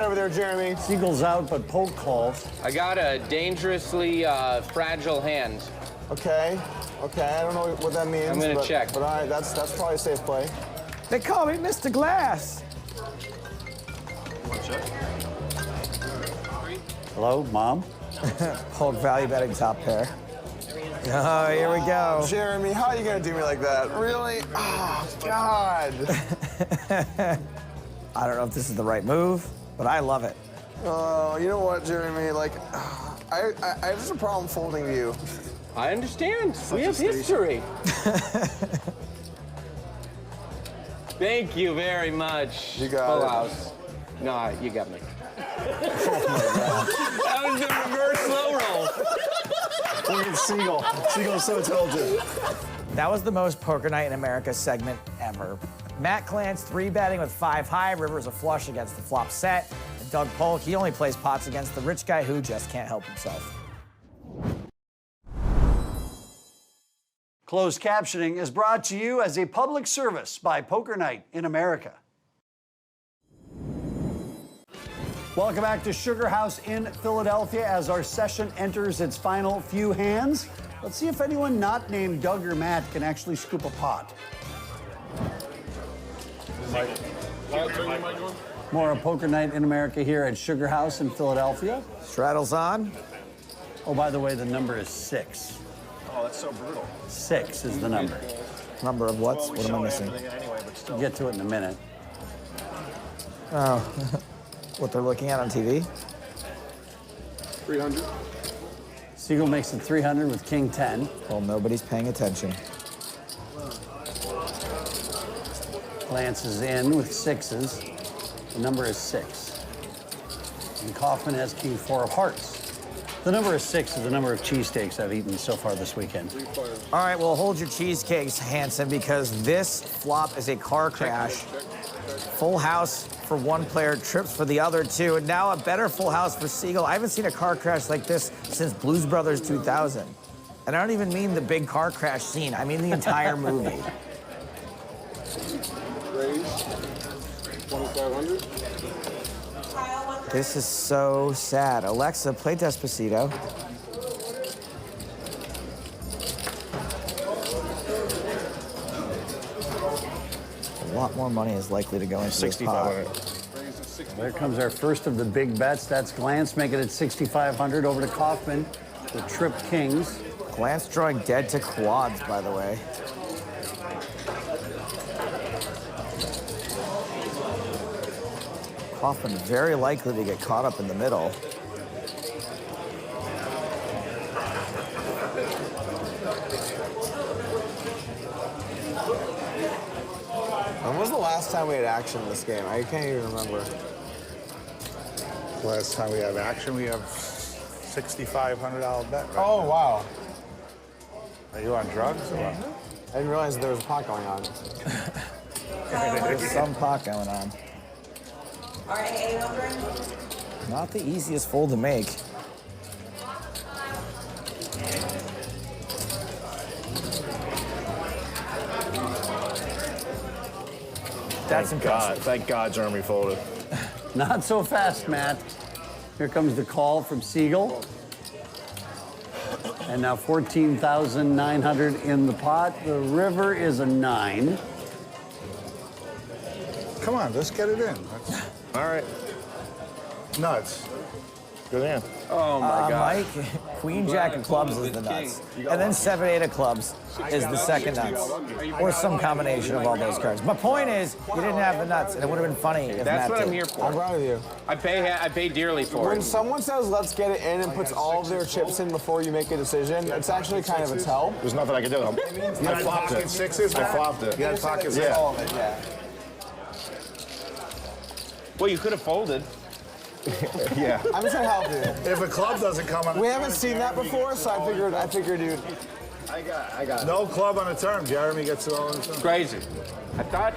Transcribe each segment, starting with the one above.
Over there, Jeremy. Siegel's out, but poke calls. I got a dangerously fragile hand. Okay. I don't know what that means. I'm gonna check. But all right, that's probably a safe play. They call me Mr. Glass. Hello, Mom? Poke value betting top pair. Oh, here we go. Jeremy, how are you gonna do me like that? Really? Oh, God. I don't know if this is the right move, but I love it. Oh, you know what, Jeremy? Like, I have just a problem folding to you. I understand. We have history. Thank you very much. You got Full it. house. No, you got me. That was the reverse slow roll. Look at Siegel. Siegel's so intelligent. That was the most Poker Night in America segment ever. Matt Clance 3-betting with 5 high, Rivers a flush against the flop set, and Doug Polk, he only plays pots against the rich guy who just can't help himself. Closed captioning is brought to you as a public service by Poker Night in America. Welcome back to Sugar House in Philadelphia as our session enters its final few hands. Let's see if anyone not named Doug or Matt can actually scoop a pot. More of Poker Night in America here at Sugar House in Philadelphia. Straddles on. Oh, by the way, the number is 6. Oh, that's so brutal. 6 is the number. Number of what? What am I missing? We'll get to it in a minute. Oh, what they're looking at on TV? 300. Siegel makes it 300 with King 10. Well, nobody's paying attention. Glances in with 6s. The number is 6. And Kaufman has King 4 of hearts. The number is 6 is the number of cheesesteaks I've eaten so far this weekend. All right, well, hold your cheesecakes, Hanson, because this flop is a car crash. Full house for one player, trips for the other two, and now a better full house for Siegel. I haven't seen a car crash like this since Blues Brothers 2000. And I don't even mean the big car crash scene. I mean the entire movie. Raise. 2,500. This is so sad. Alexa, play Despacito. A lot more money is likely to go into this pot. There comes our first of the big bets. That's Glance making it 6,500 over to Kaufman. The trip kings. Glance drawing dead to quads, by the way. Kaufman very likely to get caught up in the middle. When was the last time we had action in this game? I can't even remember. Last time we have action, we have $6,500 bet. Right? Oh, wow. Are you on drugs or what? I didn't realize there was a pot going on. There's some pot going on. All right, anyone bring? Not the easiest fold to make. That's impressive. Thank God Jeremy folded. Not so fast, Matt. Here comes the call from Siegel. And now 14,900 in the pot. The river is a 9. Come on, let's get it in. All right. Nuts. Good hand. Oh my God. Mike, Queen Jack of clubs is the nuts. And then 7-8 of clubs is the second nuts. Or some combination of all those cards. My point is, you didn't have the nuts, and it would have been funny if That's Matt what did. I'm here I'm for. proud of you. I pay dearly for When it. someone says, let's get it in, and puts all of their chips in before you make a decision, it's actually kind of a tell. There's nothing I can do. I flopped it. I flopped it. You had pocket six? All of it, yeah. Well, you could have folded. Yeah. I'm just trying to help you. If a club doesn't come on, We haven't seen that before, so I figured you'd. I got. No club on a turn. Jeremy gets it all on a turn. Crazy. I thought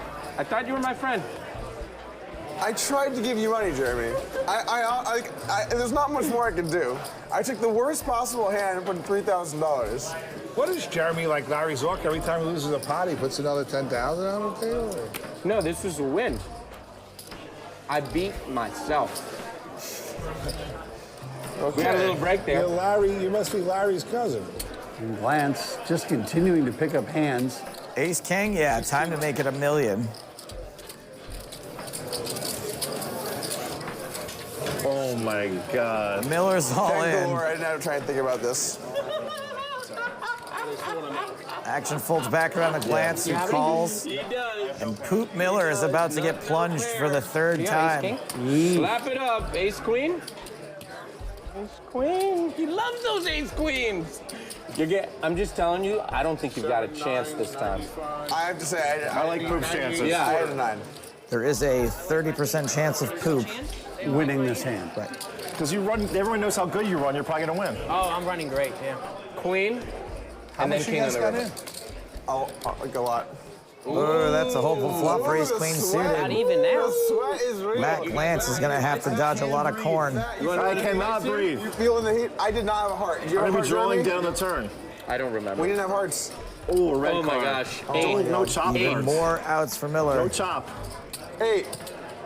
you were my friend. I tried to give you money, Jeremy. There's not much more I can do. I took the worst possible hand and put $3,000. What is Jeremy like Larry Zork? Every time he loses a pot, he puts another 10,000 on the table? No, this was a win. I beat myself. Okay. We had a little break there. You're Larry, you must be Larry's cousin. And Glance just continuing to pick up hands. Ace King, yeah, time to make it $1 million. Oh my God. Miller's all Thank the in. Lord, I didn't have to try and think about this. Action folds back around the Glance, who calls. And Poop Miller is about to get plunged for the third time. Slap it up, ace queen. Ace queen. He loves those ace queens. I'm just telling you, I don't think you've got a chance this time. I have to say, I like Poop's chances. Yeah. I had a 9. There is a 30% chance of Poop. Winning this hand. Right. Because you run, everyone knows how good you run, you're probably going to win. Oh, I'm running great, yeah. Queen, How and then much you king of guys the got river. in? Oh, like a lot. Oh, that's a hopeful flop for Ace the Queen sweat. Not suited. even now. The sweat is real. Matt Glance is going to have to dodge a lot of corn. I cannot breathe. You feeling the heat? I did not have a heart. Did you have I'm a going to heart, be drawing Jeremy? down the turn. I don't remember. We didn't have hearts. Oh, a red Oh my card. gosh. Oh, Eight. no chop Eight. cards. More outs for Miller. No chop. 8.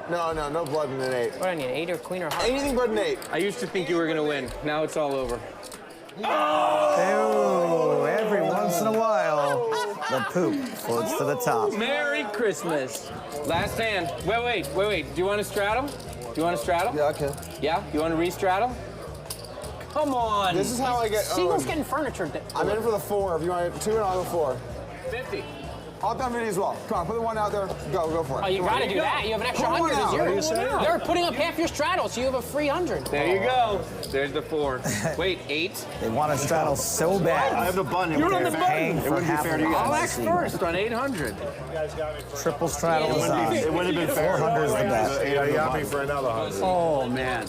No blood in an 8. What on you, 8 or queen or heart? Anything but an 8. I used to think you were gonna win. Now it's all over. Oh, every once in a while, the Poop floats to the top. Merry Christmas. Last hand. Wait. Do you want to straddle? Yeah, okay. Yeah? You want to re-straddle? Come on. This is how I get. Siegel's getting furniture. I'm in for the 4. If you want 2, and I'll go 4. 50. I'll down 50 as well. Come on, put the 1 out there. Go for it. Oh, you gotta do that. You have an extra Come on 100. now. It's What are you yours. They're putting up half your straddle, so you have a free 100. There you go. There's the 4. Wait, 8? They want to straddle so I bad. have the button. You're on the Paying button. for wouldn't be half fair of to you the guys. I'll odds. act first on 800. Triple straddle is on. It wouldn't have been fair. 400 is the bet. Yeah, you got me for another 100. Oh, man.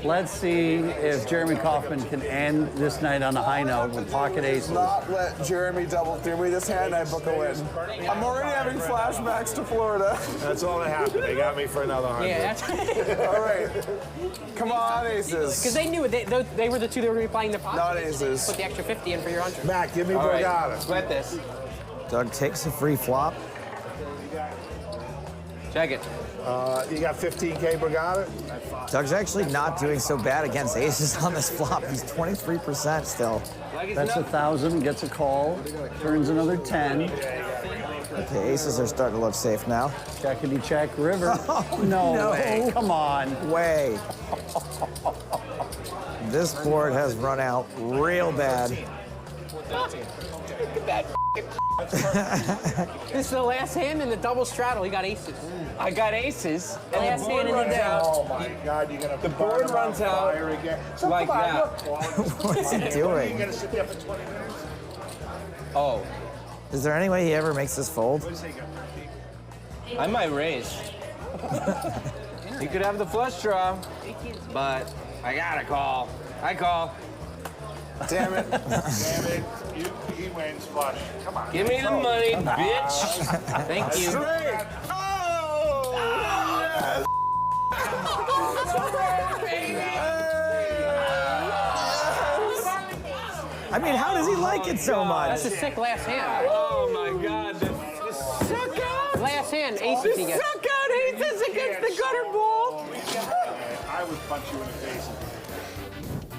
Let's see if Jeremy Kaufman can end this night on a high note with pocket aces. Not let Jeremy double through me this hand. I book a win. I'm already having flashbacks to Florida. That's all that happened. They got me for another 100. Yeah, that's All right. Come on, aces. because they knew they were the two that were gonna be playing the pocket. Not aces. Put the extra 50 in for your 100. Matt, give me All right. Borgata. Sweat this. Doug takes a free flop. Check it. You got 15K Borgata? Doug's actually not doing so bad against aces on this flop. He's 23% still. That's 1,000, gets a call, turns another 10. Okay, aces are starting to look safe now. Checkity check, river. No way, come on. Way. This board has run out real bad. This is the last hand in the double straddle. He got aces. I got aces. The last hand in the runs deck. out. Oh my God, you're gonna. The board runs out like that. What is he doing? You're gonna sit there for 20 minutes? Oh, Is there any way he ever makes this fold? I might raise. You could have the flush draw, but I gotta call. I call. Damn it. Damn it. He wins flush. Come on. Give me the money, bitch. Thank you. Straight. Oh! Yes. I mean, how does he like it so much? That's a sick last hand. Oh my God. The suck out. Last hand, aces he gets. Suck out aces against the gutter ball. I would punch you in the face.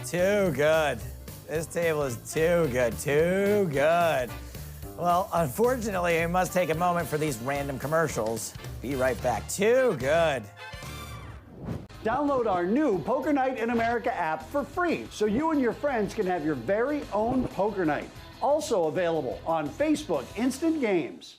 Too good. This table is too good, too good. Well, unfortunately, we must take a moment for these random commercials. Be right back. Too good. Download our new Poker Night in America app for free so you and your friends can have your very own poker night. Also available on Facebook Instant Games.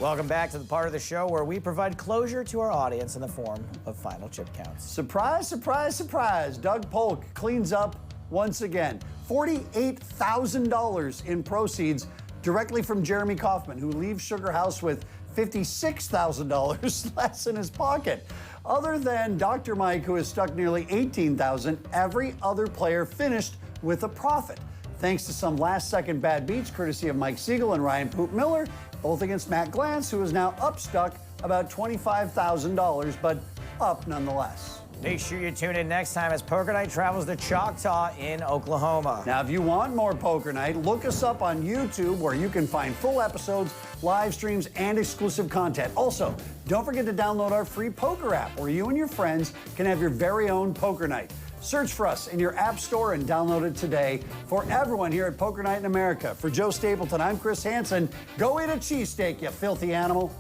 Welcome back to the part of the show where we provide closure to our audience in the form of final chip counts. Surprise, surprise, surprise. Doug Polk cleans up once again. $48,000 in proceeds directly from Jeremy Kaufman, who leaves Sugar House with $56,000 less in his pocket. Other than Dr. Mike, who has stuck nearly $18,000, every other player finished with a profit. Thanks to some last-second bad beats, courtesy of Mike Siegel and Ryan Poop Miller, both against Matt Glance, who is now up stuck about $25,000, but up nonetheless. Make sure you tune in next time as Poker Night travels to Choctaw in Oklahoma. Now, if you want more Poker Night, look us up on YouTube where you can find full episodes, live streams, and exclusive content. Also, don't forget to download our free poker app where you and your friends can have your very own Poker Night. Search for us in your app store and download it today. For everyone here at Poker Night in America, for Joe Stapleton, I'm Chris Hansen. Go eat a cheesesteak, you filthy animal.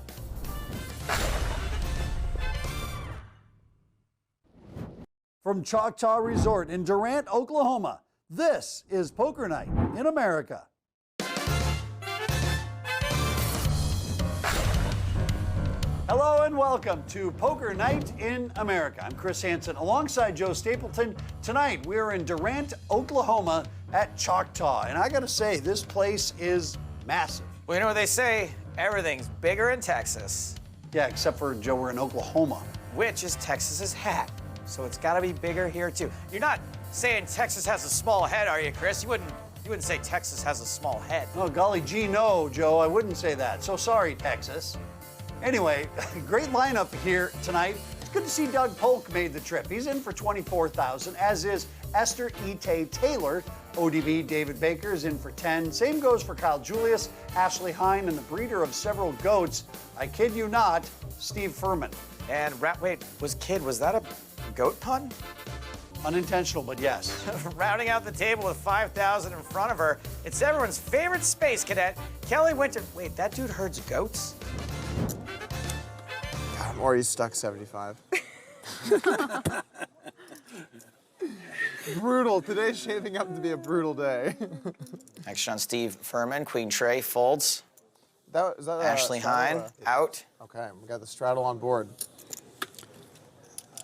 From Choctaw Resort in Durant, Oklahoma, this is Poker Night in America. Hello and welcome to Poker Night in America. I'm Chris Hansen alongside Joe Stapleton. Tonight we're in Durant, Oklahoma at Choctaw. And I gotta say, this place is massive. Well, you know what they say? Everything's bigger in Texas, Yeah, except for Joe, we're in Oklahoma. which is Texas's hat. So it's got to be bigger here too. You're not saying Texas has a small head, are you, Chris? You wouldn't say Texas has a small head. Oh, golly gee, no, Joe, I wouldn't say that. So sorry, Texas. Anyway, great lineup here tonight. It's good to see Doug Polk made the trip. He's in for $24,000, as is Esther Ite Taylor. ODB David Baker is in for 10. Same goes for Kyle Julius, Ashley Hine, and the breeder of several goats. I kid you not, Steve Furman. And was that a goat pun? Unintentional, but yes. Rounding out the table with 5,000 in front of her, it's everyone's favorite space cadet, Kelly Winter. Wait, that dude herds goats? God, I'm already stuck 75. Brutal. Today's shaping up to be a brutal day. Action on Steve Furman, Queen Trey folds. Is that Ashley Hine out. Okay, we got the straddle on board.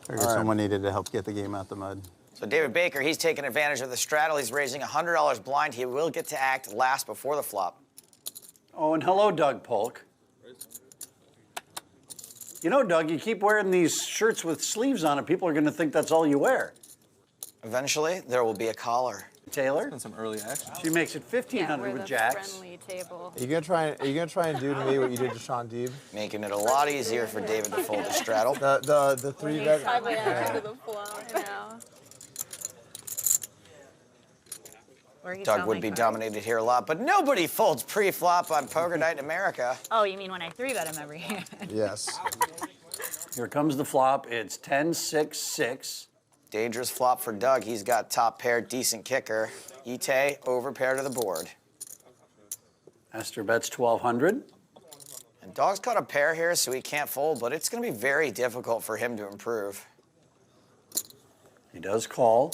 Figured someone needed to help get the game out the mud. So David Baker, he's taking advantage of the straddle. He's raising $100 blind. He will get to act last before the flop. Oh, and hello, Doug Polk. You know, Doug, you keep wearing these shirts with sleeves on it. People are going to think that's all you wear. Eventually, there will be a collar. Taylor, Some early action. she makes it 1,500 with jacks. Friendly table. Are you gonna try and do to me what you did to Sean Deeb? Making it a lot easier for David to fold the straddle. The three bet. Probably into the flow, I know. Where you Doug sound would like be Mark. dominated here a lot, but nobody folds pre-flop on Poker Night in America. Oh, you mean when I 3-bet him every hand? Yes. Here comes the flop. It's 10-6-6. Dangerous flop for Doug. He's got top pair, decent kicker. Ite over pair to the board. Esther bets 1,200. And Dog's caught a pair here, so he can't fold, but it's going to be very difficult for him to improve. He does call.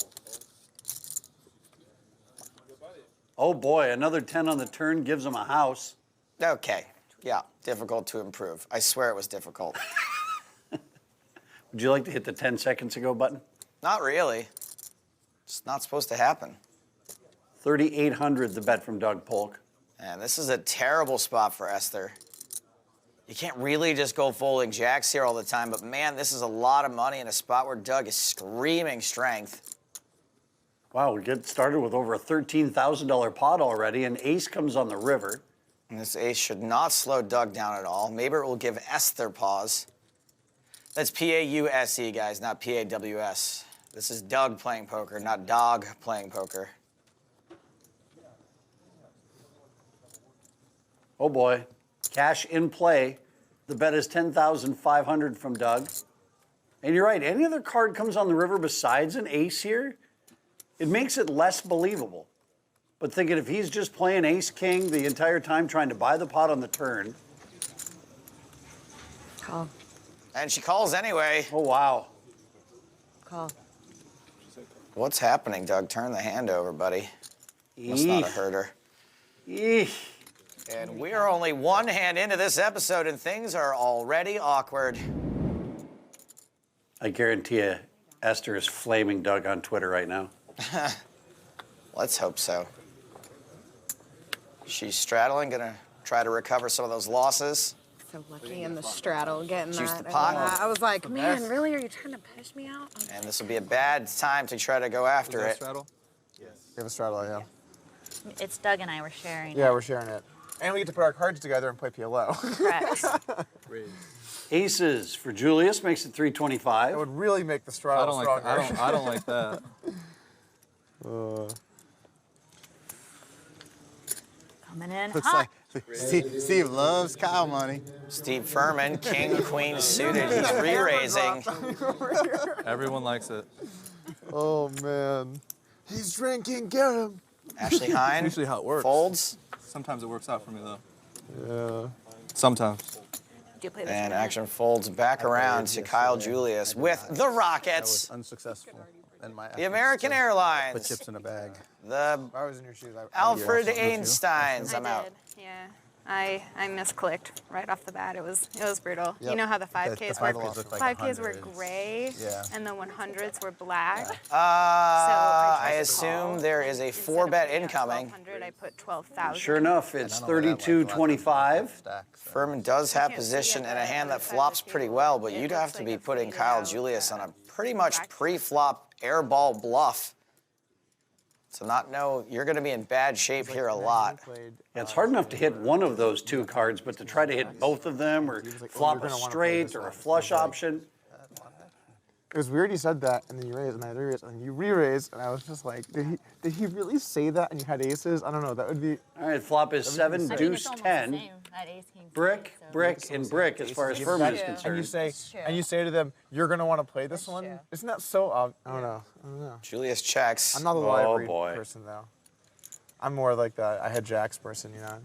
Oh boy, another 10 on the turn gives him a house. Okay, yeah, difficult to improve. I swear it was difficult. Would you like to hit the 10 seconds ago button? Not really. It's not supposed to happen. 3,800, the bet from Doug Polk. And this is a terrible spot for Esther. You can't really just go folding jacks here all the time, but man, this is a lot of money in a spot where Doug is screaming strength. Wow, we get started with over a $13,000 pot already, and ace comes on the river. And this ace should not slow Doug down at all. Maybe it will give Esther pause. That's P-A-U-S-E, guys, not P-A-W-S. This is Doug playing poker, not Dog playing poker. Oh boy, cash in play. The bet is 10,500 from Doug. And you're right, any other card comes on the river besides an ace here, it makes it less believable. But thinking if he's just playing ace-king the entire time trying to buy the pot on the turn. Call. And she calls anyway. Oh, wow. Call. What's happening, Doug? Turn the hand over, buddy. That's not a herder. Eesh. And we're only one hand into this episode, and things are already awkward. I guarantee you, Esther is flaming Doug on Twitter right now. Let's hope so. She's straddling, gonna try to recover some of those losses. So lucky in the straddle, getting Juice that. the pot. I was like, man, really? Are you trying to push me out? And this will be a bad time to try to go after it. Straddle? Yes. We have a straddle, yeah. It's Doug and I were sharing. Yeah, we're sharing it. And we get to put our cards together and play PLO. Correct. Aces for Julius makes it 325. It would really make the straddle stronger. I don't like that. Coming in Looks hot. like Steve loves cow money. Steve Furman, king, queen suited. He's re-raising. Everyone likes it. Oh, man. He's drinking, get him. Ashley Hine Usually how it works. folds. Sometimes it works out for me, though. Yeah. Sometimes. Do you play this And one? action folds back around to Kyle Julius with the Rockets, Unsuccessful. And my the American Airlines, put chips in a bag. the If I was in your shoes, Alfred Einsteins. I'm out. Yeah. I misclicked right off the bat. It was brutal. Yep. You know how the The 5Ks 5Ks were look like 5Ks were 100s. gray, Yeah. and the 100s were black. I tried to assume call. there is a Instead of 4-bet putting out incoming. 1200, I put 12,000. Sure enough, it's I know where that went the last time 32-25. stack, so. Furman does have can't see position it, in a but hand on that the side of flops the pretty table, well, but it you'd looks have to like be a putting faded Kyle out, Julius on a pretty black. much pre-flop airball bluff. So not know you're going to be in bad shape here a lot. Yeah, it's hard enough to hit one of those two cards, but to try to hit both of them or flop a straight or a flush option. It was weird you said that, and then you raised, and I re-raised, and you re-raised, and I was just like, did he really say that and you had aces? I don't know, that would be... All right, flop is 7, I mean, deuce, it's almost 10. the same at ace, king, Brick, suited, so- brick, and brick as far as Furman is And you concerned. say, true. and you say to them, you're gonna want to play this one? true. Isn't that so obvious? I don't know. Julius checks. I'm not the Oh, live read boy. person, though. I'm more like that. I had jacks person, you know.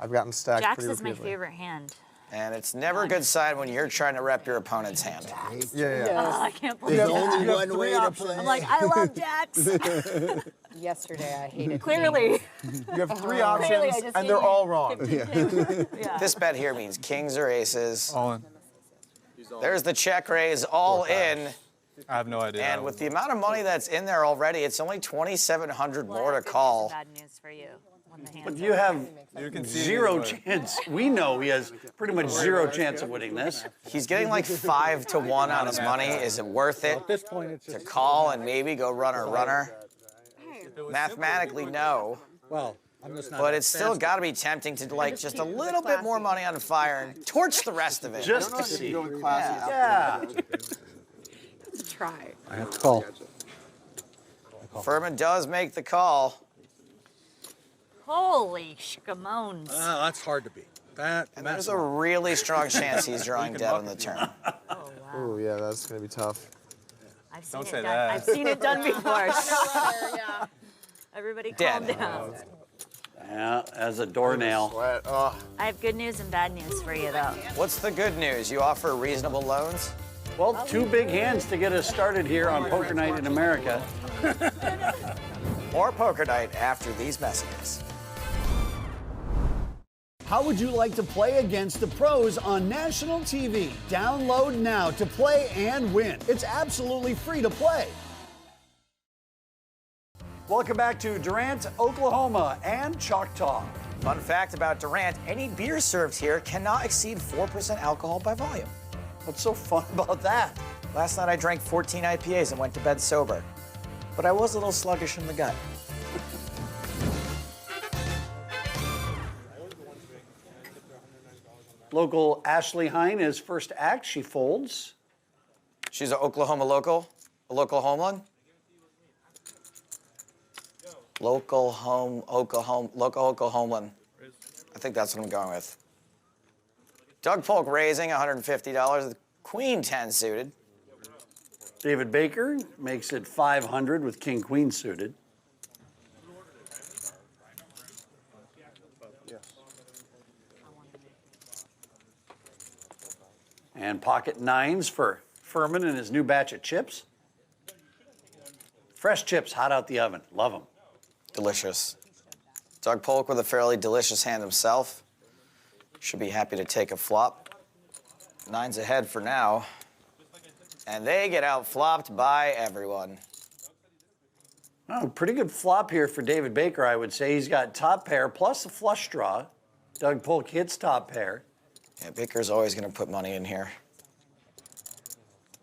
I've gotten stacked Jacks pretty is my repeatedly. favorite hand. And it's never a good sign when you're trying to rep your opponent's hand. Yeah. Oh, I can't believe There's that. only one way to play. I'm like, I love jacks. Yesterday, I hated Clearly. You have three Clearly, I options, just and gave they're you all wrong. 15. Yeah. This bet here means kings or aces. All in. There's the check raise, all in. I have no idea. And with the amount of money that's in there already, it's only 2,700 more to call. Bad news for you. When the But hands you are- have You can see zero it either way. chance. We know he has pretty much zero chance of winning this. He's getting like 5 to 1 on his money. Is it worth it to call and maybe go runner? Mathematically, no. Well, I'm just not. But it's still got to be tempting to like just a little bit more money on fire and torch the rest of it. Just to see. Going classy. Yeah. Try. I have to call. Furman does make the call. Holy shkamones. That's hard to beat. And there's a really strong chance he's drawing dead on the turn. Oh, wow. Oh, yeah, that's going to be tough. I've seen Don't it say done. that. I've seen it done before. Yeah. Everybody calm Dead. down. Yeah, as a doornail. Sweat. Oh. I have good news and bad news for you, though. What's the good news? You offer reasonable loans? Well, 2 big hands to get us started here on Poker Night in America. More poker night after these messages. How would you like to play against the pros on national TV? Download now to play and win. It's absolutely free to play. Welcome back to Durant, Oklahoma, and Choctaw. Fun fact about Durant, any beer served here cannot exceed 4% alcohol by volume. What's so fun about that? Last night I drank 14 IPAs and went to bed sober. But I was a little sluggish in the gut. Local Ashley Hine is first act. She folds. She's an Oklahoma local, a local homeland. Local Oklahomeland. I think that's what I'm going with. Doug Polk raising $150. The Queen 10 suited. David Baker makes it 500 with King Queen suited. And pocket nines for Furman and his new batch of chips. Fresh chips hot out the oven. Love them. Delicious. Doug Polk with a fairly delicious hand himself. Should be happy to take a flop. 9's ahead for now. And they get out flopped by everyone. Oh, pretty good flop here for David Baker, I would say. He's got top pair plus a flush draw. Doug Polk hits top pair. Yeah, Baker's always going to put money in here.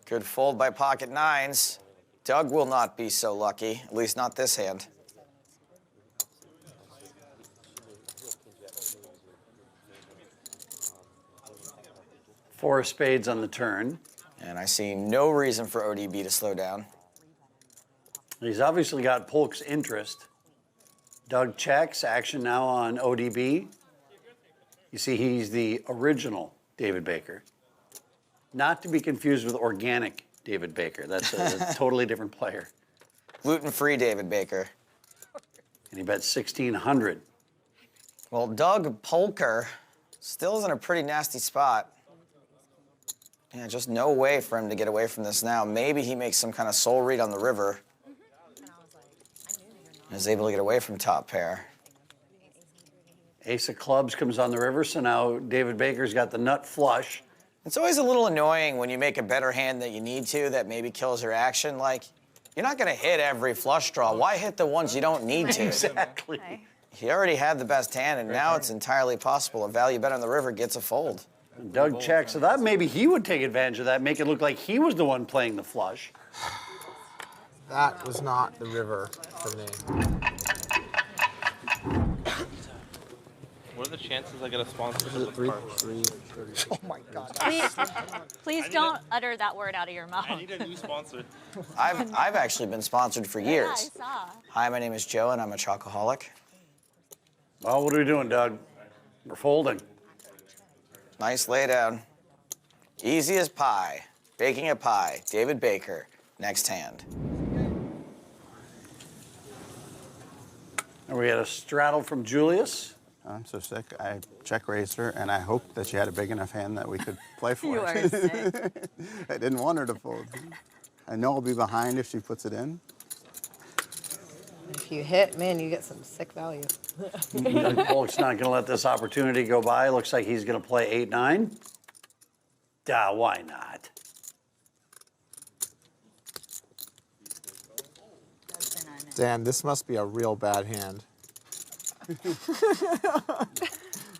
Good fold by pocket nines. Doug will not be so lucky, at least not this hand. 4 of spades on the turn. And I see no reason for ODB to slow down. He's obviously got Polk's interest. Doug checks, action now on ODB. You see, he's the original David Baker. Not to be confused with organic David Baker. That's a totally different player. Gluten-free David Baker. And he bet 1,600. Well, Doug Polker still is in a pretty nasty spot. Yeah, just no way for him to get away from this now. Maybe he makes some kind of soul read on the river. And is able to get away from top pair. Ace of clubs comes on the river, so now David Baker's got the nut flush. It's always a little annoying when you make a better hand that you need to that maybe kills your action. Like, you're not going to hit every flush draw. Why hit the ones you don't need to? Exactly. He already had the best hand, and now it's entirely possible a value bet on the river gets a fold. Doug checks, so that maybe he would take advantage of that, make it look like he was the one playing the flush. That was not the river for me. What are the chances I get a sponsor for this card? Oh my God. Please don't utter that word out of your mouth. I need a new sponsor. I've actually been sponsored for years. Yeah, I saw. Hi, my name is Joe, and I'm a chocoholic. Well, what are we doing, Doug? We're folding. Nice laydown. Easy as pie. Baking a pie. David Baker. Next hand. And we had a straddle from Julius. I'm so sick. I check raised her, and I hoped that she had a big enough hand that we could play for You it. are sick. I didn't want her to fold. I know I'll be behind if she puts it in. If you hit, man, you get some sick value. Doug Polk's not going to let this opportunity go by. Looks like he's going to play 8-9. Why not? Dan, this must be a real bad hand.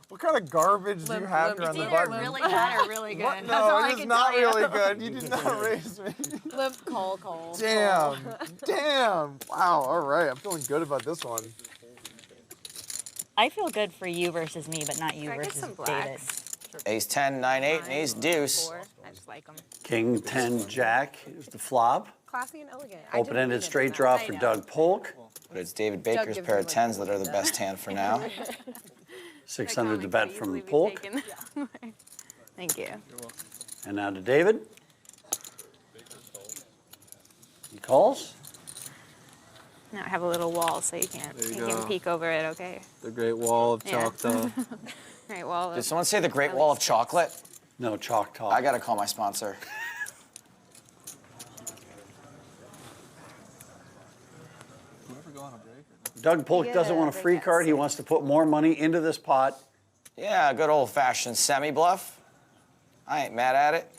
What kind of garbage do you have here on It's the either button? really bad or really good. What? That's all No, I it is can not tell you. really good. You did not raise me. Limp Cole. Damn. Damn. Wow. All right. I'm feeling good about this one. I feel good for you versus me, but not you Can I get versus some David. blacks? Ace 10, 9-8, and ace deuce. 4. I just like them. King 10 Jack is the flop. Classy and elegant. Open-ended straight draw for Doug Polk. But it's David Baker's gives pair me, of like, tens that are the best hand for now. 600 to bet from Polk. Thank you. And now to David. He calls. Now I have a little wall so you can't There you you can go. peek over it, okay? The Great Wall of Yeah. Choctaw. Right, wall. Did someone say the Great Wall of Chocolate? No, chalk talk. I gotta call my sponsor. Doug Polk doesn't want a free card. He wants to put more money into this pot. Yeah, good old-fashioned semi-bluff. I ain't mad at it.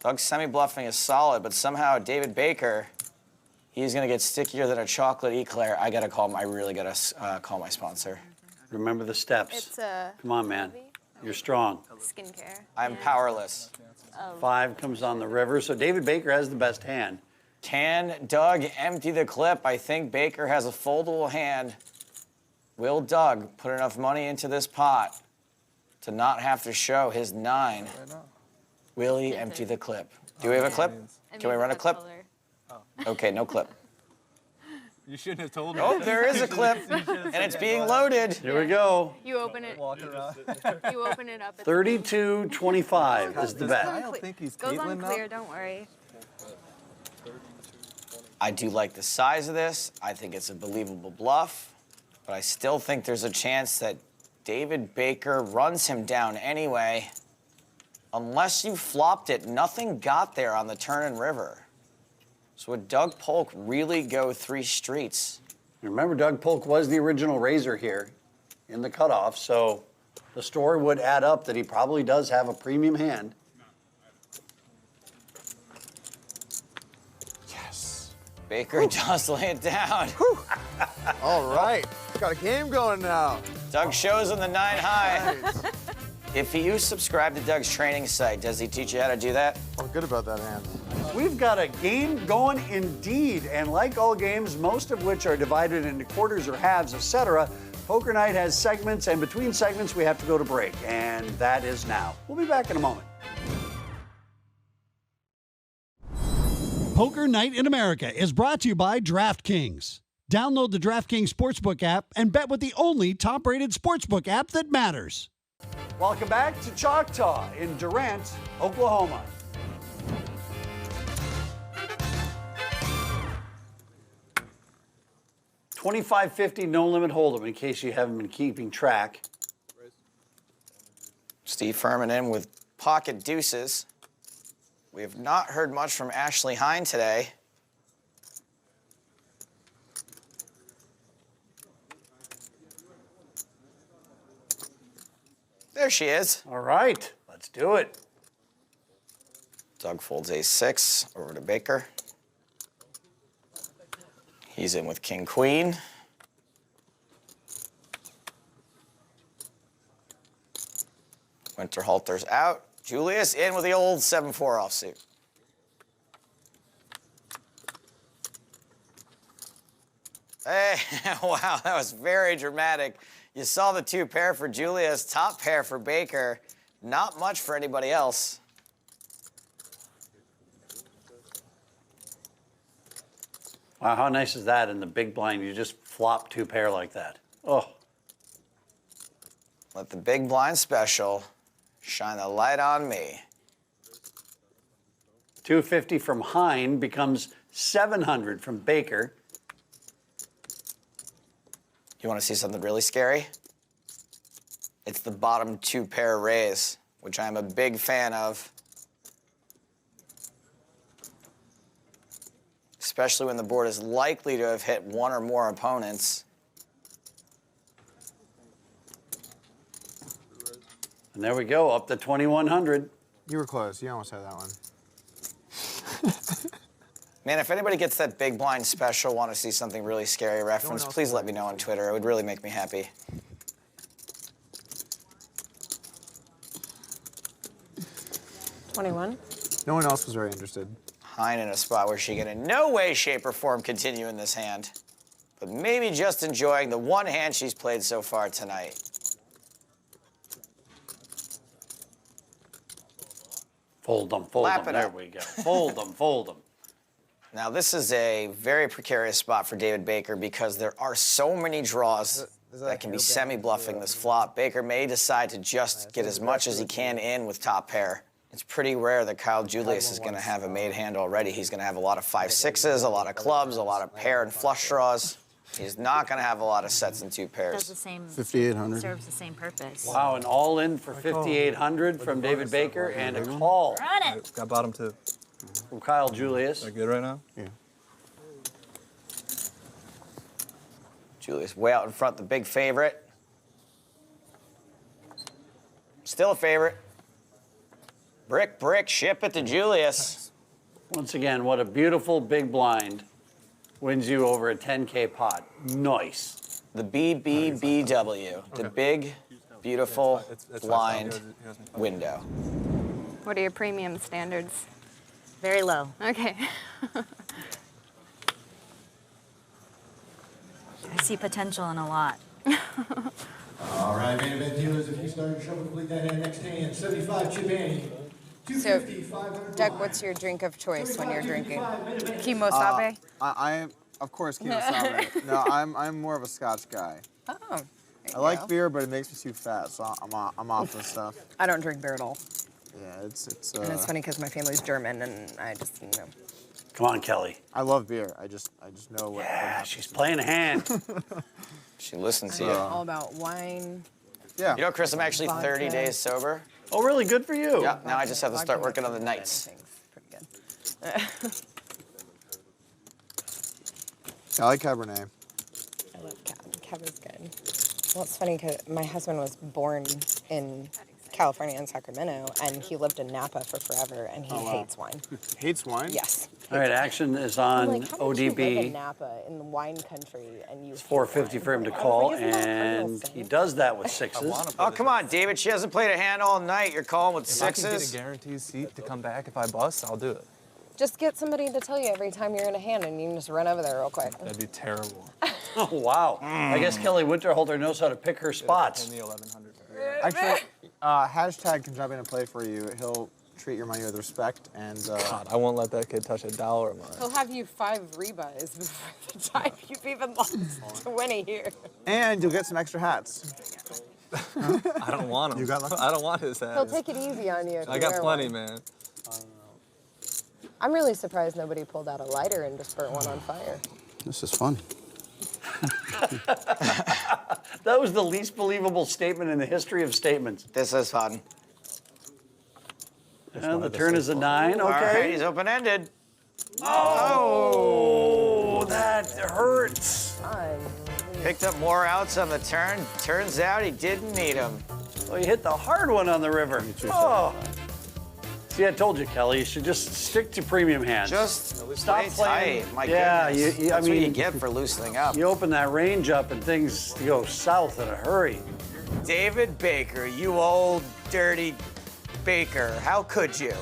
Doug's semi-bluffing is solid, but somehow David Baker, he's gonna get stickier than a chocolate eclair. I really gotta call my sponsor. Remember the steps. It's a Come on, man. You're strong. skincare. I'm powerless. 5 comes on the river, so David Baker has the best hand. Can Doug empty the clip? I think Baker has a foldable hand. Will Doug put enough money into this pot to not have to show his 9? Will he empty the clip? Do we have a clip? Can we run a clip? Okay, no clip. You shouldn't have told me. Oh, there is a clip, and it's being loaded. Here we go. You open it. You open it up. 32-25 is the bet. I don't think he's Goes on Caitlin clear. up. Don't worry. I do like the size of this. I think it's a believable bluff, but I still think there's a chance that David Baker runs him down anyway. Unless you flopped it, nothing got there on the turn and river. So would Doug Polk really go 3 streets? Remember, Doug Polk was the original raiser here in the cutoff, so the story would add up that he probably does have a premium hand. Yes. Baker does lay it down. All right. Got a game going now. Doug shows him the 9 high. Nice. If you subscribe to Doug's training site, does he teach you how to do that? I'm good about that hand. We've got a game going indeed, and like all games, most of which are divided into quarters or halves, etc., Poker Night has segments, and between segments, we have to go to break, and that is now. We'll be back in a moment. Poker Night in America is brought to you by DraftKings. Download the DraftKings Sportsbook app and bet with the only top-rated sportsbook app that matters. Welcome back to Choctaw in Durant, Oklahoma. $25.50 no limit hold'em in case you haven't been keeping track. Steve Furman in with pocket deuces. We have not heard much from Ashley Hine today. There she is. All right, let's do it. Doug folds ace-6 over to Baker. He's in with king-queen. Winterhalter's out. Julius in with the old 7-4 offsuit. Hey, wow, that was very dramatic. You saw the 2 pair for Julius, top pair for Baker. Not much for anybody else. Wow, how nice is that in the big blind? You just flop 2 pair like that. Oh. Let the big blind special shine the light on me. $250 from Hine becomes $700 from Baker. You want to see something really scary? It's the bottom 2 pair raise, which I'm a big fan of. Especially when the board is likely to have hit 1 or more opponents. And there we go, up to 2,100. You were close. You almost had that one. Man, if anybody gets that big blind special, want to see something really scary reference, please let me know on Twitter. It would really make me happy. No one else was very interested. Hine in a spot where she can in no way, shape, or form continue in this hand, but maybe just enjoying the one hand she's played so far tonight. Fold them, fold Lap them. it There up. we go. Fold them, fold them. Now, this is a very precarious spot for David Baker because there are so many draws that can be semi-bluffing this flop. Baker may decide to just get as much as he can in with top pair. It's pretty rare that Kyle Julius is going to have a made hand already. He's going to have a lot of 5-6s, a lot of clubs, a lot of pair and flush draws. He's not going to have a lot of sets and 2 pairs. Does the same. 5,800. Serves the same purpose. Wow, an all in for 5,800 from David Baker and a call Run it. Got bottom 2. from Kyle Julius. Is that good right now? Yeah. Julius way out in front, the big favorite. Still a favorite. Brick, brick, ship it to Julius. Once again, what a beautiful big blind wins you over a 10K pot. Nice. The BBBW, the big, beautiful, blind window. What are your premium standards? Very low. Okay. I see potential in a lot. All right, main event dealers, if you start shuffle, complete that hand next hand. 75 chip ante. So, Doug, what's your drink of choice when you're drinking? Kimosabe? I of course, Kimosabe. No, I'm more of a Scotch guy. Oh. I like beer, but it makes me too fat, so I'm off this stuff. I don't drink beer at all. Yeah, it's. And it's funny because my family's German, and I just, you know. Come on, Kelly. I love beer. I just know what. Yeah, she's playing a hand. She listens to I'm you. all about wine. Yeah. You know, Chris, I'm actually 30 days sober. Oh, really? Good for you. Yeah, now I just have to start working on the nights. Pretty good. I like Cabernet. I love Cab. Cab is good. Well, it's funny because my husband was born in California in Sacramento, and he lived in Napa for forever, and he hates wine. Hates wine? Yes. All right, action is I'm on like, how did you live in ODB. Napa in the wine country, and you It's 450 for him to call, and he does that with 6s. Oh, come on, David. She hasn't played a hand all night. You're calling with If I can get a 6s. guaranteed seat to come back if I bust, I'll do it. Just get somebody to tell you every time you're in a hand, and you can just run over there real quick. That'd be terrible. Oh, wow. I guess Kelly Winterhalter knows how to pick her spots. Actually, hashtag can jump in and play for you. He'll treat your money with respect and. God, I won't let that kid touch $1 of mine. He'll have you 5 rebuys before the time you've even lost to Winnie here. And you'll get some extra hats. I don't want him. I don't want his hat. He'll take it easy on you. If I you got wear plenty, one. man. I'm really surprised nobody pulled out a lighter and just burnt one on fire. This is fun. That was the least believable statement in the history of statements. This is fun. And the turn is a 9, okay. All right, he's open-ended. Oh, that hurts. Picked up more outs on the turn. Turns out he didn't need them. Well, you hit the hard one on the river. Oh. See, I told you, Kelly, you should just stick to premium hands. Just stop play playing. tight. My yeah, goodness. I That's mean, what you get for loosening up. You open that range up and things go south in a hurry. David Baker, you old dirty Baker. How could you?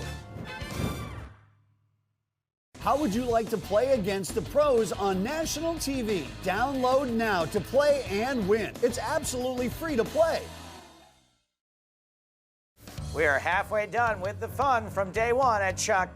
How would you like to play against the pros on national TV? Download now to play and win. It's absolutely free to play. We are halfway done with the fun from day one at Chuck.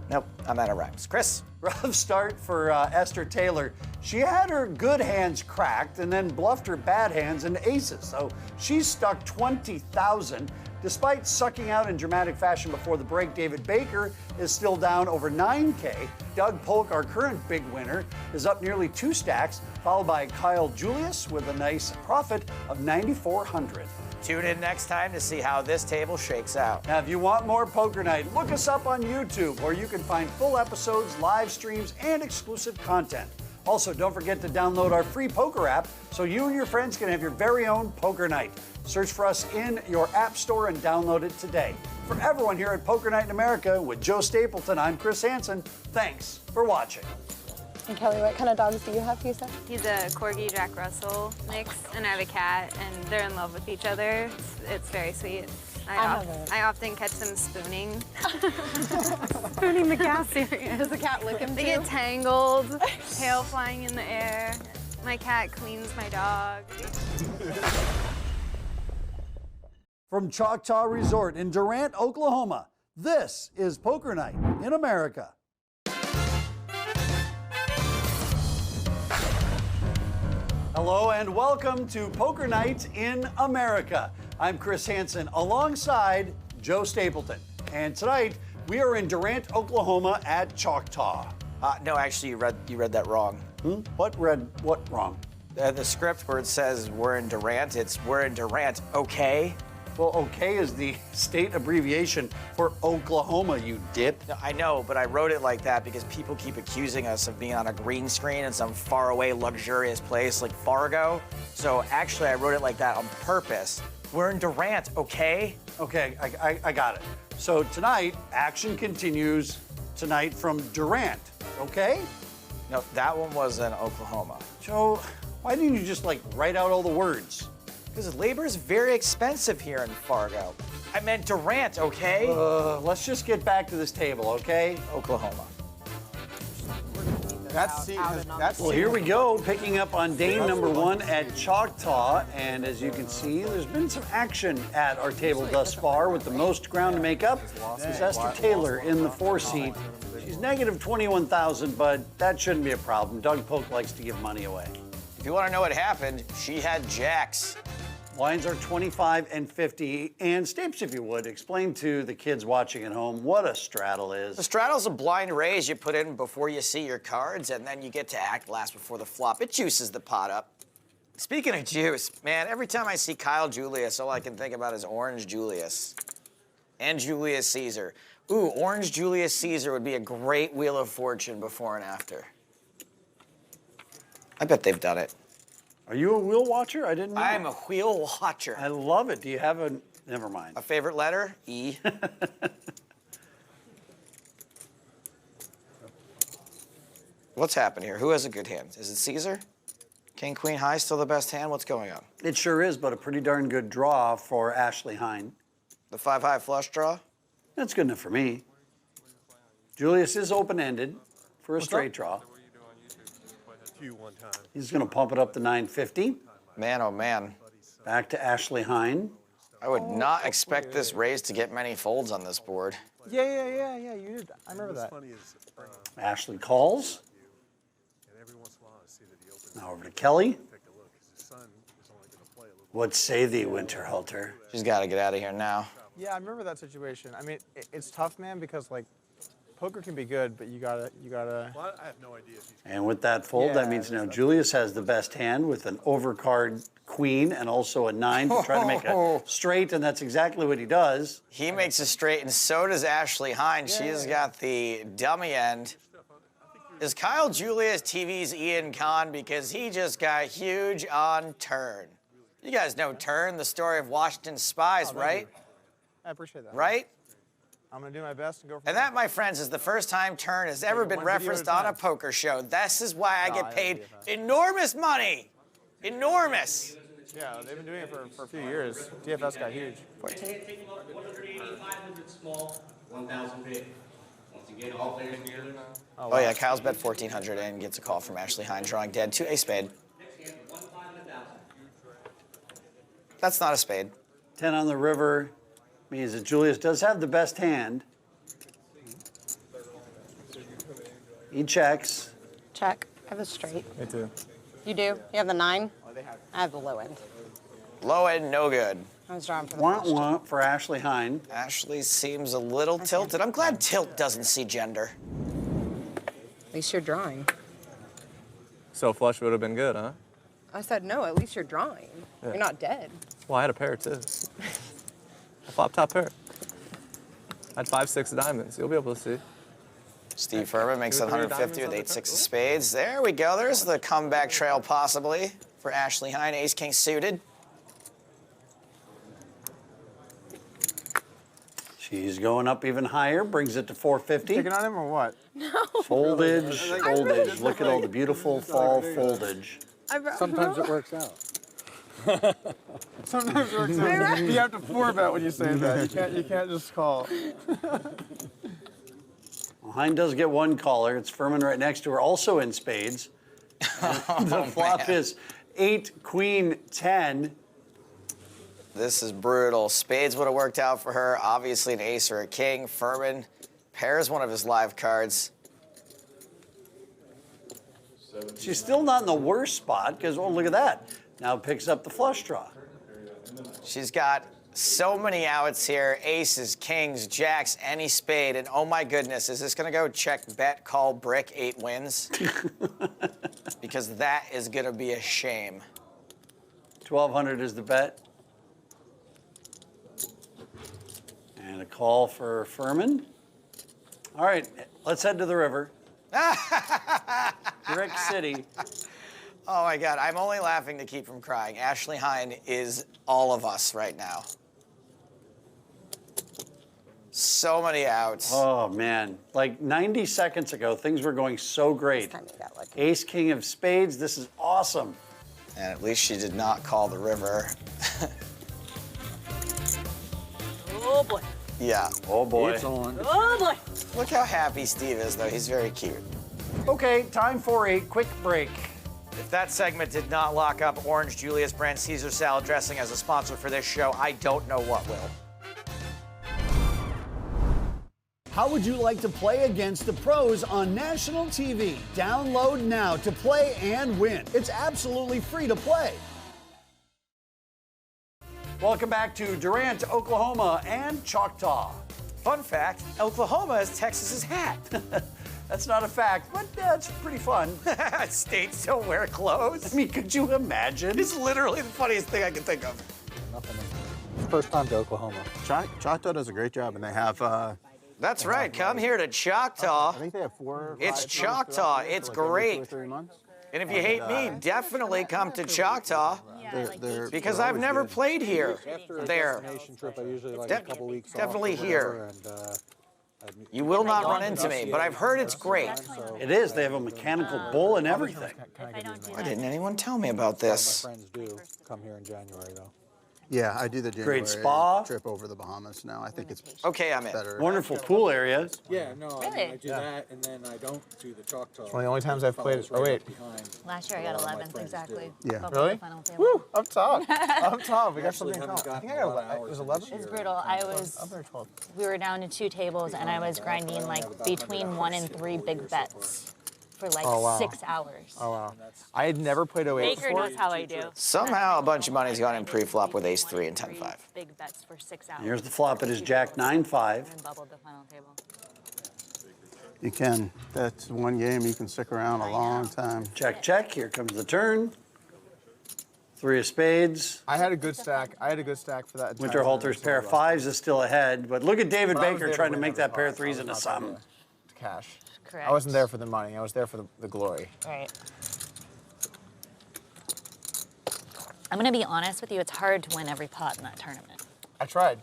Nope, I'm out of rhymes. Chris? Rough start for Esther Taylor. She had her good hands cracked and then bluffed her bad hands into aces. So she's stuck 20,000. Despite sucking out in dramatic fashion before the break, David Baker is still down over 9K. Doug Polk, our current big winner, is up nearly 2 stacks, followed by Kyle Julius with a nice profit of 9,400. Tune in next time to see how this table shakes out. Now, if you want more Poker Night, look us up on YouTube, where you can find full episodes, live streams, and exclusive content. Also, don't forget to download our free poker app so you and your friends can have your very own Poker Night. Search for us in your app store and download it today. For everyone here at Poker Night in America with Joe Stapleton, I'm Chris Hansen. Thanks for watching. And Kelly, what kind of dogs do you have, you said? He's a Corgi Jack Russell mix, and I have a cat, and they're in love with each other. It's very sweet. I often catch them spooning. Spooning the cat, serious. Does the cat lick him They too? get tangled, tail flying in the air. My cat cleans my dog. From Choctaw Resort in Durant, Oklahoma, this is Poker Night in America. Hello and welcome to Poker Night in America. I'm Chris Hansen alongside Joe Stapleton. And tonight we are in Durant, Oklahoma at Choctaw. No, actually, you read that wrong. What wrong? The script where it says we're in Durant, it's we're in Durant, okay? Well, okay is the state abbreviation for Oklahoma, you dip. No, I know, but I wrote it like that because people keep accusing us of being on a green screen in some faraway, luxurious place like Fargo. So actually, I wrote it like that on purpose. We're in Durant, okay? Okay, I got it. So tonight, action continues tonight from Durant, okay? No, that one was in Oklahoma. Joe, why didn't you just write out all the words? Because labor is very expensive here in Fargo. I meant Durant, okay? Let's just get back to this table, okay? Oklahoma. Well, here we go, picking up on day number 1 at Choctaw. And as you can see, there's been some action at our table thus far, with the most ground to make up is Esther Taylor in the 4 seat. She's negative 21,000, but that shouldn't be a problem. Doug Polk likes to give money away. If you want to know what happened, she had jacks. Lines are 25 and 50. And Stapes, if you would, explain to the kids watching at home what a straddle is. The straddle's a blind raise you put in before you see your cards, and then you get to act last before the flop. It juices the pot up. Speaking of juice, man, every time I see Kyle Julius, all I can think about is Orange Julius and Julius Caesar. Ooh, Orange Julius Caesar would be a great Wheel of Fortune before and after. I bet they've done it. Are you a wheel watcher? I didn't know. I'm a wheel watcher. I love it. Do you have a... Never mind. A favorite letter? E. What's happened here? Who has a good hand? Is it Caesar? King, Queen, High still the best hand? What's going on? It sure is, but a pretty darn good draw for Ashley Hine. The 5-high flush draw? That's good enough for me. Julius is open-ended for a straight draw. few one time. He's going to pump it up to 950. Man, oh man. Back to Ashley Hine. I would not expect this raise to get many folds on this board. Yeah. You did. I remember that. Ashley calls. Now over to Kelly. What say thee, Winterhalter? She's got to get out of here now. Yeah, I remember that situation. I mean, it's tough, man, because like poker can be good, but you gotta. Well, I have no idea. And with that fold, that means now Julius has the best hand with an overcard queen and also a 9 to try to make a straight, and that's exactly what he does. He makes a straight, and so does Ashley Hine. She's got the dummy end. Is Kyle Julius TV's Ian Khan because he just got huge on turn? You guys know Turn, the story of Washington's spies, right? I appreciate that. Right? I'm gonna do my best and go. And that, my friends, is the first time Turn has ever been referenced on a poker show. This is why I get paid enormous money. Enormous. Yeah, they've been doing it for a few years. DFS got huge. 100 small, 1,000 big. Once again, all players together now. Oh yeah, Kyle's bet 1,400 and gets a call from Ashley Hine, drawing dead to a spade. That's not a spade. 10 on the river means that Julius does have the best hand. He checks. Check. I have a straight. Me too. You do? You have the 9? I have the low end. Low end, no good. I was drawing for the Want for Ashley Hine. Ashley seems a little tilted. I'm glad tilt doesn't see gender. At least you're drawing. So flush would have been good, huh? I said no, at least you're drawing. Yeah. You're not dead. Well, I had a pair too. A flop top pair. I had 5-6 diamonds. You'll be able to see. Steve Furman makes 2 or 3 150 with diamonds 8-6 of spades. There we go. There's the comeback trail possibly for Ashley Hine. Ace King suited. She's going up even higher, brings it to 450. Taking on him or what? No. Foldage, foldage. Look at all the beautiful fall foldage. Sometimes it works out. Sometimes it works out. You have to 4-bet when you say that. You can't just call. Well, Hine does get one caller. It's Furman right next to her, also in spades. The flop is 8, queen, 10. This is brutal. Spades would have worked out for her. Obviously an ace or a king. Furman pairs one of his live cards. She's still not in the worst spot because, oh, look at that. Now picks up the flush draw. She's got so many outs here. Aces, kings, jacks, any spade. And oh my goodness, is this going to go check, bet, call, brick, 8 wins? Because that is going to be a shame. 1,200 is the bet. And a call for Furman. All right, let's head to the river. Brick City. Oh my God, I'm only laughing to keep from crying. Ashley Hine is all of us right now. So many outs. Oh man, like 90 seconds ago, things were going so great. Ace, king of spades, this is awesome. And at least she did not call the river. Oh boy. Yeah. Oh boy. It's on. Oh boy. Look how happy Steve is, though. He's very cute. Okay, time for a quick break. If that segment did not lock up Orange Julius brand Caesar salad dressing as a sponsor for this show, I don't know what will. How would you like to play against the pros on national TV? Download now to play and win. It's absolutely free to play. Welcome back to Durant, Oklahoma, and Choctaw. Fun fact, Oklahoma is Texas's hat. That's not a fact, but it's pretty fun. States don't wear clothes. I mean, could you imagine? It's literally the funniest thing I can think of. First time to Oklahoma. Choctaw does a great job, and they have. That's right. Come here to Choctaw. I think they have 4 or 5 It's Choctaw. It's great. 2 or 3 months. And if you hate me, definitely come to Choctaw. Because I've never played here. There. Trip, I usually like a couple weeks Definitely off or here. whatever, and, You will not run into me, but I've heard it's great. It is. They have a mechanical bull and everything. Why didn't anyone tell me about this? My friends do come here in January, though. Yeah, I do the January Great spa. trip over the Bahamas now. I think it's Okay, I'm in. better. Wonderful pool area. Yeah, no, Really? I do that, and then I don't do the Choctaw. It's one of the only times I've played it. Oh, wait. Last year I got 11th exactly. Yeah. Bubble Really? the final table. Woo! Up top. Up top. We got Actually something in haven't common. I think I gotten got a lot of 11. It was 11? It's brutal. I was. Up there 12. We were down to 2 tables, and I was grinding like between 1 and 3 big bets for like Oh, wow. 6 hours. Oh, wow. I had never played 08 Baker before. knows how I do. Somehow a bunch of money's gone in pre-flop with ace 3 and 10-5. Big bets for 6 hours. Here's the flop. It is Jack 9-5. And bubbled the final table. You can. That's one game you can stick around a long time. Check, check. Here comes the turn. 3 of spades. I had a good stack. I had a good stack for that. Winterhalter's pair of 5s is still ahead, but look at David But I was Baker there to trying to win make every that pair of pot. I 3s was into not something. there to cash. Correct. I wasn't there for the money. I was there for the glory. Right. I'm gonna be honest with you. It's hard to win every pot in that tournament. I tried.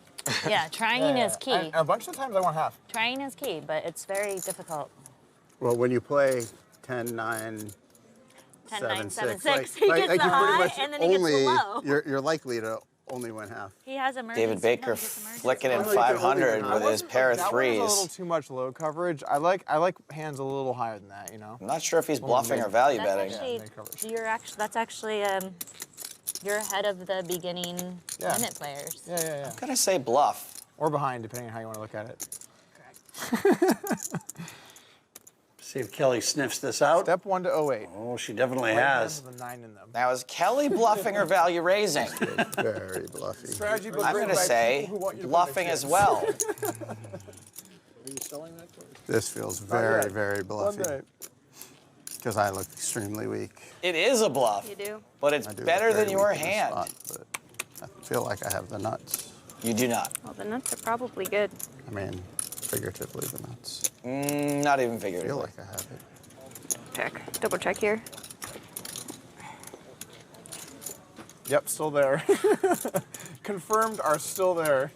Yeah, trying is key. And a bunch of times I won half. Trying is key, but it's very difficult. Well, when you play 10, 9, 10, 7, 9, 7, 6, 6. He gets you the pretty high, much and then he gets the only, low. You're likely to only win half. He has emergency. David Baker no, he gets emergency. flicking in Oh, no, you can 500 only with win his half. pair of That one was a little threes. too much low coverage. I like hands a little higher than that, you know? I'm not sure if he's bluffing or value That's betting. actually, that's actually, you're ahead of the beginning limit players. Yeah, yeah, yeah. I'm gonna say bluff. Or behind, depending on how you want to look at it. See if Kelly sniffs this out. Step 1 to 08. Oh, she definitely Right has. hands with a 9 in them. Now, is Kelly bluffing or value raising? Very bluffy. Strategy book I'm written gonna by say people who want you to bluffing play as well. Are you selling that? This feels very, yet. very bluffy. One day. Because I look extremely weak. It is a bluff, You do? but it's I do look better very than your weak in this hand. spot, but I feel like I have the nuts. You do not. Well, the nuts are probably good. I mean, figuratively the nuts. Not even I figuratively. feel like I have it. Check. Double check here. Yep, still there. Confirmed are still there.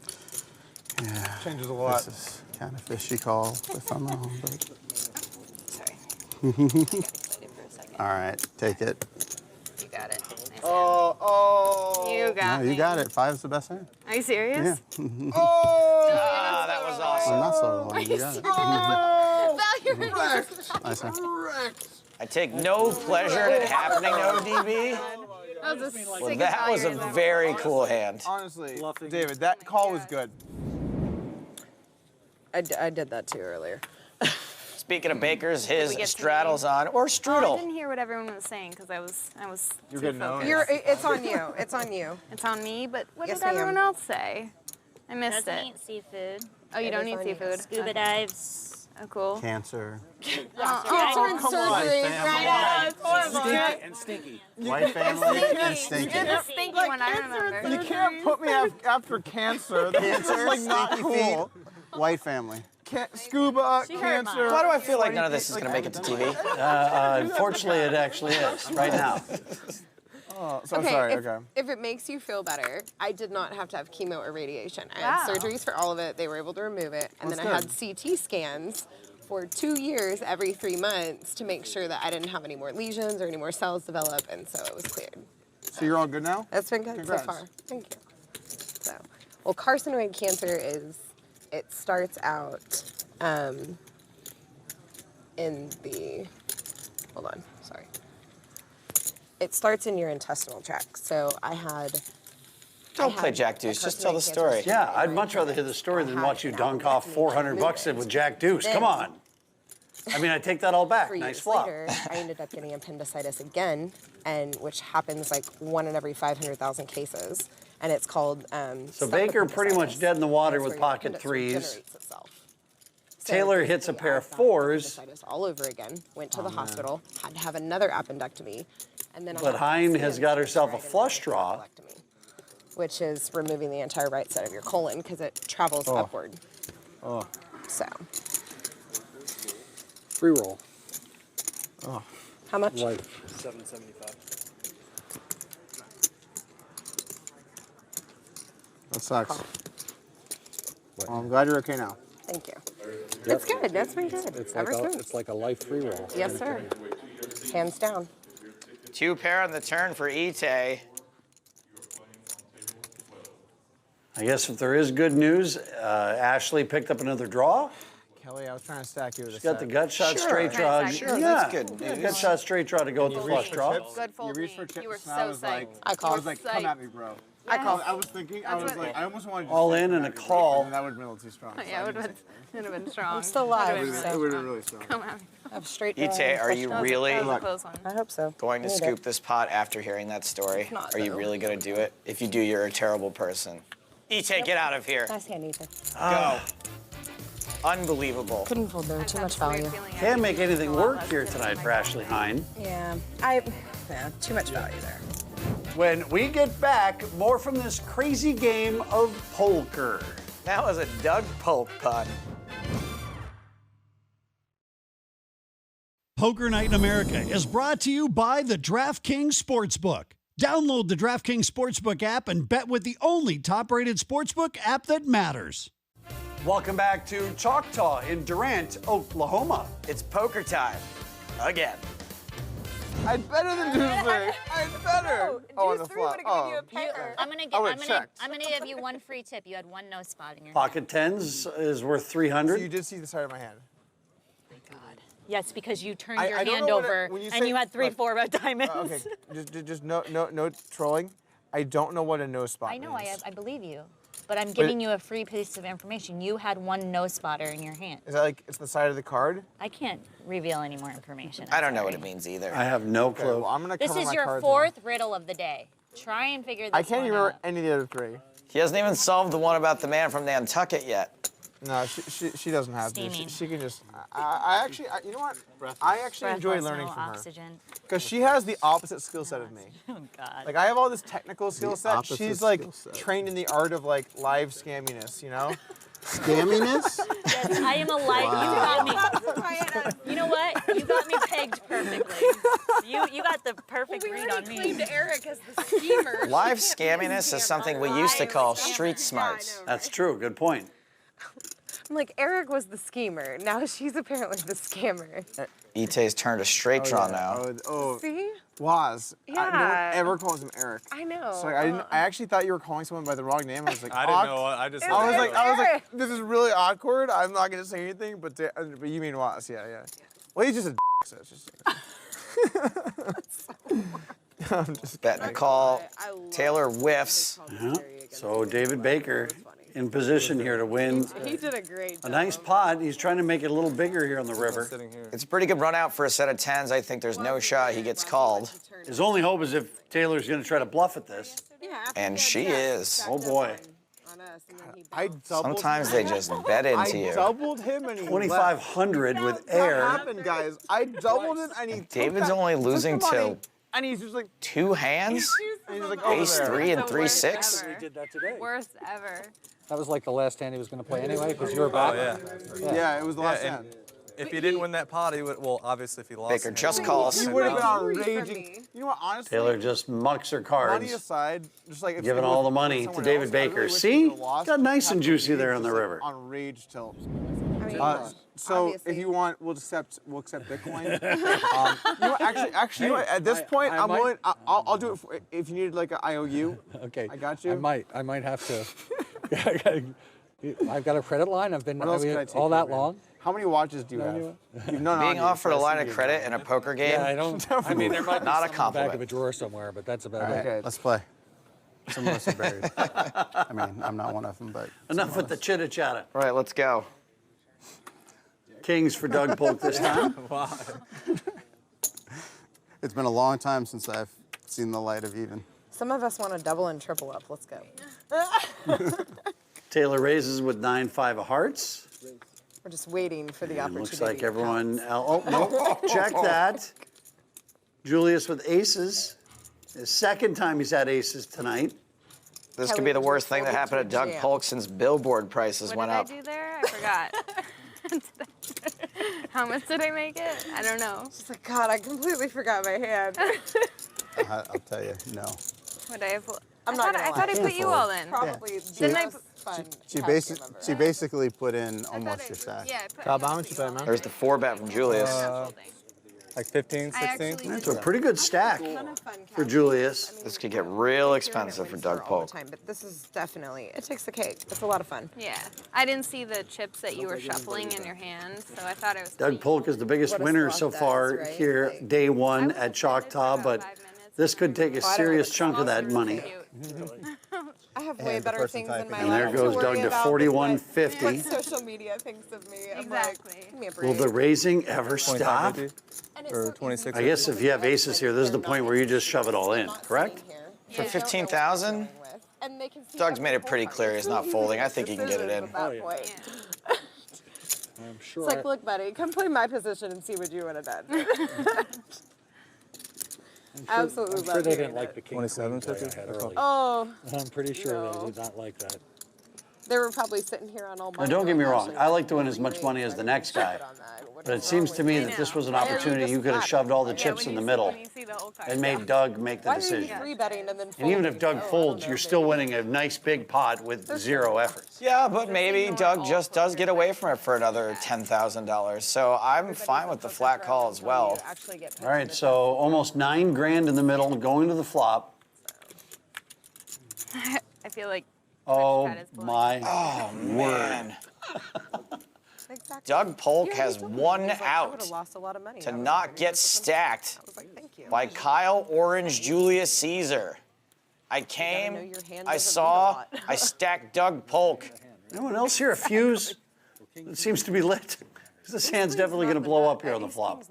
Yeah. Changes a lot. This is kind of fishy call if I'm wrong, but. Sorry. All right, take it. You got it. Nice Oh. You got No, you me. got it. 5's the best hand. Are you serious? Yeah. Ah, that was awesome. I'm not so wrong. You got it. Nice hand. I take no pleasure in it happening, ODB. That was a Well, sick that was a Italian. very cool hand. Honestly, David, that call was good. I did that too earlier. Speaking of Bakers, his we get to straddle's on, or Oh, I strudel. didn't hear what everyone was saying because I was You're too good, no? focused. It's on you. It's on you. It's on me, but what Yes, did everyone ma'am. else say? I missed Doesn't it. eat seafood. Oh, you It don't is eat on you. seafood. Scuba dives. Oh, cool. Cancer. Cancer come and on, surgery. Right, it's horrible. And stinky. White family and stinky. You're the stinky one, I remember. You can't put me after cancer. That's just like not Stinky cool. feet. White family. Scuba, She heard mine. cancer. Why do I feel like none of this is going to make it to TV? Unfortunately, it actually is right now. Oh, so Okay, sorry. if, Okay. if it makes you feel better, I did not have to have chemo or radiation. I Wow. had surgeries for all of it. They were able to remove it. And That's then I had CT scans for 2 years every 3 months to make sure that I didn't have any more lesions or any more cells develop, and so it was cleared. So you're all good now? That's been good Congrats. so far. Thank you. So, well, carcinoid cancer it starts out in the, hold on, sorry. It starts in your intestinal tract. So I had. Don't play Jack Deuce, just tell the story. Yeah, I'd much rather hear the story than watch you dunk off 400 bucks in with Jack Deuce. Come on. I mean, I take that all back. 3 Nice years flop. later, I ended up getting appendicitis again, and which happens like 1 in every 500,000 cases, and it's called. So Baker pretty much dead in the water with pocket appendix threes. regenerates itself. So Taylor hits a basically, pair I of got fours. appendicitis all over again. Went to the hospital, had to have another appendectomy, and then. I But had Hein skin has got herself a right in flush the draw. colectomy, which is removing the entire right side of your colon because it travels upward. Oh. So, Free roll. Oh. how much? Life. $7.75. That sucks. Well, I'm glad you're okay now. Thank you. It's good. That's been good. It's Ever like, since. it's like a life free roll. Yes, sir. Hands down. 2 pair on the turn for Ite. I guess if there is good news, Ashley picked up another draw. Kelly, I was trying to stack you with She's got the gut shot straight draw. Sure, that's good news. Gut shot straight draw to go with the flush draw. Good fold. You reached for chips, You were and so I was like, psyched. I called. I was like, come at me, bro. I called. I was thinking, I was like, I almost wanted to All just in say and a come at me, call. but that would have been a little too strong. Yeah, it would have been strong. I'm still alive. It would have been really strong. Come at me. I have straight draw. Ite, are you really That was a close one. I hope so. going to I need scoop it. this pot after hearing that story? If not, Are you though. really going to do it? If you do, you're a terrible person. Ite, get out of here. Nice hand, Ethan. Go. Unbelievable. Couldn't fold there. Too much value. Can't make anything work here tonight for Ashley Hine. Yeah. Too much value there. When we get back, more from this crazy game of poker. That was a Doug Polk pun. Poker Night in America is brought to you by the DraftKings Sportsbook. Download the DraftKings Sportsbook app and bet with the only top-rated sportsbook app that matters. Welcome back to Choctaw in Durant, Oklahoma. It's poker time. Again. I'd better than deuce three. I'd better. Oh, on the flop. Oh. I'm gonna give you one free tip. You had one no spot in your hand. Pocket tens is worth 300. So you did see the side of my hand. Yes, because you turned I your don't hand know what over when you and say- you had 3-4 of diamonds. Okay, just no trolling. I don't know what a no spot I know, means. I believe you. But I'm giving you a free piece of information. You had one no spotter in your hand. Is that like it's the side of the card? I can't reveal any more information. I don't know what it means either. I have no clue. Okay, well, I'm gonna This cover is my your cards fourth riddle of the day. Try and figure this now. I can't one even remember out. any of the other three. He hasn't even solved the one about the man from Nantucket yet. No, she doesn't have to. Steaming. She can just. I actually, you know what? I actually enjoy Breathless, learning no from her oxygen. because she has the opposite skill set of me. Oh God. Like I have all this technical skill set. opposite She's like skill set. trained in the art of like live scamminess. You know? Scamminess? Yes, I am a light. Wow. You got me. You know what? You got me pegged perfectly. You got the perfect read on me. Claimed Eric as the schemer. Live scamminess is something we used to call street smarts. That's true. Good point. I'm like, Eric was the schemer. Now she's apparently the scammer. Ite's turned a straight draw now. See? Waz. No one Yeah. ever calls him Eric. I know. So like, I actually thought you were calling someone by the wrong name. I was like, I didn't Oct. know. I just. I was like, Eric. this is really awkward. I'm not gonna say anything, but you mean Waz? Yeah. Well, he's just a so it's just. I'm just Betting a call. Taylor whiffs. Yeah. So David Baker in position here to win He did a great a job. nice pot. He's trying to make it a little bigger here on the river. sitting here. It's a pretty good run out for a set of tens. I think there's no shot he gets called. His only hope is if Taylor's going to try to bluff at this. And she is. Oh boy. I doubled. Sometimes they just bet into I you. doubled him and he 2,500 with What air. happened, guys? I doubled him and he. took David's that- only took the losing money, to And he's just like. 2 hands? And he's like over Ace there. 3 and The 3 worst 6? ever. We did that today. Worst ever. That was like the last hand he was going to play anyway because you were back. Oh yeah. Yeah, it was the last and hand. If he didn't win that pot, he would. Well, obviously, if he lost. Baker it, just he calls. He would have been on raging. You know what? Honestly, Taylor just mucks her money cards, aside, just like if giving it all was the money to someone David else, I Baker. really wish See? he would've lost. Got nice and Have juicy to there be on the just, like, river. On rage tilt. I mean, So if obviously. you want, we'll accept Bitcoin. You know, actually, you know what, at this point, I I'm might- willing. I'll do it for, if you need like an IOU. Okay. I got you. I might have to. I've got a credit line. I've been What else can I take all that here, man? long. How many watches do you have? You've none on Being you, offered so a I line see of you. credit in a poker game? Yeah, I don't. I mean, there might be Not a some in the back of compliment. a drawer somewhere, but that's about it. Okay. Let's play. Some of us are buried. I mean, I'm not one of them, but Enough with the chitter chatter. All right, let's go. Kings for Doug Polk this time. it's been a long time since I've seen the light of even. Some of us want to double and triple up. Let's go. Taylor raises with 9-5 of hearts. We're just waiting for the And opportunity. looks like to everyone. pounce. Oh, no. Check that. Julius with aces. His second time he's had aces tonight. This could be the worst thing that happened to Doug jam. Polk since billboard prices What went did up. I do there? I forgot. How much did I make it? I don't know. She's like, God, I completely forgot my hand. I'll tell you, no. What I have. I'm not gonna I lie. thought I put you all in. Probably Didn't I? fun. She basically put in almost your stack. Yeah. I put Bob, how much you bet, man? There's the 4 bet from Julius. Like 15, 16? That's a pretty good stack for Julius. This could get real expensive for Doug Polk. But this is definitely, it takes the cake. It's a lot of fun. Yeah. I didn't see the chips that you were shuffling in your hand, so I thought it was. Doug Polk is the biggest winner so far here, day one at Choctaw, but this could take a serious chunk of that money. I have way better things in my life. And there goes to Doug worry to about 4150. What social media thinks of me. Exactly. Like, give me a Will break. the raising ever stop? 25.50 or 26. I guess if you have aces here, this is the point where you just shove it all in, correct? For 15,000, And they can see Doug's made it pretty clear he's not folding. I think he can get it in. at that point. I'm sure. It's like, look, buddy, come play my position and see what you would have done. Absolutely I'm sure love they hearing didn't like it. the king queen play I had earlier. Oh. I'm pretty sure no. they did not like that. They were probably sitting here on all Now, don't get me wrong. I like to win as much money as the next guy. But it seems to me that this was an opportunity you could have shoved all the chips in the middle and made Doug make the Why are you decision. 3-betting and then And even folding? if Doug folds, you're still winning a nice big pot with zero effort. Yeah, but maybe Doug just does get away from it for another $10,000. So I'm fine with the flat call as well. All right, so almost 9 grand in the middle, going to the flop. I feel like. Oh my man. Doug Polk has one out to not get stacked by Kyle Orange Julius Caesar. I came, I saw, I stacked Doug Polk. Anyone else here a fuse? It seems to be lit. This hand's definitely going to blow up here on the flop.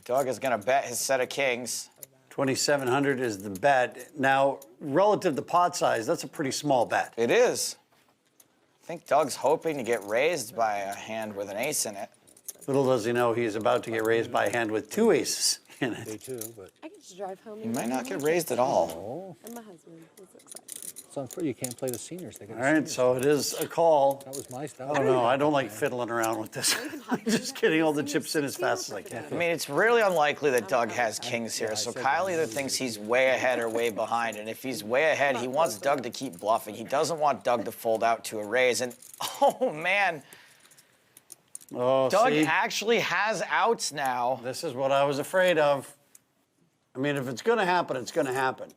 Doug is going to bet his set of kings. 2,700 is the bet. Now, relative to pot size, that's a pretty small bet. It is. I think Doug's hoping to get raised by a hand with an ace in it. Little does he know he's about to get raised by a hand with 2 aces in it. They too, but I get to drive home. You might not get raised at all. And my husband is excited. it's unfair. You can't play the seniors. They All got right, so it is a call. That was my style. I don't know. I don't like fiddling around with this. I'm just getting all the chips in as fast as I can. I mean, it's really unlikely that Doug has kings here, so Kyle either thinks he's way ahead or way behind, and if he's way ahead, he wants Doug to keep bluffing. He doesn't want Doug to fold out to a raise, and oh, man. Oh, Doug see? actually has outs now. This is what I was afraid of. I mean, if it's going to happen, it's going to happen.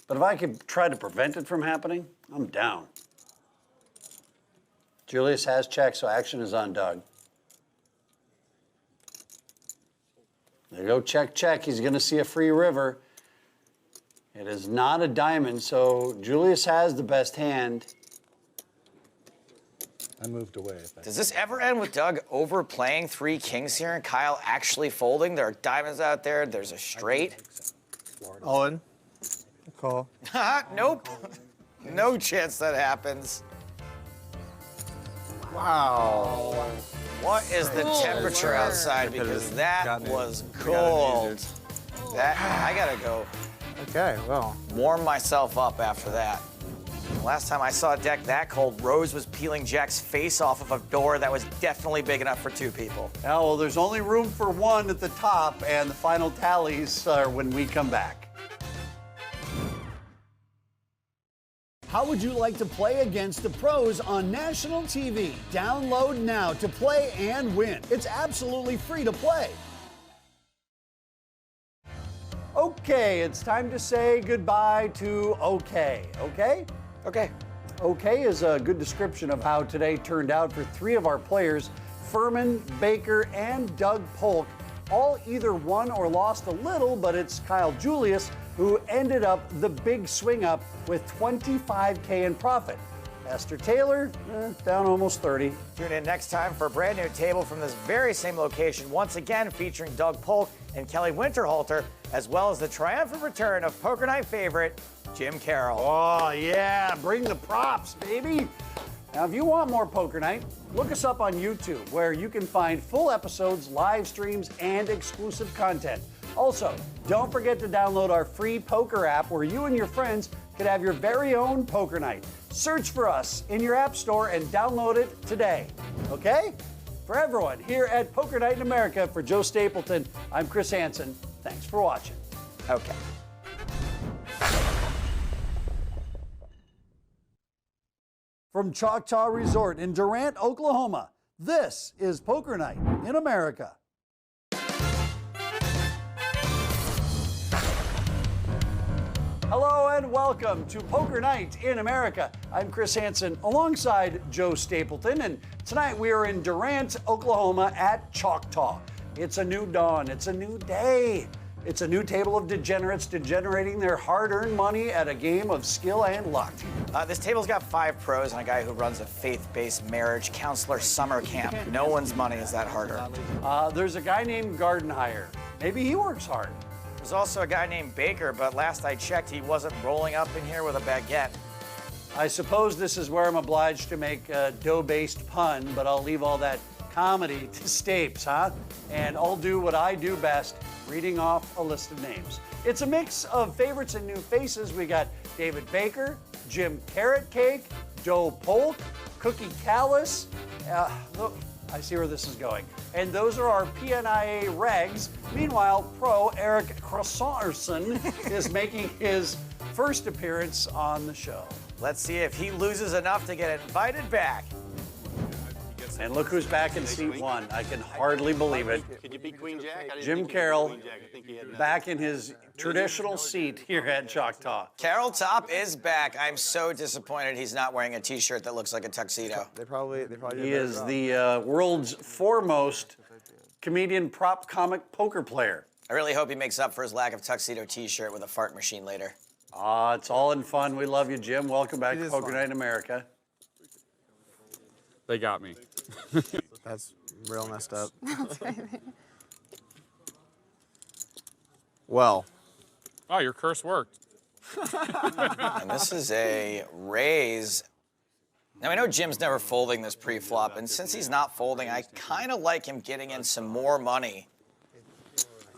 But if I could try to prevent it from happening, I'm down. Julius has checked, so action is on Doug. There you go, check, check. He's going to see a free river. It is not a diamond, so Julius has the best hand. I moved away. Does this ever end with Doug overplaying 3 kings here and Kyle actually folding? There are diamonds out there. There's a straight. All in. Call. Nope. No chance that happens. Wow. What is the temperature outside? Because that was cold. That I gotta go. Okay, well. Warm myself up after that. Last time I saw a deck that cold, Rose was peeling Jack's face off of a door that was definitely big enough for 2 people. Yeah, well, there's only room for 1 at the top, and the final tallies are when we come back. How would you like to play against the pros on national TV? Download now to play and win. It's absolutely free to play. Okay, it's time to say goodbye to okay. Okay? Okay. Okay is a good description of how today turned out for 3 of our players, Furman, Baker, and Doug Polk. All either won or lost a little, but it's Kyle Julius who ended up the big swing up with $25K in profit. Esther Taylor, down almost 30. Tune in next time for a brand new table from this very same location, once again featuring Doug Polk and Kelly Winterhalter, as well as the triumphant return of Poker Night favorite, Jim Carroll. Oh, yeah, bring the props, baby. Now, if you want more Poker Night, look us up on YouTube, where you can find full episodes, live streams, and exclusive content. Also, don't forget to download our free poker app, where you and your friends could have your very own Poker Night. Search for us in your app store and download it today. Okay? For everyone here at Poker Night in America, for Joe Stapleton, I'm Chris Hansen. Thanks for watching. Okay. From Choctaw Resort in Durant, Oklahoma, this is Poker Night in America. and welcome to Poker Night in America. I'm Chris Hansen alongside Joe Stapleton, and tonight we are in Durant, Oklahoma at Choctaw. It's a new dawn, it's a new day. It's a new table of degenerates degenerating their hard-earned money at a game of skill and luck. This table's got 5 pros and a guy who runs a faith-based marriage counselor summer camp. No one's money is that hard-earned. There's a guy named Gardenhire. Maybe he works hard. There's also a guy named Baker, but last I checked, he wasn't rolling up in here with a baguette. I suppose this is where I'm obliged to make a dough-based pun, but I'll leave all that comedy to Stapes, huh? And I'll do what I do best, reading off a list of names. It's a mix of favorites and new faces. We got David Baker, Jim Carrot Cake, Joe Polk, Cookie Callis. Look, I see where this is going. And those are our PNIA regs. Meanwhile, pro Eric Croissantson is making his first appearance on the show. Let's see if he loses enough to get invited back. And look who's back in seat 1. I can hardly believe it. Could you beat Queen Jack? Jim Carroll back in his traditional seat here at Choctaw. Carroll Top is back. I'm so disappointed he's not wearing a t-shirt that looks like a tuxedo. They probably He is the world's foremost comedian prop comic poker player. I really hope he makes up for his lack of tuxedo t-shirt with a fart machine later. It's all in fun. We love you, Jim. Welcome back to Poker Night in America. They got me. That's real messed up. That's crazy. Well. Oh, your curse worked. And this is a raise. Now, I know Jim's never folding this pre-flop, and since he's not folding, I kind of like him getting in some more money.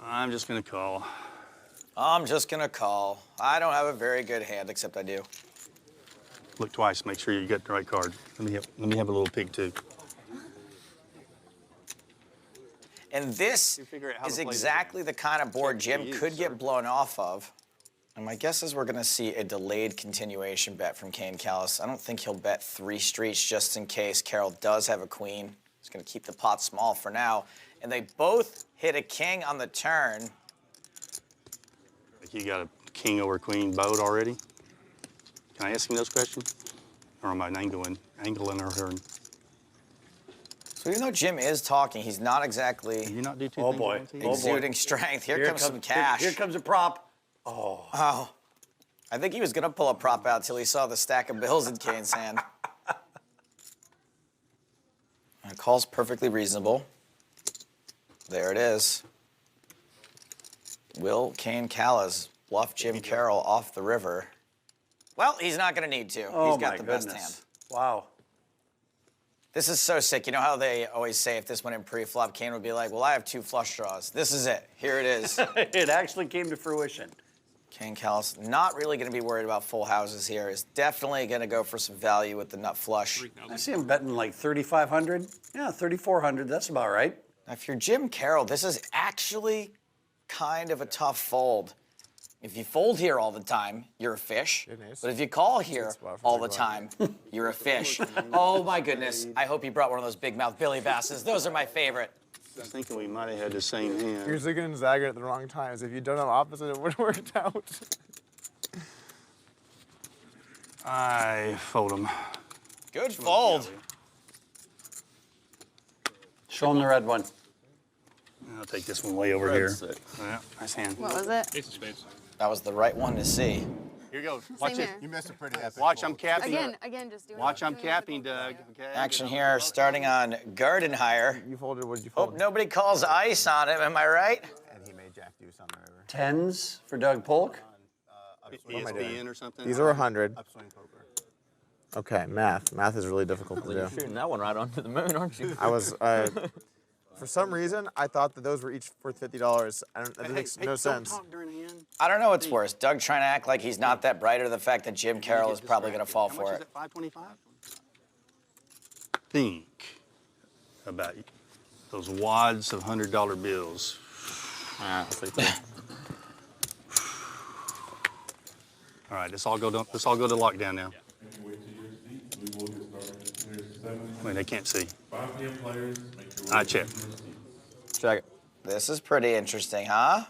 I'm just going to call. I'm just going to call. I don't have a very good hand, except I do. Look twice, make sure you get the right card. Let me have a little peek, too. And this is exactly the kind of board Jim could get blown off of. And my guess is we're going to see a delayed continuation bet from Kane Callis. I don't think he'll bet 3 streets just in case Carroll does have a queen. He's going to keep the pot small for now. And they both hit a king on the turn. Like you got a king over queen boat already? Can I ask him those questions? Or am I angling her? So even though Jim is talking, he's not exactly exuding strength. Here comes some cash. Here comes a prop. Oh. I think he was going to pull a prop out till he saw the stack of bills in Kane's hand. The call's perfectly reasonable. There it is. Will Kane Callis bluff Jim Carroll off the river? Well, he's not going to need to. He's got the best hand. Wow. This is so sick. You know how they always say if this went in pre-flop, Kane would be like, well, I have 2 flush draws. This is it. Here it is. It actually came to fruition. Kane Callis, not really going to be worried about full houses here. Is definitely going to go for some value with the nut flush. I see him betting like 3,500. Yeah, 3,400. That's about right. Now, if you're Jim Carroll, this is actually kind of a tough fold. If you fold here all the time, you're a fish. But if you call here all the time, you're a fish. Oh, my goodness. I hope he brought one of those big mouth Billy Basses. Those are my favorite. I was thinking we might have had the same hand. You're thinking Gonzaga at the wrong times. If you'd done the opposite, it would have worked out. I fold him. Good fold. Show him the red one. I'll take this one way over here. Yeah, nice hand. What was it? Ace of spades. That was the right one to see. Here you go. Watch it. You missed a pretty epic. Watch, I'm capping. Again, just doing Watch, I'm capping, Doug. Okay. Action here starting on Gardenhire. You folded, what did you fold? Hope nobody calls ice on him, am I right? And he made Jack deuce on the river. 10s for Doug Polk. ESPN or something? These are 100. Okay, math. Math is really difficult to do. You're shooting that one right onto the moon, aren't you? I was, for some reason, I thought that those were each worth $50. That makes no sense. I don't know what's worse, Doug trying to act like he's not that bright or the fact that Jim Carroll is probably going to fall for it. $525? Think about those wads of $100 bills. I'll take that. All right, let's all go to lockdown now. Wait, they can't see. I check. Check it. This is pretty interesting, huh?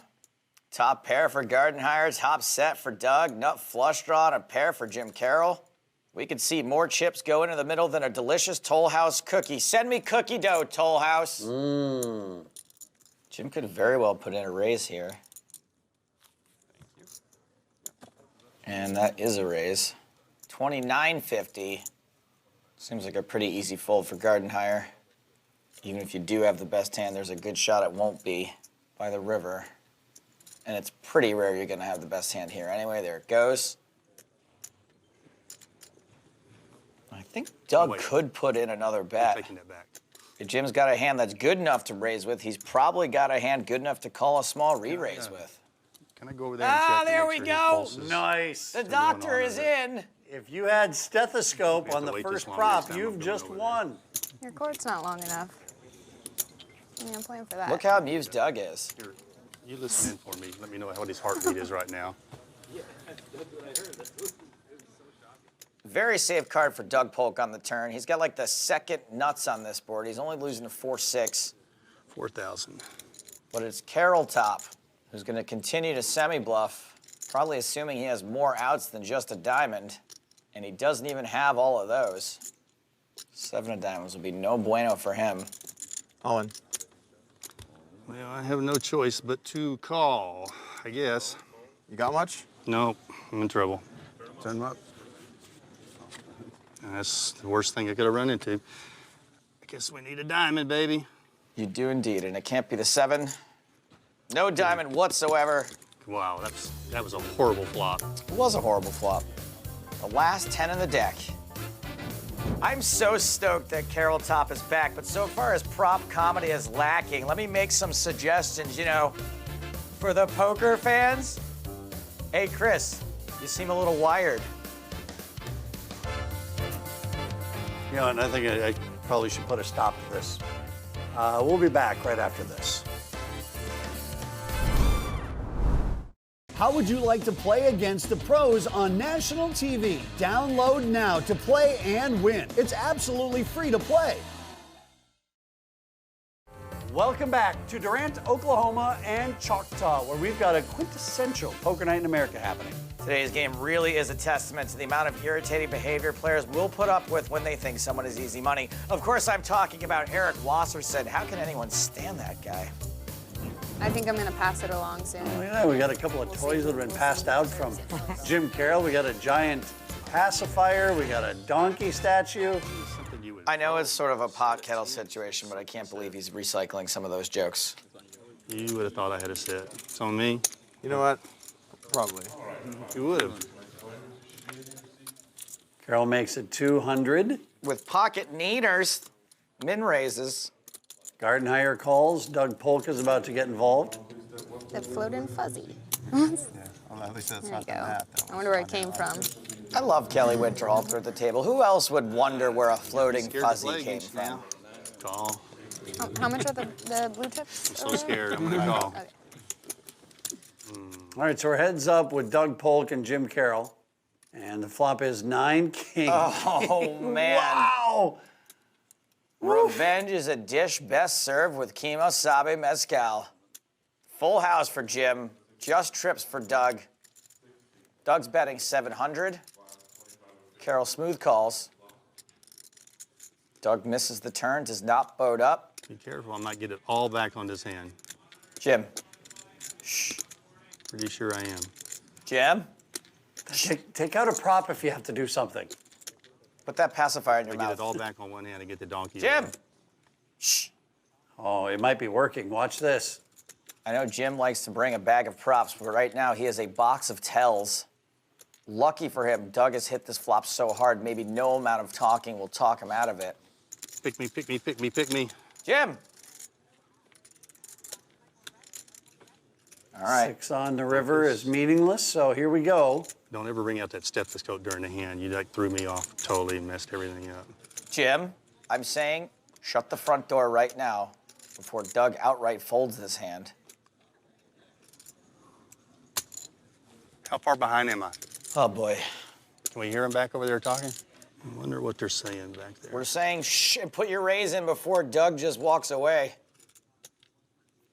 Top pair for Gardenhire, top set for Doug, nut flush draw, and a pair for Jim Carroll. We could see more chips go into the middle than a delicious Toll House cookie. Send me cookie dough, Toll House. Jim could very well put in a raise here. And that is a raise. $29.50. Seems like a pretty easy fold for Gardenhire. Even if you do have the best hand, there's a good shot it won't be by the river. And it's pretty rare you're gonna have the best hand here. Anyway, there it goes. I think Doug could put in another bet. I'm taking that back. If Jim's got a hand that's good enough to raise with, he's probably got a hand good enough to call a small re-raise with. Can I go over there and check? There we go. Nice. The doctor is in. If you had stethoscope on the first prop, you've just won. Your court's not long enough. I mean, I'm playing for that. Look how amused Doug is. Here, you listen in for me. Let me know what his heartbeat is right now. Very safe card for Doug Polk on the turn. He's got like the second nuts on this board. He's only losing to 4-6. 4,000. But it's Carroll top, who's going to continue to semi-bluff, probably assuming he has more outs than just a diamond, and he doesn't even have all of those. 7 of diamonds will be no bueno for him. All in. Well, I have no choice but to call, I guess. You got much? No, I'm in trouble. Turn them up. That's the worst thing I could have run into. I guess we need a diamond, baby. You do indeed, and it can't be the 7. No diamond whatsoever. Wow, that was a horrible flop. It was a horrible flop. The last 10 in the deck. I'm so stoked that Carroll Top is back, but so far as prop comedy is lacking, let me make some suggestions, for the poker fans. Hey, Chris, you seem a little wired. And I think I probably should put a stop to this. We'll be back right after this. How would you like to play against the pros on national TV? Download now to play and win. It's absolutely free to play. Welcome back to Durant, Oklahoma and Choctaw, where we've got a quintessential poker night in America happening. Today's game really is a testament to the amount of irritating behavior players will put up with when they think someone is easy money. Of course, I'm talking about Eric Wasserson. How can anyone stand that guy? I think I'm going to pass it along soon. Oh, yeah, we got a couple of toys that have been passed out from Jim Carroll. We got a giant pacifier. We got a donkey statue. I know it's sort of a pot kettle situation, but I can't believe he's recycling some of those jokes. You would have thought I had a set. It's on me. You know what? Probably. You would have. Carroll makes it 200. With pocket neaters, min raises. Gardenhire calls. Doug Polk is about to get involved. The floating fuzzy. Well, at least that's There you not go. the math, though. I wonder where it came from. I love Kelly Winterhalter at the table. Who else would wonder where a floating fuzzy came from? Call. How much are the blue chips? I'm so scared. I'm gonna call. Okay. All right, so we're heads up with Doug Polk and Jim Carroll. And the flop is 9 king. Oh, man. Wow! Revenge is a dish best served with Kimosabe Mezcal. Full house for Jim, just trips for Doug. Doug's betting 700. Carroll smooth calls. Doug misses the turn, does not boat up. Be careful, I might get it all back on this hand. Jim. Shh. Pretty sure I am. Jim? Take out a prop if you have to do something. Put that pacifier in your I mouth. get it all back on one hand and get the donkey. Jim! Over. Shh. Oh, it might be working. Watch this. I know Jim likes to bring a bag of props, but right now he has a box of tells. Lucky for him, Doug has hit this flop so hard, maybe no amount of talking will talk him out of it. Pick me, pick me, pick me, pick me. Jim! All right. 6 on the river is meaningless, so here we go. Don't ever bring out that stethoscope during the hand. You like threw me off, totally messed everything up. Jim, I'm saying shut the front door right now before Doug outright folds this hand. How far behind am I? Oh, boy. Can we hear them back over there talking? I wonder what they're saying back there. We're saying shh and put your raise in before Doug just walks away.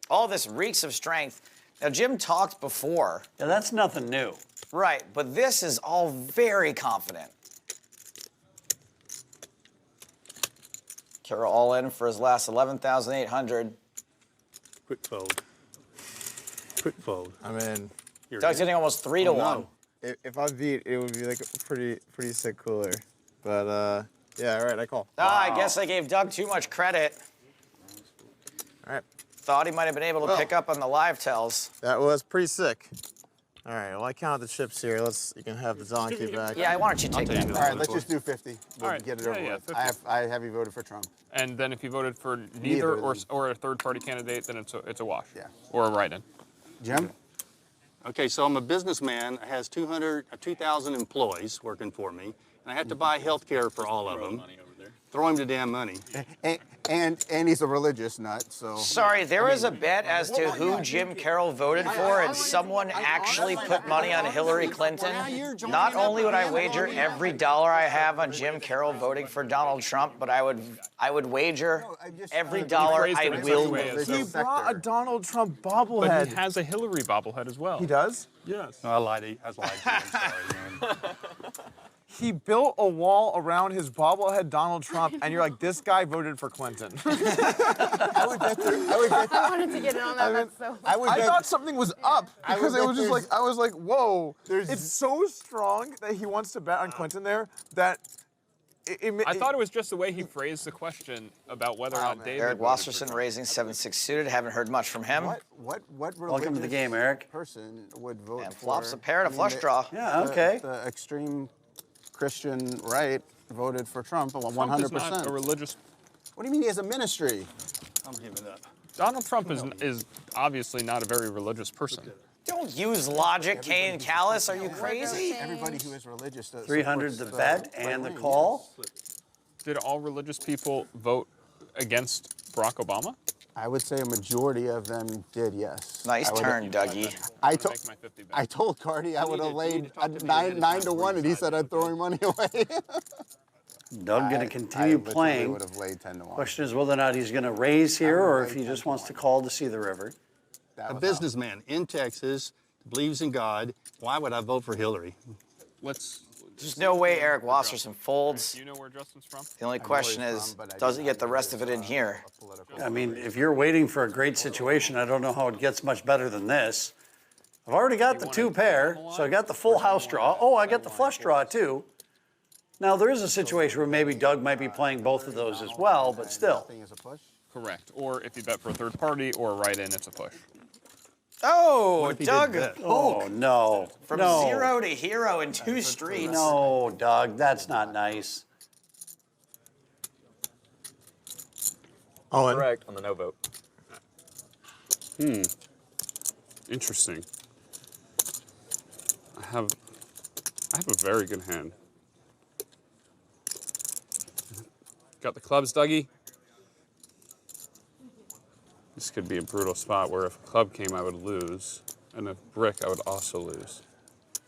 All this reeks of strength. Now, Jim talked before. Yeah, that's nothing new. Right, but this is all very confident. Carroll all in for his last 11,800. Quick fold. Quick fold. I mean, Doug's getting almost 3 to 1. If I beat, it would be like a pretty sick cooler. But yeah, all right, I call. I guess I gave Doug too much credit. All right. Thought he might have been able to pick up on the live tells. That was pretty sick. All right, well, I counted the chips here. You can have the donkey back. Yeah, why don't you take that? All right, let's just do 50. We'll All right, get it yeah, over yeah, with. 50. I have you voted for Trump. And then if you voted for Neither neither of or a third-party candidate, then it's a wash. Yeah. Or a write-in. Jim? Okay, so I'm a businessman. I has 2,000 employees working for me, and I have to buy health care for all of them. Throw him the damn money. And he's a religious nut, so. Sorry, there was a bet as to who Jim Carroll voted for, and someone actually put money on Hillary Clinton. Not only would I wager every dollar I have on Jim Carroll voting for Donald Trump, but I would wager every dollar I will lose. He brought a Donald Trump bobblehead. But he has a Hillary bobblehead as well. He does? Yes. No, I lied to you. I'm sorry, man. He built a wall around his bobblehead Donald Trump, and you're like, this guy voted for Clinton. I wanted to get in on that. That's so funny. I thought something was up because it was just like, I was like, whoa. It's so strong that he wants to bet on Clinton there that I thought it was just the way he phrased the question about whether or not David. Eric Wasserson raising 7-6 suited. Haven't heard much from him. What Welcome to the game, Eric. Person would vote And for? flops a pair and a flush draw. Yeah, okay. The extreme Christian right voted for Trump 100%. Trump is not a religious. What do you mean he has a ministry? I'm giving up. Donald Trump is obviously not a very religious person. Don't use logic, Kane Callis. Are you crazy? Everybody who is religious does. 300 the bet and the call. Did all religious people vote against Barack Obama? I would say a majority of them did, yes. Nice turn, Dougie. I told Cardi I would have laid 9 to 1, and he said I'd throw him money away. Doug going to continue playing. I would have laid 10 to 1. Question is whether or not he's going to raise here or if he just wants to call to see the river. A businessman in Texas believes in God. Why would I vote for Hillary? There's no way Eric Wasserson folds. Do you know where Justin's from? The only question is, does he get the rest of it in here? I mean, if you're waiting for a great situation, I don't know how it gets much better than this. I've already got the 2 pair, so I got the full house draw. Oh, I got the flush draw too. Now, there is a situation where maybe Doug might be playing both of those as well, but still. Correct. Or if you bet for a third party or a write-in, it's a push. Oh, Doug. Oh, no. From no. 0 to hero in 2 streets. No, Doug, that's not nice. Owen. Correct on the no vote. Interesting. I have a very good hand. Got the clubs, Dougie. This could be a brutal spot where if a club came, I would lose, and if brick, I would also lose.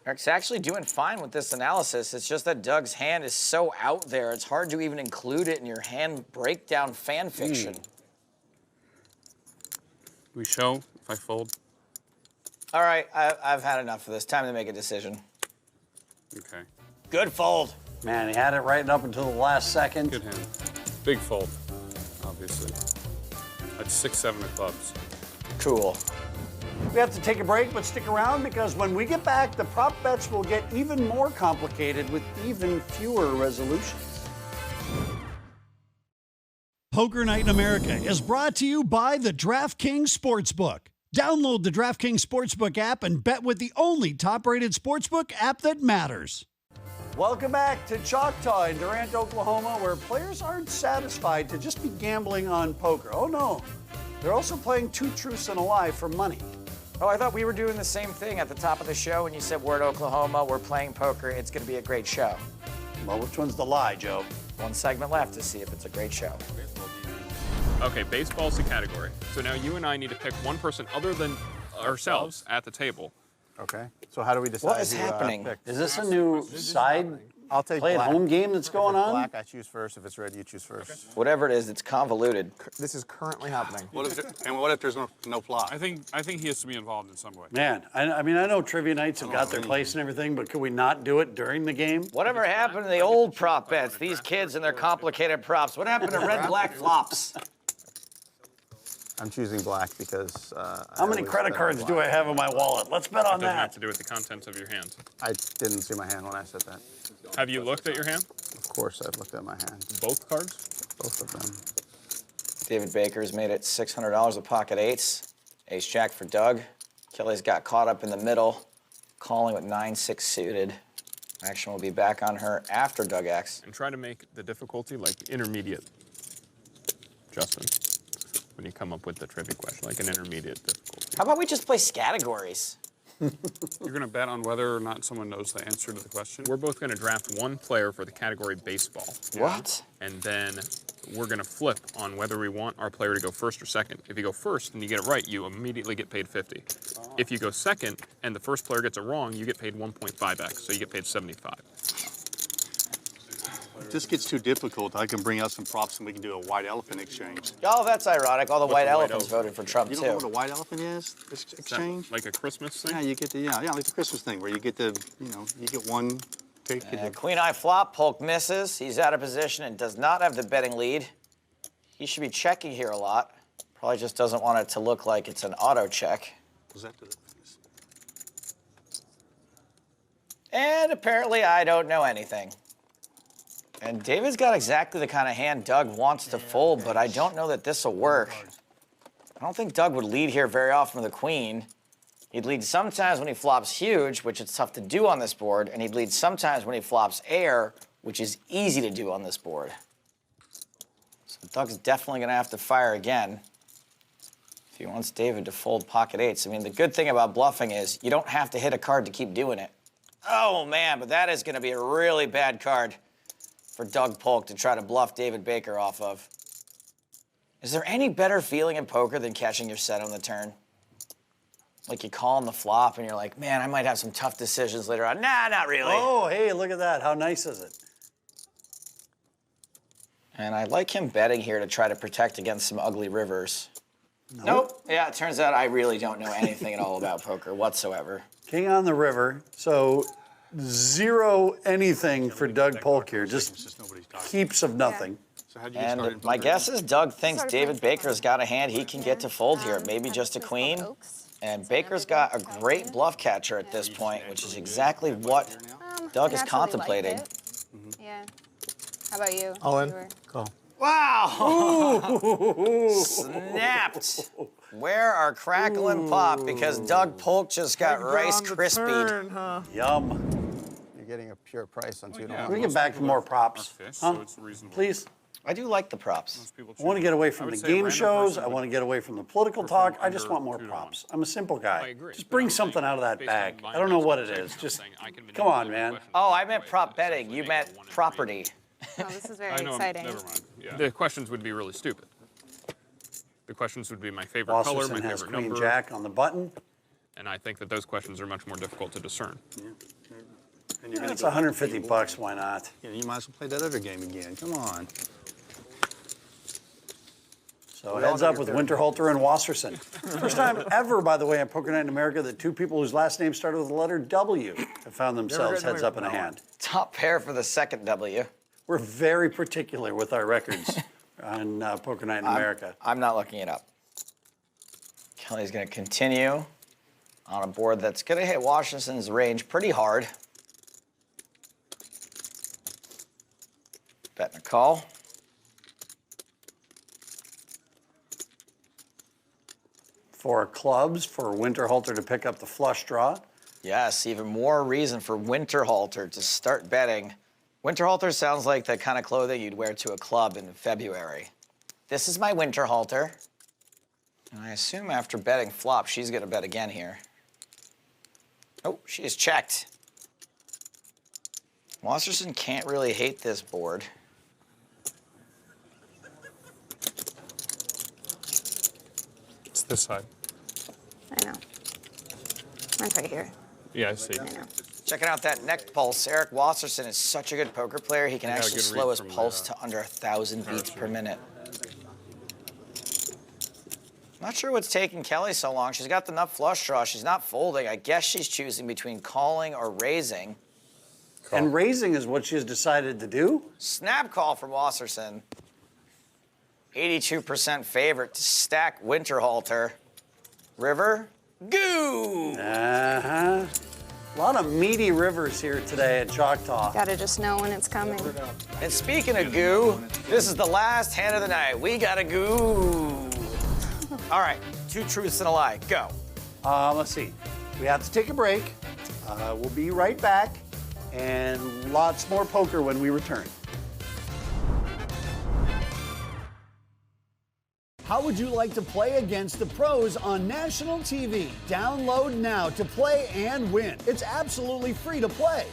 Eric's actually doing fine with this analysis. It's just that Doug's hand is so out there, it's hard to even include it in your hand breakdown fan fiction. We show if I fold. All right, I've had enough of this. Time to make a decision. Okay. Good fold. Man, he had it right up until the last second. Good hand. Big fold, obviously. That's 6-7 of clubs. Cool. We have to take a break, but stick around because when we get back, the prop bets will get even more complicated with even fewer resolutions. Poker Night in America is brought to you by the DraftKings Sportsbook. Download the DraftKings Sportsbook app and bet with the only top-rated sportsbook app that matters. Welcome back to Choctaw in Durant, Oklahoma, where players aren't satisfied to just be gambling on poker. Oh, no. They're also playing 2 truths and a lie for money. Oh, I thought we were doing the same thing at the top of the show when you said we're at Oklahoma, we're playing poker, it's going to be a great show. Well, which one's the lie, Joe? 1 segment left to see if it's a great show. Okay, baseball's the category. So now you and I need to pick one person other than ourselves at the table. Okay. So how do we decide? What is happening? Is this a new side I'll take play black. at home game that's going If it's on? black, I choose first. If it's red, you choose first. Whatever it is, it's convoluted. This is currently happening. What if there's no flop? I think he has to be involved in some way. Man, I mean, I know trivia nights have got their place and everything, but could we not do it during the game? Whatever happened to the old prop bets? These kids and their complicated props. What happened to red-black flops? I'm choosing black because. How many credit cards do I have in my wallet? Let's bet on It doesn't have that. to do with the contents of your hand. I didn't see my hand when I said that. Have you looked at your hand? Of course, I've looked at my hand. Both cards? Both of them. David Baker's made it $600 of pocket eights. Ace jack for Doug. Kelly's got caught up in the middle, calling with 9-6 suited. Action will be back on her after Doug X. And try to make the difficulty like intermediate, Justin, when you come up with the trivia question, like an intermediate difficulty. How about we just play categories? You're going to bet on whether or not someone knows the answer to the question. We're both going to draft one player for the category baseball. What? And then we're going to flip on whether we want our player to go first or second. If you go first and you get it right, you immediately get paid 50. If you go second and the first player gets it wrong, you get paid 1.5x, so you get paid 75. If this gets too difficult, I can bring out some props and we can do a white elephant exchange. Oh, that's ironic. All the What's white a white elephants elephant? voted for Trump, You too. don't know what a white elephant is? Exchange? Like a Christmas thing? Yeah, you get the like the Christmas thing where you get the you get one pick. Queen eye flop, Polk misses. He's out of position and does not have the betting lead. He should be checking here a lot. Probably just doesn't want it to look like it's an auto check. Was that And apparently I don't know anything. And David's got exactly the kind of hand Doug wants to fold, but I don't know that this will work. I don't think Doug would lead here very often with the queen. He'd lead sometimes when he flops huge, which is tough to do on this board, and he'd lead sometimes when he flops air, which is easy to do on this board. So Doug's definitely gonna have to fire again if he wants David to fold pocket eights. I mean, the good thing about bluffing is you don't have to hit a card to keep doing it. Oh man, but that is gonna be a really bad card for Doug Polk to try to bluff David Baker off of. Is there any better feeling in poker than catching your set on the turn? Like you call on the flop and you're like, man, I might have some tough decisions later on. Nah, not really. Oh, hey, look at that. How nice is it? And I like him betting here to try to protect against some ugly rivers. Nope. Yeah, it turns out I really don't know anything at all about poker whatsoever. King on the river. So 0 anything for Doug Polk here. Just heaps of nothing. And my guess is Doug thinks David Baker's got a hand he can get to fold here, maybe just a queen. And Baker's got a great bluff catcher at this point, which is exactly what Doug is contemplating. Yeah. How about you? All in. Call. Wow! Snapped. Where are Crackle and Pop? Because Doug Polk just got Rice Krispied. Yum. You're getting a pure price on 2 to Can 1. we get back to more props? Huh? Please? I do like the props. I want to get away from the game shows. I want to get away from the political talk. I just want more props. I'm a simple guy. Just bring something out of that bag. I don't know what it is. Just come on, man. Oh, I meant prop betting. You meant property. Oh, this is very I know, exciting. never mind. Yeah. The questions would be really stupid. The questions would be my favorite color, my Wasserson has favorite queen number. jack on the button. And I think that those questions are much more difficult to discern. And you're That's $150. Why not? You might as well play that other game again. Come on. So heads up with Winterhalter and Wasserson. First time ever, by the way, at Poker Night in America that 2 people whose last names started with the letter W have found themselves heads up in a hand. Top pair for the second W. We're very particular with our records on Poker Night in America. I'm not looking it up. Kelly's going to continue on a board that's going to hit Washington's range pretty hard. Betting a call. For clubs, for Winterhalter to pick up the flush draw. Yes, even more reason for Winterhalter to start betting. Winterhalter sounds like the kind of clothing you'd wear to a club in February. This is my Winterhalter. And I assume after betting flop, she's going to bet again here. Oh, she is checked. Wasserson can't really hate this board. It's this side. I know. Mine's right here. Yeah, I see. I know. Checking out that neck pulse. Eric Wasserson is such a good poker player. He can I got a actually good slow read his from pulse to under 1,000 beats per minute. Not sure what's taking Kelly so long. She's got the nut flush draw. She's not folding. I guess she's choosing between calling or raising. And raising is what she's decided to do? Snap call from Wasserson. 82% favorite to stack Winterhalter. River, goo! Uh-huh. A lot of meaty rivers here today at Choctaw. Gotta just know when it's coming. And speaking of goo, this is the last hand of the night. We got a goo. All right, 2 truths and a lie. Go. Let's see. We have to take a break. We'll be right back. And lots more poker when we return. How would you like to play against the pros on national TV? Download now to play and win. It's absolutely free to play.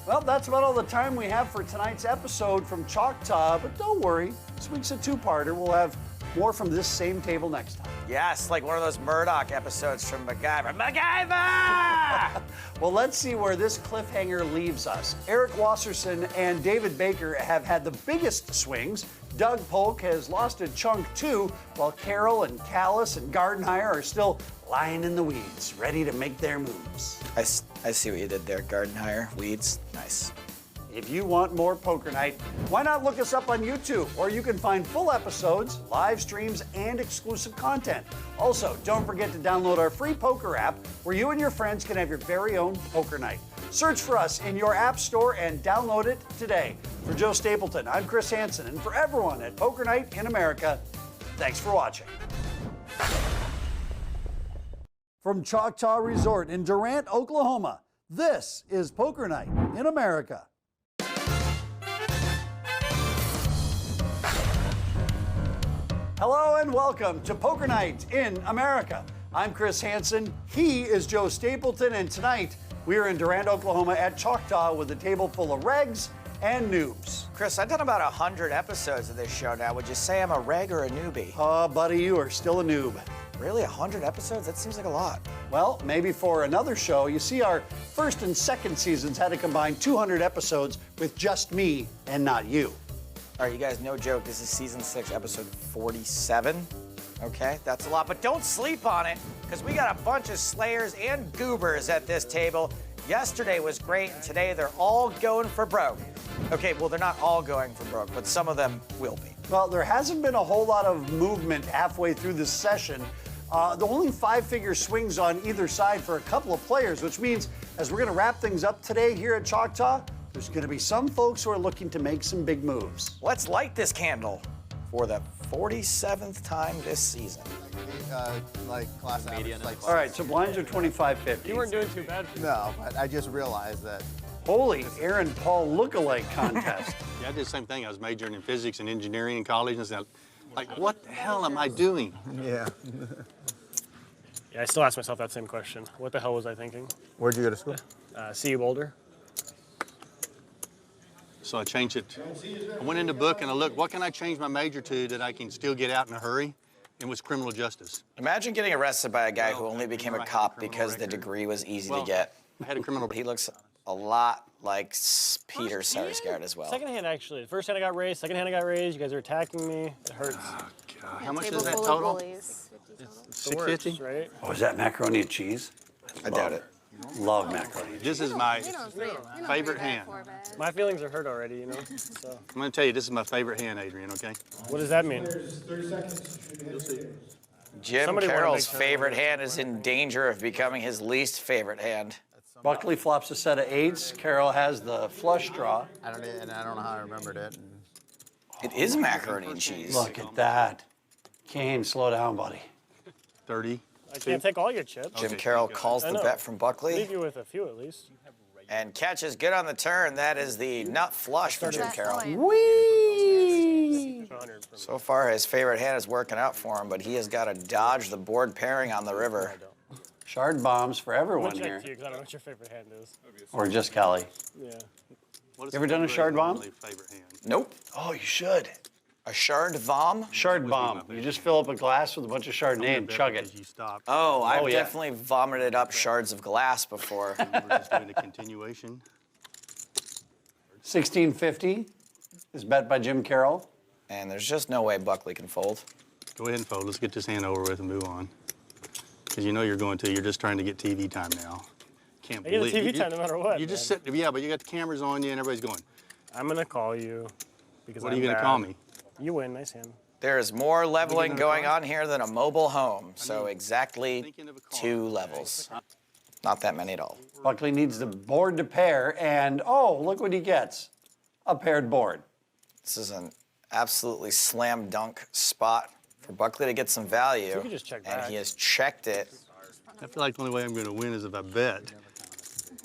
Well, that's about all the time we have for tonight's episode from Choctaw, but don't worry, this week's a two-parter. We'll have more from this same table next time. Yes, like one of those Murdoch episodes from MacGyver. MacGyver! Well, let's see where this cliffhanger leaves us. Eric Wasserson and David Baker have had the biggest swings. Doug Polk has lost a chunk too, while Carol and Callis and Gardenhire are still lying in the weeds, ready to make their moves. I see what you did there, Gardenhire, weeds, nice. If you want more Poker Night, why not look us up on YouTube, or you can find full episodes, live streams, and exclusive content. Also, don't forget to download our free poker app, where you and your friends can have your very own Poker Night. Search for us in your app store and download it today. For Joe Stapleton, I'm Chris Hansen, and for everyone at Poker Night in America, thanks for watching. From Choctaw Resort in Durant, Oklahoma, this is Poker Night in America. Hello and welcome to Poker Night in America. I'm Chris Hansen, he is Joe Stapleton, and tonight we are in Durant, Oklahoma at Choctaw with a table full of regs and noobs. Chris, I've done about 100 episodes of this show now. Would you say I'm a reg or a newbie? Buddy, you are still a noob. Really, 100 episodes? That seems like a lot. Well, maybe for another show. You see, our first and second seasons had to combine 200 episodes with just me and not you. All right, you guys, no joke. This is season 6, episode 47. Okay, that's a lot, but don't sleep on it, because we got a bunch of slayers and goobers at this table. Yesterday was great, and today they're all going for broke. Okay, well, they're not all going for broke, but some of them will be. Well, there hasn't been a whole lot of movement halfway through this session. The only 5-figure swings on either side for a couple of players, which means as we're going to wrap things up today here at Choctaw, there's going to be some folks who are looking to make some big moves. Let's light this candle for the 47th time this season. Like class average. Like All right, so blinds are 25.50. You weren't doing too bad. No, but I just realized that. Holy Aaron Paul lookalike contest. Yeah, I did the same thing. I was majoring in physics and engineering in college, and I said, like, what the hell am I doing? Yeah. Yeah, I still ask myself that same question. What the hell was I thinking? Where'd you go to school? CU Boulder. So I changed it. I went in the book and I looked, what can I change my major to that I can still get out in a hurry? It was criminal justice. Imagine getting arrested by a guy who only became a cop because the degree was easy to get. I had a criminal. He looks a lot like Peter Sarsgaard as well. Second hand, actually. The first hand I got raised, second hand I got raised. You guys are attacking me. It hurts. Oh, God. How much is that total? It's $6.50? right? Oh, is that macaroni and cheese? I doubt it. Love macaroni. This is my favorite hand. My feelings are hurt already, you know. So. I'm going to tell you, this is my favorite hand, Adrian, okay? What does that mean? 30 seconds. You'll see. Jim Somebody wanna Carroll's make favorite hand is in danger of becoming his least favorite hand. Buckley flops a set of 8s. Carroll has the flush draw. I don't know how I remembered it. It is macaroni and cheese. Look at that. Kane, slow down, buddy. 30. I can't take all your chips. Jim Carroll calls the bet from Buckley. Leave you with a few at least. And catches good on the turn. That is the nut flush for Jim Carroll. Whee! So far, his favorite hand is working out for him, but he has got to dodge the board pairing on the river. Shard bombs for everyone I'm here. check you because I don't know what your favorite hand is. Or just Kelly. Yeah. You ever done a shard bomb? Favorite hand. Nope. Oh, you should. A Chard Vom? Chard Bomb. You just fill up a glass with a bunch of Chardonnay and chug it. Oh, I've yeah. definitely vomited up shards of glass before. We're just doing a continuation. 1650 is bet by Jim Carroll. And there's just no way Buckley can fold. Go ahead and fold. Let's get this hand over with and move on. Because you know you're going to. You're just trying to get TV time now. Can't I get a believe TV time no matter what. You just sit. Yeah, but you got the cameras on you and everybody's going. I'm gonna call you because What are you gonna call me? You win. Nice hand. There is more leveling going on here than a mobile home, so exactly 2 levels. Not that many at all. Buckley needs the board to pair, and oh, look what he gets. A paired board. This is an absolutely slam dunk spot for Buckley to get some value. You can just check and back. he has checked it. I feel like the only way I'm going to win is if I bet.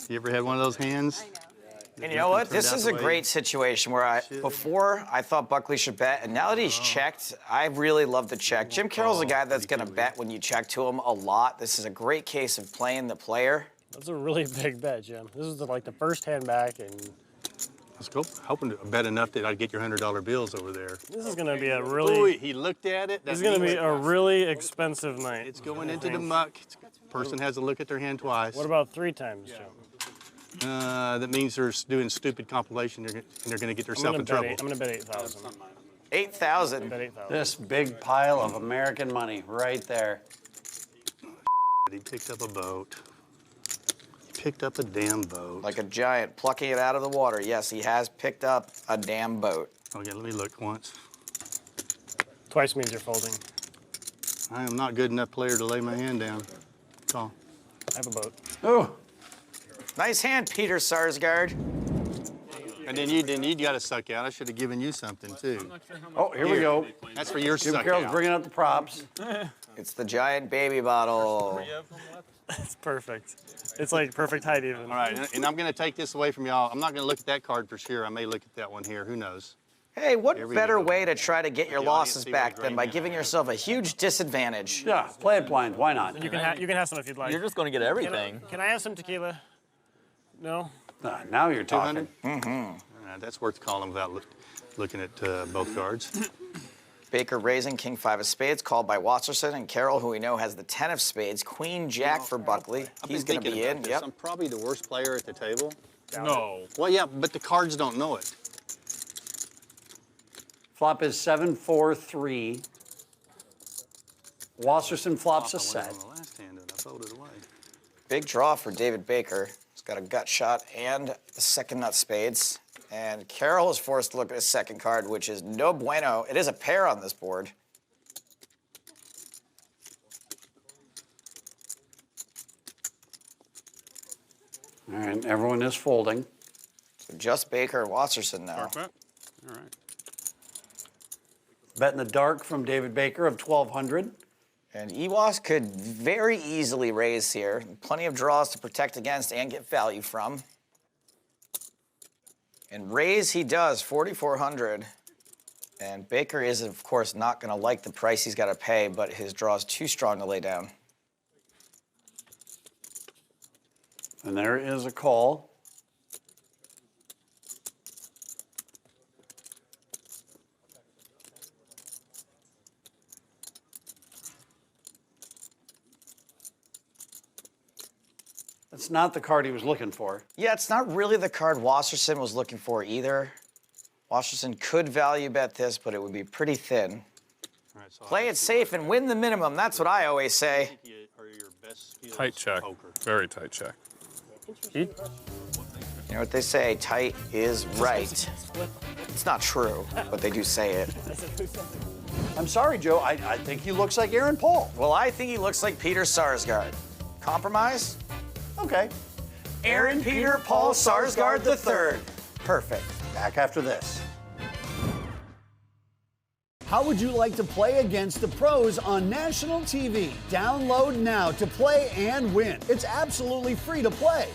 You ever had one of those hands? And you know what? This is a great situation where before I thought Buckley should bet, and now that he's checked, I really love the check. Jim Carroll's a guy that's going to bet when you check to him a lot. This is a great case of playing the player. That's a really big bet, Jim. This is like the first hand back, and Let's go. Hoping to bet enough that I'd get your $100 bills over there. this is gonna be a really. Ooh, he looked at it. This is gonna be a really expensive night. It's going into the muck. Person has to look at their hand twice. What about 3 times, Jim? That means they're doing stupid compilation and they're going to get themselves in trouble. I'm gonna bet 8,000. 8,000. Bet 8,000. This big pile of American money right there. He picked up a boat. Picked up a damn boat. Like a giant plucking it out of the water. Yes, he has picked up a damn boat. Okay, let me look once. Twice means you're folding. I am not good enough player to lay my hand down. Call. I have a boat. Oh. Nice hand, Peter Sarsgaard. And then you got to suck out. I should have given you something too. Oh, here we go. That's for your Jim suck Carroll's out. bringing out the props. It's the giant baby bottle. It's perfect. It's like perfect height even. All right, and I'm going to take this away from y'all. I'm not going to look at that card for sure. I may look at that one here. Who knows? Hey, what Here we better go. way to try to get your losses see back what than by grade giving yourself a huge disadvantage? Yeah, play it blind. Why not? You can have some if you'd like. You're just going to get everything. Can I have some tequila? No. Now you're talking. 200? That's worth calling without looking at both cards. Baker raising King 5 of spades, called by Watterson, and Carroll, who we know has the 10 of spades. Queen Jack for Buckley. He's going to be in. Yep. I'm probably the worst player at the table. No. Well, yeah, but the cards don't know it. Flop is 7-4-3. Wasserson flops a set. On the last hand, and I folded away. Big draw for David Baker. He's got a gut shot and the second nut spades. And Carroll is forced to look at his second card, which is no bueno. It is a pair on this board. All right, everyone is folding. So just Baker and Watterson now. Dark bet? All right. Bet in the dark from David Baker of 1,200. And Ewas could very easily raise here. Plenty of draws to protect against and get value from. And raise he does, 4,400. And Baker is, of course, not going to like the price he's got to pay, but his draw is too strong to lay down. And there is a call. That's not the card he was looking for. Yeah, it's not really the card Wasserson was looking for either. Wasserson could value bet this, but it would be pretty thin. Play it safe and win the minimum. That's what I always say. Tight check. Very tight check. You know what they say, tight is right. It's not true, but they do say it. I'm sorry, Joe. I think he looks like Aaron Paul. Well, I think he looks like Peter Sarsgaard. Compromise? Okay. Aaron Peter Paul Sarsgaard III. Perfect. Back after this. How would you like to play against the pros on national TV? Download now to play and win. It's absolutely free to play.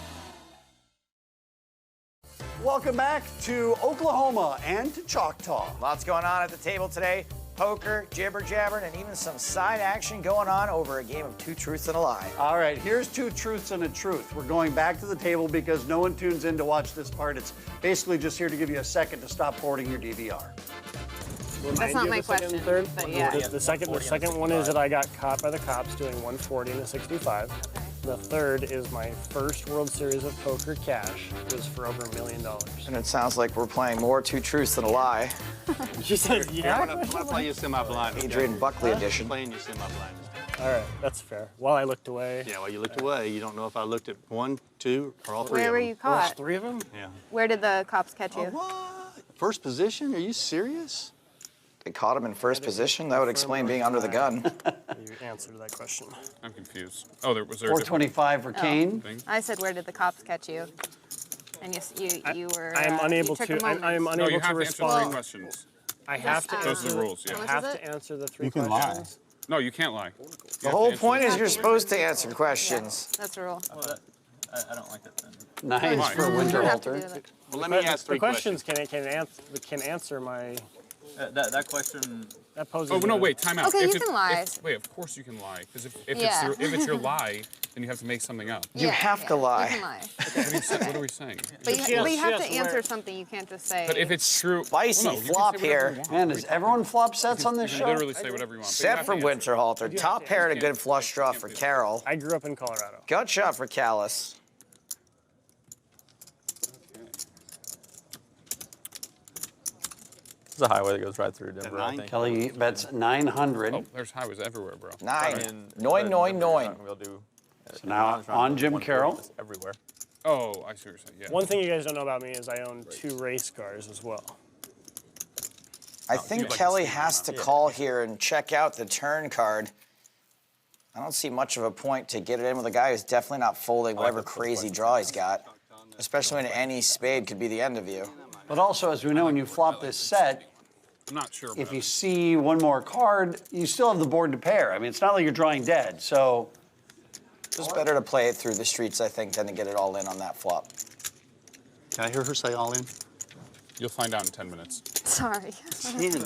Welcome back to Oklahoma and to Choctaw. Lots going on at the table today. Poker, jibber jabbering, and even some side action going on over a game of two truths and a lie. All right, here's two truths and a truth. We're going back to the table because no one tunes in to watch this part. It's basically just here to give you a second to stop forwarding your DVR. remind That's not you my of the second and question, third. but yeah. The second one is that I got caught by the cops doing 140 and a 65. The third is my first World Series of Poker cash. It was for over $1 million. And it sounds like we're playing more two truths than a lie. She says, yeah. I'm gonna play you semi-blind. Adrian Buckley edition. Playing you semi-blind. All right, that's fair. While I looked away. Yeah, while you looked away, you don't know if I looked at 1, 2, or all 3 Where of were them. you caught? There's 3 of them? Yeah. Where did the cops catch you? First position? Are you serious? They caught him in first position? That would explain being under the gun. You answered that question. I'm confused. Oh, was there a 425 for Kane. I said, where did the cops catch you? And you were. I am unable you took to. a moment. I am No, unable you to have to answer respond. 3 questions. I have to. Those are the rules, yeah. I have to answer the 3 You can questions. No, you can't lie. The whole point is you're supposed to answer questions. That's a rule. I don't like it then. Nice for Winterhalter. Well, let me ask 3 the questions. Can answer my. That question. That poses. Oh no! Wait, time out. Okay, If you can lie. Wait, of course you can lie. Because if Yeah. it's your lie, then you have to make something up. You have to lie. You can lie. What are we saying? But you have to answer something. You can't just say. But if it's true, Spicy well, no, you can flop say whatever here. you want. Man, does everyone flop sets on this You show? can literally say whatever you want. but you Except have for to answer. Winterhalter. Top pair and a good flush draw for Carroll. I grew up in Colorado. Gut shot for Callis. It's a highway that goes right through Denver, I think. Kelly bets 900. Oh, there's highways everywhere, bro. Nine. But Noin. We'll do. So now on Jim Carroll. Everywhere. Oh, I see what you're saying. Yeah. One thing you guys don't know about me is I own 2 race cars as well. I think Kelly has to call here and check out the turn card. I don't see much of a point to get it in with a guy who's definitely not folding whatever crazy draw he's got, especially when any spade could be the end of you. But also, as we know, when you flop this set, I'm not sure. if you see one more card, you still have the board to pair. I mean, it's not like you're drawing dead. So It's better to play it through the streets, I think, than to get it all in on that flop. Can I hear her say all in? You'll find out in 10 minutes. Sorry. You've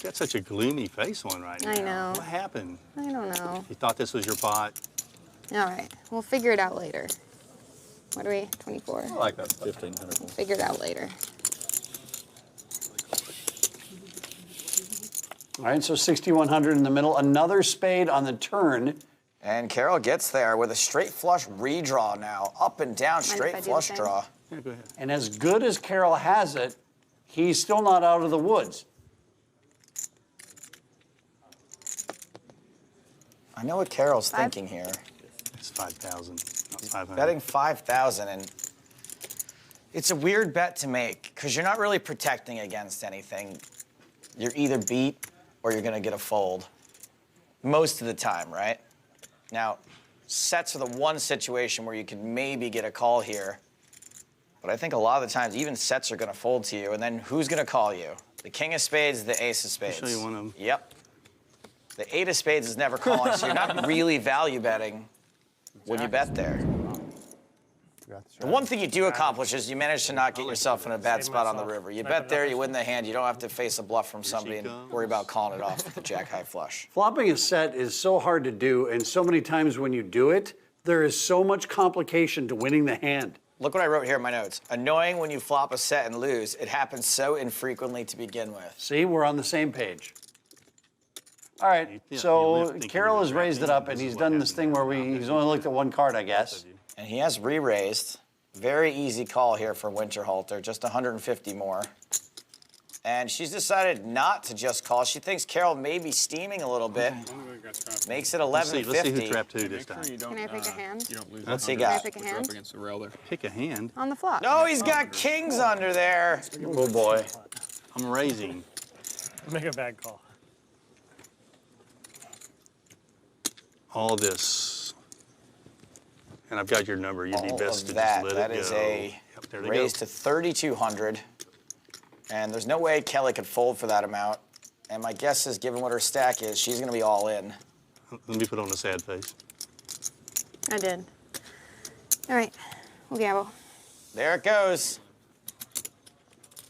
got such a gloomy face on right now. I know. What happened? I don't know. You thought this was your pot? All right. We'll figure it out later. What are we? 24. I like that. 1,500. We'll figure it out later. all right, so 6,100 in the middle. Another spade on the turn. And Carroll gets there with a straight flush redraw now. Up and down, straight I do the flush same? draw. Yeah, go ahead. And as good as Carroll has it, he's still not out of the woods. I know what Carroll's 5? thinking here. It's 5,000, not 500. Betting 5,000, and it's a weird bet to make because you're not really protecting against anything. You're either beat or you're gonna get a fold. Most of the time, right? Now, sets are the one situation where you could maybe get a call here. But I think a lot of the times, even sets are gonna fold to you, and then who's gonna call you? The king of spades, the ace of spades. I'll show you one of them. Yep. The 8 of spades is never calling, so you're not really value betting when you bet there. The one thing you do accomplish is you manage to not get yourself in a bad spot on the river. You bet there, you win the hand, you don't have to face a bluff from somebody and worry about calling it off with the jack-high flush. Flopping a set is so hard to do, and so many times when you do it, there is so much complication to winning the hand. Look what I wrote here in my notes. Annoying when you flop a set and lose. It happens so infrequently to begin with. See, we're on the same page. All right, you so live thinking Carroll you're has raised it up, and he's done this thing where he's only looked at one card, I guess. And he has re-raised. Very easy call here for Winterhalter, just 150 more. And she's decided not to just call. She thinks Carroll may be steaming a little bit. Makes it 1150. Let's see who trapped who this time. Can I pick a hand? You don't lose. What's he Can I got? pick a You're up hand? against the rail there. Pick a hand. On the flop. No, he's got kings under there. Oh, boy. I'm raising. Make a bad call. All this. And I've got your number. You'd be All best of to that. just let That it is go. a Yep, there they raise go. to 3,200. And there's no way Kelly could fold for that amount. And my guess is, given what her stack is, she's going to be all in. Let me put on a sad face. I did. All right. We'll gamble. There it goes.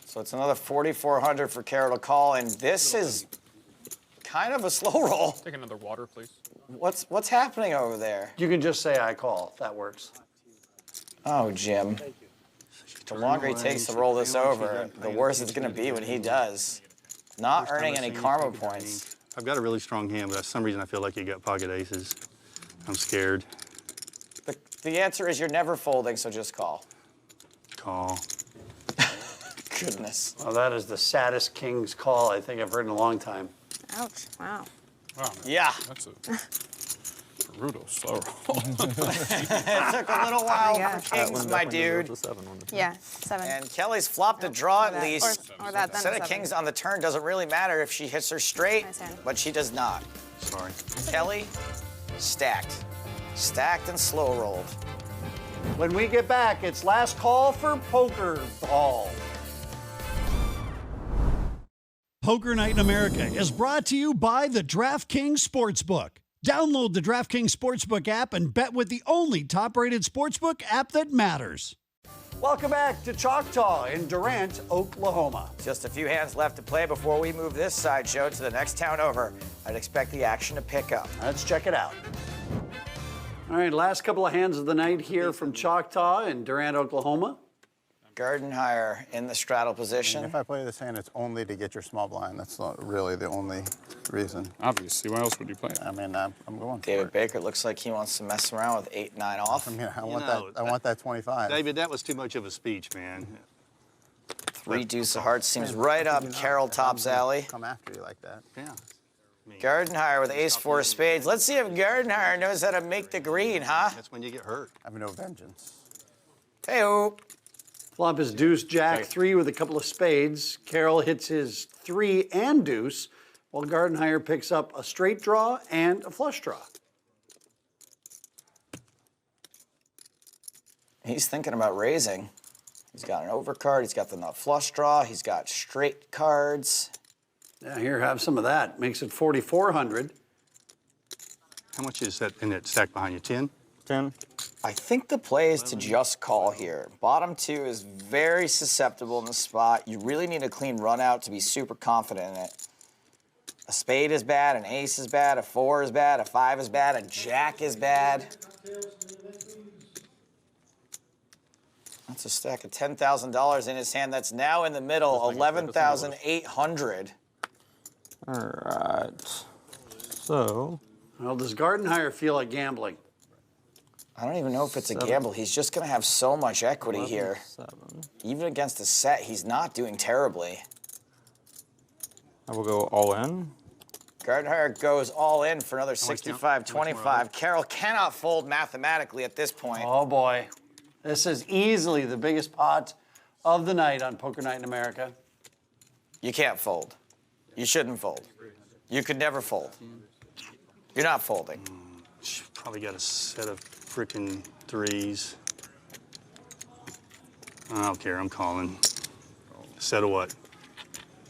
So it's another 4,400 for Carroll to call, and this is kind of a slow roll. Take another water, please. What's happening over there? You can just say I call, if that works. Oh, Jim. The longer he takes to roll this over, the worse it's going to be when he does. Not earning any karma points. I've got a really strong hand, but for some reason I feel like you got pocket aces. I'm scared. The answer is you're never folding, so just call. Call. Goodness. Well, that is the saddest king's call I think I've heard in a long time. Ouch. Wow. Wow. Yeah. That's a brutal slow roll. It took a little while for Kings, my dude. Yeah, 7. And Kelly's flopped a draw at least. Or that, then Set of 7. Kings on the turn doesn't really matter if she hits her straight, Nice hand. but she does not. Sorry. Kelly, stacked. Stacked and slow rolled. When we get back, it's last call for Poker Ball. Poker Night in America is brought to you by the DraftKings Sportsbook. Download the DraftKings Sportsbook app and bet with the only top-rated sportsbook app that matters. Welcome back to Choctaw in Durant, Oklahoma. Just a few hands left to play before we move this sideshow to the next town over. I'd expect the action to pick up. Let's check it out. All right, last couple of hands of the night here from Choctaw in Durant, Oklahoma. Gardenhire in the straddle position. If I play this hand, it's only to get your small blind. That's not really the only reason. Obviously, why else would you play it? I mean, I'm going for David it. Baker looks like he wants to mess around with 8-9 off. I mean, I want that 25. David, that was too much of a speech, man. 3 deuce of hearts seems right up Carol Top's alley. Come after you like that. Yeah. Gardenhire with ace-4 spades. Let's see if Gardenhire knows how to make the green, huh? That's when you get hurt. I have no vengeance. Hey-o. Flop is deuce, jack, 3 with a couple of spades. Carroll hits his 3 and deuce, while Gardenhire picks up a straight draw and a flush draw. He's thinking about raising. He's got an overcard, he's got the nut flush draw, he's got straight cards. Yeah, here, have some of that. Makes it 4,400. How much is that in that stack behind you? 10? 10. I think the play is to just call here. Bottom 2 is very susceptible in the spot. You really need a clean run out to be super confident in it. A spade is bad, an ace is bad, a 4 is bad, a 5 is bad, a jack is bad. That's a stack of $10,000 in his hand. That's now in the middle, 11,800. All right. So. Well, does Gardenhire feel like gambling? I don't even know if it's a gamble. He's just going to have so much equity here. 7. Even against a set, he's not doing terribly. I will go all in. Gardenhire goes all in for another 65-25. Carroll cannot fold mathematically at this point. Oh, boy. This is easily the biggest pot of the night on Poker Night in America. You can't fold. You shouldn't fold. You could never fold. You're not folding. Probably got a set of frickin' 3s. I don't care, I'm calling. Set of what?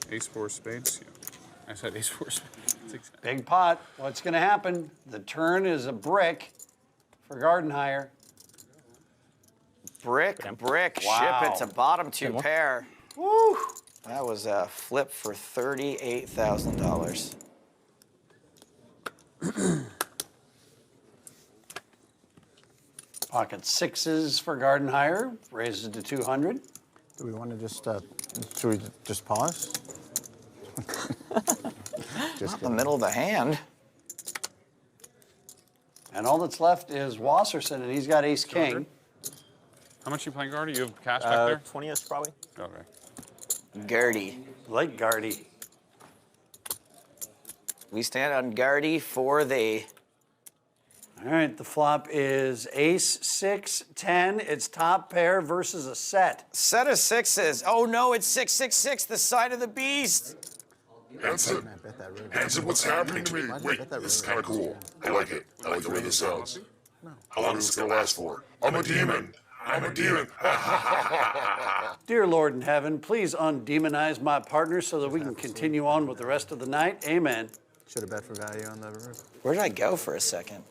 Ace-4 spades? Yeah. I said ace-4 spades. Big pot. What's going to happen? The turn is a brick for Gardenhire. Brick. Wow. Ship it to bottom 2 pair. Woo! That was a flip for $38,000. Pocket 6s for Gardenhire. Raises to 200. Do we want to just, should we just pause? Not the middle of the hand. And all that's left is Wasserson, and he's got ace-king. How much you playing, Gardy? You have cash back there? 20ish probably. Okay. Gardy. Like Gardy. We stand on Gardy for the... All right, the flop is ace, 6, 10. It's top pair versus a set. Set of 6s. Oh no, it's 666, the sign of the beast. Hanson, what's happening to me? Wait, this is kind of cool. I like it. I like the way this sounds. How long is this gonna last for? I'm a demon. I'm a demon. Dear Lord in heaven, please undemonize my partner so that we can continue on with the rest of the night. Amen. Should have bet for value on the river. Where did I go for a second?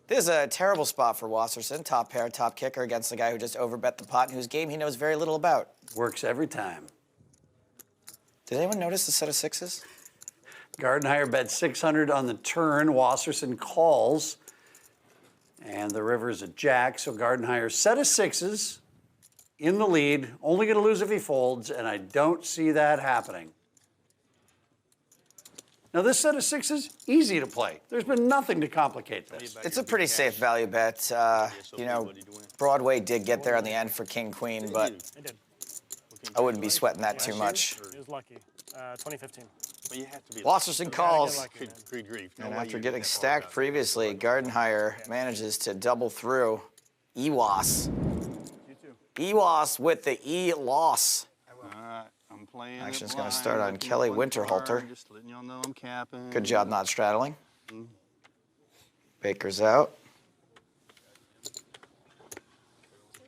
This is a terrible spot for Wasserson. Top pair, top kicker against the guy who just overbet the pot and whose game he knows very little about. Works every time. Did anyone notice the set of 6s? Gardenhire bet 600 on the turn. Wasserson calls. And the river's a jack, so Gardenhire's set of 6s. in the lead, only going to lose if he folds, and I don't see that happening. Now, this set of sixes, easy to play. There's been nothing to complicate this. It's a pretty safe value bet. You know, Broadway did get there on the end for King Queen, but I wouldn't be sweating that too much. It was lucky. 2015. Wasserson calls. Good grief. And after getting stacked previously, Gardenhire manages to double through. Ewas. Ewas with the E-loss. I'm playing. Action's going to start on Kelly Winterhalter. Just letting y'all know I'm capping. Good job not straddling. Baker's out.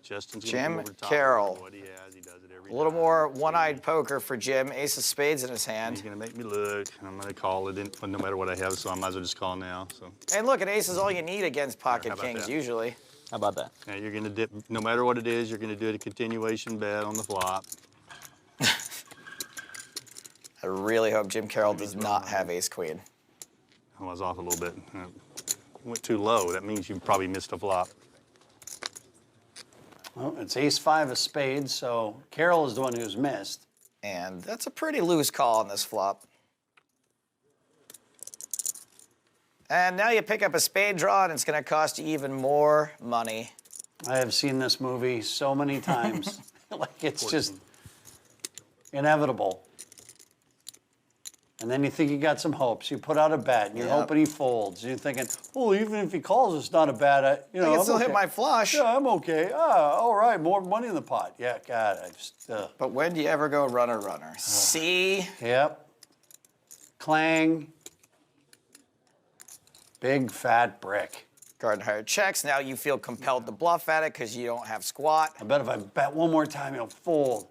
Justin's Jim Carroll. What he has, he does it every A little more one-eyed poker for Jim. Ace of spades in his hand. He's going to make me look, and I'm going to call it in, no matter what I have, so I might as well just call now. So. And look, an ace is all you need against pocket kings, that? usually. How about that? Yeah, you're going to dip, no matter what it is, you're going to do a continuation bet on the flop. I really hope Jim Carroll does not have ace-queen. I was off a little bit. Went too low. That means you probably missed a flop. Well, it's ace-5 of spades, so Carroll is the one who's missed. And that's a pretty loose call on this flop. And now you pick up a spade draw, and it's going to cost you even more money. I have seen this movie so many times. Like, it's just inevitable. And then you think you got some hopes. You put out a bet, and you're hoping he folds. You're thinking, oh, even if he calls, it's not a bad, you know. I can still hit my flush. Yeah, I'm okay. Ah, all right, more money in the pot. Yeah, God, I just. But when do you ever go runner, runner? See? Yep. Clang. Big fat brick. Gardenhire checks. Now you feel compelled to bluff at it because you don't have squat. I bet if I bet one more time, he'll fold.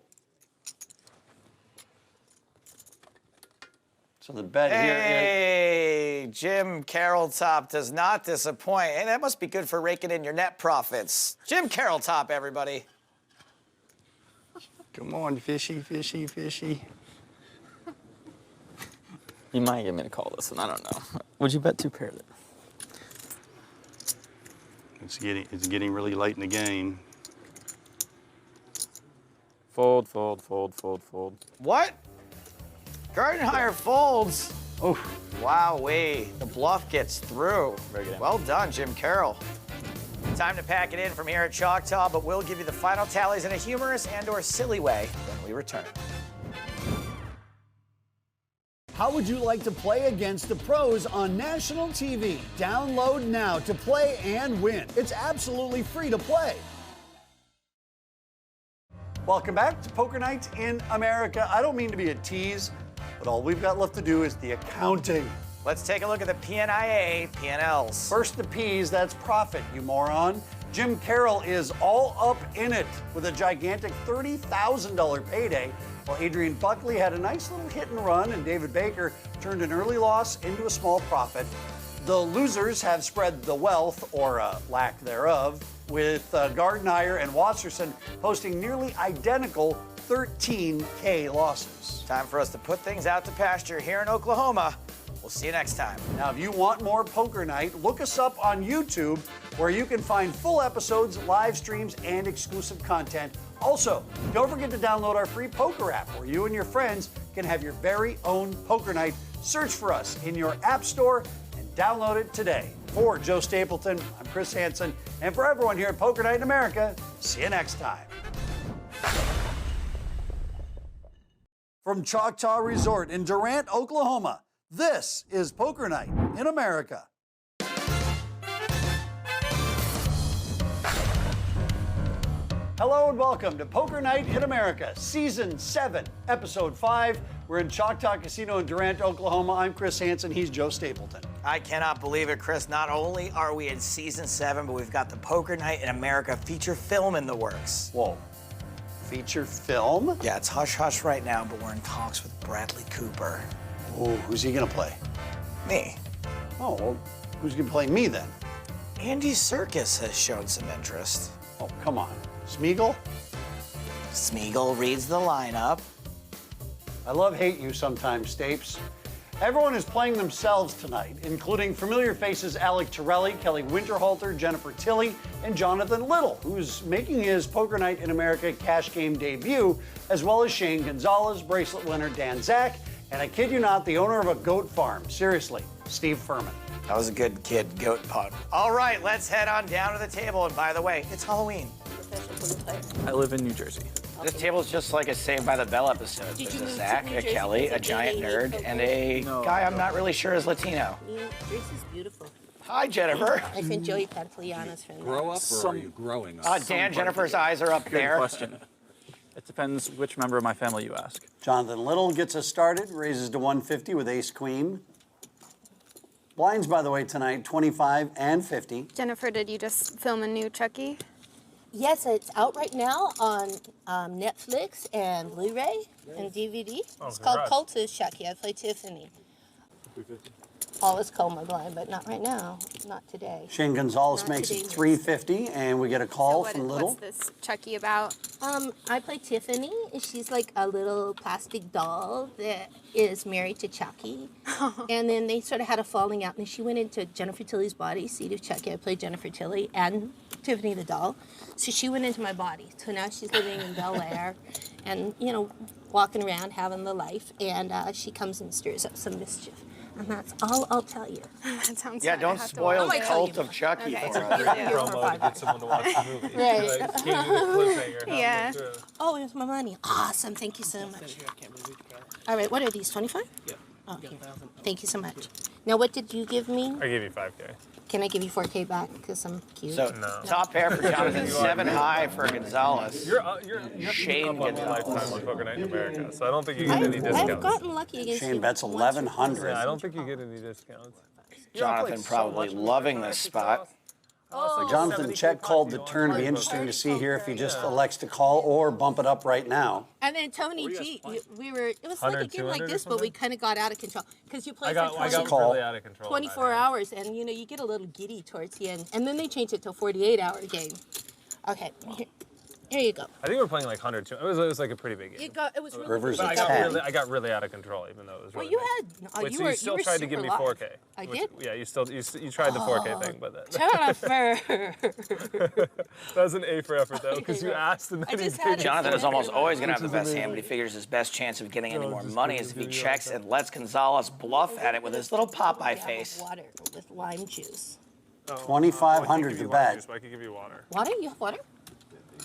So the bet here is... Hey, Jim Carroll top does not disappoint. Hey, that must be good for raking in your net profits. Jim Carroll top, everybody. Come on, fishy, fishy, fishy. You might get me to call this one. I don't know. Would you bet two pair there? It's getting really late in the game. Fold, fold, fold, fold, fold. What? Gardenhire folds. Oh, wowee. The bluff gets through. Very good. Well done, Jim Carroll. Time to pack it in from here at Choctaw, but we'll give you the final tallies in a humorous and/or silly way when we return. How would you like to play against the pros on national TV? Download now to play and win. It's absolutely free to play. Welcome back to Poker Night in America. I don't mean to be a tease, but all we've got left to do is the accounting. Let's take a look at the PNIA P&Ls. First the P's, that's profit, you moron. Jim Carroll is all up in it with a gigantic $30,000 payday, while Adrian Buckley had a nice little hit and run, and David Baker turned an early loss into a small profit. The losers have spread the wealth, or lack thereof, with Gardenhire and Wasserson posting nearly identical 13K losses. Time for us to put things out to pasture here in Oklahoma. We'll see you next time. Now, if you want more Poker Night, look us up on YouTube, where you can find full episodes, live streams, and exclusive content. Also, don't forget to download our free poker app, where you and your friends can have your very own Poker Night. Search for us in your app store and download it today. For Joe Stapleton, I'm Chris Hansen, and for everyone here at Poker Night in America, see you next time. From Choctaw Resort in Durant, Oklahoma, this is Poker Night in America. Hello and welcome to Poker Night in America, Season 7, Episode 5. We're in Choctaw Casino in Durant, Oklahoma. I'm Chris Hansen. He's Joe Stapleton. I cannot believe it, Chris. Not only are we in Season 7, but we've got the Poker Night in America feature film in the works. Whoa. Feature film? Yeah, it's hush-hush right now, but we're in talks with Bradley Cooper. Oh, who's he going to play? Me. Oh, well, who's going to play me then? Andy Serkis has shown some interest. Oh, come on. Smeagol? Smeagol reads the lineup. I love hate you sometimes, Stapes. Everyone is playing themselves tonight, including familiar faces Alec Torelli, Kelly Winterhalter, Jennifer Tilley, and Jonathan Little, who's making his Poker Night in America cash game debut, as well as Shane Gonzalez, bracelet winner Dan Zach, and I kid you not, the owner of a goat farm. Seriously, Steve Furman. That was a good kid goat pun. All right, let's head on down to the table. And by the way, it's Halloween. I live in New Jersey. This table is just like a Saved by the Bell episode. Did There's you a move to Zach, New a Jersey Kelly, because a of giant dating nerd, Poker and a guy I'm not really sure is Latino. Jersey's beautiful. Hi, Jennifer. My friend Joey Pantoliano's friend. Grow up or are you growing up? Dan, Jennifer's eyes are up Good there. question. It depends which member of my family you ask. Jonathan Little gets us started, raises to 150 with ace queen. Blinds, by the way, tonight, 25 and 50. Jennifer, did you just film a new Chucky? Yes, it's out right now on Netflix and Blu-ray and DVD. It's called Cultist Chucky. I play Tiffany. Always call my blind, but not right now. Not today. Shane Gonzalez Not makes it today. 350, and we get a call from Little. What's this Chucky about? I play Tiffany. She's like a little plastic doll that is married to Chucky. And then they sort of had a falling out, and she went into Jennifer Tilley's body, seat of Chucky. I played Jennifer Tilley and Tiffany the doll. So she went into my body. So now she's living in Bel Air and, you know, walking around having the life. And she comes and stirs up some mischief. And that's all I'll tell you. That sounds Yeah, fun. I don't have to spoil watch the it. cult of Chucky Okay. for Yeah. us. Promo to get someone to watch the movie. Right. Like, gave you the cliffhanger. Yeah. Oh, here's my money. Awesome. Thank you so much. All right, what are these, 25? Yeah. Okay. Thank you so much. Now, what did you give me? I gave you 5K. Can I give you 4K back because I'm cute? So, top pair for Jonathan, 7 high for Gonzalez. You're Shane up on Gonzalez. lifetime on Poker Night in America, so I don't think you get any I've discounts. gotten lucky against Shane you bets once or 1,100. Yeah, I don't think you get any discounts. Jonathan probably loving this spot. Jonathan, check called the turn. It'd be interesting to see here if he just elects to call or bump it up right now. And then Tony G, we were, it was like a 100, game like 200 or this, but we kind of got out of control. Because you play I got for really out of control. 24 hours, and you know, you get a little giddy towards the end. And then they changed it to a 48-hour game. Okay, here you go. I think we were playing like 100. It was like a pretty big game. It was really Rivers big. at I got really out of control, even though it was Well, really you big. had, Wait, you so were you still were tried to give super me live. 4K. I which- did? Yeah, you tried the 4K thing, but that, Jennifer. that was an A for effort though, because you asked and then you did. Jonathan is almost always going to have the best hand, but he figures his best chance of getting any more money is if he checks and lets Gonzalez bluff at it with his little Popeye face. Water with lime juice. 2,500 to bet. I could give you water. Water? You have water?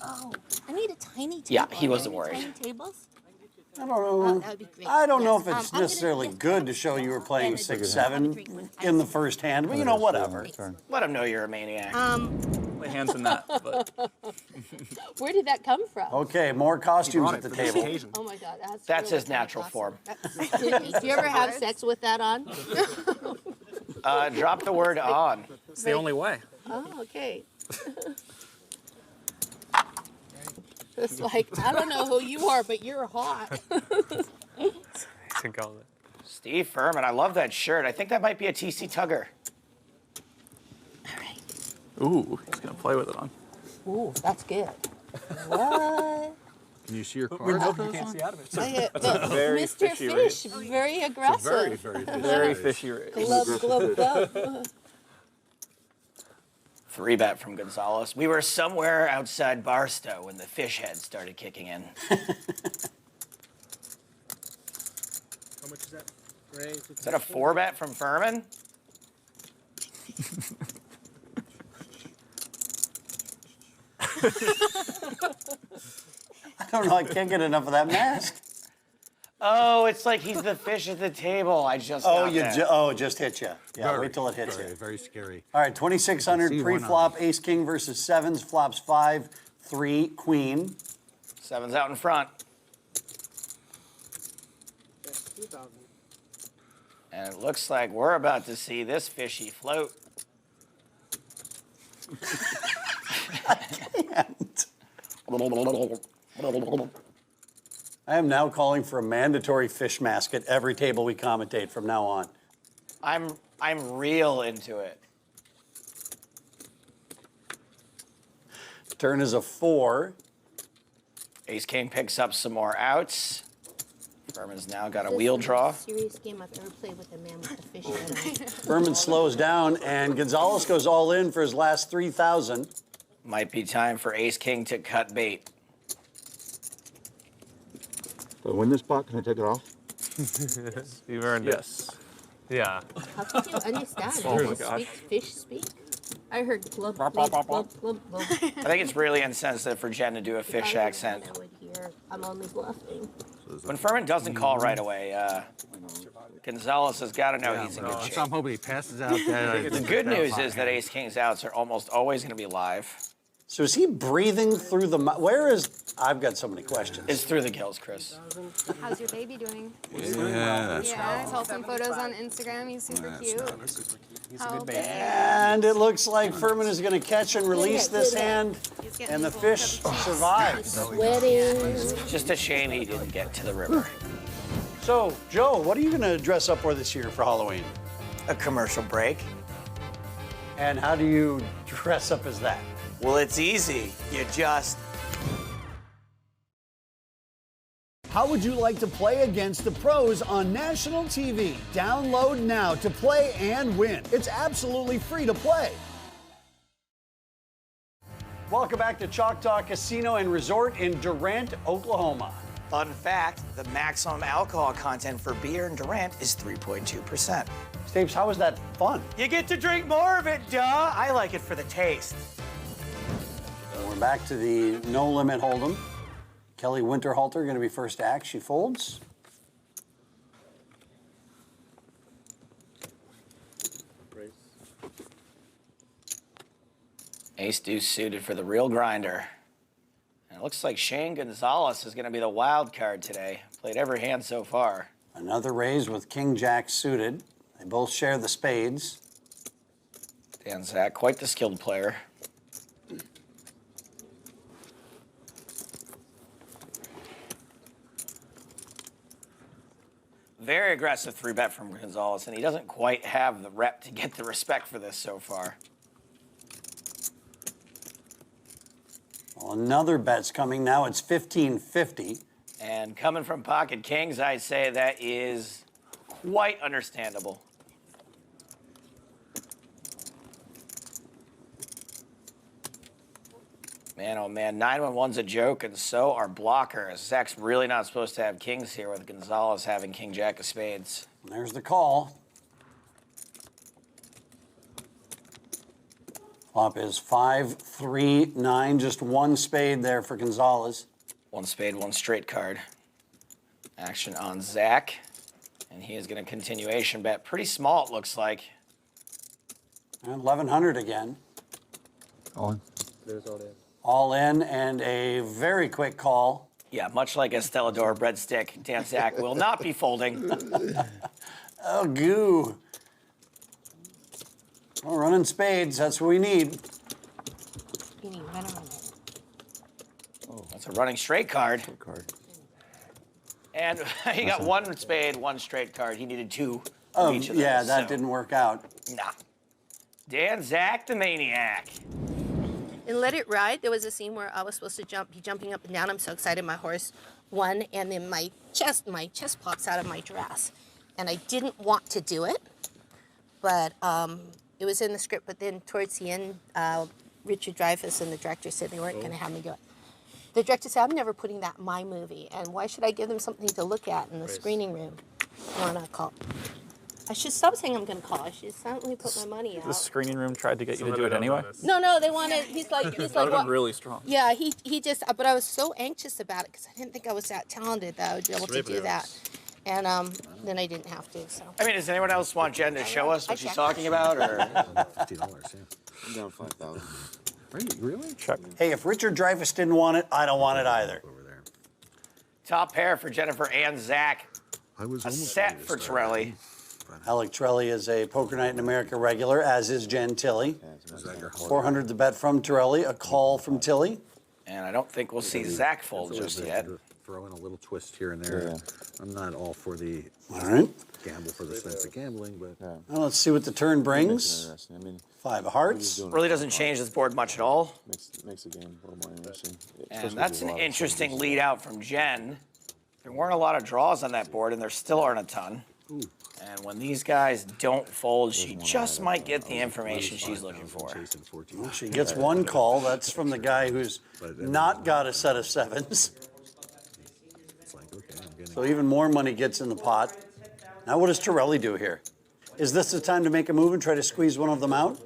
Oh, I need a tiny table. Yeah, he Are wasn't there worried. Tiny tables? I don't know. That would be great. I don't know if Yes, it's I'm gonna necessarily good to show you were playing 6-7 in the first hand, but you know, whatever. Let him know you're a maniac. My hands in that, but Where did that come from? Okay, more costumes at the table. Oh my God, That's really his natural form. Did you ever have sex with that on? Drop the word on. it's the only way. Oh, okay. It's like, I don't know who you are, but you're hot. Steve Furman, I love that shirt. I think that might be a TC Tugger. Ooh, he's gonna play with it on. Ooh, that's good. What? Can you see your We're cards? hoping you can't see out of it. That's a very Mr. fishy Fish, race. very aggressive. Very fishy race. Glub, glub, glub. 3-bet from Gonzalez. We were somewhere outside Barstow when the fish head started kicking in. How much is that? Great. Is that a 4-bet from Furman? I don't know, I can't get enough of that mask. Oh, it's like he's the fish at the table. I just Oh, got you that. it just hit you. Yeah, Very, wait till it hits very, you. very scary. All right, 2,600 See, why not? pre-flop, ace king versus sevens, flops 5, 3, queen. 7's out in front. And it looks like we're about to see this fishy float. I am now calling for a mandatory fish mask at every table we commentate from now on. I'm real into it. Turn is a 4. Ace King picks up some more outs. Furman's now got a wheel draw. Serious game I've ever played with a man with a fish head. Furman slows down, and Gonzalez goes all in for his last 3,000. Might be time for Ace King to cut bait. So win this pot, can I take it off? Yes, you've earned it. Yeah. How could you understand? Oh Do my they gosh. fish speak? I heard glub, glub, glub, glub, glub. I think it's really insensitive for Jen to do a fish accent. I would hear, I'm only bluffing. When Furman doesn't call right away, Gonzalez has got to know he's in good shape. So I'm hoping he passes out that. The good news is that Ace King's outs are almost always going to be live. So is he breathing through the mouth? Where is... I've got so many questions. It's through the gills, Chris. How's your baby doing? Yeah, I saw some photos on Instagram. He's super cute. He's a good baby. And it looks like Furman is going to catch and release this hand, and the fish survives. Sweating. Just a shame he didn't get to the river. So, Joe, what are you going to dress up for this year for Halloween? A commercial break. And how do you dress up as that? Well, it's easy. You just... How would you like to play against the pros on national TV? Download now to play and win. It's absolutely free to play. Welcome back to Choctaw Casino and Resort in Durant, Oklahoma. Fun fact, the maximum alcohol content for beer in Durant is 3.2%. Stapes, how is that fun? You get to drink more of it, duh. I like it for the taste. We're back to the no limit hold'em. Kelly Winterhalter going to be first to act. She folds. Ace deuce suited for the real grinder. And it looks like Shane Gonzalez is going to be the wild card today. Played every hand so far. Another raise with King Jack suited. They both share the spades. Dan Zach, quite the skilled player. Very aggressive 3-bet from Gonzalez, and he doesn't quite have the rep to get the respect for this so far. Well, another bet's coming now. It's 15-50. And coming from pocket kings, I'd say that is quite understandable. Man, oh man, 9-1-1's a joke, and so are blockers. Zach's really not supposed to have kings here with Gonzalez having king jack of spades. And there's the call. Flop is 5-3-9, just one spade there for Gonzalez. One spade, one straight card. Action on Zach, and he is going to continuation bet. Pretty small, it looks like. And 1,100 again. All in. There's all day. All in, and a very quick call. Yeah, much like a Stellador breadstick, Dan Zach will not be folding. Oh, goo. Well, running spades, that's what we need. You need run on it. Oh, that's a running straight card. And he got one spade, one straight card. He needed two of each of those. Yeah, that didn't work out. Nah. Dan Zach, the maniac. In Let It Ride, there was a scene where I was supposed to be jumping up and down. I'm so excited, my horse won, and then my chest pops out of my dress. And I didn't want to do it, but it was in the script. But then towards the end, Richard Dreyfuss and the director said they weren't going to have me do it. The director said, I'm never putting that in my movie, and why should I give them something to look at in the screening room? I want to call. I should stop saying I'm going to call. I should silently put my money out. The screening room tried to get you to do it anyway? No, they wanted, he's like, That really strong. Yeah, he just, but I was so anxious about it because I didn't think I was that talented that I would be able to do that. And then I didn't have to, so. I mean, does anyone else want Jen to show us what she's talking about, or? $50, yeah. I'm down 5,000. Really? Check. Hey, if Richard Dreyfuss didn't want it, I don't want it either. Top pair for Jennifer and Zach. I was a set for Torelli. Alec Torelli is a Poker Night in America regular, as is Jen Tilly. 400 the bet from Torelli, a call from Tilly. And I don't think we'll see Zach fold just yet. Throw in a little twist here and there. Yeah. I'm not all for the gamble for the sense of gambling, but Well, let's see what the turn brings. I mean, 5 of hearts. Really doesn't change this board much at all. Makes the game a little more interesting. And that's an interesting lead out from Jen. There weren't a lot of draws on that board, and there still aren't a ton. And when these guys don't fold, she just might get the information she's looking for. Well, she gets one call. That's from the guy who's not got a set of sevens. So even more money gets in the pot. Now what does Torelli do here? Is this the time to make a move and try to squeeze one of them out?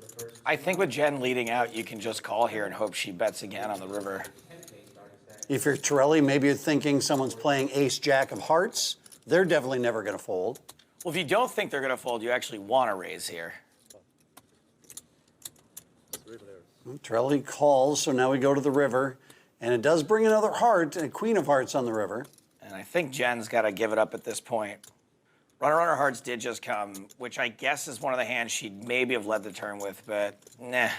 I think with Jen leading out, you can just call here and hope she bets again on the river. If you're Torelli, maybe you're thinking someone's playing ace-jack of hearts. They're definitely never going to fold. Well, if you don't think they're going to fold, you actually want to raise here. Well, Torelli calls, so now we go to the river. And it does bring another heart, a queen of hearts on the river. And I think Jen's got to give it up at this point. Runner hearts did just come, which I guess is one of the hands she'd maybe have led the turn with, but nah.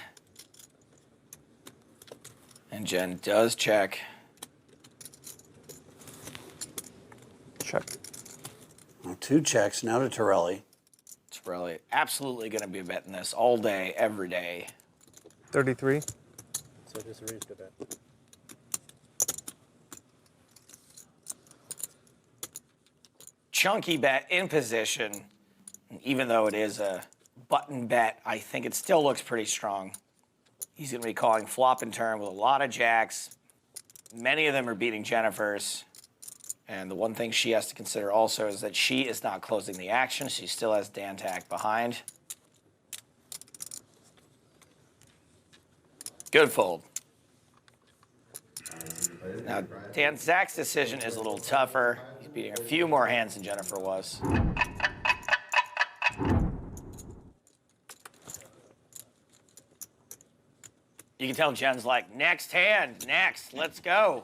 And Jen does check. Check. Well, 2 checks, now to Torelli. Torelli absolutely going to be betting this all day, every day. 33. So just raised a bit. Chunky bet in position. Even though it is a button bet, I think it still looks pretty strong. He's going to be calling flop and turn with a lot of jacks. Many of them are beating Jennifer's. And the one thing she has to consider also is that she is not closing the action. She still has Dan Tack behind. Good fold. Now, Dan Zach's decision is a little tougher. He's beating a few more hands than Jennifer was. You can tell Jen's like, next hand, next, let's go,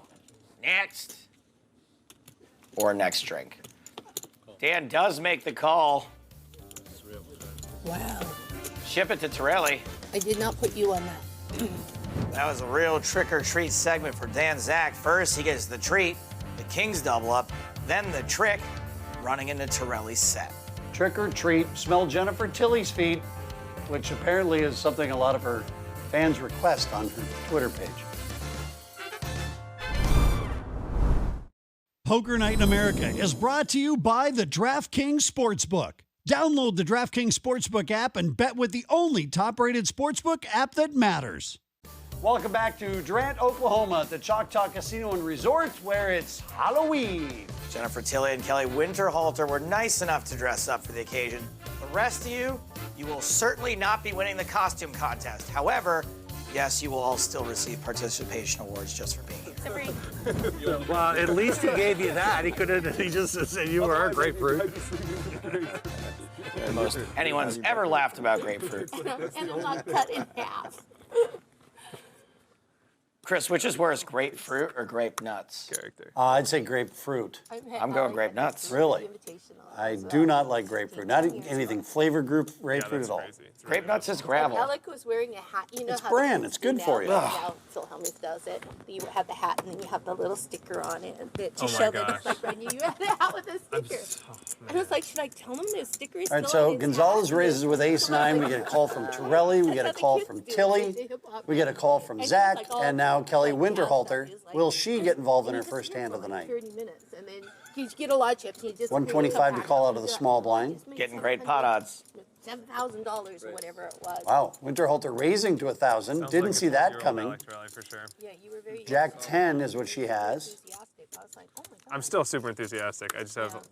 next. Or next drink. Dan does make the call. Wow. Ship it to Torelli. I did not put you on that. That was a real trick or treat segment for Dan Zach. First, he gets the treat, the king's double up, then the trick, running into Torelli's set. Trick or treat, smell Jennifer Tilley's feet, which apparently is something a lot of her fans request on her Twitter page. Poker Night in America is brought to you by the DraftKings Sportsbook. Download the DraftKings Sportsbook app and bet with the only top-rated sportsbook app that matters. Welcome back to Durant, Oklahoma at the Choctaw Casino and Resort, where it's Halloween. Jennifer Tilley and Kelly Winterhalter were nice enough to dress up for the occasion. The rest of you, you will certainly not be winning the costume contest. However, yes, you will all still receive participation awards just for being here. Well, at least he gave you that. He just said you were a grapefruit. The most anyone's ever laughed about grapefruit. And I'm not cut in half. Chris, which is worse, grapefruit or grape nuts? Character. I'd say grapefruit. I'm going grape nuts. Really? I do not like grapefruit. Not anything flavor group grapefruit at all. Grape nuts is gravel. Alec was wearing a hat. You know It's how bran. the It's good for you. Now Phil Hellmuth does it. You have the hat and then you have the little sticker on it to Oh my show that gosh. it's like brand new. You have the hat with a sticker. And I was like, should I tell him the sticker is All right, still so on his Gonzalez hat? raises with ace-9. We get a call from Torelli. We get a call from Tilley. We get a call from Zach. And now Kelly Winterhalter. Will she get involved in her first hand of the night? 30 minutes, and then you get a lot of chips. And you just 125 to call out of the small blind. Getting great pot odds. $7,000 or whatever it was. Wow, Winterhalter raising to 1,000. Didn't see that coming. For sure. Yeah, you were very Jack 10 is what she has. enthusiastic. I was like, oh my God. I'm still super enthusiastic. I just have,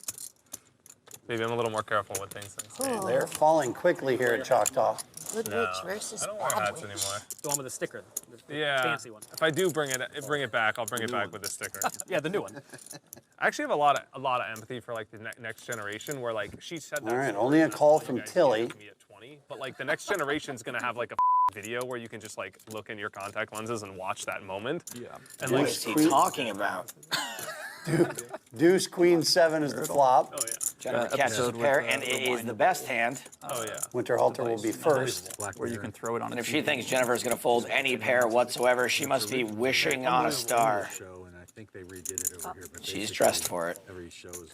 maybe I'm a little more careful with things. Oh. They're falling quickly here at Choctaw. Good No, witch versus I don't wear bad hats witch. anymore. The one with the sticker. The Yeah. fancy one. If I do bring it back, I'll bring it back with the sticker. Yeah, the new one. I actually have a lot of empathy for like the next generation, where like she said that. All right, story only a about call you from guys Tilley. getting me at 20, but like the next generation's gonna have like a video where you can just like look in your contact lenses and watch that moment. Yeah. And What like, is he talking about? Deuce, Queen 7 is the flop. oh yeah. Jennifer catches a pair, and it is the best hand. Oh yeah. Winterhalter will be first. Where you can throw it on And if she thinks Jennifer is going to fold any pair whatsoever, she must be wishing on a star. She's dressed for it.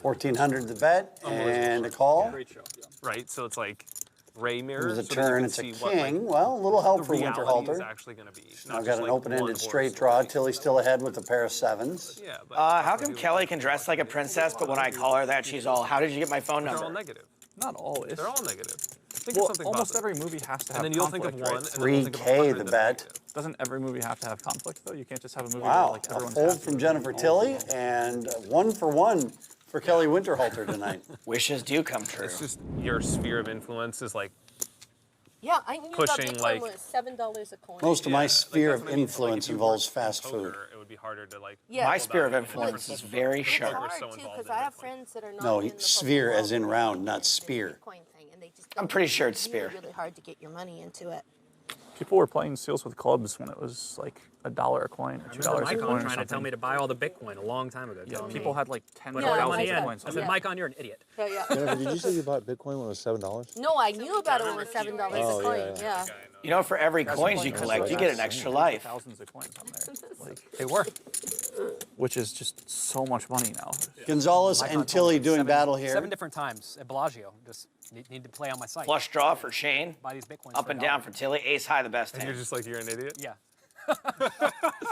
1,400 the bet and a call. Right. So it's like ray mirror. There's a so that you turn, can it's a see king. what, Well, a little help the for reality Winterhalter. is actually going to be. Now Not got just an like open-ended one straight horse. draw. Tilly's still ahead with a pair of sevens. Yeah, but How come Kelly can dress like a princess, but when I call her that, she's all, how did you get my phone they're number? all negative. Not always. They're all negative. Think Well, of something almost positive. every movie has to have And then you'll think of conflict, one, right? and then you'll think of 3K 100 the that's bet. negative. Doesn't every movie have to have conflict, though? You can't just have a movie where Wow, like a everyone's fold happy. from Jennifer Tilly and 1 for 1 for Kelly Winterhalter tonight. Wishes do come true. It's just your sphere of influence is like Yeah, I knew pushing, that Bitcoin like- was $7 a coin. Most of my sphere that's of what I mean. influence if you involves worked in fast food. poker, it would be harder to like. Yeah. My hold sphere of on to the influence difference. is very It's sharp. hard so too involved because in I have Bitcoin. friends that are not No, in the sphere poker as in world, round, and not they spear. Bitcoin thing, and they just I'm don't pretty think sure it's it's really, spear. really hard to get your money into it. People were playing seals with clubs when it was like $1 a coin, or $2 a coin, or trying to tell something. me to buy all the Bitcoin a long time ago. Yeah, telling people me, had like 10 put or all your 1,000 money in. coins. I said, Mike, you're an idiot. Yeah, yeah. Jennifer, did you say you bought Bitcoin when it was $7? No, I knew about it when it was $7 a coin. Yeah. You know, for every coins you collect, you get an extra life. Thousands of coins on there. Like, They were. which is just so much money now. Gonzalez Mike and told Tilly me doing battle here. 7 different times at Bellagio. Just need to play on my site. Flush draw for Shane. Buy these Bitcoins Up for and $1. down for Tilly. Ace high, the best And hand. you're just like you're an idiot. Yeah.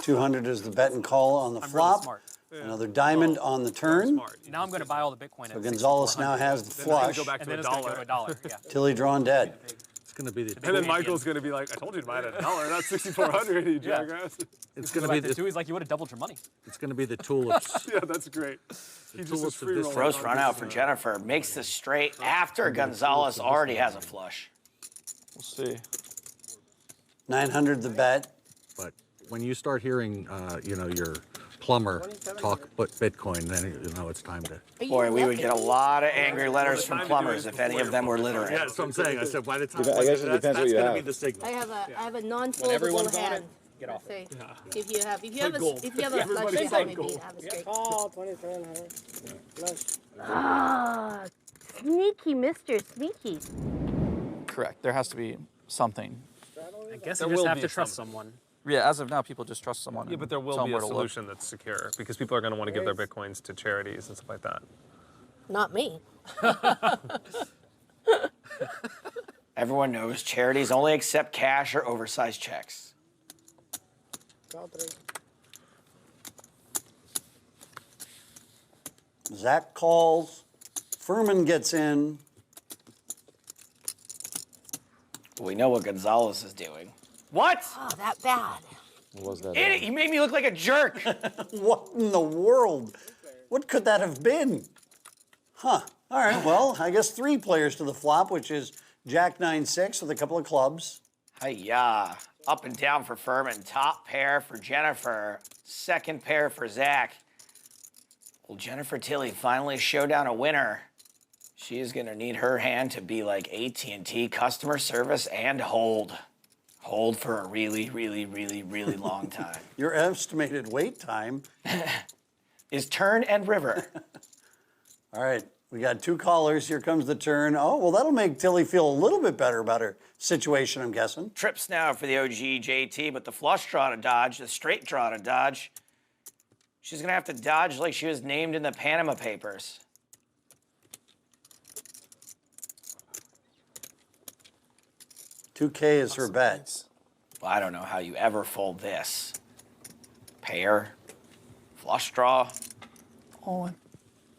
200 is the bet and call on the I'm really flop. smart. Another diamond on the turn. Now I'm going to buy all the Bitcoin. So Gonzalez now has the flush. Go back And to then a it's going to go dollar. to $1. Yeah. Tilly drawn dead. It's going to be the. And then Michael's going to be like, I told you to buy it at $1, not 6,400, you Yeah. jackass. It's Go going to be back to the. 2. He's like, you would have doubled your money. It's going to be the tulips. Yeah, that's great. He just is tulips of free this rolling. Gross run out for Jennifer. Makes the straight after Gonzalez already has a flush. We'll see. 900 the bet. But when you start hearing, your plumber talk Bitcoin, then you know it's time to. Boy, we would get a lot of angry letters from plumbers if any of them were literate. Yeah, that's what I'm saying. I said by the time. I guess it depends that's what you going to have. be the signal. I have a everyone's non-foldable on it, hand. get off Say, it. if you have a gold. if you have a flush Everybody's beside on me, gold. have a straight. Oh, 2300. Ah, sneaky, Mr. Sneaky. Correct. There has to be something. I guess There you just will have be to trust some. someone. Yeah, as of now, people just trust someone. Yeah, and but there will tell be them a where to look. solution that's secure because people are going to want to give their Bitcoins to charities and stuff like that. Not me. Everyone knows charities only accept cash or oversized checks. Zach calls. Furman gets in. We know what Gonzalez is doing. What? Oh, that bad. What was that? Idiot, you made me look like a jerk. What in the world? What could that have been? Huh. All right, well, I guess 3 players to the flop, which is Jack 9-6 with a couple of clubs. Hi-ya. Up and down for Furman. Top pair for Jennifer. Second pair for Zach. Well, Jennifer Tilly finally showed down a winner. She is going to need her hand to be like AT&T customer service and hold. Hold for a really, really, really, really long time. Your estimated wait time is turn and river. All right, we got 2 callers. Here comes the turn. Oh, well, that'll make Tilly feel a little bit better about her situation, I'm guessing. Trips now for the OG JT, but the flush draw to dodge, the straight draw to dodge. She's going to have to dodge like she was named in the Panama Papers. $2K is her bet. Well, I don't know how you ever fold this. Pair, flush draw. All in.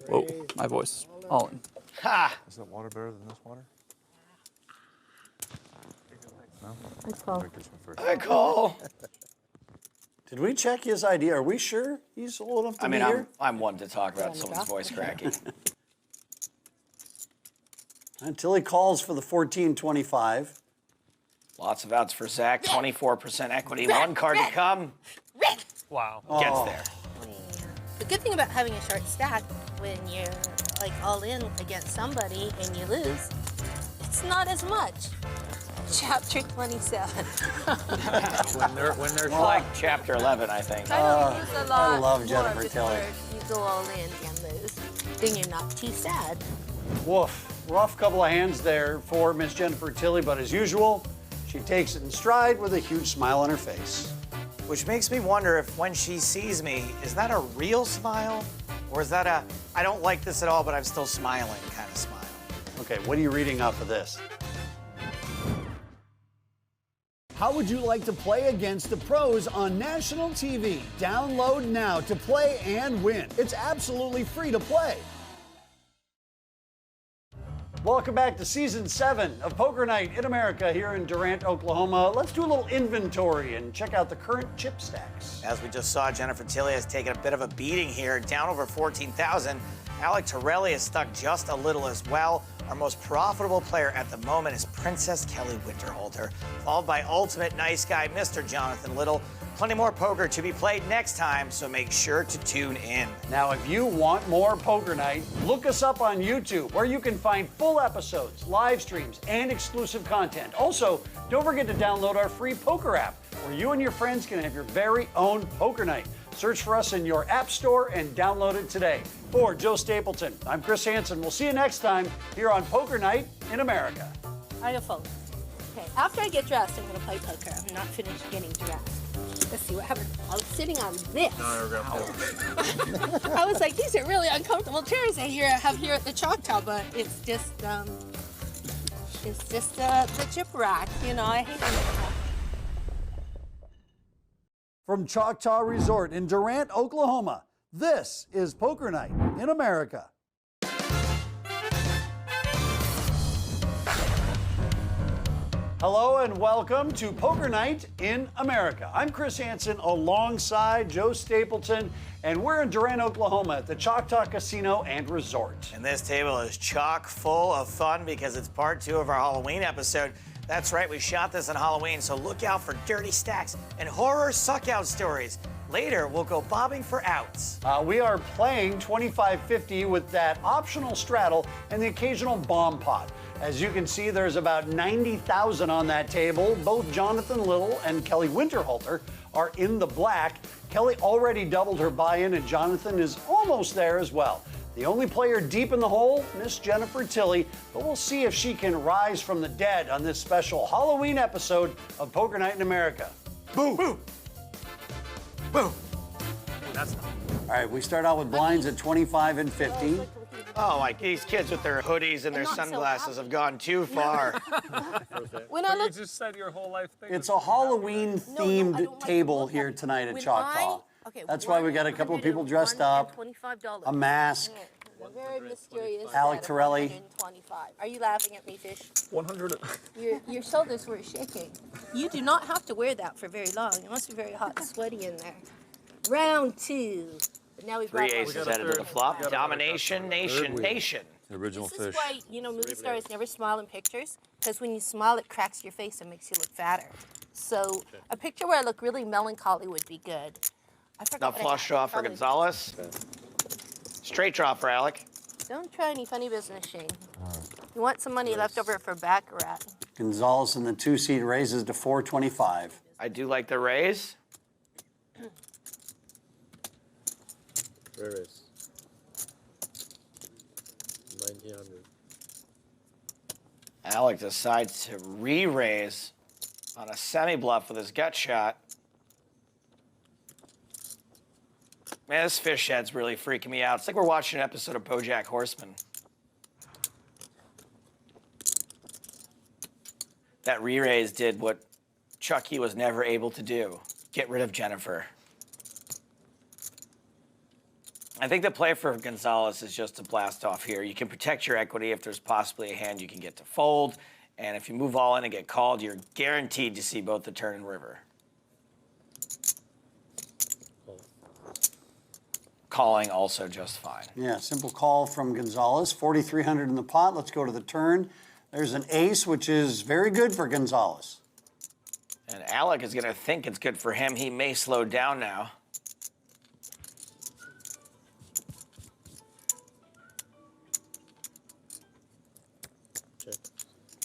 Whoa, my voice. All in. Ha! Is that water better than this water? No? I call. I call. Did we check his ID? Are we sure he's old enough to I mean, be here? I'm one to talk about someone's voice cracking. And Tilly calls for the 14-25. Lots of outs for Zach. 24% equity. 1 card to come. Wow. Gets there. The good thing about having a short stack when you're like all in against somebody and you lose, it's not as much. Chapter 27. when they're more like chapter 11, I think. I know, it's a lot I love more Jennifer before Tilly. you go all in and lose. Then you're not too sad. Woof. Rough couple of hands there for Miss Jennifer Tilly, but as usual, she takes it in stride with a huge smile on her face. Which makes me wonder if when she sees me, is that a real smile? Or is that a, I don't like this at all, but I'm still smiling kind of smile? Okay, what are you reading off of this? How would you like to play against the pros on national TV? Download now to play and win. It's absolutely free to play. Welcome back to Season 7 of Poker Night in America here in Durant, Oklahoma. Let's do a little inventory and check out the current chip stacks. As we just saw, Jennifer Tilly has taken a bit of a beating here, down over 14,000. Alec Torelli is stuck just a little as well. Our most profitable player at the moment is Princess Kelly Winterhalter, followed by ultimate nice guy, Mr. Jonathan Little. Plenty more poker to be played next time, so make sure to tune in. Now, if you want more Poker Night, look us up on YouTube, where you can find full episodes, live streams, and exclusive content. Also, don't forget to download our free poker app, where you and your friends can have your very own Poker Night. Search for us in your app store and download it today. For Joe Stapleton, I'm Chris Hansen. We'll see you next time here on Poker Night in America. I have phone. Okay, after I get dressed, I'm gonna play poker. I'm not finished getting dressed. Let's see what happened. I was sitting on this. I was like, these are really uncomfortable chairs I have here at the Choctaw, but it's just the chip rack. You know, I hate them. From Choctaw Resort in Durant, Oklahoma, this is Poker Night in America. Hello and welcome to Poker Night in America. I'm Chris Hansen alongside Joe Stapleton, and we're in Durant, Oklahoma at the Choctaw Casino and Resort. And this table is chock full of fun because it's part 2 of our Halloween episode. That's right, we shot this on Halloween, so look out for dirty stacks and horror suck-out stories. Later, we'll go bobbing for outs. We are playing 25-50 with that optional straddle and the occasional bomb pot. As you can see, there's about 90,000 on that table. Both Jonathan Little and Kelly Winterhalter are in the black. Kelly already doubled her buy-in, and Jonathan is almost there as well. The only player deep in the hole, Miss Jennifer Tilly, but we'll see if she can rise from the dead on this special Halloween episode of Poker Night in America. Boo! Boo! Boo! That's not. All right, we start out with blinds at 25 and 50. Oh, like these kids with their hoodies and their sunglasses have gone too far. When I look, You just said your whole life thing. It's a Halloween-themed table here tonight at Choctaw. That's why we got a couple of people dressed up, a mask. Very mysterious. Alec Torelli. 125. Are you laughing at me, Fish? 100. Your shoulders were shaking. You do not have to wear that for very long. It must be very hot and sweaty in there. Round 2. But now we've 3 aces headed to the flop. Domination, nation. The original This fish. is why, movie stars never smile in pictures, because when you smile, it cracks your face and makes you look fatter. So a picture where I look really melancholy would be good. I forgot Now what I flush had. draw for Gonzalez. Straight draw for Alec. Don't try any funny business, Shane. You want some money left over for Baccarat. Gonzalez in the 2-seat raises to 425. I do like the raise. Where is? 1900. Alec decides to re-raise on a semi-bluff with his gut shot. Man, this fish head's really freaking me out. It's like we're watching an episode of BoJack Horseman. That re-raise did what Chucky was never able to do. Get rid of Jennifer. I think the play for Gonzalez is just to blast off here. You can protect your equity if there's possibly a hand you can get to fold. And if you move all in and get called, you're guaranteed to see both the turn and river. Calling also just fine. Yeah, simple call from Gonzalez. 4,300 in the pot. Let's go to the turn. There's an ace, which is very good for Gonzalez. And Alec is going to think it's good for him. He may slow down now.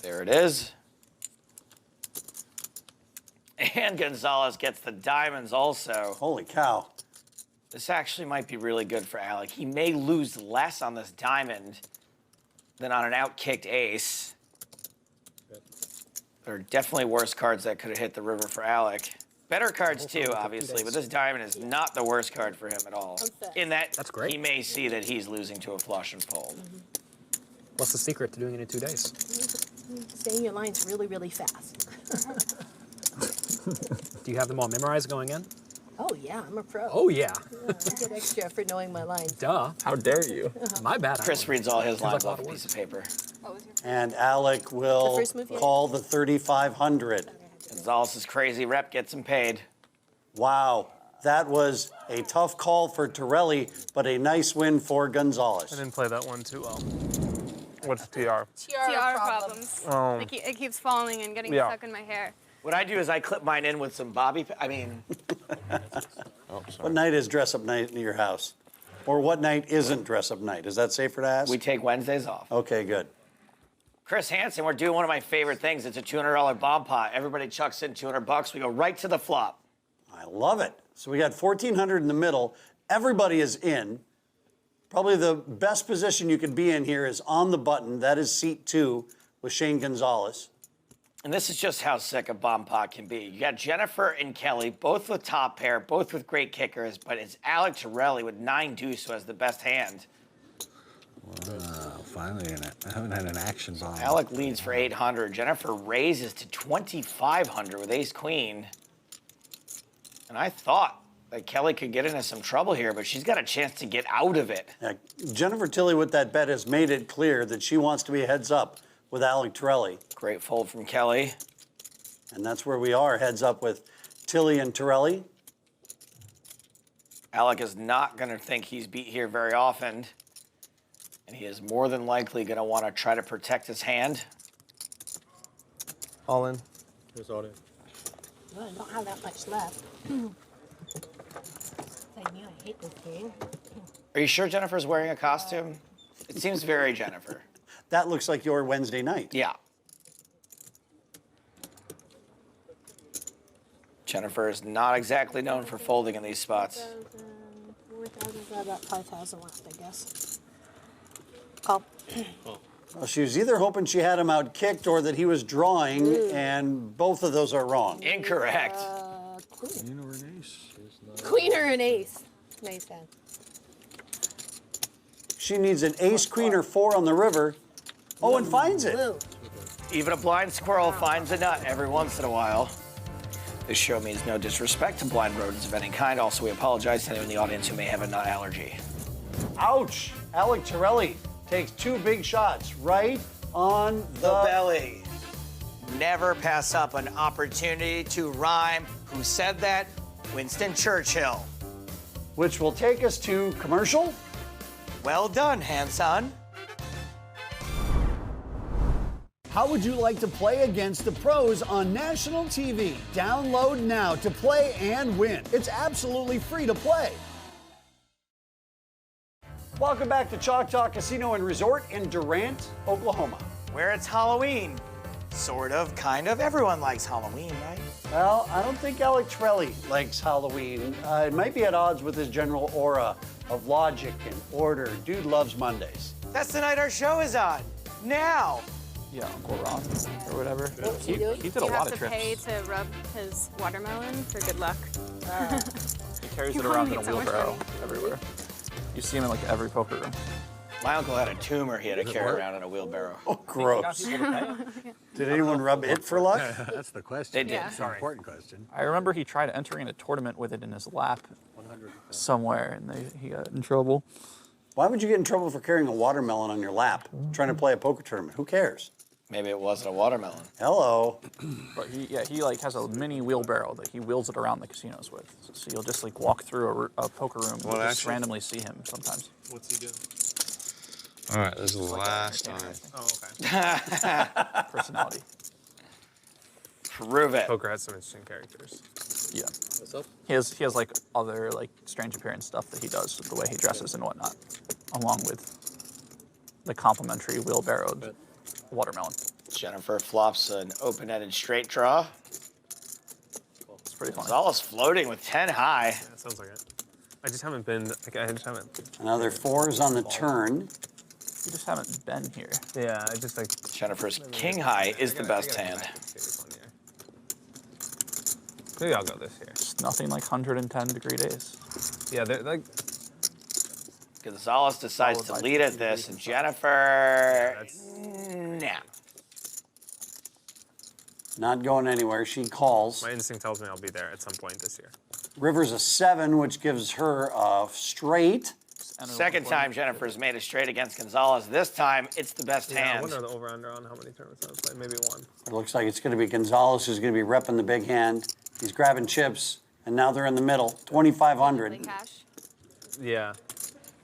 There it is. And Gonzalez gets the diamonds also. Holy cow. This actually might be really good for Alec. He may lose less on this diamond than on an out-kicked ace. There are definitely worse cards that could have hit the river for Alec. Better cards too, obviously, but this diamond is not the worst card for him at all. In that he may see that he's losing to a flush and fold. What's the secret to doing it in 2 days? Saying your lines really, really fast. Do you have them all memorized going in? Oh yeah, I'm a pro. Oh yeah. I get extra for knowing my lines. Duh. How dare you? My bad. Chris reads all his Seems like lines a lot off a of piece of paper. And Alec will The first move you call the 3,500. Gonzalez's crazy rep gets him paid. Wow, that was a tough call for Torelli, but a nice win for Gonzalez. I didn't play that one too well. What's TR? Tiara problems. Oh. It keeps falling and getting Yeah. stuck in my hair. What I do is I clip mine in with some bobby. What night is dress-up night in your house? Or what night isn't dress-up night? Is that safer to ask? We take Wednesdays off. Okay, good. Chris Hansen, we're doing one of my favorite things. It's a $200 bomb pot. Everybody chucks in $200. We go right to the flop. I love it. So we got 1,400 in the middle. Everybody is in. Probably the best position you could be in here is on the button. That is seat 2 with Shane Gonzalez. And this is just how sick a bomb pot can be. You got Jennifer and Kelly, both with top pair, both with great kickers, but it's Alec Torelli with 9 deuce who has the best hand. Wow, finally I haven't had an action bomb. Alec leads for 800. Jennifer raises to 2,500 with ace queen. And I thought that Kelly could get into some trouble here, but she's got a chance to get out of it. Yeah, Jennifer Tilly with that bet has made it clear that she wants to be heads up with Alec Torelli. Great fold from Kelly. And that's where we are, heads up with Tilly and Torelli. Alec is not going to think he's beat here very often. And he is more than likely going to want to try to protect his hand. All in. Here's all in. Well, I don't have that much left. I knew I hate this game. Are you sure Jennifer's wearing a costume? It seems very Jennifer. That looks like your Wednesday night. Yeah. Jennifer is not exactly known for folding in these spots. 4,000, about 5,000 left, I guess. Call. Well, she was either hoping she had him out kicked or that he was drawing, and both of those are wrong. Incorrect. Queen. or an ace. Queen or an ace. Nice hand. She needs an ace, queen, or 4 on the river. Oh, and finds it. Blue. Even a blind squirrel finds a nut every once in a while. This show means no disrespect to blind rodents of any kind. Also, we apologize to anyone in the audience who may have a nut allergy. Ouch! Alec Torelli takes 2 big shots right on The belly. Never pass up an opportunity to rhyme. Who said that? Winston Churchill. Which will take us to commercial. Well done, Hanson. How would you like to play against the pros on national TV? Download now to play and win. It's absolutely free to play. Welcome back to Choctaw Casino and Resort in Durant, Oklahoma. Where it's Halloween. Sort of, kind of. Everyone likes Halloween, right? Well, I don't think Alec Torelli likes Halloween. It might be at odds with his general aura of logic and order. Dude loves Mondays. That's the night our show is on. Now. Yeah, Uncle Ron or whatever. What's He he doing? did a Do you lot have of to pay trips. to rub his watermelon for good luck? He carries it You around in make a so much wheelbarrow money. everywhere. You see him in like every poker room. My uncle had a tumor he had to carry around in a wheelbarrow. Oh, gross. Did anyone rub it for luck? That's the question. They did. Yeah. It's an important question. I remember he tried entering a tournament with it in his lap somewhere, and he got in trouble. Why would you get in trouble for carrying a watermelon on your lap, trying to play a poker tournament? Who cares? Maybe it wasn't a watermelon. Hello. But he like has a mini wheelbarrow that he wheels it around the casinos with. So you'll just like walk through a poker room and Well, you'll just actually- randomly see him sometimes. What's he doing? All right, this is the last time. Oh, okay. Personality. Prove it. Poker has some interesting characters. Yeah. What's up? He has like other like strange appearance stuff that he does with the way he dresses and whatnot, along with the complimentary wheelbarrowed watermelon. Jennifer flops an open-ended straight draw. It's pretty funny. Gonzalez floating with 10 high. Yeah, that sounds like it. I just haven't been. Like, I just haven't. Another 4s on the turn. You just haven't been here. Yeah, I just like. Jennifer's king high is the best hand. Maybe I'll go this here. It's nothing like 110-degree days. Yeah, they're like. Gonzalez decides to lead at this, and Jennifer, nah. Not going anywhere. She calls. My instinct tells me I'll be there at some point this year. River's a 7, which gives her a straight. Second time Jennifer's made a straight against Gonzalez. This time, it's the best Yeah, I hand. wonder the over-under on how many tournaments I've played. Maybe 1. It looks like it's going to be Gonzalez who's going to be repping the big hand. He's grabbing chips, and now they're in the middle. 2,500. Yeah.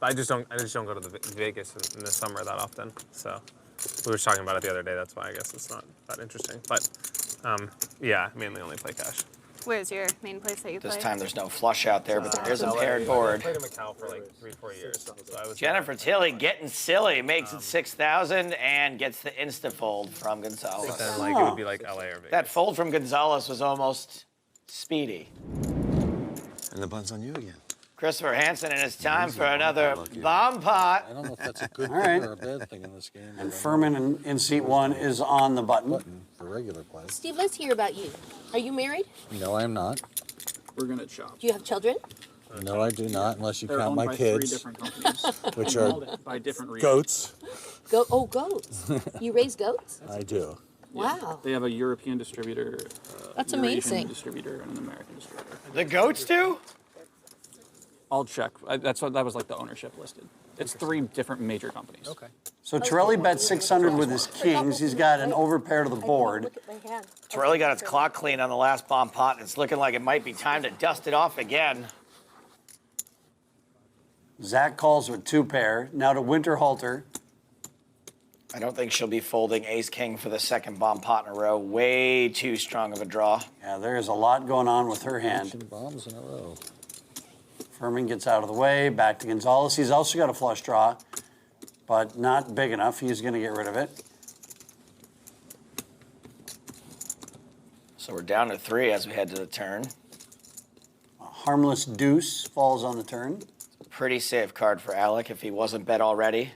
I just don't go to the Vegas in the summer that often. So we were talking about it the other day. That's why I guess it's not that interesting. But yeah, mainly only play cash. Where's your main place that you play? This time there's no flush out there, but there is a paired board. I played in Macau for like 3-4 years. So I was Jennifer Tilly getting silly, makes it 6,000 and gets the insta-fold from Gonzalez. Then like it would be like LA or Vegas. That fold from Gonzalez was almost speedy. And the bun's on you again. Christopher Hansen, and it's time for another bomb pot. I don't know if that's a good All right. thing or a bad thing in this game. And Furman in seat 1 is on the button. For regular play. Steve, let's hear about you. Are you married? No, I'm not. We're gonna chop. Do you have children? No, I do not, unless you They're count owned my by kids, 3 different companies. which are by different regions. goats. Goats. You raise goats? I do. Wow. They have a European distributor, That's Eurasian amazing. distributor, and an American distributor. The goats too? I'll check. That was like the ownership listed. It's 3 different major companies. Okay. So Torelli bet 600 with his kings. He's got an overpair to the board. Torelli got its clock clean on the last bomb pot, and it's looking like it might be time to dust it off again. Zach calls with 2 pair. Now to Winterhalter. I don't think she'll be folding ace-king for the second bomb pot in a row. Way too strong of a draw. Yeah, there is a lot going on with her hand. Bombs in a row. Furman gets out of the way, back to Gonzalez. He's also got a flush draw, but not big enough. He's going to get rid of it. So we're down to 3 as we head to the turn. A harmless deuce falls on the turn. Pretty safe card for Alec if he wasn't bet already.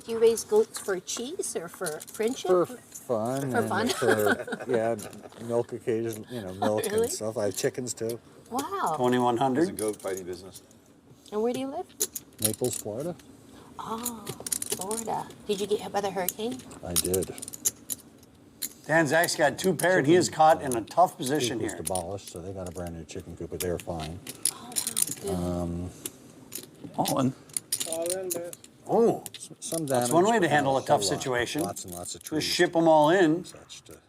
Do you raise goats for cheese or for friendship? For fun. For fun? For, yeah, milk occasion, milk Really? and stuff. I have chickens too. Wow. 2,100. It's a goat fighting business. And where do you live? Naples, Florida. Oh, Florida. Did you get hit by the hurricane? I did. Dan Zach's got 2 pair, and he is caught in a tough position Coop was here. demolished, so they got a brand new chicken coop, but they're fine. All in. Oh, Some that's damage, one way to but handle not a tough whole lot. situation. Lots and lots of trees. Just ship them all in.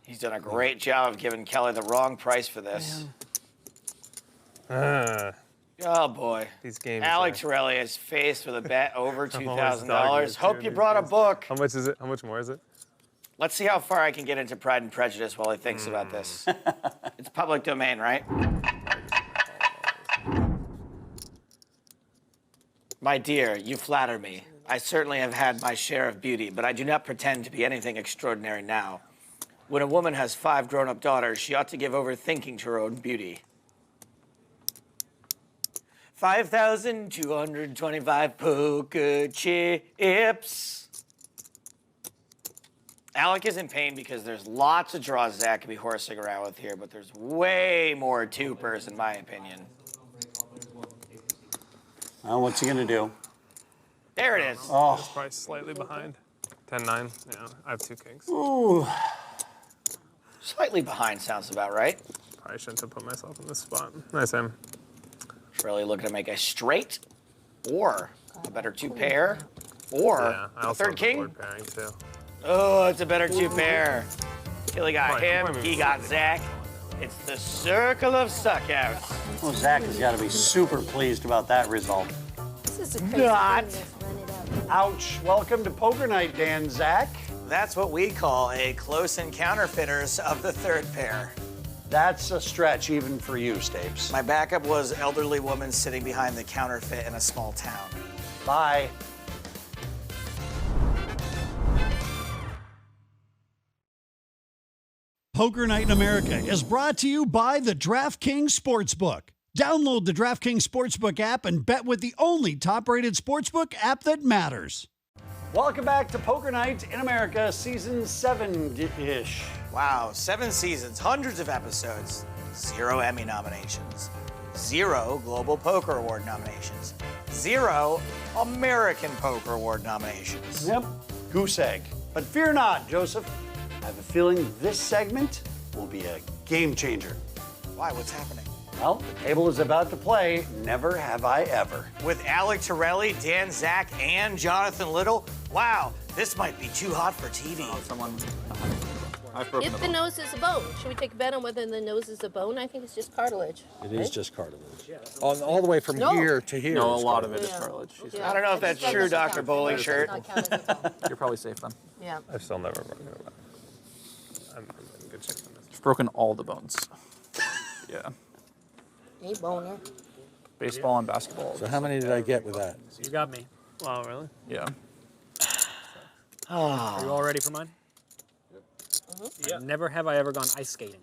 He's done a great job of giving Kelly the wrong price for this. Oh boy. These games. Alec Torelli is faced with a bet over I'm always $2,000. dogging Hope it, you too, brought a these book. How much is it? How much more is it? Let's see how far I can get into Pride and Prejudice while he thinks about this. It's public domain, right? My dear, you flatter me. I certainly have had my share of beauty, but I do not pretend to be anything extraordinary now. When a woman has 5 grown-up daughters, she ought to give over thinking to her own beauty. 5,225 poker chips. Alec is in pain because there's lots of draws Zach could be horsing around with here, but there's way more 2-pers in my opinion. Well, what's he going to do? There it is. Oh. It's probably slightly behind. 10-9. Yeah, I have 2 kings. Ooh. Slightly behind sounds about right. Probably shouldn't have put myself in this spot. Nice aim. Really looking to make a straight or a better 2-pair or Yeah, I a also third have the king. board pairing too. Oh, it's a better 2-pair. Tilly got Right, him, wait a he minute. got Zach. It's the circle of suckouts. Well, Zach has got to be super pleased about that result. This is a crazy Not. thing that's rented out. Ouch. Welcome to Poker Night, Dan Zach. That's what we call a close encounterfeiters of the 3rd pair. That's a stretch even for you, Stapes. My backup was elderly woman sitting behind the counterfeit in a small town. Bye. Poker Night in America is brought to you by the DraftKings Sportsbook. Download the DraftKings Sportsbook app and bet with the only top-rated sportsbook app that matters. Welcome back to Poker Night in America, season 7-ish. Wow, 7 seasons, hundreds of episodes, 0 Emmy nominations, 0 Global Poker Award nominations, 0 American Poker Award nominations. Yep, goose egg. But fear not, Joseph. I have a feeling this segment will be a game changer. Why? What's happening? Well, the table is about to play Never Have I Ever. With Alec Torelli, Dan Zach, and Jonathan Little? Wow, this might be too hot for TV. If the nose is a bone, should we take a bet on whether the nose is a bone? I think it's just cartilage. It is just cartilage. All the way from here to here. No, a is lot of it cartilage. is cartilage. Yeah. I don't know if that's true, Dr. Bowling Shirt. You're probably safe then. Yeah. I've still never broken it. I'm in good shape on this. You've broken all the bones. Yeah. Hey, boner. Baseball and basketball. So how many did I get with that? You got me. Wow, really? Yeah. Are you all ready for mine? Yeah. Never have I ever gone ice skating.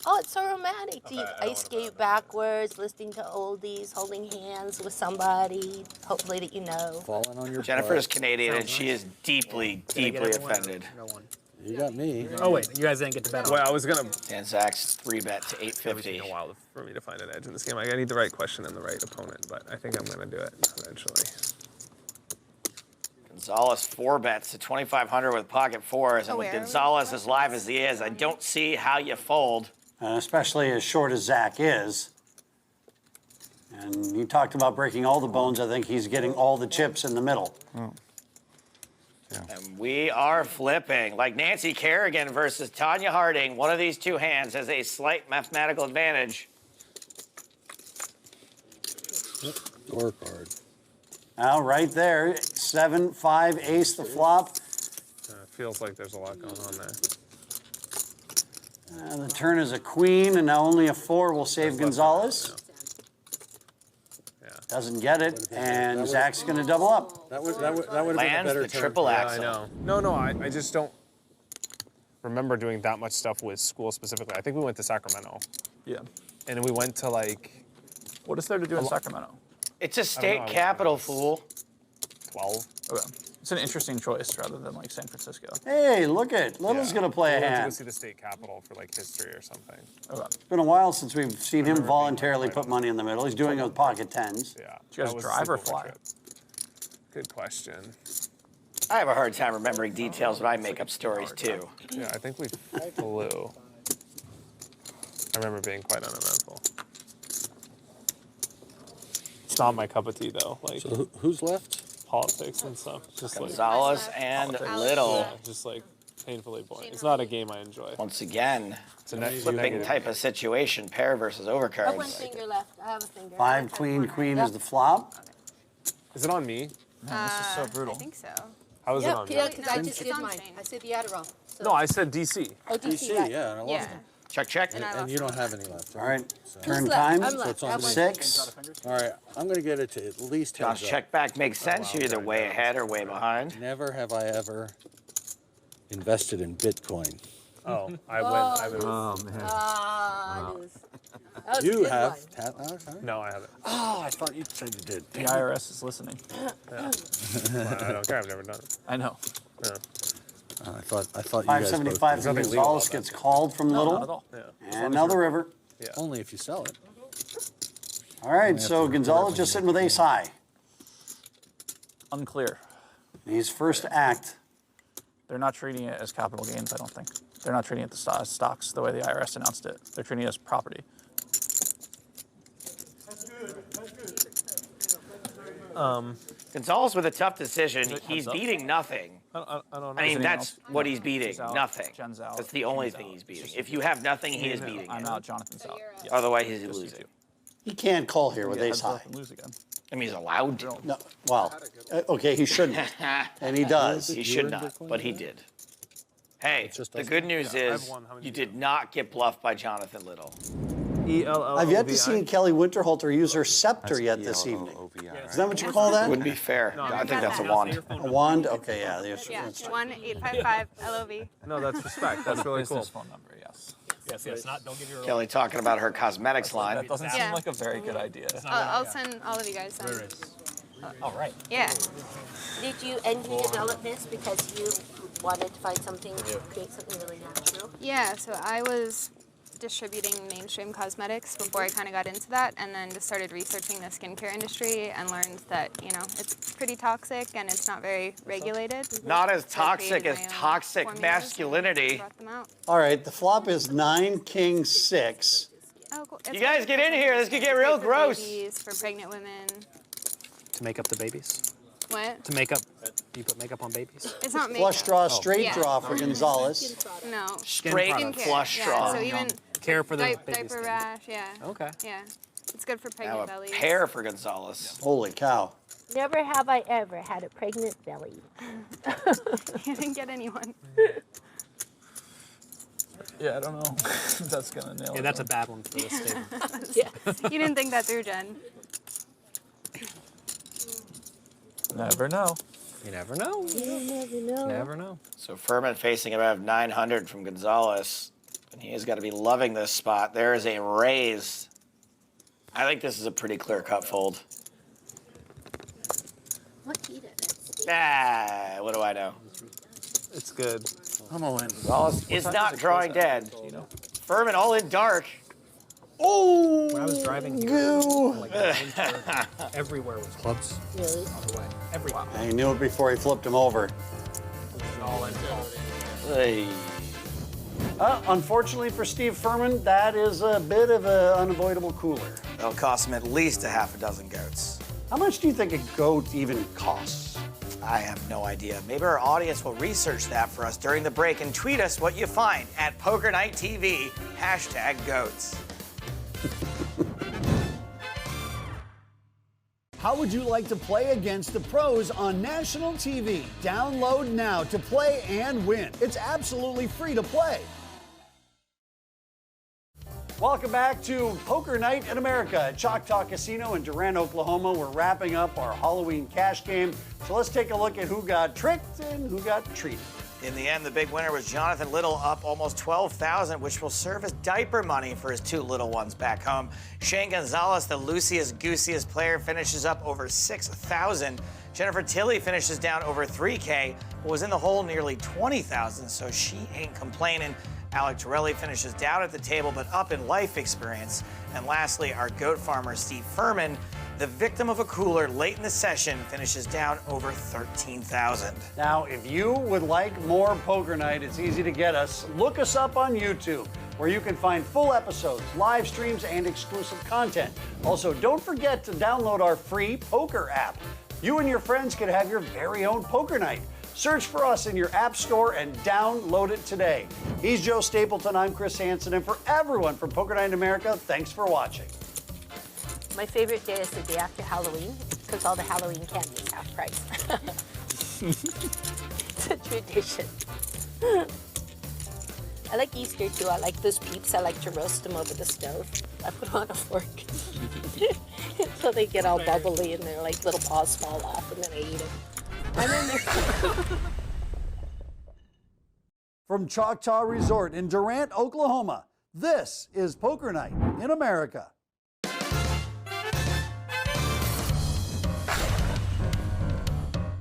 Oh, it's so romantic. Do you ice skate backwards, listening to oldies, holding hands with somebody, hopefully that you know. Falling on your Jennifer butt. is Canadian, and she is deeply, deeply offended. You got me. Oh, wait. You guys didn't get to bet on Well, I was going to. Dan Zach's 3-bet to It's going to 850. take a while for me to find an edge in this game. I need the right question and the right opponent, but I think I'm going to do it eventually. Gonzalez 4 bets to 2,500 with pocket fours, and with Gonzalez as live as he is, I don't see how you fold. Especially as short as Zach is. And you talked about breaking all the bones. I think he's getting all the chips in the middle. Oh. Yeah. And we are flipping. Like Nancy Kerrigan versus Tanya Harding, one of these two hands has a slight mathematical advantage. Scorecard. Now, right there, 7-5 ace the flop. It feels like there's a lot going on there. The turn is a queen, and now only a 4 will save Gonzalez. Doesn't get it, and Zach's going to double up. That would have been a Lands better the turn. triple Yeah, axle. I know. No, I just don't remember doing that much stuff with school specifically. I think we went to Sacramento. Yeah. And then we went to like. What is there to do in Sacramento? It's a state capital, fool. 12. Okay. It's an interesting choice rather than like San Francisco. Hey, look it. Little's going to play a We went to go hand. see the state capitol for like history or something. Okay. It's been a while since we've seen him voluntarily put money in the middle. He's doing it with pocket tens. Yeah. Did you guys drive or fly? Good question. I have a hard time remembering details when I make up stories, too. Yeah, I think we flew. I remember being quite uneventful. It's not my cup of tea though. Like So who's left? Politics and stuff. Just Gonzalez and Little. Yeah, just like painfully boring. It's not a game I enjoy. Once again, It's a flipping negative. type of situation, pair versus I have one overcards. finger left. I have a finger. 5 queen, queen is the flop. Is it on me? Man, this is so brutal. I think so. How is it Yeah, on me? yeah, because I No, just it's did on mine. Shane. I said the Adderall. So. No, I said DC. Oh, DC, right. Yeah, and I lost Yeah. him. Check, check. And you don't have any left. All right, So- turn Who's left? time. I'm So left. it's on I have me. one 6. All right, I'm going to get it to at least heads Josh, up. check back makes sense. You're either way ahead or way behind. Never have I ever invested in Bitcoin. Oh, I went. I was. Oh, man. Ah, I lose. That was a You good have. one. Have Alex, huh? No, I haven't. Oh, I thought you said you did. The IRS is listening. Yeah. Well, I don't care. I've never done it. I know. Yeah. I thought you guys both 575 did. from nothing legal Gonzalez about gets called from No, Little. not at all. Yeah. And now the river. Yeah. Only if you sell it. All right, so Gonzalez just sitting with ace high. Unclear. He's first to act. They're not treating it as capital gains, I don't think. They're not treating it as stocks the way the IRS announced it. They're treating it as property. Gonzalez with a tough decision. Heads He's up. beating nothing. I don't know. I mean, anything that's else? what he's beating. She's out. Nothing. Jen's out. That's the only Jen's thing out. he's beating. If you have nothing, he is beating I'm it. out. Jonathan's out. Yeah. Otherwise, he's losing. He can't call here with Yeah, ace heads high. up and lose again. I mean, he's allowed to. No, well, okay, he shouldn't. And he does. He should not, but he did. Hey, the good news Yeah, I've is won. How many you do you did not get bluffed by Jonathan Little. I've yet to see Kelly Winterhalter use her scepter yet this evening. Is that what you call that? Wouldn't be fair. I think that's a wand. A wand? Okay, yeah. Yeah, That's 1-855 LOV. No, that's respect. That's really cool. Business phone number, yes. Yes. Not. Don't give your. Kelly talking about her cosmetics line. That doesn't Yeah. seem like a very good idea. I'll send all of you guys some. All right. Yeah. Did you develop this because you wanted to find something to create something really natural? Yeah, so I was distributing mainstream cosmetics before I kind of got into that, and then just started researching the skincare industry and learned that, you know, it's pretty toxic and it's not very regulated. Not as So I toxic created as my own toxic formulas masculinity. and brought them out. All right, the flop is 9, king, 6. Oh, cool. You guys get in here. This could get real For gross. babies, for pregnant women. To make up the babies? What? To make up, do you put makeup on babies? It's not makeup. Flush draw, Oh. straight Yeah. draw for Gonzalez. No. Straight Skincare. flush Yeah, straw. so even Care for the baby's diaper skin. rash, yeah. Okay. Yeah. It's good for Now pregnant a bellies. pair for Gonzalez. Holy cow. Never have I ever had a pregnant belly. You didn't get anyone. Yeah, I don't know. That's gonna nail it. Yeah, that's a bad one for this statement. Yeah. You didn't think that through, Jen. Never know. You never know. You never know. Never know. So Furman facing about 900 from Gonzalez, and he has got to be loving this spot. There is a raise. I think this is a pretty clear-cut fold. What did it? Ah, what do I know? It's good. I'm all in. Gonzalez is not drawing dead. Furman all in dark. Oh! When I was driving here, Goo. like, everywhere was Clubs. Really? on the way. Everywhere. I knew it before he flipped him over. All in. Hey. Unfortunately for Steve Furman, that is a bit of an unavoidable cooler. That'll cost him at least a half a dozen goats. How much do you think a goat even costs? I have no idea. Maybe our audience will research that for us during the break and tweet us what you find at Poker Night TV, #goats. How would you like to play against the pros on national TV? Download now to play and win. It's absolutely free to play. Welcome back to Poker Night in America at Choctaw Casino in Durant, Oklahoma. We're wrapping up our Halloween cash game. So let's take a look at who got tricked and who got treated. In the end, the big winner was Jonathan Little, up almost $12,000, which will serve as diaper money for his two little ones back home. Shane Gonzalez, the loosiest, goosiest player, finishes up over $6,000. Jennifer Tilley finishes down over $3K, but was in the hole nearly $20,000, so she ain't complaining. Alec Torelli finishes down at the table, but up in life experience. And lastly, our goat farmer, Steve Furman, the victim of a cooler late in the session, finishes down over $13,000. Now, if you would like more Poker Night, it's easy to get us. Look us up on YouTube, where you can find full episodes, live streams, and exclusive content. Also, don't forget to download our free poker app. You and your friends can have your very own Poker Night. Search for us in your app store and download it today. He's Joe Stapleton, I'm Chris Hansen, and for everyone from Poker Night in America, thanks for watching. My favorite day is the day after Halloween because all the Halloween candy is half price. It's a tradition. I like Easter too. I like those peeps. I like to roast them over the stove. I put them on a fork so they get all bubbly and their like little paws fall off, and then I eat them. And then they're From Choctaw Resort in Durant, Oklahoma, this is Poker Night in America.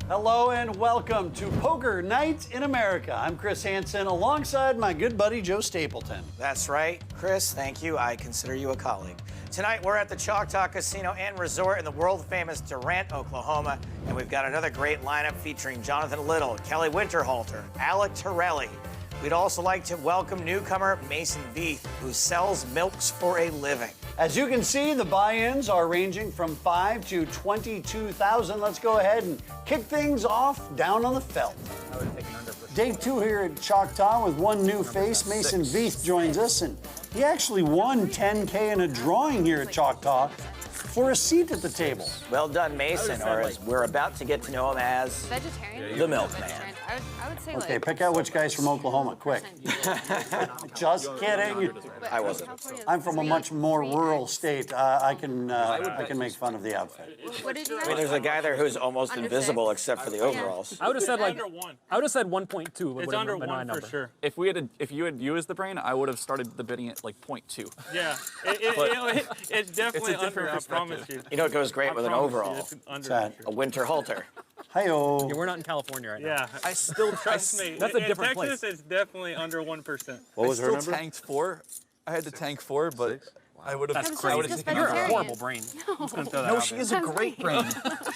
Hello and welcome to Poker Night in America. I'm Chris Hansen alongside my good buddy Joe Stapleton. That's right, Chris, thank you. I consider you a colleague. Tonight, we're at the Choctaw Casino and Resort in the world-famous Durant, Oklahoma, and we've got another great lineup featuring Jonathan Little, Kelly Winterhalter, Alec Torelli. We'd also like to welcome newcomer Mason Veith, who sells milks for a living. As you can see, the buy-ins are ranging from $5,000 to $22,000. Let's go ahead and kick things off down on the felt. I would take an under for Day two here at Choctaw with one new face. Mason Veith joins us, and he actually won $10K in a drawing here at Choctaw for a seat at the table. Well done, Mason, or as we're about to get to know him as Vegetarian? the milkman. I would say Okay, like. pick out which guy's from Oklahoma, quick. Just kidding. I wasn't. I'm from a much more rural state. I can make fun of the outfit. What did you I mean, there's a guy there who's almost Under invisible six? except for the overalls. I would have said like Under one. I would have said 1.2. It's under one for sure. If you had you as the brain, I would have started the bidding at like 0.2. Yeah, it's definitely It's a different under. I promise you. You know, it goes great I with an promise you, overall. it's under Sad. for sure. A winter halter. Hi-yo. Yeah, we're not in California right now. Yeah, I still trust me. That's a in different Texas, place. it's definitely under 1%. What was her still number? tanked for I had to tank 4, but I would have. That's crazy. You're a horrible brain. I'm just gonna throw that No, out she there. is a great brain.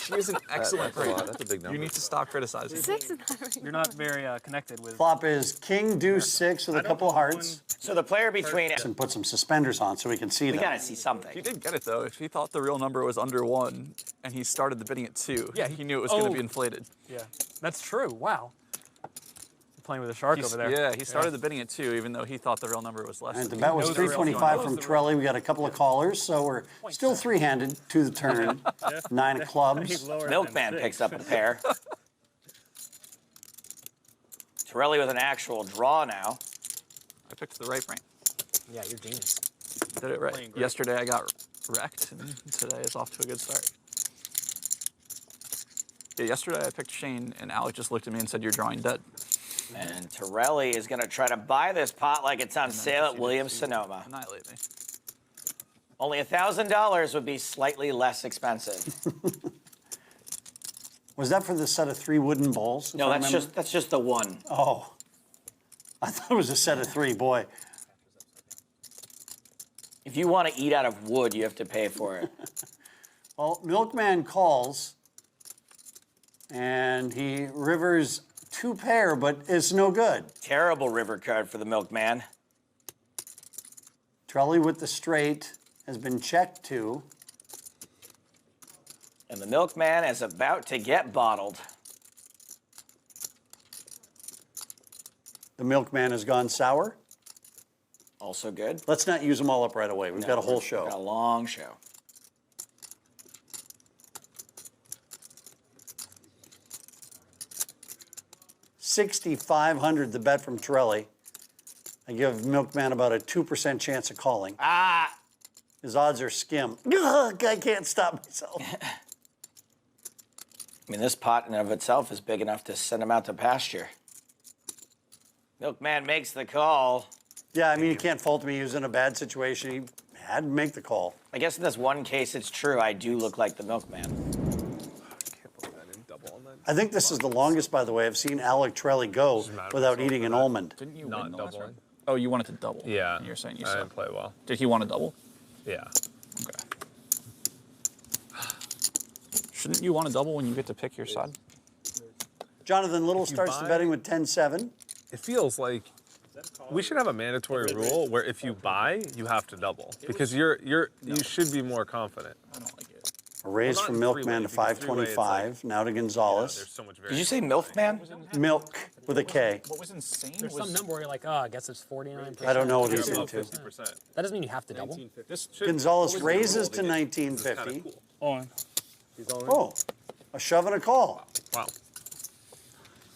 She is an excellent That's a brain. lot. That's a big number. You need to stop criticizing. 6 is not right. You're not very connected with. Flop is king, deuce, 6 with a couple of hearts. So the player between. And put some suspenders on so we can see We them. gotta see something. He did get it though. If he thought the real number was under 1 and he started the bidding at 2, Yeah, he knew it was going to be inflated. Yeah, that's true. Wow. You're playing with a shark over there. Yeah, he started the bidding at 2, even though he thought the real number was less. And the than bet he was knows 325 from Torelli. We got a couple of callers, so we're still three-handed to the turn. 9 of clubs. Milkman picks up a pair. Torelli with an actual draw now. I picked the right brain. Yeah, you're genius. Did it right. Yesterday I got wrecked, and today is off to a good start. Yeah, yesterday I picked Shane, and Alec just looked at me and said, "You're drawing dead." And Torelli is going to try to buy this pot like it's on sale at Williams-Sonoma. Annihilate me. Only $1,000 would be slightly less expensive. Was that for the set of 3 wooden bowls? No, that's just the one. Oh. I thought it was a set of 3, boy. If you want to eat out of wood, you have to pay for it. Well, Milkman calls, and he rivers 2 pair, but it's no good. Terrible river card for the Milkman. Torelli with the straight has been checked to. And the Milkman is about to get bottled. The Milkman has gone sour. Also good. Let's not use them all up right away. We've got a whole show. Got a long show. $6,500 the bet from Torelli. I give Milkman about a 2% chance of calling. Ah! His odds are skim. Ugh, I can't stop myself. I mean, this pot in and of itself is big enough to send him out to pasture. Milkman makes the call. Yeah, I mean, you can't fault me. He was in a bad situation. He had to make the call. I guess in this one case, it's true. I do look like the Milkman. I think this is the longest, by the way, I've seen Alec Torelli go without eating an almond. Didn't you Not win the last doubling. round? Oh, you wanted to double. Yeah. You're saying you I suck. didn't play well. Did he want to double? Yeah. Okay. Shouldn't you want to double when you get to pick your side? Jonathan Little If you starts the buy- betting with 10-7. It feels like we should have a mandatory rule where if you buy, you have to double because you should be more confident. I don't like it. A raise Well, not from in Milkman to three-way. If you three-way, it's 525. Now to Gonzalez. There's so much Did you say Milkman? Milk with a K. What was insane There's was some number where you're like, oh, I guess it's 49%. I don't know what he's above into. 50%. That doesn't mean you have to double. This should- Gonzalez what was the raises rule? to They did- this is 1950. kinda On. cool. Oh, a shove and a call. Wow.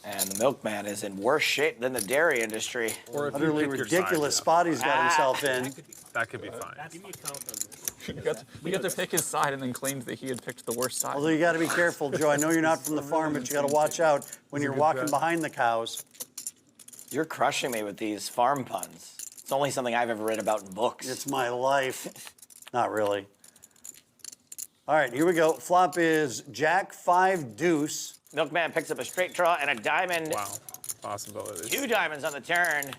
And the Milkman is in worse shape than the dairy industry. Or if you Utterly pick your side, ridiculous yeah. spot he's got himself in. That could be fine. you got to pick his side and then claimed that he had picked the worst side. Although you got to be careful, Joe. I know you're not from the farm, but you got to watch out when you're walking behind the cows. You're crushing me with these farm puns. It's only something I've ever read about in books. It's my life. Not really. All right, here we go. Flop is Jack 5 deuce. Milkman picks up a straight draw and a diamond. Wow. Possibilities. 2 diamonds on the turn.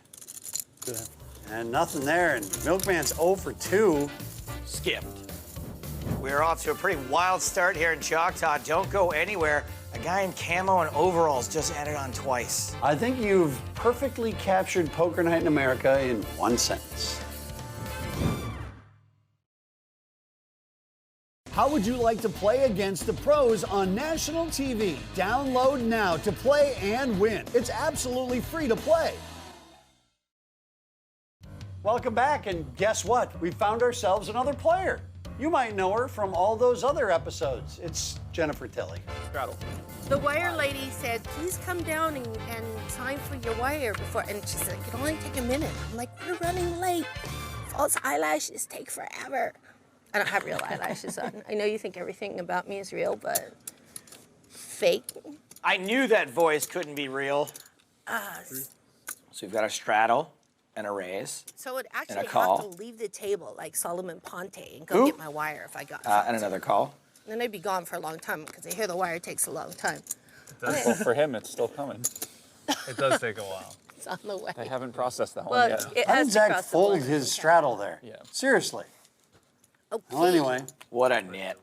And nothing there. And Milkman's 0 for 2. Skipped. We're off to a pretty wild start here in Choctaw. Don't go anywhere. A guy in camo and overalls just added on twice. I think you've perfectly captured Poker Night in America in one sentence. How would you like to play against the pros on national TV? Download now to play and win. It's absolutely free to play. Welcome back, and guess what? We found ourselves another player. You might know her from all those other episodes. It's Jennifer Tilley. Straddle. The wire lady said, please come down and sign for your wire before, and she said, it can only take a minute. I'm like, we're running late. False eyelashes take forever. I don't have real eyelashes on. I know you think everything about me is real, but fake. I knew that voice couldn't be real. So we've got a straddle and a raise. So I would And actually a call. have to leave the table like Solomon Ponte and go get my wire if I got And another call. Then I'd be gone for a long time because I hear the wire takes a long time. It does, Well, for him, it's still coming. it does take a while. It's on the way. They haven't processed that Well, one yet. it How has did to Zach cross the fold border. his straddle there? Yeah. Seriously. Okay. Well, anyway, What a nit.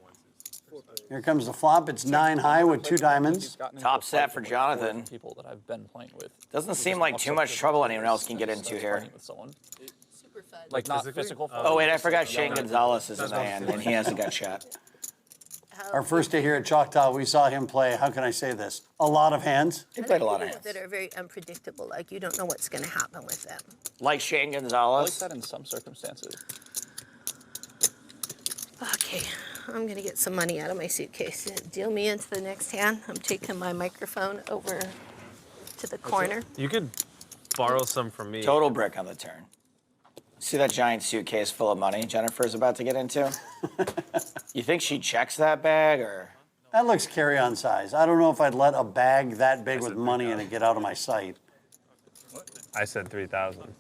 here comes the flop. It's 9 high with 2 diamonds. Top set for Jonathan. People that I've been playing with. Doesn't seem like too much trouble anyone else can get into here. With someone. Super fun. Like not physical. Oh, wait, I forgot Shane Gonzalez is in the hand, and he hasn't got shot. Our first day here at Choctaw, we saw him play, how can I say this? A lot of hands. He played a lot of hands. That are very unpredictable. Like you don't know what's going to happen with them. Like Shane I like Gonzalez. that in some circumstances. Okay, I'm going to get some money out of my suitcase. Deal me into the next hand. I'm taking my microphone over to the corner. You could borrow some from me. Total brick on the turn. See that giant suitcase full of money Jennifer's about to get into? You think she checks that bag, or? That looks carry-on size. I don't know if I'd let a bag that big with money in it get out of my sight. I said 3,000.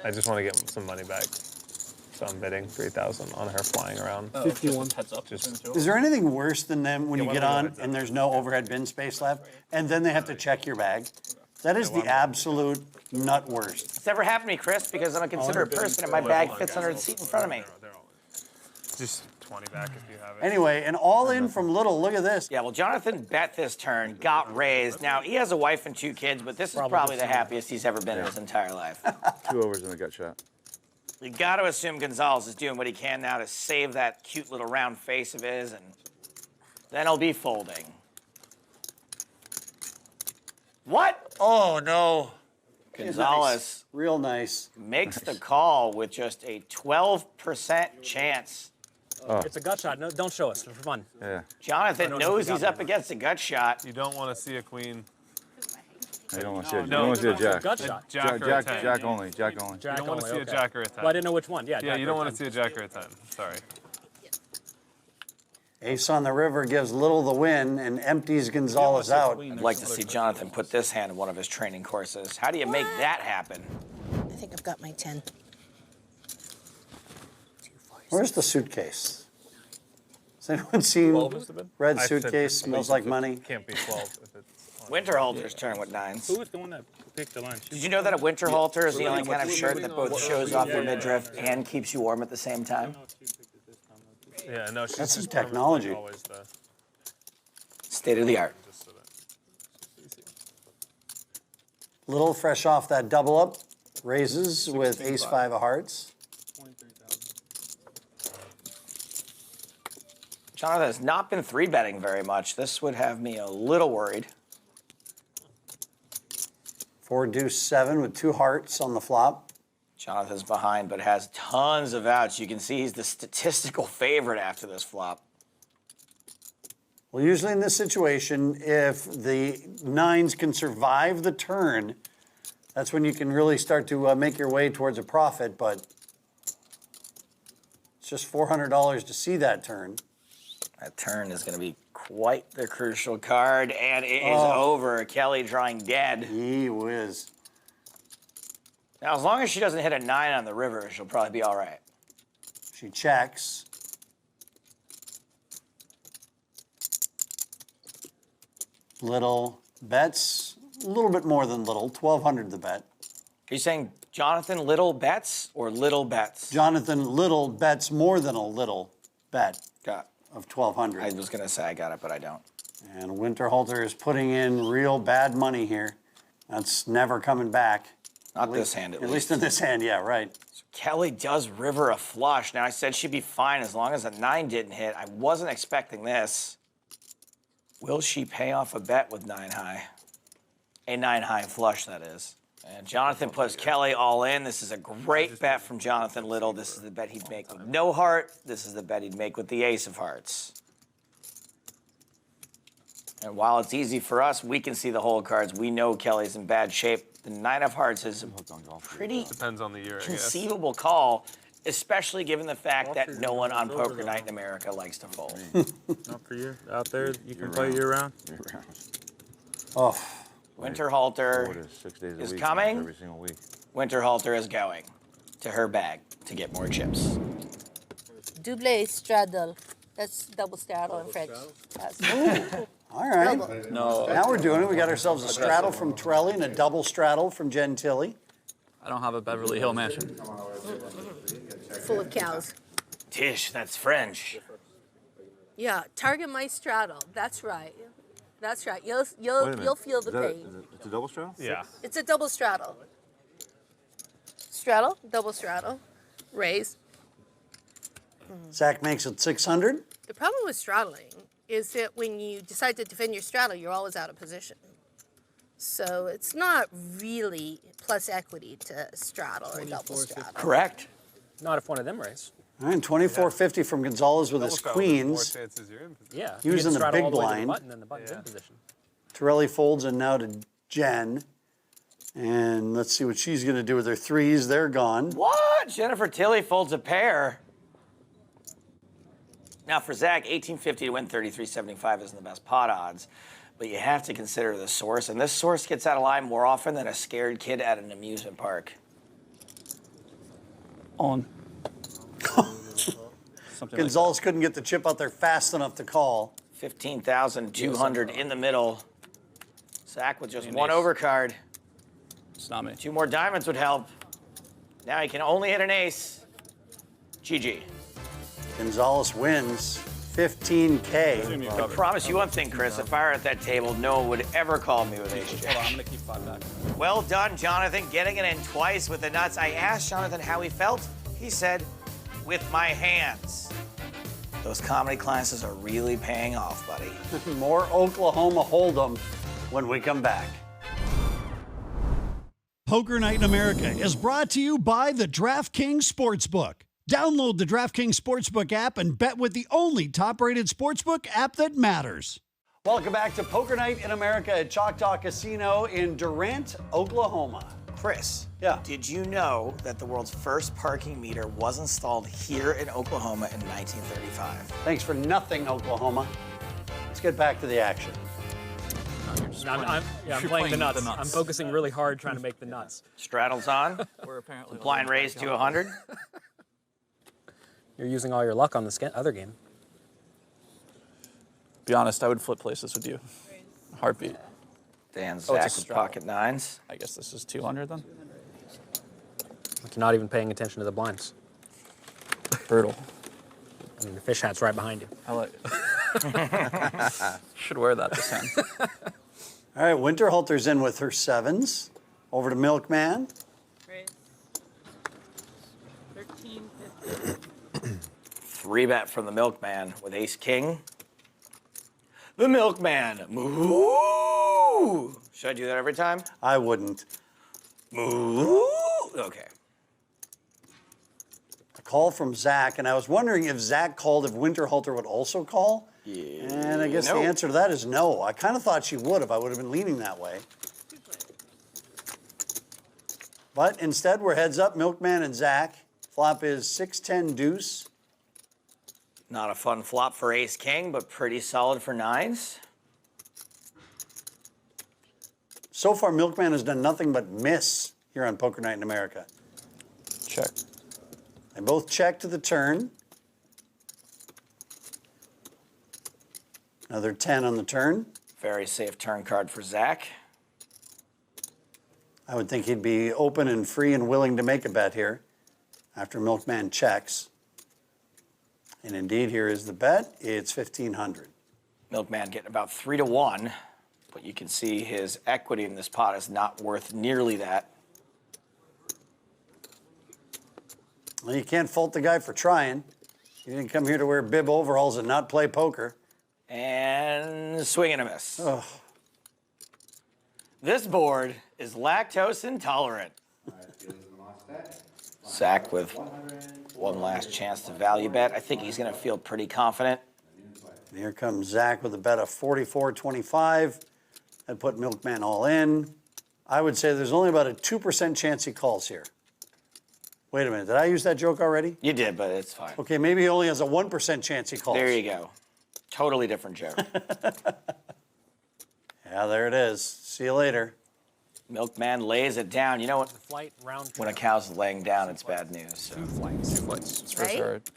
I just want to get some money back. So I'm bidding 3,000 on her flying around. 51. Heads up. Is there anything worse than them when you get on and there's no overhead bin space left, and then they have to check your bag? That is the absolute nut worst. It's never happened to me, Chris, because I'm a considerate person and my bag fits under the seat in front of me. Just 20 back if you have it. Anyway, and all in from Little, look at this. Yeah, well, Jonathan bet this turn, got raised. Now, he has a wife and 2 kids, but this is probably the happiest he's ever been in his entire life. 2 overs and a gut shot. You got to assume Gonzalez is doing what he can now to save that cute little round face of his, and then he'll be folding. What? Oh, no. Gonzalez real nice. Makes the call with just a 12% chance. Oh. It's a gut shot. No, don't show us. For fun. Yeah. Jonathan knows he's up against a gut shot. You don't want to see a queen. You don't want to see a, No, you don't want to see a jack. Gut shot. Jack or a 10. Jack only. Jack only. Jack You don't want to only, see okay. a jack or a 10. Well, I didn't know which one. Yeah. Yeah, jack you or don't a want to 10. see a jack or a 10. Sorry. Ace on the river gives Little the win and empties Gonzalez out. I'd like to see Jonathan put this hand in one of his training courses. How do you make that happen? I think I've got my 10. Where's the suitcase? Has anyone seen red I said suitcase? Smells like money. Can't be 12 if it's. Winterhalter's turn with 9s. Who was the one that picked the lunch? Did you know that a Winterhalter is the only kind of shirt that both shows off your midriff and keeps you warm at the same time? Yeah, no, she's That's some just technology. always the. State of the art. Little fresh off that double up. Raises with ace-5 of hearts. Jonathan has not been 3-betting very much. This would have me a little worried. 4 deuce 7 with 2 hearts on the flop. Jonathan's behind, but has tons of outs. You can see he's the statistical favorite after this flop. Well, usually in this situation, if the 9s can survive the turn, that's when you can really start to make your way towards a profit, but it's just $400 to see that turn. That turn is going to be quite the crucial card, and it is over. Kelly drawing dead. Gee whiz. Now, as long as she doesn't hit a 9 on the river, she'll probably be all right. She checks. Little bets, a little bit more than Little, 1,200 the bet. Are you saying Jonathan Little bets or Little bets? Jonathan Little bets more than a little bet Got of 1,200. I was going to say I got it, but I don't. And Winterhalter is putting in real bad money here. That's never coming back. Not this hand, at least in this hand, yeah, right. So Kelly does river a flush. Now, I said she'd be fine as long as a 9 didn't hit. I wasn't expecting this. Will she pay off a bet with 9 high? A 9 high flush, that is. And Jonathan puts Kelly all in. This is a great bet from Jonathan Little. This is the bet he'd make with no heart. This is the bet he'd make with the ace of hearts. And while it's easy for us, we can see the whole cards. We know Kelly's in bad shape. The 9 of hearts is a pretty Depends on the year, I guess. conceivable call, especially given the fact that no one on Poker Night in America likes to fold. Not for you. Out there, you can play year round. Oh. Winterhalter 6 days a is week, coming. every single week. Winterhalter is going to her bag to get more chips. Double straddle. That's double straddle in French. That's All right. Double. No. Now we're doing it. We got ourselves a straddle from Torelli and a double straddle from Gentili. I don't have a Beverly Hill mansion. Full of cows. Tish, that's French. Yeah, target my straddle. That's right. That's right. You'll feel the pain. It's a double straddle? Yeah. It's a double straddle. Straddle, double straddle, raise. Zach makes it 600. The problem with straddling is that when you decide to defend your straddle, you're always out of position. So it's not really plus equity to straddle or double straddle. Correct. Not if one of them raise. All right, 2450 from Gonzalez with his queens. Yeah. He was in the big blind. Then the button's in position. Torelli folds and now to Jen. And let's see what she's going to do with her threes. They're gone. What? Jennifer Tilly folds a pair. Now for Zach, 1850 to win 33.75 isn't the best pot odds, but you have to consider the source, and this source gets out of line more often than a scared kid at an amusement park. On. Gonzalez couldn't get the chip out there fast enough to call. 15,200 in the middle. Zach with just An one ace. overcard. It's not me. 2 more diamonds would help. Now he can only hit an ace. GG. Gonzalez wins 15K. I promise you one thing, Chris. If I were at that table, no one would ever call me with ace jack. Hold on, I'm gonna keep 5 back. Well done, Jonathan, getting it in twice with the nuts. I asked Jonathan how he felt. He said, with my hands. Those comedy classes are really paying off, buddy. More Oklahoma Hold'em when we come back. Poker Night in America is brought to you by the DraftKings Sportsbook. Download the DraftKings Sportsbook app and bet with the only top-rated sportsbook app that matters. Welcome back to Poker Night in America at Choctaw Casino in Durant, Oklahoma. Chris, yeah. Did you know that the world's first parking meter was installed here in Oklahoma in 1935? Thanks for nothing, Oklahoma. Let's get back to the action. I'm playing the nuts. I'm focusing really hard trying to make the nuts. Straddles on. We're apparently blind raise to 100. You're using all your luck on the other game. Be honest, I would flip places with you. Heartbeat. Dan Oh, it's a Zach with straddle. pocket nines. I guess this is 200 then? Like you're not even paying attention to the blinds. Brutal. I mean, the fish hat's right behind you. I like Should wear that this hand. All right, Winterhalter's in with her sevens. Over to Milkman. Raise. 3 bet from the Milkman with ace king. The Milkman. Moo. Should I do that every time? I wouldn't. Moo. Okay. A call from Zach, and I was wondering if Zach called, if Winterhalter would also call. Yeah. And I guess the answer to that is no. I kind of thought she would if I would have been leaning that way. But instead, we're heads up, Milkman and Zach. Flop is 6-10 deuce. Not a fun flop for ace king, but pretty solid for nines. So far, Milkman has done nothing but miss here on Poker Night in America. Check. They both check to the turn. Another 10 on the turn. Very safe turn card for Zach. I would think he'd be open and free and willing to make a bet here after Milkman checks. And indeed, here is the bet. It's 1,500. Milkman getting about 3 to 1, but you can see his equity in this pot is not worth nearly that. Well, you can't fault the guy for trying. He didn't come here to wear bib overalls and not play poker. And swing and a miss. Ugh. This board is lactose intolerant. Zach with one last chance to value bet. I think he's going to feel pretty confident. And here comes Zach with a bet of 44.25. That put Milkman all in. I would say there's only about a 2% chance he calls here. Wait a minute, did I use that joke already? You did, but it's fine. Okay, maybe he only has a 1% chance he calls. There you go. Totally different joke. Yeah, there it is. See you later. Milkman lays it down. You know what? Flight round. When a cow's laying down, it's bad news. So. 2 flights. It's Right? reserved.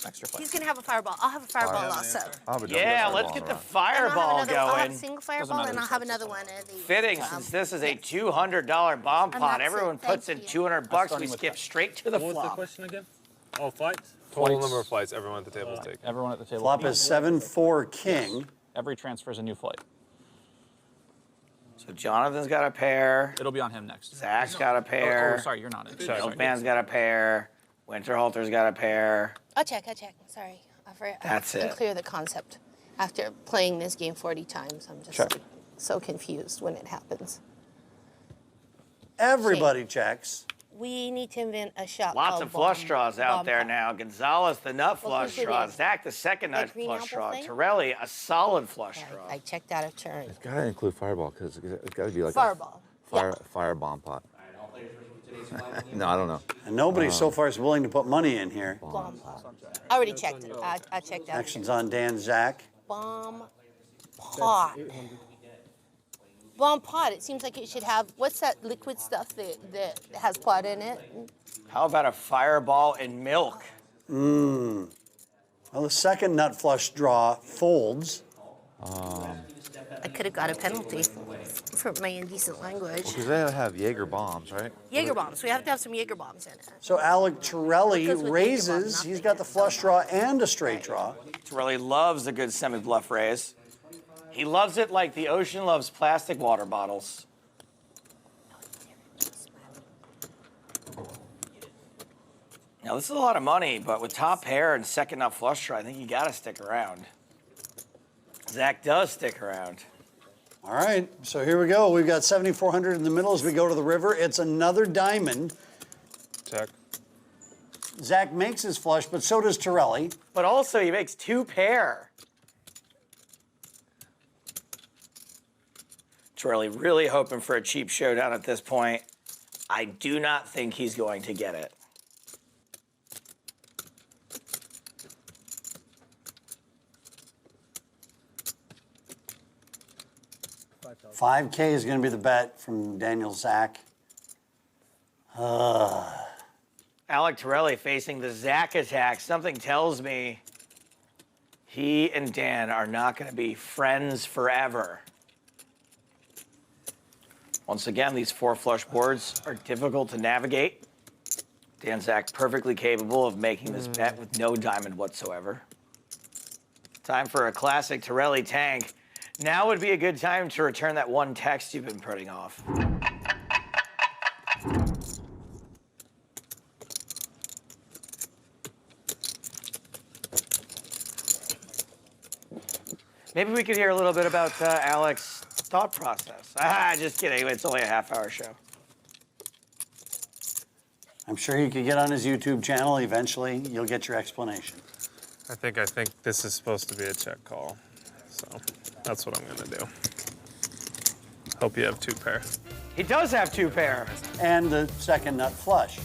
extra play. He's gonna have a fireball. I'll have a fireball also. Yeah, let's get the fireball I'll have going. a single fireball, and I'll have another one. Fitting, since this is a $200 bomb pot. Everyone puts in $200. We skip straight to the What was the flop. question again? Oh, flights? Total number of flights everyone at the table is taking. Everyone at the table. Flop is 7-4 king. Every transfer is a new flight. So Jonathan's got a pair. It'll be on him next. Zach's got a pair. Oh, sorry, you're not in. Milkman's got a pair. Winterhalter's got a pair. I'll check. Sorry. That's I it. clear the concept. After playing this game 40 times, I'm just so confused when it happens. Everybody checks. We need to invent a shot. Lots called of flush bomb- draws out bomb there pot. now. Gonzalez, the nut flush who's it draw. in? Zach, the second nut That green flush apple draw. thing? Torelli, a solid flush draw. I checked out of turn. It's gotta include fireball because it's gotta be like Fireball. a fire bomb pot. No, I don't know. And nobody so far is willing to put money in here. Bomb pot. I already checked it. I checked out. Actions on Dan Zach. Bomb pot. Bomb pot. It seems like it should have, what's that liquid stuff that has pot in it? How about a fireball and milk? Well, the second nut flush draw folds. I could have got a penalty for my indecent language. Because they have Jaeger bombs, right? Jaeger bombs. We have to have some Jaeger bombs in it. So Alec Torelli Because with raises. He's got the flush draw and a straight draw. Torelli loves a good semi-bluff raise. He loves it like the ocean loves plastic water bottles. Now, this is a lot of money, but with top pair and second nut flush draw, I think you got to stick around. Zach does stick around. All right, so here we go. We've got 7,400 in the middle as we go to the river. It's another diamond. Check. Zach makes his flush, but so does Torelli. But also, he makes two pair. Torelli really hoping for a cheap showdown at this point. I do not think he's going to get it. $5K is going to be the bet from Daniel Zach. Alec Torelli facing the Zach attack. Something tells me he and Dan are not going to be friends forever. Once again, these four flush boards are difficult to navigate. Dan Zach perfectly capable of making this bet with no diamond whatsoever. Time for a classic Torelli tank. Now would be a good time to return that one text you've been putting off. Maybe we could hear a little bit about Alec's thought process. Just kidding. It's only a half-hour show. I'm sure you could get on his YouTube channel. Eventually, you'll get your explanation. I think this is supposed to be a check call. So that's what I'm going to do. Hope you have two pair. He does have two pair. And the second nut flush.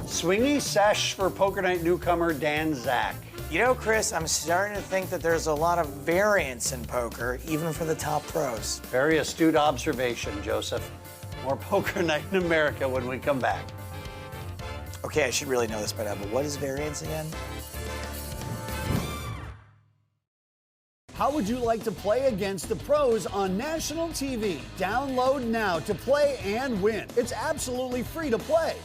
Swingy sesh for Poker Night newcomer Dan Zach. You know, Chris, I'm starting to think that there's a lot of variance in poker, even for the top pros. Very astute observation, Joseph. More Poker Night in America when we come back. Okay, I should really know this by now, but what is variance again? How would you like to play against the pros on national TV? Download now to play and win. It's absolutely free to play.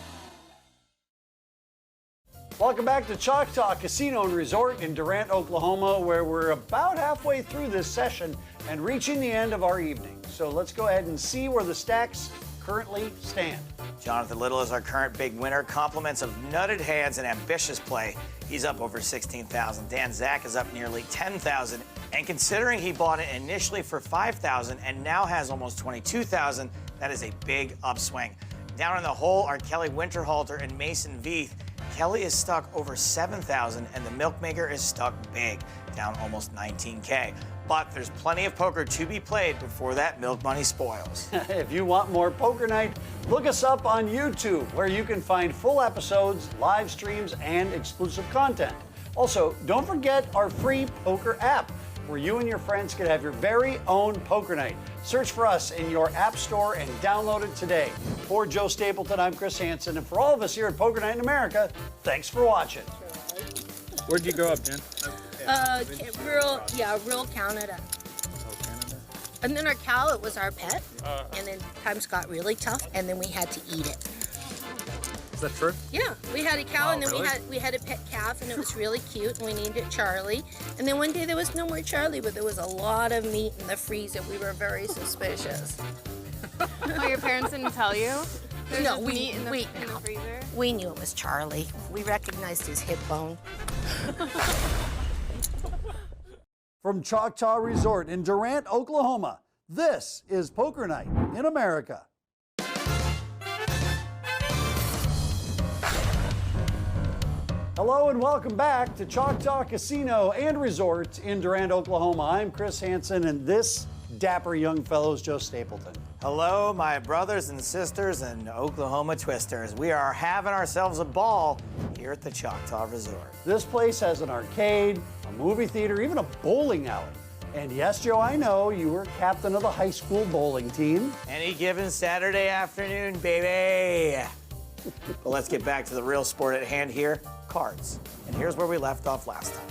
Welcome back to Choctaw Casino and Resort in Durant, Oklahoma, where we're about halfway through this session and reaching the end of our evening. So let's go ahead and see where the stacks currently stand. Jonathan Little is our current big winner. Compliments of nutted hands and ambitious play. He's up over 16,000. Dan Zach is up nearly 10,000. And considering he bought it initially for 5,000 and now has almost 22,000, that is a big upswing. Down in the hole are Kelly Winterhalter and Mason Veith. Kelly is stuck over 7,000 and the Milkmaker is stuck big, down almost 19K. But there's plenty of poker to be played before that milk money spoils. If you want more Poker Night, look us up on YouTube, where you can find full episodes, live streams, and exclusive content. Also, don't forget our free poker app, where you and your friends can have your very own Poker Night. Search for us in your app store and download it today. For Joe Stapleton, I'm Chris Hansen, and for all of us here at Poker Night in America, thanks for watching. Where'd you grow up, Jen? Rural Canada. And then our cow, it was our pet. And then times got really tough, and then we had to eat it. Is that true? Yeah, we had a cow, and then really? we had a pet calf, and it was really cute, and we named it Charlie. And then one day there was no more Charlie, but there was a lot of meat in the freezer. We were very suspicious. Oh, your parents didn't tell you? There's No, just meat in the freezer? We knew it was Charlie. We recognized his hip bone. From Choctaw Resort in Durant, Oklahoma, this is Poker Night in America. Hello and welcome back to Choctaw Casino and Resort in Durant, Oklahoma. I'm Chris Hansen, and this dapper young fellow is Joe Stapleton. Hello, my brothers and sisters and Oklahoma Twisters. We are having ourselves a ball here at the Choctaw Resort. This place has an arcade, a movie theater, even a bowling alley. And yes, Joe, I know you were captain of the high school bowling team. Any given Saturday afternoon, baby. But let's get back to the real sport at hand here, cards. And here's where we left off last time.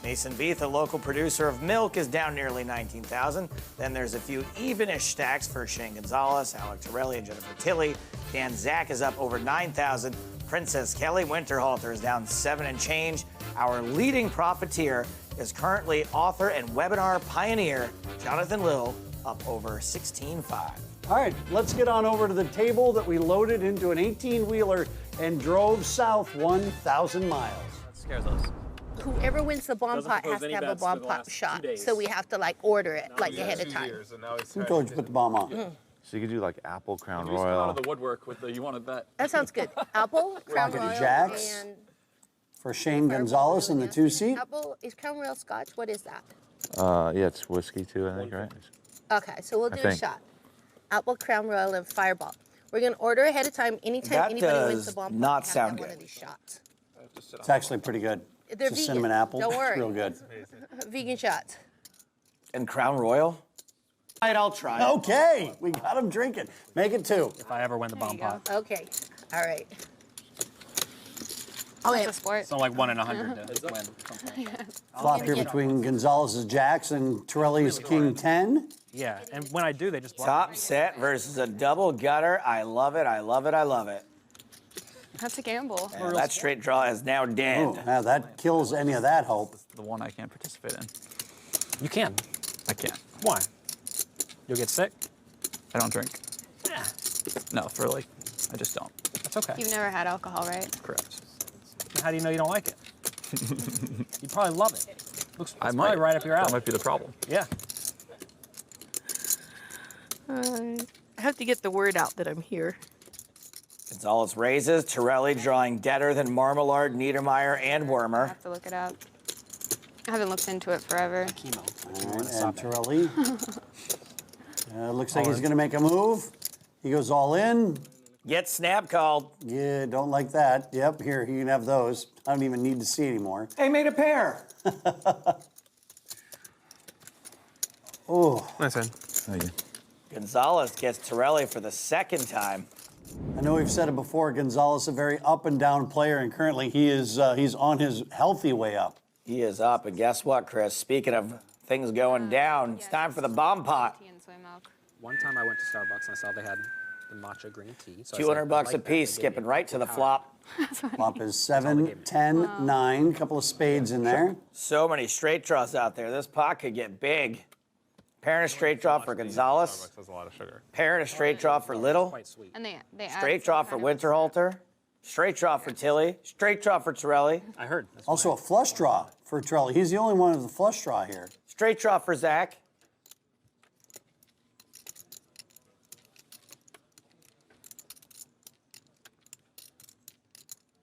Mason Beath, a local producer of milk, is down nearly 19,000. Then there's a few even-ish stacks for Shane Gonzalez, Alec Torelli, and Jennifer Tilley. Dan Zach is up over 9,000. Princess Kelly Winterhalter is down 7 and change. Our leading profiteer is currently author and webinar pioneer Jonathan Lill, up over 16.5. All right, let's get on over to the table that we loaded into an 18-wheeler and drove south 1,000 miles. That scares us. Whoever wins the bomb pot has to have a bomb pot shot. So we have to like order it ahead of time. Who told you to put the bomb on? So you could do like Apple Crown You just come out Royal. of the woodwork with the you want to bet. That sounds good. Apple, Crown Pocket Royal, Jacks for Shane Gonzalez in the 2-seat. Apple, is Crown Royal Scotch? What is that? Yeah, it's whiskey too, I think, right? Okay, so we'll I do a think. shot. Apple, Crown Royal, and Fireball. We're gonna order ahead of time. Anytime That anybody wins does the bomb pot, not we have to sound have one good. of these shots. It's actually pretty good. They're it's a vegan. cinnamon apple. Don't worry. It's real good. Vegan shots. And Crown Royal? All right, I'll try it. Okay, we got him drinking. Make it 2. If I ever win the bomb pot. Okay. All right. Oh, it's a sport. It's not like 1 in 100 to win. Flop here between Gonzalez's Jacks and Torelli's King 10. Yeah, and when I do, they just block. Top set versus a double gutter. I love it, I love it, I love it. That's a gamble. And that straight draw is now dead. Oh, now that kills any of that hope. The one I can't participate in. You can. I can't. Why? You'll get sick? I don't drink. Yeah. No, I just don't. That's okay. You've never had alcohol, right? Correct. How do you know you don't like it? You probably love it. Looks I it's might. probably right up your alley. That might be the problem. Yeah. I have to get the word out that I'm here. Gonzalez raises, Torelli drawing deader than Marmalade, Niedermeyer, and I Wormer. have to look it up. I haven't looked into it forever. All right, and Torelli. Looks like he's going to make a move. He goes all in. Get snap called. Yeah, don't like that. Yep, here, you can have those. I don't even need to see anymore. They made a pair. Oh. Nice hand. Thank you. Gonzalez gets Torelli for the second time. I know we've said it before, Gonzalez a very up and down player, and currently he's on his healthy way up. He is up, and guess what, Chris? Speaking of things going down, it's time for the bomb pot. One time I went to Starbucks and I saw they had the matcha green tea. So I said, $200 "I a like that." piece, They gave skipping me right to the flop. Flop is 7, 10, 9, couple of spades in there. So many straight draws out there. This pot could get big. Pair and a straight draw for Gonzalez. Starbucks has a lot of sugar. Pair and a straight draw for Little. And they add Straight draw for Winterhalter. Straight draw for Tilly. Straight draw for Torelli. I heard. Also a flush draw for Torelli. He's the only one with a flush draw here. Straight draw for Zach.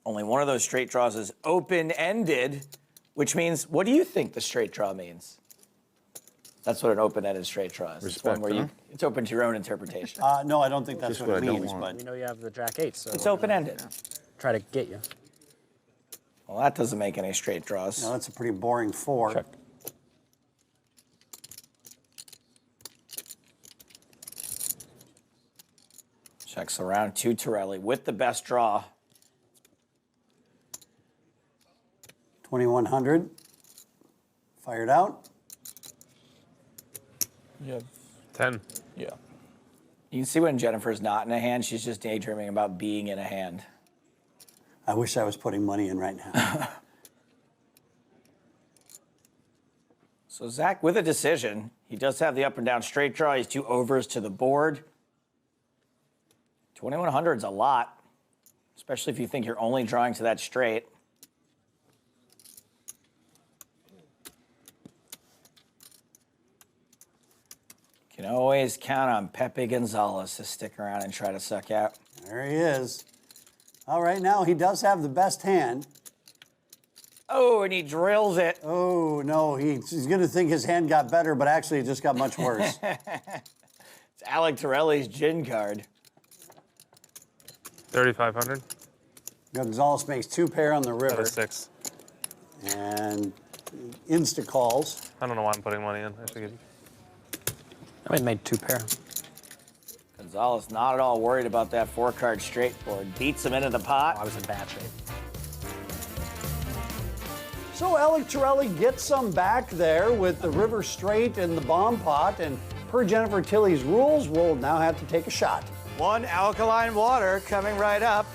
Only one of those straight draws is open-ended, which means, what do you think the straight draw means? That's what an open-ended straight draw is. It's one Respect, where huh? it's open to your own interpretation. No, I don't think that's Just what it what I don't means, want. but We know you have the Jack 8, so It's we're open-ended. gonna try to get you. Well, that doesn't make any straight draws. no, that's a pretty boring 4. Check. Checks around to Torelli with the best draw. 2,100. Fired out. Yeah. 10. Yeah. You can see when Jennifer's not in a hand, she's just daydreaming about being in a hand. I wish I was putting money in right now. So Zach with a decision. He does have the up and down straight draw. He's 2 overs to the board. 2,100 is a lot, especially if you think you're only drawing to that straight. Can always count on Pepe Gonzalez to stick around and try to suck out. There he is. All right, now he does have the best hand. Oh, and he drills it. Oh, no, he's going to think his hand got better, but actually it just got much worse. It's Alec Torelli's gin card. 3,500. Gonzalez makes 2 pair on the river. That is 6. And insta calls. I don't know why I'm putting money in. I should get. I made 2 pair. Gonzalez not at all worried about that 4-card straight board. Beats him into the pot. Oh, I was in bad shape. So Alec Torelli gets some back there with the river straight and the bomb pot, and per Jennifer Tilley's rules, we'll now have to take a shot. 1 alkaline water coming right up,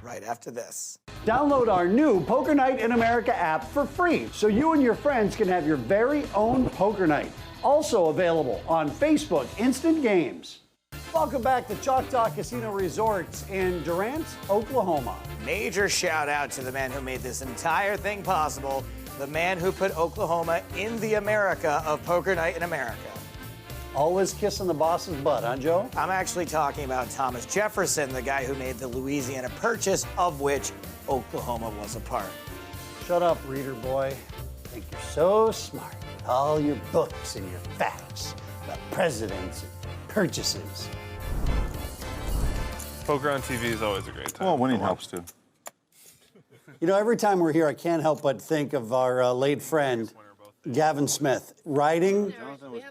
right after this. Download our new Poker Night in America app for free so you and your friends can have your very own poker night. Also available on Facebook Instant Games. Welcome back to Choctaw Casino Resorts in Durant, Oklahoma. Major shout out to the man who made this entire thing possible, the man who put Oklahoma in the America of Poker Night in America. Always kissing the boss's butt, huh, Joe? I'm actually talking about Thomas Jefferson, the guy who made the Louisiana Purchase, of which Oklahoma was a part. Shut up, reader boy. I think you're so smart with all your books and your facts about presidents and purchases. Poker on TV is always a great time. Well, winning helps too. You know, every time we're here, I can't help but think of our late friend, Gavin Smith, riding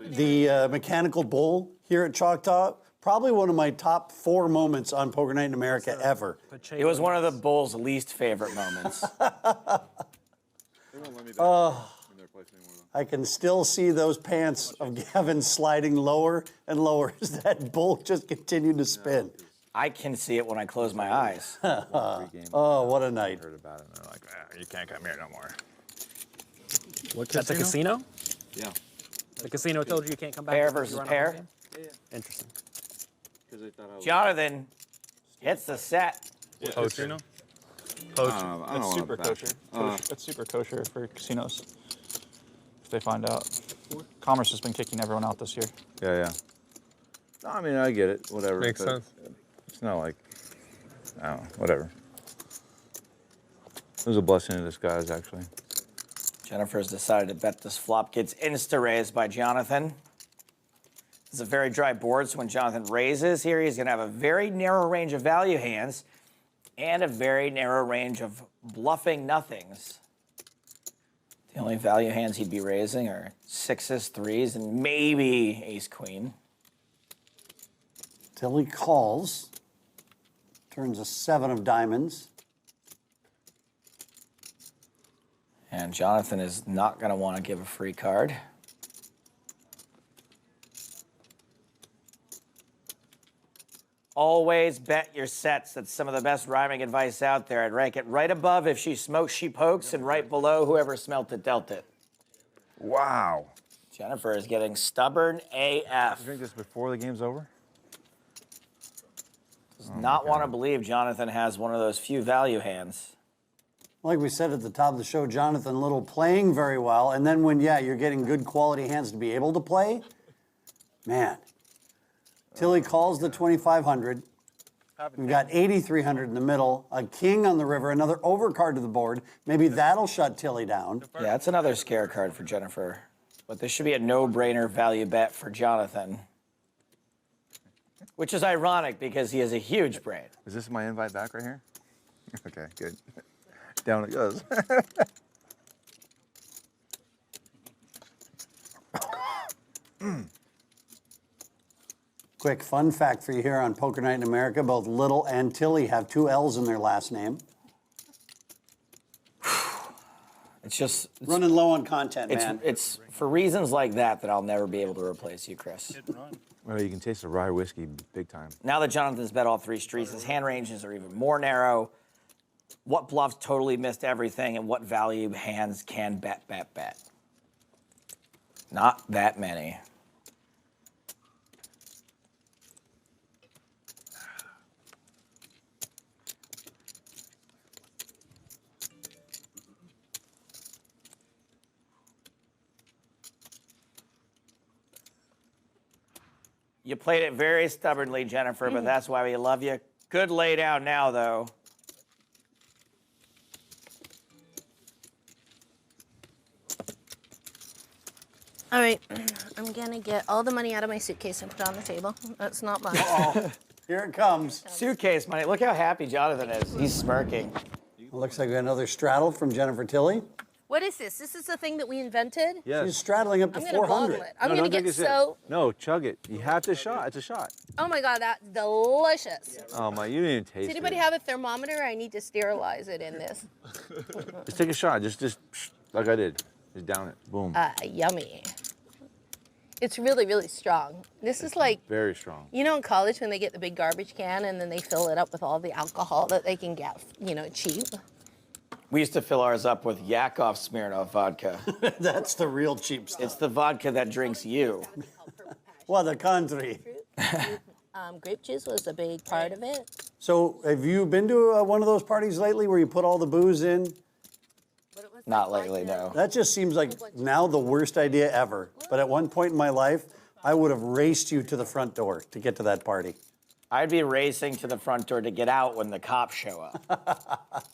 the mechanical bull here at Choctaw. Probably one of my top 4 moments on Poker Night in America ever. It was one of the bull's least favorite moments. I can still see those pants of Gavin sliding lower and lower as that bull just continued to spin. I can see it when I close my eyes. Oh, what a night. Heard about it and they're like, you can't come here no more. What That's a casino? Yeah. The casino told you can't come back? Pair versus pair? Yeah. Interesting. Jonathan hits the set. Yeah, Casino? That's super kosher. That's super kosher for casinos. If they find out. Commerce has been kicking everyone out this year. Yeah. No, I mean, I get it. Whatever. Makes sense. It's not like, I don't know, whatever. It was a blessing in disguise, actually. Jennifer's decided to bet this flop. Gets insta-raised by Jonathan. It's a very dry board, so when Jonathan raises here, he's going to have a very narrow range of value hands and a very narrow range of bluffing nothings. The only value hands he'd be raising are 6s, 3s, and maybe ace-queen. Till he calls. Turns a 7 of diamonds. And Jonathan is not going to want to give a free card. Always bet your sets. That's some of the best rhyming advice out there. I'd rank it right above if she smokes, she pokes, and right below whoever smelt it, dealt it. Wow. Jennifer is getting stubborn AF. You drink this before the game's over? Does not want to believe Jonathan has one of those few value hands. Like we said at the top of the show, Jonathan Little playing very well. And then when, you're getting good quality hands to be able to play, man. Tilly calls the 2,500. We've got 8,300 in the middle, a king on the river, another overcard to the board. Maybe that'll shut Tilly down. Yeah, it's another scare card for Jennifer. But this should be a no-brainer value bet for Jonathan. Which is ironic because he has a huge brain. Is this my invite back right here? Okay, good. Down it goes. Quick fun fact for you here on Poker Night in America, both Little and Tilly have 2 L's in their last name. It's just running low on content, it's, man. It's for reasons like that I'll never be able to replace you, Chris. Well, you can taste the rye whiskey big time. Now that Jonathan's bet all 3 streets, his hand ranges are even more narrow. What bluffs totally missed everything, and what value hands can bet? Not that many. You played it very stubbornly, Jennifer, but that's why we love you. Good lay down now, though. All right, I'm gonna get all the money out of my suitcase and put it on the table. That's not mine. Uh-oh. Here it comes. Suitcase money. Look how happy Jonathan is. He's smirking. Looks like we got another straddle from Jennifer Tilley. What is this? This is the thing that we invented? Yes. She's straddling up to I'm gonna 400. bottle it. I'm gonna get so. No, chug it. You have to shot. It's a shot. Oh my God, that's delicious. Oh my, you didn't even Does taste anybody it. have a thermometer? I need to sterilize it in this. Just take a shot. Just like I did. Just down it. Boom. Yummy. It's really, really strong. This is like, Very strong. you know, in college when they get the big garbage can and then they fill it up with all the alcohol that they can get, you know, cheap. We used to fill ours up with Yakov Smirnoff vodka. That's the real cheap stuff. It's the vodka that drinks you. What a country. Grape juice was a big part of it. So have you been to one of those parties lately where you put all the booze in? Not lately, no. That just seems like now the worst idea ever. But at one point in my life, I would have raced you to the front door to get to that party. I'd be racing to the front door to get out when the cops show up.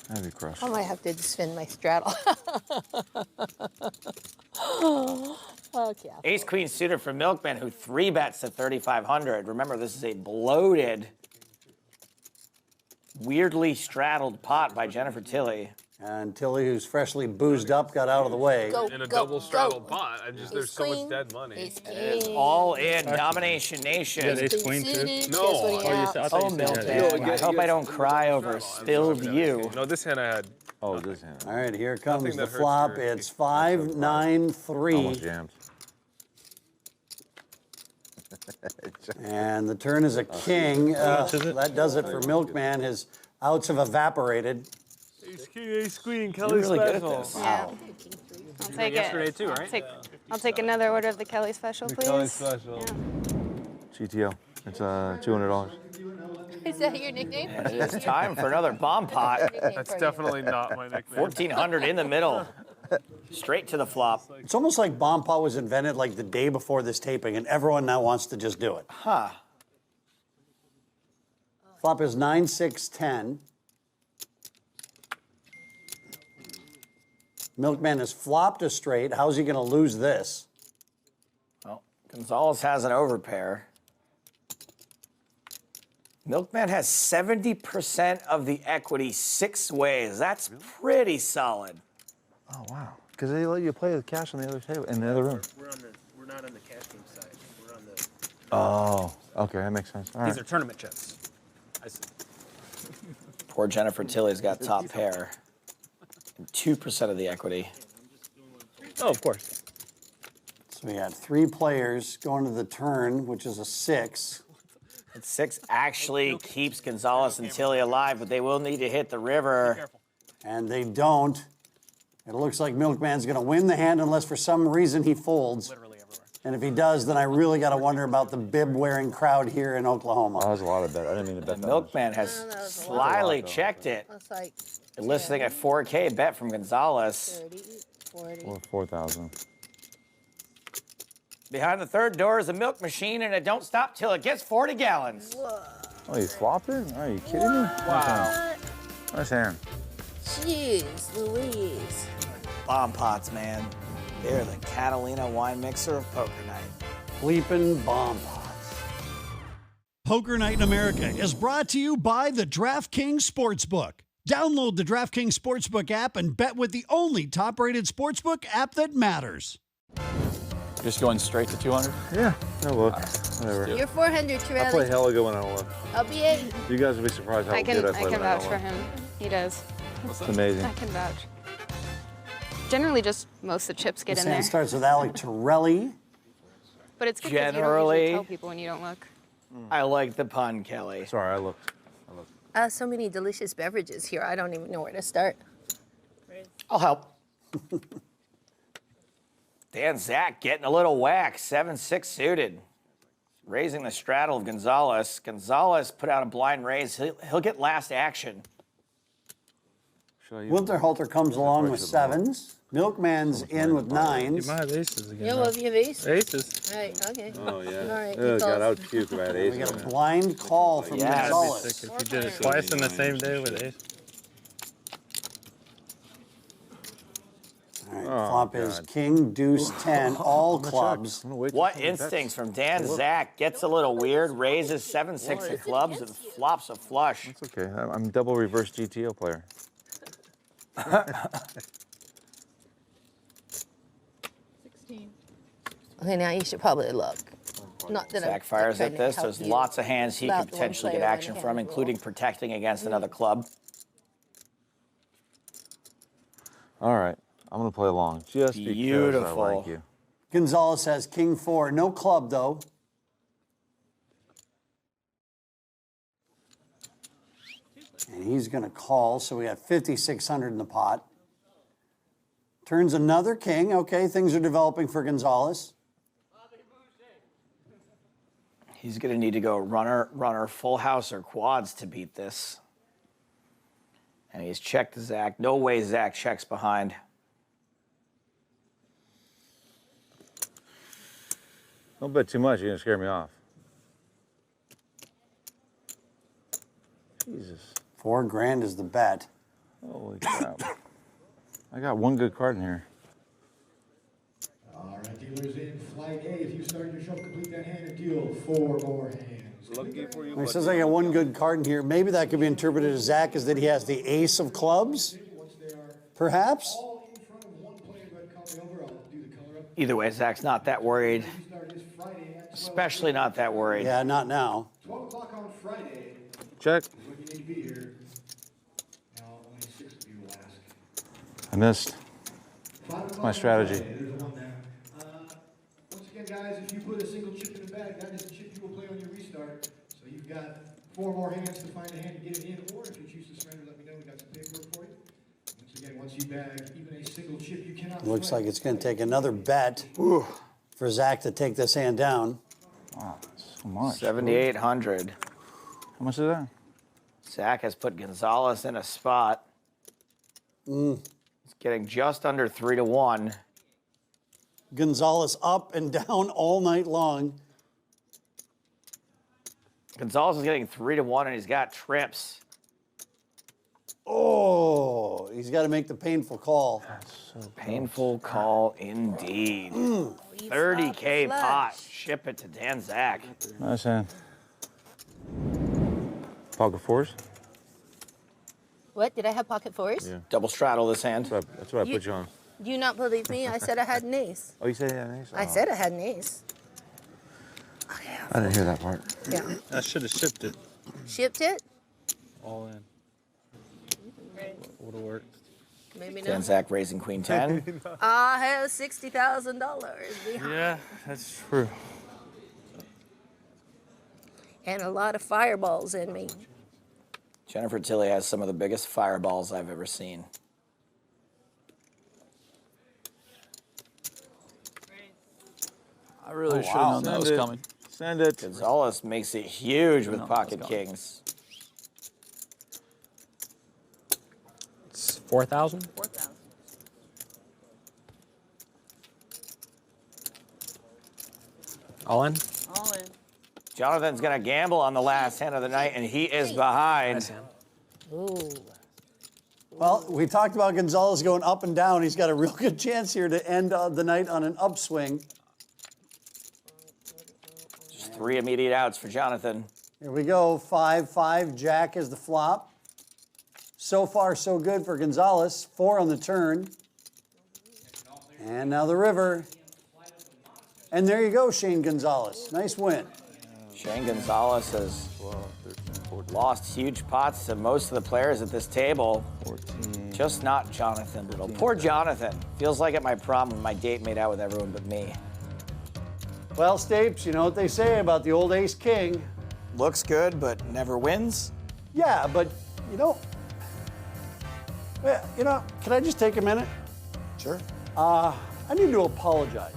That'd be crushed. I might have to spin my straddle. Okay. Ace Queen suited for Milkman, who 3-bets to 3,500. Remember, this is a bloated, weirdly straddled pot by Jennifer Tilley. And Tilly, who's freshly boozed up, got out of the way. In a double straddled pot, there's so much dead money. It's all in Domination Nation. You got ace queen too? No. Oh, Milkman. I hope I don't cry over spilled you. No, this hand I had. Oh, this hand. All right, here comes Nothing the that hurts flop. your It's 5, 9, 3. Almost jammed. And the turn is a king. That does it for Milkman. His outs have evaporated. Ace king, ace queen, You're really good at this. Wow. I'll take it. Yesterday too, right? I'll take another order of the Kelly Special, please. Kelly Special. Yeah. GTO. It's $200. Is that your nickname? It is time for another bomb pot. That's definitely not my nickname. 1,400 in the middle. Straight to the flop. It's almost like Bomb Pot was invented like the day before this taping, and everyone now wants to just do it. Huh. Flop is 9, 6, 10. Milkman has flopped a straight. How's he going to lose this? Well, Gonzalez has an overpair. Milkman has 70% of the equity 6 ways. That's pretty solid. Oh, wow. Because they let you play with cash on the other table, in the other room. We're not on the cash game side. We're on the. Oh, okay, that makes sense. All right. These are tournament chips. I see. Poor Jennifer Tilley's got top pair. 2% of the equity. Oh, of course. So we got 3 players going to the turn, which is a 6. And 6 actually keeps Gonzalez and Tilley alive, but they will need to hit the river. And they don't. It looks like Milkman's going to win the hand unless for some reason he folds. And if he does, then I really got to wonder about the bib-wearing crowd here in Oklahoma. Oh, that was a lot of bet. I didn't mean to bet that. Milkman has slyly checked it, That's like eliciting a 4K bet from Gonzalez. 30, 40. Or 4,000. Behind the third door is a milk machine, and it don't stop till it gets 40 gallons. Oh, you flopped it? Are you kidding me? Wow. Nice hand. Jeez Louise. Bomb pots, man. They're the Catalina wine mixer of poker night. Bleeping bomb pots. Poker Night in America is brought to you by the DraftKings Sportsbook. Download the DraftKings Sportsbook app and bet with the only top-rated sportsbook app that matters. Just going straight to 200? Yeah, no look. Whatever. You're 400, I Torelli. play hella good when I don't look. I'll be 8. You guys will be surprised how good I play when I vouch don't for look. him. He does. It's amazing. I can vouch. Generally, just most of the chips get This in hand there. starts with Alec Torelli. But it's good because you don't Generally- usually tell people when you don't look. I like the pun, Kelly. Sorry, I looked. So many delicious beverages here. I don't even know where to start. I'll help. Dan Zach getting a little whack, 7-6 suited. Raising the straddle of Gonzalez. Gonzalez put out a blind raise. He'll get last action. Winterhalter comes along with 7s. Milkman's in with 9s. You might have aces again. Yeah, well, if you have ace. Aces. Right, okay. Oh, yeah. All right. Oh, he God, calls. I would puke if I had aces. We got a blind call from Gonzalez. If you did it twice in the same day with ace. All right, Oh, flop is God. king, deuce, 10, all clubs. What instincts from Dan Zach. Gets a little weird, raises 7-6 of clubs and flops a flush. It's okay. I'm a double reverse GTO player. Okay, now you should probably look. Not that Zach I'm fires trying at to this. help There's you lots of hands he about could the one potentially player get on action the from, hand including protecting against another club. All right. I'm going to play along just because I Beautiful. like you. Gonzalez has king 4. No club, though. And he's going to call, so we have 5,600 in the pot. Turns another king. Okay, things are developing for Gonzalez. He's going to need to go runner, full house, or quads to beat this. And he's checked Zach. No way Zach checks behind. Don't bet too much. You're going to scare me off. Jesus. $4 grand is the bet. Holy crap. I got one good card in here. All right, dealers in flight A. If you start your shuffle, complete that hand and deal 4 more hands. Lucky for you. He says I got one good card in here. Maybe that could be interpreted as Zach as that he has the ace of clubs, perhaps. Either way, Zach's not that worried. Especially not that worried. Yeah, not now. 12 o'clock on Friday. Check. Is when you need to be here. Now, only 6 of you will ask. I missed. That's my strategy. There's one there. Once again, guys, if you put a single chip in the bag, that is the chip you will play on your restart. So you've got 4 more hands to find a hand to get it in, or if you choose to surrender, let me know. We got some paperwork for you. Once again, once you bag even a single chip, you cannot. Looks like it's going to take another bet for Zach to take this hand down. Wow, so much. 7,800. How much is that? Zach has put Gonzalez in a spot. He's getting just under 3 to 1. Gonzalez up and down all night long. Gonzalez is getting 3 to 1, and he's got trips. Oh, he's got to make the painful call. Painful call indeed. 30K pot. Ship it to Dan Zach. Nice hand. Pocket 4s? What? Did I have pocket 4s? Yeah. Double straddle this hand. That's what I put you on. Do you not believe me? I said I had an ace. Oh, you said you had an ace? I said I had an ace. I didn't hear that part. Yeah. I should have shipped it Shipped it? all in. Would have worked. Maybe Dan not. Zach raising Queen 10. I have $60,000 behind. Yeah, that's true. And a lot of fireballs in me. Jennifer Tilly has some of the biggest fireballs I've ever seen. I really should have known that was coming. Send it. Gonzalez makes it huge with pocket kings. It's 4,000? 4,000. All in? All in. Jonathan's going to gamble on the last hand of the night, and he is behind. Ooh. Well, we talked about Gonzalez going up and down. He's got a real good chance here to end the night on an upswing. Just 3 immediate outs for Jonathan. Here we go, 5-5. Jack is the flop. So far, so good for Gonzalez. 4 on the turn. And now the river. And there you go, Shane Gonzalez. Nice win. Shane Gonzalez has lost huge pots to most of the players at this table. 14. Just not Jonathan Little. Poor Jonathan. Feels like at my prom when my date made out with everyone but me. Well, Stapes, you know what they say about the old ace king. Looks good, but never wins? Yeah, but, you know, can I just take a minute? Sure. I need to apologize.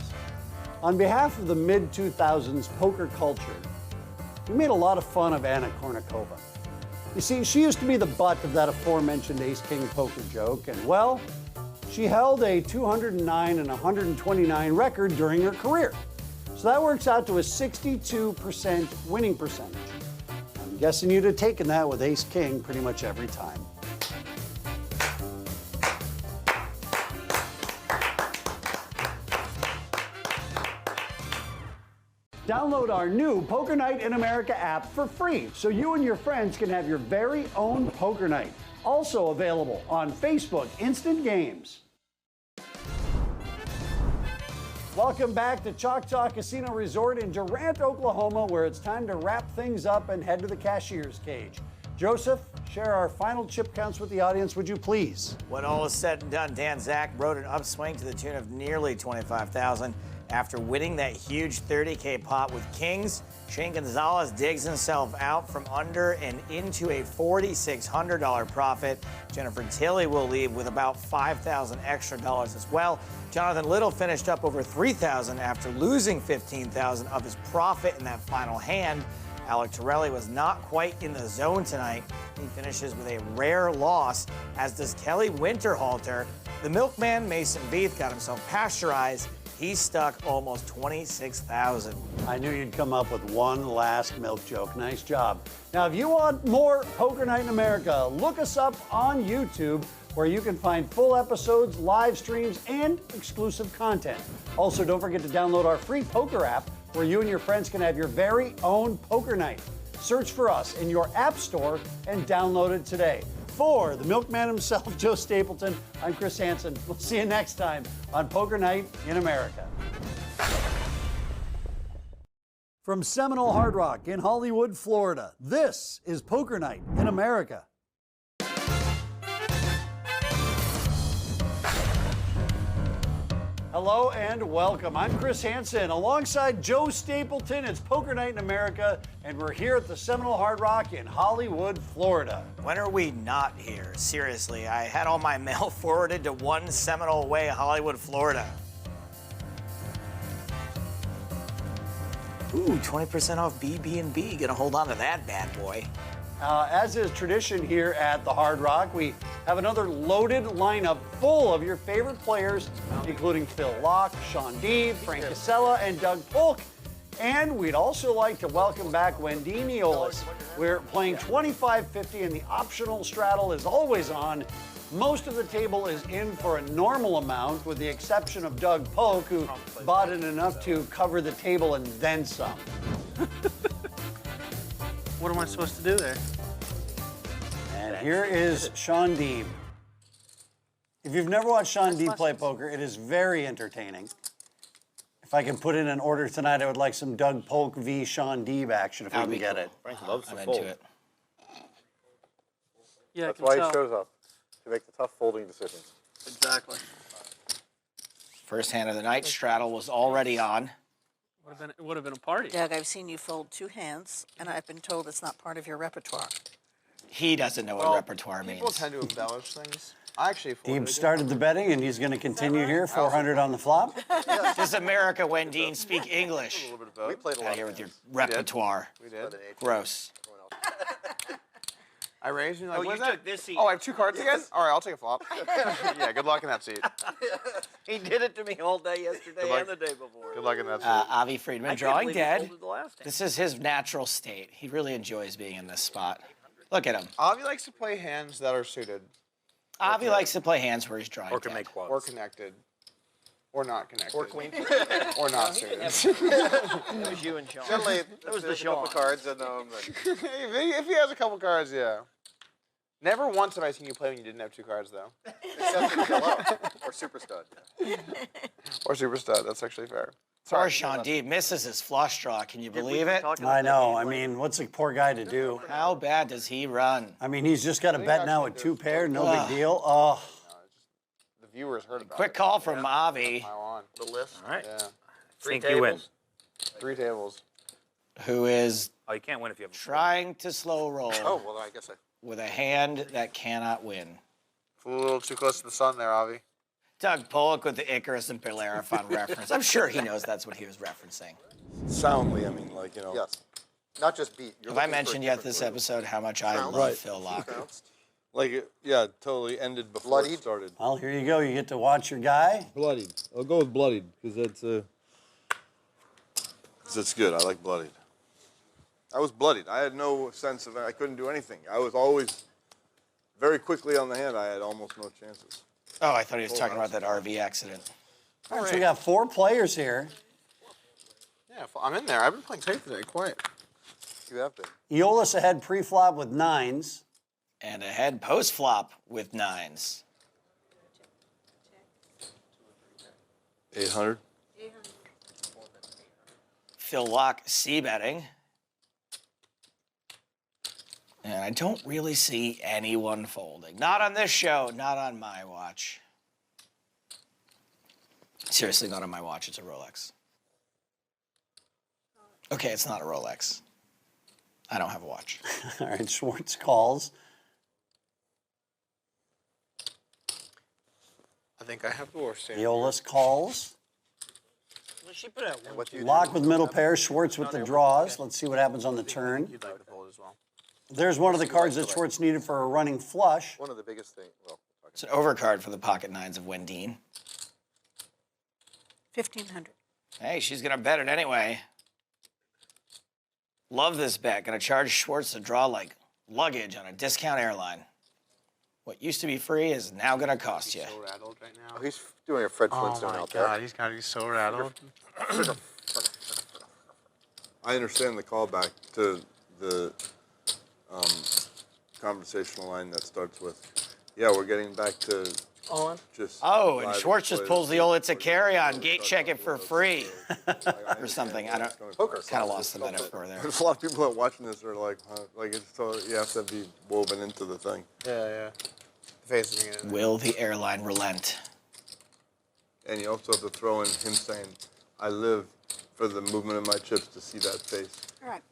On behalf of the mid-2000s poker culture, we made a lot of fun of Anna Kournikova. You see, she used to be the butt of that aforementioned ace-king poker joke, and well, she held a 209 and 129 record during her career. So that works out to a 62% winning percentage. I'm guessing you'd have taken that with ace-king pretty much every time. Download our new Poker Night in America app for free so you and your friends can have your very own poker night. Also available on Facebook Instant Games. Welcome back to Choctaw Casino Resort in Durant, Oklahoma, where it's time to wrap things up and head to the cashier's cage. Joseph, share our final chip counts with the audience, would you please? When all is said and done, Dan Zach rode an upswing to the tune of nearly $25,000. After winning that huge 30K pot with kings, Shane Gonzalez digs himself out from under and into a $4,600 profit. Jennifer Tilley will leave with about $5,000 extra dollars as well. Jonathan Little finished up over $3,000 after losing $15,000 of his profit in that final hand. Alec Torelli was not quite in the zone tonight. He finishes with a rare loss, as does Kelly Winterhalter. The milkman, Mason Beath, got himself pasteurized. He stuck almost $26,000. I knew you'd come up with one last milk joke. Nice job. Now, if you want more Poker Night in America, look us up on YouTube, where you can find full episodes, live streams, and exclusive content. Also, don't forget to download our free poker app, where you and your friends can have your very own poker night. Search for us in your app store and download it today. For the milkman himself, Joe Stapleton, I'm Chris Hansen. We'll see you next time on Poker Night in America. From Seminole Hard Rock in Hollywood, Florida, this is Poker Night in America. Hello and welcome. I'm Chris Hansen. Alongside Joe Stapleton, it's Poker Night in America, and we're here at the Seminole Hard Rock in Hollywood, Florida. When are we not here? Seriously, I had all my mail forwarded to 1 Seminole Way, Hollywood, Florida. Ooh, 20% off BB&B. Gonna hold on to that bad boy. As is tradition here at the Hard Rock, we have another loaded lineup full of your favorite players, including Phil Locke, Sean Deeb, Frank Casella, and Doug Polk. And we'd also like to welcome back Wendy Neolis. We're playing $25.50, and the optional straddle is always on. Most of the table is in for a normal amount, with the exception of Doug Polk, who bought in enough to cover the table and then some. What am I supposed to do there? And here is Sean Deeb. If you've never watched Sean Deeb play poker, it is very entertaining. If I can put in an order tonight, I would like some Doug Polk v. Sean Deeb action, if we can get it. Frank loves I'm to into fold. it. Yeah, That's why he shows up, to make the tough folding decisions. Exactly. First hand of the night, straddle was already on. It would have been a party. Doug, I've seen you fold 2 hands, and I've been told it's not part of your repertoire. He doesn't know what repertoire People means. tend to embellish things. I actually Deeb started the betting, and he's going to continue here. 400 on the flop. Does America, Wendine, speak English? We played a lot. Out of here with your repertoire. We did. Gross. I raised and you're like, Oh, what you is took that? this seat. Oh, I have 2 cards again? All right, I'll take a flop. Yeah, good luck in that seat. He did it to me all day yesterday and the day before. Good luck in that seat. Avi Friedman drawing dead. The last This is his natural state. He really enjoys being in this spot. Look at him. Avi likes to play hands that are suited. Avi likes to play hands where he's drawing Or can dead. make quads. Or connected. Or not connected. Or queen. Or not suited. It was you and Sean. Generally, That was the there's a couple Sean. cards in them. If he has a couple cards, yeah. Never once have I seen you play when you didn't have 2 cards, though. Except in Hello or Super Stud. Or Super Stud, that's actually fair. Poor Sean D misses his flush draw. Can you believe it? I know. I mean, what's a poor guy to do? How bad does he run? I mean, he's just got a bet now at 2 pair. No big deal. Oh. The viewers heard about Quick call from Avi. the list. All right. Yeah. Think you win. 3 tables. Who is Oh, you can't win if you have. trying to slow roll Oh, well, I guess with a hand that cannot win. a little too close to the sun there, Avi. Doug Pollock with the Icarus and Bellerophon reference. I'm sure he knows that's what he was referencing. Soundly, I mean, like, Yes. Not just beat. Have I mentioned yet this episode how much I love Right. Phil Locke? Like, yeah, totally ended before it started. Well, here you go. You get to watch your guy. Bloodied. I'll go with bloodied because that's good. I like bloodied. I was bloodied. I had no sense of it. I couldn't do anything. I was always very quickly on the hand. I had almost no chances. Oh, I thought he was talking about that RV accident. All right, so we got 4 players here. Yeah, I'm in there. I've been playing safe today, quiet. You have been. Eolus ahead pre-flop with 9s. And ahead post-flop with 9s. 800. Phil Locke c-betting. And I don't really see anyone folding. Not on this show, not on my watch. Seriously, not on my watch, it's a Rolex. Okay, it's not a Rolex. I don't have a watch. All right, Schwartz calls. I think I have the worst hand. Eolus calls. She put out one. Lock with middle pair, Schwartz with the draws. Let's see what happens on the turn. You'd like to fold as well. There's one of the cards that Schwartz needed for a running flush. One of the biggest things. Well, It's an overcard for the pocket 9s of Wendine. 1,500. Hey, she's gonna bet it anyway. Love this bet. Gonna charge Schwartz to draw like luggage on a discount airline. What used to be free is now gonna cost you. so rattled right now. Oh, he's doing a Fred Flintstone out there. God, he's got to be so rattled. I understand the callback to the conversational line that starts with, yeah, we're getting back to just. Oh, and live Schwartz just plays. pulls the old "it's a carry-on, gate check it for free" or something. I don't. Poker. Kind of lost the metaphor there. There's a lot of people that are watching this are like, huh? Like it's so you have to be woven into the thing. Yeah. Facing it. Will the airline relent? And you also have to throw in him saying, "I live for the movement of my chips to see that face." All right.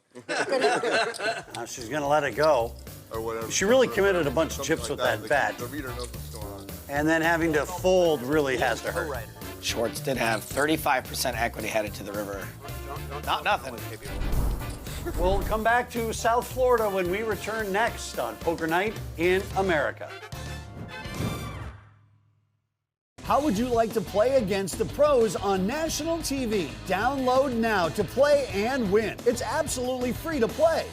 Now she's going to let it go. Or whatever. She really committed a bunch of Something chips like with that bet. The reader knows what's going on. And then having to fold really has to hurt. Schwartz did have 35% equity headed to the river. Not nothing. We'll come back to South Florida when we return next on Poker Night in America. How would you like to play against the pros on national TV? Download now to play and win. It's absolutely free to play.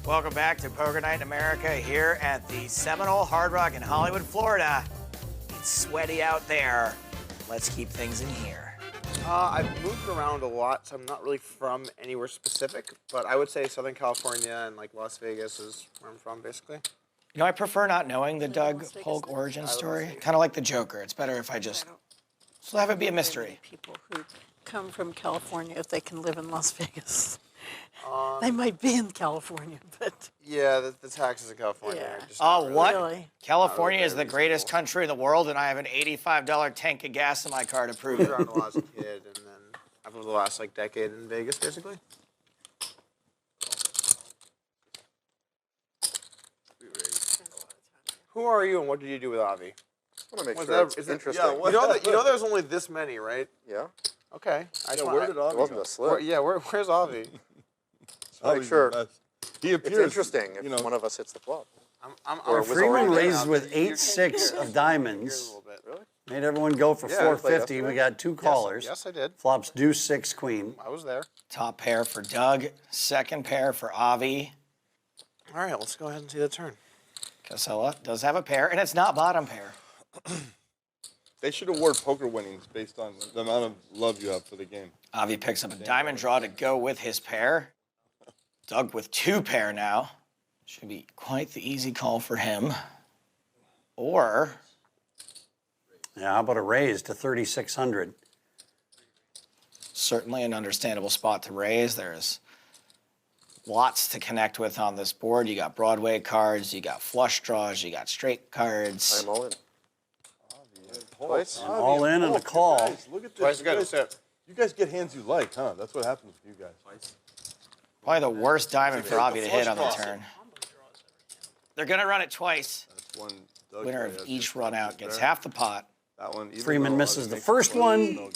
Welcome back to Poker Night in America here at the Seminole Hard Rock in Hollywood, Florida. It's sweaty out there. Let's keep things in here. I've moved around a lot, so I'm not really from anywhere specific, but I would say Southern California and like Las Vegas is where I'm from, basically. You know, I prefer not knowing the Doug Polk origin story. Kind of like the Joker. It's better if I just have it be a mystery. People who come from California, if they can live in Las Vegas. They might be in California, but... Yeah, the taxes in California are just Oh, not what? Really? California is the greatest country in the world, and I have an $85 tank of gas in my car to prove moved it. around a lot as a kid, and then I've lived the last like decade in Vegas, basically. Who are you, and what did you do with Avi? I want to make Was sure that- it's is it- interesting. you know there's only this many, right? Yeah. Okay. Where did Avi It wasn't go? a slip. Where's Avi? So make sure. He appears. It's interesting if one of us hits the flop. Or was Freeman already raised down. with 8-6 of diamonds. Really? Made everyone go for Yeah, I played 450. yesterday. We got 2 callers. Yes, I did. Flops deuce 6 queen. I was there. Top pair for Doug, second pair for Avi. All right, let's go ahead and see the turn. Casella does have a pair, and it's not bottom pair. They should award poker winnings based on the amount of love you have for the game. Avi picks up a diamond draw to go with his pair. Doug with 2 pair now. Should be quite the easy call for him. Or... Yeah, how about a raise to 3,600? Certainly an understandable spot to raise. There's lots to connect with on this board. You got Broadway cards, you got flush draws, you got straight cards. I'm all in. Twice. I'm all in on the call. Guys, look at this. You guys get hands you like, huh? That's what happens with you guys. Probably the worst diamond for Avi to hit on the turn. They're going to run it twice. That's one. Winner of each run out gets half the pot. That one. Freeman misses the first one,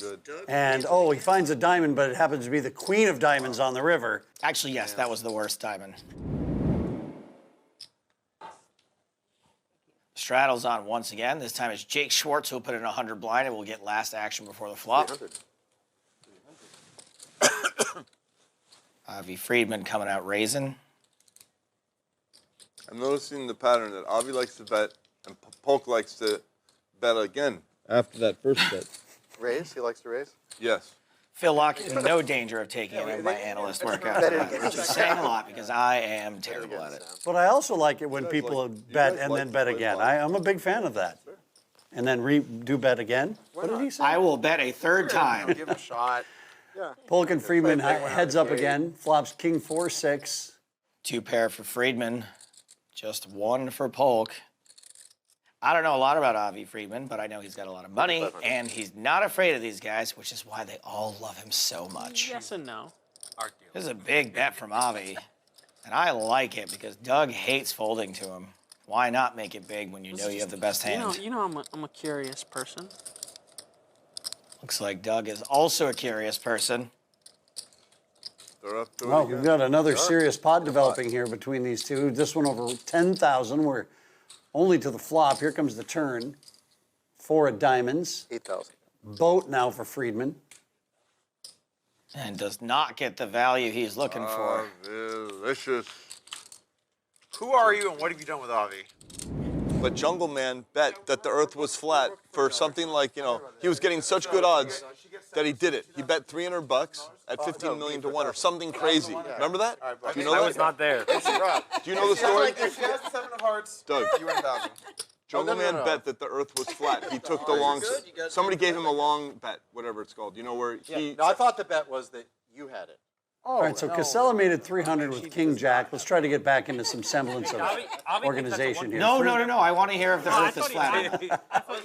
and he finds a diamond, but it happens to be the queen of diamonds on the river. Actually, yes, that was the worst diamond. Straddle's on once again. This time it's Jake Schwartz who'll put in 100 blind and will get last action before the flop. Avi Friedman coming out raising. I'm noticing the pattern that Avi likes to bet and Polk likes to bet again after that first bet. Raise? He likes to raise? Yes. Phil Locke is in no danger of taking any of my analyst workout, which is saying a lot because I am terrible at it. But I also like it when people bet and then bet again. I'm a big fan of that. And then do bet again. What did he say? I will bet a third time. Give him a shot. Yeah. Polk and Friedman heads up again. Flops king 4-6. 2 pair for Friedman, just 1 for Polk. I don't know a lot about Avi Friedman, but I know he's got a lot of money, and he's not afraid of these guys, which is why they all love him so much. Yes and no. This is a big bet from Avi, and I like it because Doug hates folding to him. Why not make it big when you know you have the best hand? You know I'm a curious person. Looks like Doug is also a curious person. They're up to Well, we've got another serious pot developing here between these two. This one over 10,000. We're only to the flop. Here comes the turn. 4 of diamonds. 8,000. Boat now for Friedman. And does not get the value he's looking for. Delicious. Who are you and what have you done with Avi? But Jungle Man bet that the earth was flat for something like, he was getting such good odds that he did it. He bet $300 at 15 million to 1 or something crazy. Remember that? Do you know that? I was not there. Do you know the story? If she has the 7 of hearts, Doug. you win 1,000. Jungle Man bet that the earth was flat. He took the long, somebody gave him a long bet, whatever it's called. You know where he... No, I thought the bet was that you had it. All right, so Casella made it 300 with King Jack. Let's try to get back into some semblance of organization here. No. I want to hear if the earth is flat.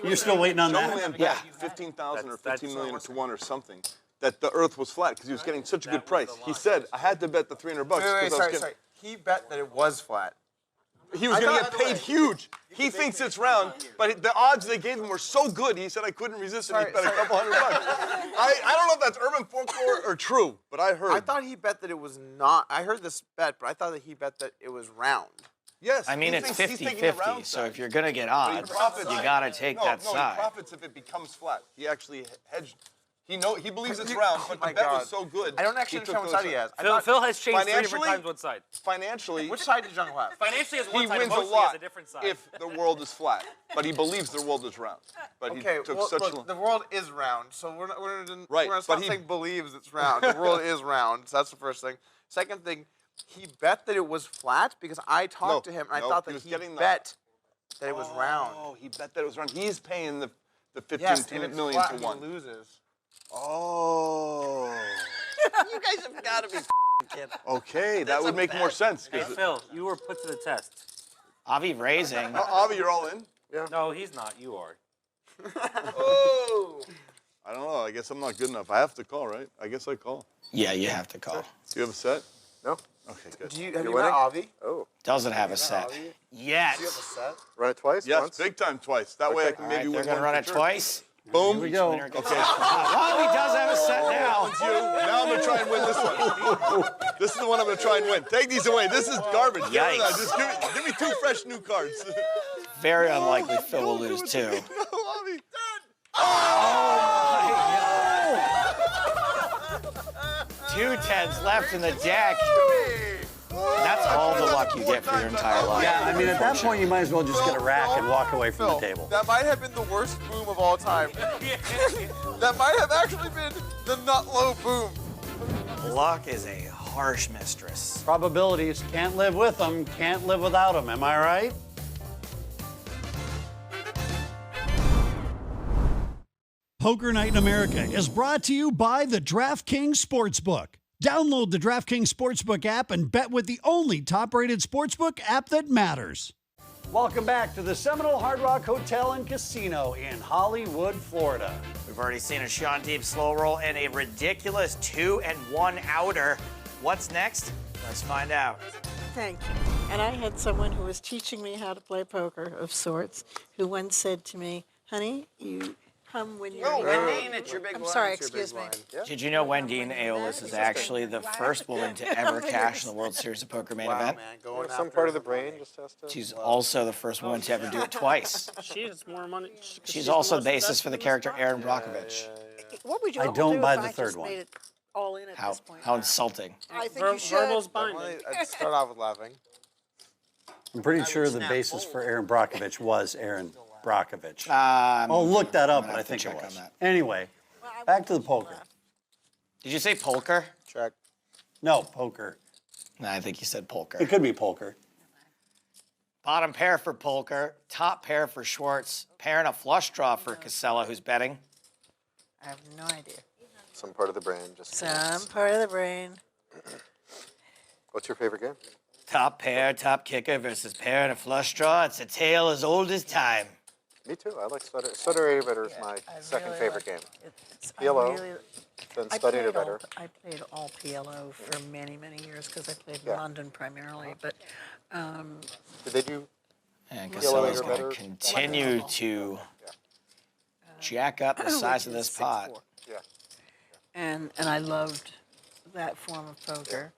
You're still waiting on Jungle that? Man bet 15,000 or 15 million to 1 or something that the earth was flat because he was getting such a good price. He said, I had to bet the $300 Wait, sorry. He bet that it was flat. He was going to get paid huge. He thinks it's round, but the odds they gave him were so good, he said, I couldn't resist it. He bet a couple $100. I don't know if that's urban folklore or true, but I heard. I thought he bet that it was not. I heard this bet, but I thought that he bet that it was round. Yes. I mean, it's 50-50, so if you're going to get odds, you got to take that side. He profits if it becomes flat. He actually hedged. He believes it's round, but the bet was so good. I don't actually understand what side he has. Phil has changed 3 different times one side. Financially, which side did Jungle have? Financially, has one he side. wins a Mostly has lot a different side. if the world is flat, but he believes the world is round. But he took such long. The world is round, so we're not right. We're not saying believes it's round. The world is round. So that's the first thing. Second thing, he bet that it was flat because I talked to him and I thought that he bet that it was round. Oh, he bet that it was round. He's paying the 15 million to 1. He loses. Oh. You guys have got to be kidding. Okay, that would make more sense. Hey, Phil, you were put to the test. Avi raising. Avi, you're all in? Yeah. No, he's not. You are. Oh. I don't know. I guess I'm not good enough. I have to call, right? I guess I call. Yeah, you have to call. Do you have a set? No. Okay, good. Have you met Avi? Oh. Doesn't have a set. Yes. Do you have a set? Run it twice? Yes, once? big time twice. That way I can maybe win. They're going to run it twice. Boom. Here we go. Okay. Oh, he does have a set now. Now I'm going to try and win this one. This is the one I'm going to try and win. Take these away. This is garbage. Yikes. Just give me 2 fresh new cards. Very unlikely Phil will lose 2. No, Avi. Oh, my God. 2 tens left in the deck. That's all the luck you get for your entire life. Yeah, I mean, at that point, you might as well just get a rack and walk away from the table. That might have been the worst boom of all time. That might have actually been the nut low boom. Luck is a harsh mistress. Probabilities, can't live with them, can't live without them. Am I right? Poker Night in America is brought to you by the DraftKings Sportsbook. Download the DraftKings Sportsbook app and bet with the only top-rated sportsbook app that matters. Welcome back to the Seminole Hard Rock Hotel and Casino in Hollywood, Florida. We've already seen a Sean Deeb slow roll and a ridiculous 2-1 outer. What's next? Let's find out. Thank you. And I had someone who was teaching me how to play poker of sorts who once said to me, honey, you come when you're... Wendine, it's your big I'm blind. sorry, It's your excuse me. Did you know Wendine Aeolus is actually the first woman to ever cash in the World Series of Poker main event? Some part of the brain just has to... She's also the first woman to ever do it twice. She has more money. She's also the basis for the character Aaron Brockovich. What would you I all don't do buy if the I third just one. made it all in at this point? How insulting. I think you should. Verbal's binding. I'd start off with laughing. I'm pretty sure the basis for Aaron Brockovich was Aaron Brockovich. I'll look that up, but I think it was. Anyway, back to the poker. Did you say polker? Check. No, poker. No, I think you said polker. It could be poker. Bottom pair for Polker, top pair for Schwartz, pair and a flush draw for Casella, who's betting. I have no idea. Some part of the brain just... Some part of the brain. What's your favorite game? Top pair, top kicker versus pair and a flush draw. It's a tale as old as time. Me too. I like Stutter. Stutter Better is my second favorite game. PLO, then Stutter Better. I played all PLO for many, many years because I played in London primarily. But did they do? And Casella's going to continue to jack up the size of this pot. Yeah. And I loved that form of poker.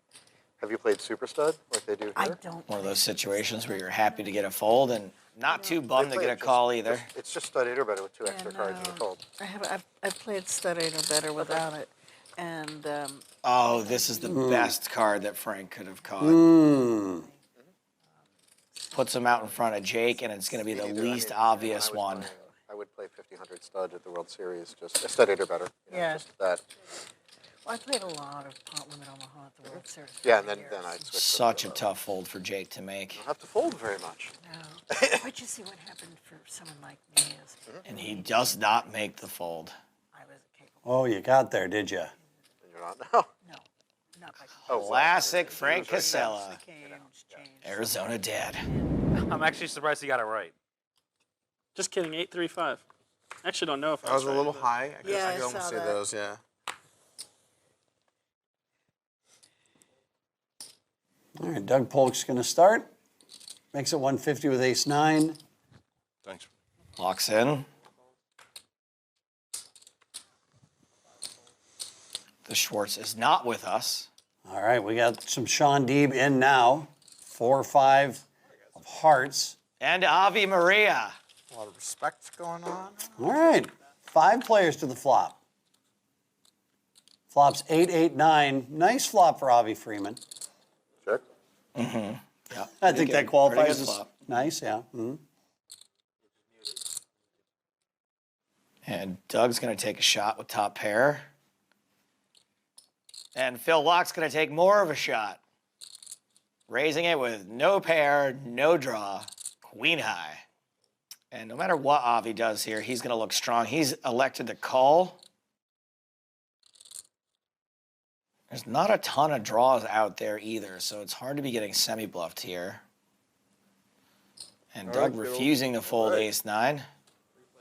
Have you played Super Stud like they do here? I don't. One of those situations where you're happy to get a fold and not too bummed to get a call either. It's just Stud 8 or better with 2 extra cards in the fold. I've played Stud 8 or better without it. And oh, this is the best card that Frank could have caught. Puts him out in front of Jake, and it's going to be the least obvious one. I would play 50-100 Stud at the World Series, just Stud 8 or better. Yeah. Just that. Well, I played a lot of Pot Limit Omaha at the World Series. Yeah, and then I switched. Such a tough fold for Jake to make. You don't have to fold very much. No. But you see what happened for someone like me is. And he does not make the fold. Oh, you got there, did you? And you're not now. No, not by Classic Frank Casella. Arizona dad. I'm actually surprised he got it right. Just kidding, 8-3-5. I actually don't know if I was a right, little but- high. I Yeah, I I could almost saw see that. those, yeah. All right, Doug Polk's going to start. Makes it 150 with ace-9. Thanks. Locks in. The Schwartz is not with us. All right, we got some Sean Deeb in now. 4-5 of hearts. And Avi Maria. A lot of respect going on. All right, 5 players to the flop. Flop's 8-8-9. Nice flop for Avi Freeman. Check. Mm-hmm. Yeah. I think that qualifies Pretty good as flop. nice, yeah. Mm-hmm. And Doug's going to take a shot with top pair. And Phil Locke's going to take more of a shot. Raising it with no pair, no draw, queen high. And no matter what Avi does here, he's going to look strong. He's elected to call. There's not a ton of draws out there either, so it's hard to be getting semi-bluffed here. And Doug refusing to fold ace-9.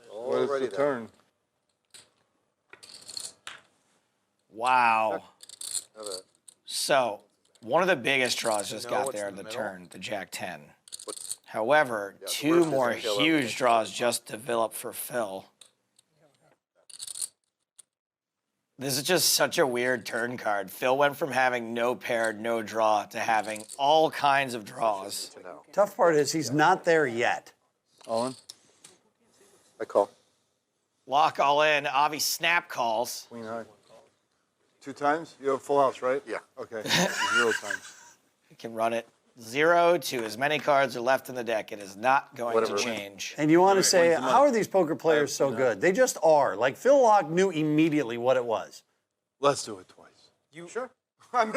What is the turn? Wow. So, one of the biggest draws just got there on the turn, the Jack-10. However, 2 more huge draws just developed for Phil. This is just such a weird turn card. Phil went from having no pair, no draw, to having all kinds of draws. Tough part is he's not there yet. All in? I call. Lock all in. Avi snap calls. Queen high. 2 times? You have a full house, right? Yeah. Okay. 0 times. He can run it 0 to as many cards are left in the deck. It is not going to change. And you want to say, how are these poker players so good? They just are. Like, Phil Locke knew immediately what it was. Let's do it twice. You sure? Avi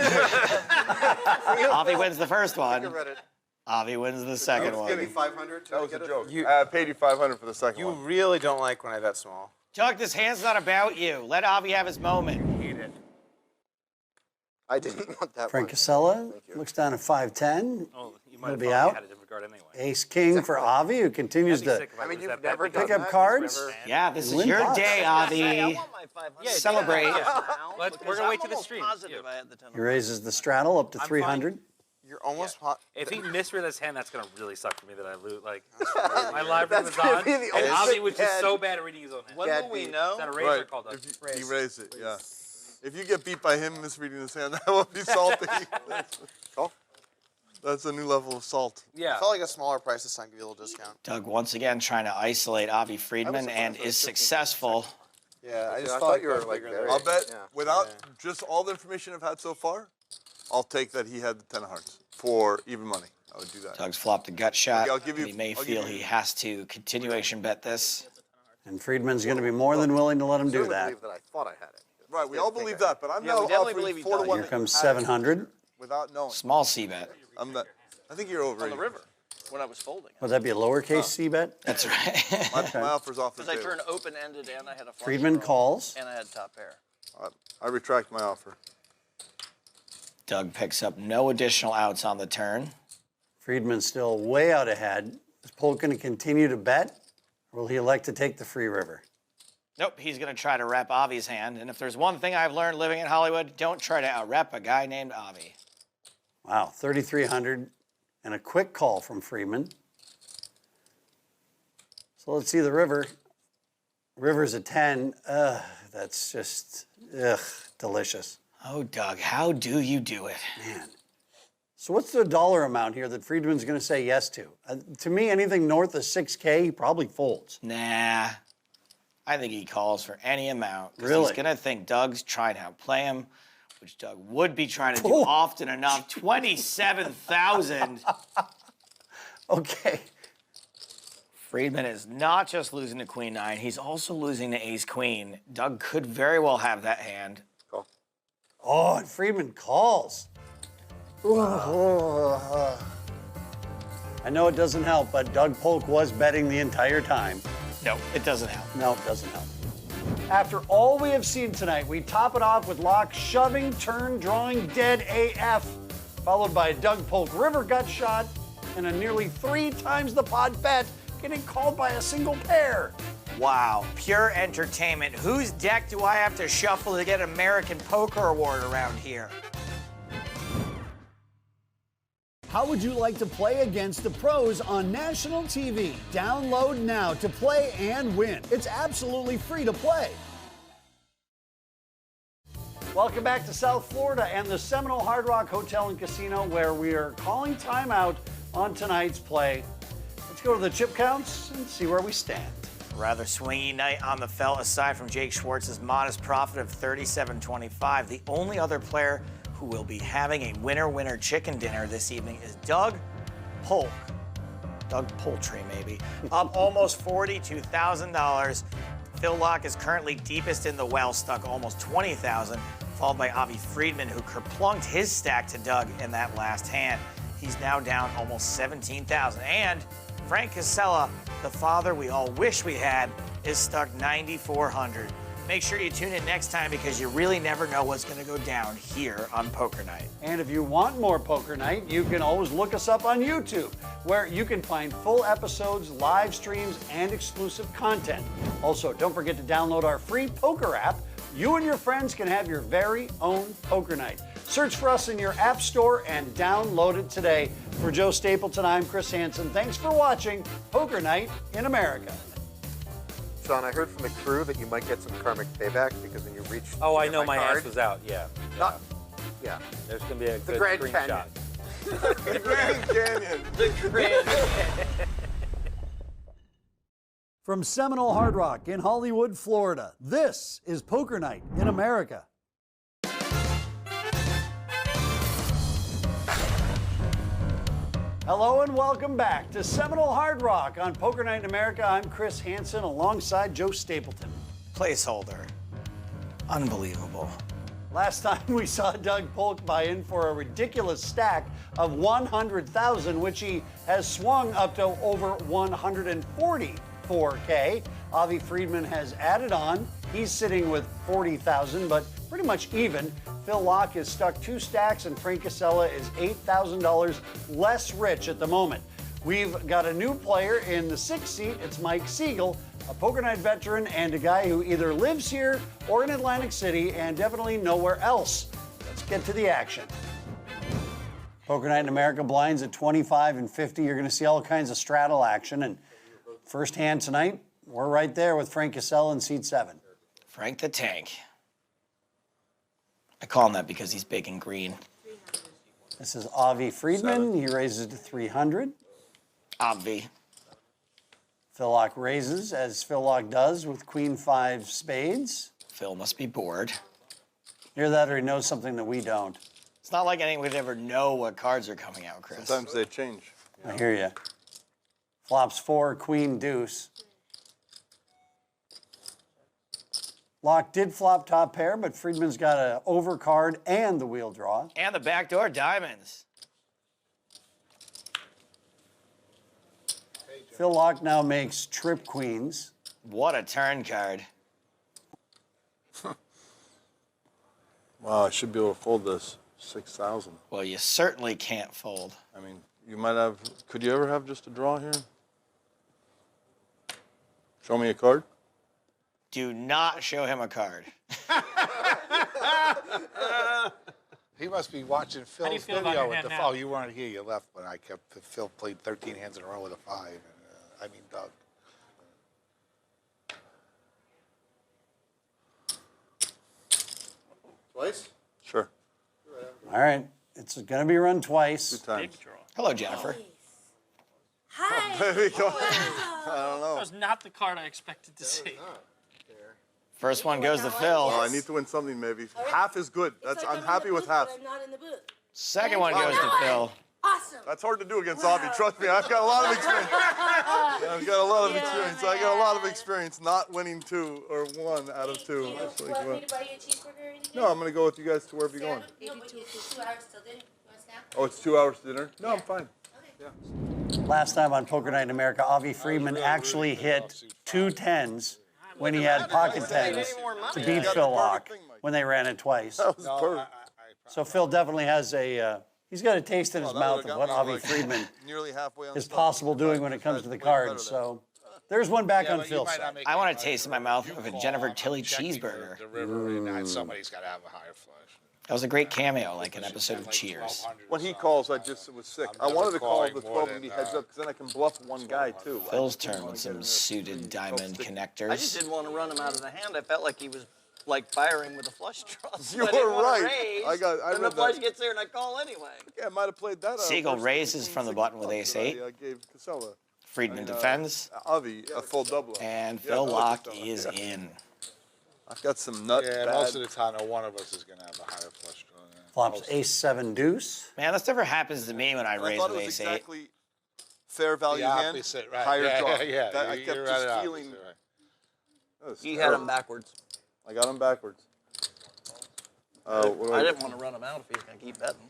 wins the first one. Avi wins the second one. Give me 500. That was a joke. I paid you $500 for the second one. You really don't like when I bet small. Doug, this hand's not about you. Let Avi have his moment. Hate it. I didn't want that Frank one. Casella looks down at 5-10. Oh, you might He'll have be thought out. you had a different card anyway. Ace King for Avi, who continues to I mean, you've never done pick up that? cards. You've never- Yeah, this is Lynn your Potts. day, Avi. Celebrate. We're gonna wait to the stream. He raises the straddle up to 300. You're almost If he misread his hand, that's gonna really suck for me that I lose. Like my library was gonna on, be the and ultimate Avi was just bad- so bad at reading his own hand. When will we know? Is that a raise or call, Doug? If you raise it, yeah. If you get beat by him misreading his hand, that will be salty. Call. That's a new level of salt. Yeah. I felt like a smaller price this time, give you a little discount. Doug once again trying to isolate Avi Friedman and is successful. Yeah, I just thought you were like very. I'll bet Yeah. without just all the information I've had so far, I'll take that he had the 10 of hearts for even money. I would do that. Doug's flopped a gut shot. I'll give you- He may I'll give feel you- he has to continuation bet this. And Friedman's going to be more than willing to let him do that. Believe that I thought I had it. Right, we all believe that, but I'm Yeah, we now definitely offering believe he 4 to does. 1 Here comes 700. without knowing. Small C bet. I'm not. I think you're over. On the river, when I was folding. Would that be a lowercase C bet? That's right. My offer's off the Because I table. turned open-ended and I had a flush Friedman draw, calls. And I had top pair. I retract my offer. Doug picks up no additional outs on the turn. Friedman's still way out ahead. Is Polk going to continue to bet? Or will he elect to take the free river? Nope, he's going to try to rep Avi's hand. And if there's one thing I've learned living in Hollywood, don't try to out-rep a guy named Avi. Wow, 3,300 and a quick call from Friedman. So let's see the river. River's a 10. That's just, delicious. Oh, Doug, how do you do it? Man. So what's the dollar amount here that Friedman's going to say yes to? To me, anything north of 6K, he probably folds. Nah. I think he calls for any amount. 'Cause Really? He's going to think Doug's trying to outplay him, which Doug would be trying to do often enough. 27,000. Okay. Friedman is not just losing to Queen 9, he's also losing to Ace Queen. Doug could very well have that hand. Call. Oh, and Friedman calls. I know it doesn't help, but Doug Polk was betting the entire time. No, it doesn't help. No, it doesn't help. After all we have seen tonight, we top it off with Locke shoving, turn, drawing dead AF, followed by a Doug Polk river gut shot, and a nearly 3 times the pot bet getting called by a single pair. Wow, pure entertainment. Whose deck do I have to shuffle to get an American Poker Award around here? How would you like to play against the pros on national TV? Download now to play and win. It's absolutely free to play. Welcome back to South Florida and the Seminole Hard Rock Hotel and Casino, where we are calling timeout on tonight's play. Let's go to the chip counts and see where we stand. Rather swingy night on the felt, aside from Jake Schwartz's modest profit of $37.25. The only other player who will be having a winner-winner chicken dinner this evening is Doug Polk. Doug Poultry, maybe. Up almost $42,000. Phil Locke is currently deepest in the well, stuck almost $20,000, followed by Avi Friedman, who kerplunked his stack to Doug in that last hand. He's now down almost $17,000. And Frank Casella, the father we all wish we had, is stuck $9,400. Make sure you tune in next time because you really never know what's going to go down here on Poker Night. And if you want more Poker Night, you can always look us up on YouTube, where you can find full episodes, live streams, and exclusive content. Also, don't forget to download our free poker app. You and your friends can have your very own Poker Night. Search for us in your app store and download it today. For Joe Stapleton, I'm Chris Hansen. Thanks for watching Poker Night in America. Sean, I heard from the crew that you might get some karmic payback because when you reach. Oh, I know my ass was out. Yeah. Yeah. There's gonna be a The good Grand screenshot. The Grand Canyon. The Grand Canyon. From Seminole Hard Rock in Hollywood, Florida, this is Poker Night in America. Hello and welcome back to Seminole Hard Rock on Poker Night in America. I'm Chris Hansen alongside Joe Stapleton. Placeholder. Unbelievable. Last time we saw Doug Polk buy in for a ridiculous stack of $100,000, which he has swung up to over $140,000. 4K. Avi Friedman has added on. He's sitting with 40,000, but pretty much even. Phil Locke is stuck 2 stacks, and Frank Casella is $8,000 less rich at the moment. We've got a new player in the 6th seat. It's Mike Siegel, a Poker Night veteran and a guy who either lives here or in Atlantic City and definitely nowhere else. Let's get to the action. Poker Night in America blinds at 25 and 50. You're going to see all kinds of straddle action. And first hand tonight, we're right there with Frank Casella in seat 7. Frank the Tank. I call him that because he's big and green. This is Avi Friedman. He raises to 300. Avi. Phil Locke raises, as Phil Locke does, with Queen 5 spades. Phil must be bored. Either that or he knows something that we don't. It's not like anyone would ever know what cards are coming out, Chris. Sometimes they change. I hear you. Flops 4, Queen, Deuce. Locke did flop top pair, but Friedman's got an overcard and the wheel draw. And the backdoor diamonds. Phil Locke now makes trip queens. What a turn card. Wow, I should be able to fold this. 6,000. Well, you certainly can't fold. I mean, you might have, could you ever have just a draw here? Show me a card. Do not show him a card. He must be watching Phil's video with the now? Oh, you weren't here. You left when Phil played 13 hands in a row with a 5. And, Doug. Twice? Sure. All right, it's going to be run twice. 2 times. Hello, Jennifer. Hi. There we go. I don't know. That was not the card I expected to see. First one goes to Phil. Oh, I need to win something, maybe. Half is good. I'm happy with half. I'm not in the booth. Second one goes to Phil. Awesome. That's hard to do against Avi. Trust me, I've got a lot of experience. I've got a lot of experience. I got a lot of experience not winning 2 or 1 out of 2. Do you want me to buy you a cheeseburger or anything? No, I'm going to go with you guys to wherever you're going. No, but it's 2 hours till dinner. You want a snack? Oh, it's 2 hours to dinner? No, I'm fine. Last time on Poker Night in America, Avi Friedman actually hit 2 10s when he had pocket 10s to beat Phil Locke when they ran it twice. That was perfect. So Phil definitely has he's got a taste in his mouth of what Avi Friedman is possible doing when it comes to the cards. So there's one back on Phil's side. I want to taste in my mouth of a Jennifer Tilly cheeseburger. Somebody's got to have a higher flush. That was a great cameo, like an episode of Cheers. When he calls, I just was sick. I wanted to call the 12 and be heads up, because then I can bluff one guy, too. Phil's turn with some suited diamond connectors. I just didn't want to run him out of the hand. I felt like he was like firing with a flush draw. So You I didn't were want to right. raise, I and read the flush that. gets there and I call anyway. Yeah, I might have played that. Siegel raises from the button with ace 8. I gave Casella. Friedman defends. Avi, a full double. And Phil Locke is in. I've got some nut Yeah, bad. most of the time, one of us is going to have a higher flush draw. Flops ace 7 deuce. Man, this never happens to me when I I raise thought with it was ace 8. exactly fair value The hand, opposite, right. higher Yeah, draw. yeah, That I you're kept right just opposite, feeling. right. That was You had terrible. him backwards. I got him backwards. What do I didn't want to run him out if he was going to keep betting.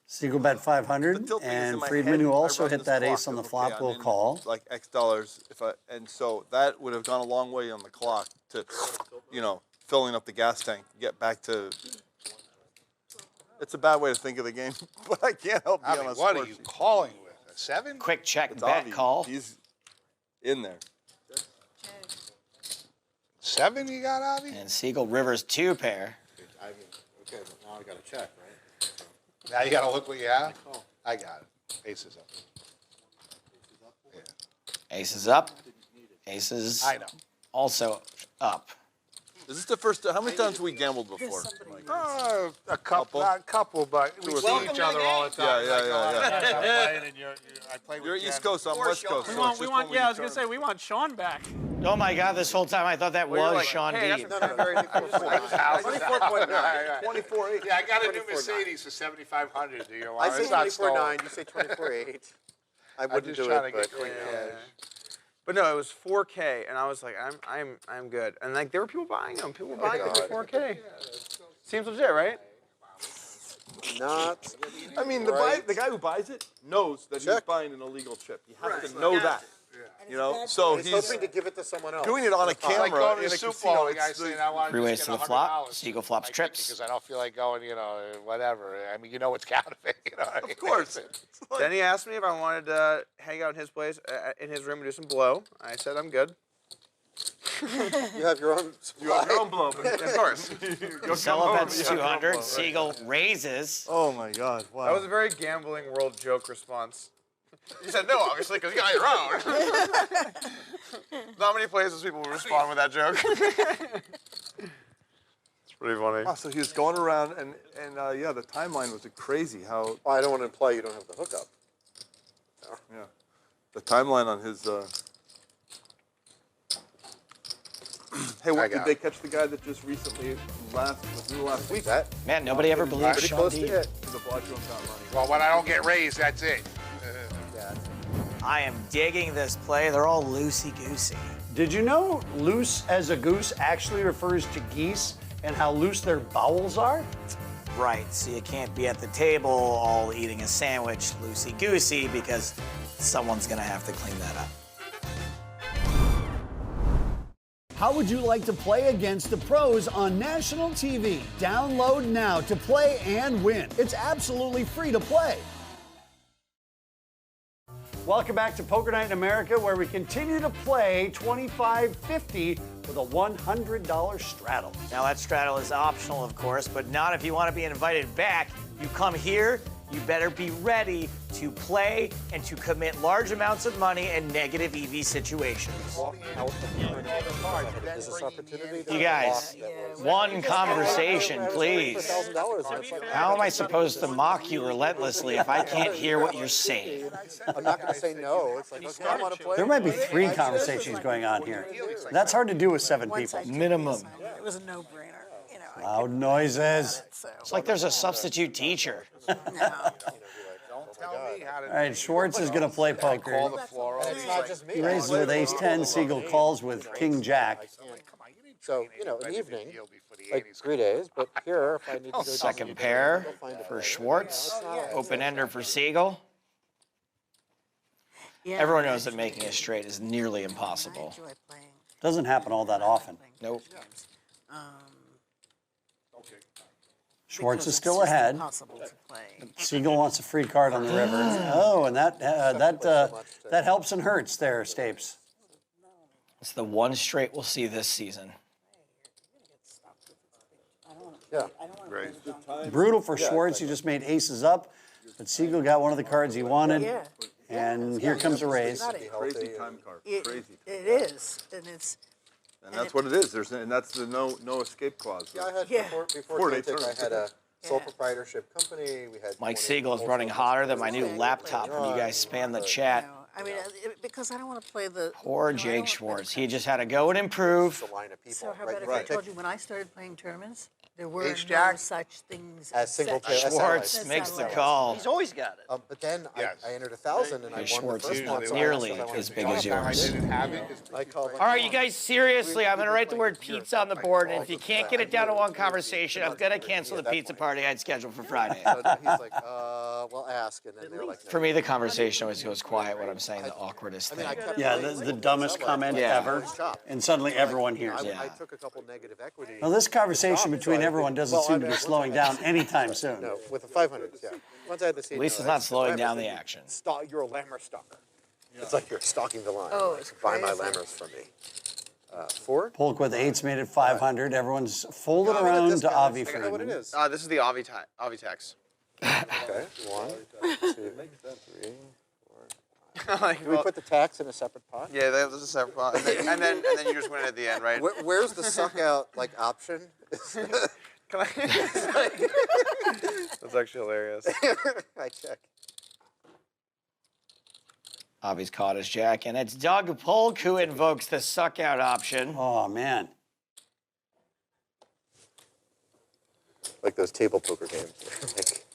Siegel bet 500, tilt thing is in and my Friedman, head, who I also run hit this that clock ace on the of, flop, okay, will I'm in, call. like X dollars, and so that would have gone a long way on the clock to, filling up the gas tank, get back to. It's a bad way to think of the game, but I can't help you on a What are you calling with? A 7? Quick check, It's bet, Avi. call. He's in there. 7 you got, Avi? And Siegel rivers 2 pair. Okay, but now I got to check, right? Now you got to look what you have? I got it. Aces up. Aces up. Aces I know. also up. Is this the first? How many times have we gambled before? A couple, not a couple, but we see each other all the time. You're East Coast, I'm West Coast. We want. Yeah, I was gonna say we want Sean back. Oh my God! This whole time I thought that was like, Sean hey, Deeb. 24.9. 24.8. Yeah, I got a new Mercedes for 7,500. Do you want? I say 24.9. You say 24.8. I I'm wouldn't just do trying it, to get but clean cash. But no, it was 4K, and I was like, I'm good. And like, there were people buying them. People were buying them for 4K. Seems legit, right? Not. I mean, the guy who buys it knows that he's buying an illegal chip. You have to know that. You know, so He's he's hoping to give it to someone else. doing it on a camera. Like going to in the a Super casino. Bowl, the guy It's saying, I want to Freeways just to get the flop. $100. Siegel flops trips. Because I don't feel like going, whatever. I mean, it's counterfeit. Of course. Then he asked me if I wanted to hang out in his place, in his room, and do some blow. I said I'm good. You have your own supply. You have your own blow, Of course. Sell up at 200. Siegel raises. Oh my God! Wow. That was a very gambling world joke response. You said no, obviously, because you got your own. Not many places people will respond with that joke. It's pretty funny. Wow, so he was going around, and yeah, the timeline was crazy. How? Well, I don't want to imply you don't have the hookup. Yeah, the timeline on his. Hey, what did they catch the guy that just recently last week? Man, nobody ever believes Pretty Sean close D. to it. The Bellagio got money. Well, when I don't get raised, that's it. I am digging this play. They're all loosey-goosey. Did you know loose as a goose actually refers to geese and how loose their bowels are? Right, so you can't be at the table all eating a sandwich loosey-goosey because someone's gonna have to clean that up. How would you like to play against the pros on national TV? Download now to play and win. It's absolutely free to play. Welcome back to Poker Night in America, where we continue to play 25-50 with a $100 straddle. Now that straddle is optional, of course, but not if you want to be invited back. You come here, you better be ready to play and to commit large amounts of money in negative EV situations. You guys, one conversation, please. How am I supposed to mock you relentlessly if I can't hear what you're saying? I'm not going to say no. It's like, okay, I want to play. There might be 3 conversations going on here. That's hard to do with 7 people. Minimum. It was a no-brainer. Loud noises. It's like there's a substitute teacher. All right, Schwartz is going to play poker. He raises with ace-10. Siegel calls with king-jack. So, in the evening, like 3 days, but here, if I need to go Second pair for Schwartz. Open-ender for Siegel. Everyone knows that making a straight is nearly impossible. Doesn't happen all that often. Nope. Schwartz is still ahead. Siegel wants a free card on the river. Oh, and that helps and hurts there, Stapes. It's the one straight we'll see this season. Yeah. Brutal for Schwartz. He just made aces up, but Siegel got one of the cards he wanted. And here comes a raise. Crazy time card. Crazy. It is, and it's. And that's what it is. And that's the no escape clause. Yeah, I had before Celtic, I had a sole proprietorship company. We had Mike Siegel is running hotter than my new laptop when you guys spam the chat. I mean, because I don't want to play the. Poor Jake Schwartz. He just had to go and improve. So how about if I told you when I started playing tournaments, there were no H-Jack? such things As single such- player. Schwartz makes the call. He's always got it. But then I entered 1,000 and I won the Schwartz first is one. so I nearly said I wanted as to big try as it. yours. I called All right, you guys, seriously, I'm going to write the word pizza on the board, and if you can't get it down to one conversation, I'm going to cancel the pizza party I'd scheduled for Friday. So he's like, well, ask. And then they're like, no. For me, the conversation always goes quiet when I'm saying the awkwardest thing. Yeah, the dumbest comment ever. And suddenly everyone hears it. I took a couple negative equity. Now, this conversation between everyone doesn't seem to be slowing down anytime soon. No, with the 500s, yeah. Once I had the At least it's not slowing down the action. You're a lammer stalker. It's like you're stalking the line. Oh, it's Buy my crazy. lammers from me. 4? Polk with eights made it 500. Everyone's folded around to Avi I know what it Freeman. is. This is the Avitex. Okay, 1, 2, 3, 4. Like, Do we put the tax in a separate pot? Yeah, there's a separate pot, and then you just win at the end, right? Where's the suck out option? Can I? That's actually hilarious. I check. Avi's caught his jack, and it's Doug Polk who invokes the suck out option. Oh, man. Like those table poker games. Like,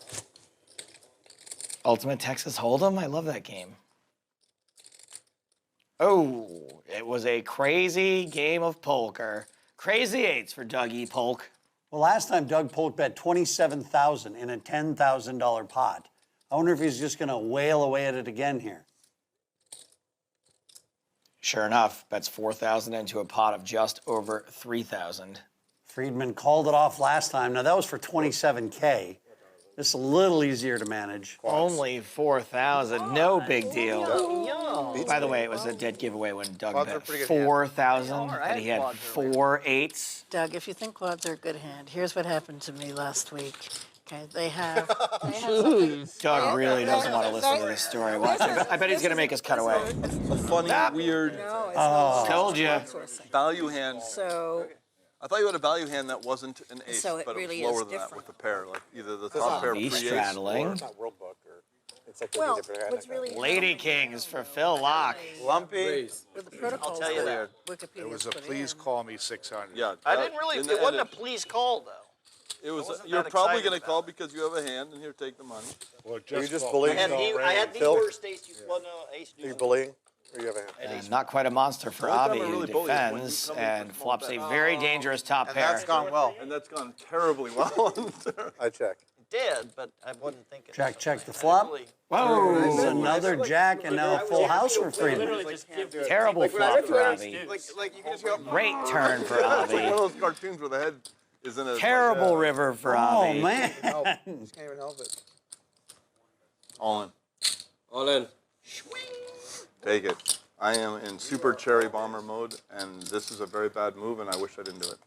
Ultimate Texas Hold'em? I love that game. Oh, it was a crazy game of poker. Crazy eights for Dougie Polk. Well, last time Doug Polk bet $27,000 in a $10,000 pot. I wonder if he's just going to wail away at it again here. Sure enough, bets 4,000 into a pot of just over 3,000. Friedman called it off last time. Now, that was for 27K. This is a little easier to manage. Only 4,000, no big deal. By the way, it was a dead giveaway when Doug bet 4,000, and he had 4 8s. Doug, if you think quads are a good hand, here's what happened to me last week. Okay, they have Doug really doesn't want to listen to this story. Watch. I bet he's going to make us cut away. A funny, weird. Told you. Value hand. So. I thought you had a value hand that wasn't an ace, So it but really it was is lower than that different. with a pair, like either the top pair pre-ace straddling. or... It's not World Book or it's like Well, what's really Lady Kings for Phil Locke. Lumpy. with the protocols tell you that that. Wikipedia It was a put please in, call me 600. Yeah, I didn't really. in It the wasn't a edit. please call though. It was. wasn't You're that probably excited going to call because you have a hand, and here, take the money. Well, you just call believe me. I had the Phil? worst ace. Well, no, ace. Are you bullying or you have a hand? And not quite a monster for The only Avi, time I who really bully is when you defends come in and for small flops a bet. very dangerous top And pair. that's gone well. And that's gone terribly well. I check. It did, but I wasn't thinking. Jack check the flop. Whoa! It's another jack and now a full house for Friedman. Terrible flop for Avi. Like you can just go. Great turn for It's like Avi. one of those cartoons where the head is in a... Terrible river for Oh, Avi. man. Just can't even help it. All in. All in. Take it. I am in super cherry bomber mode, and this is a very bad move, and I wish I didn't do it.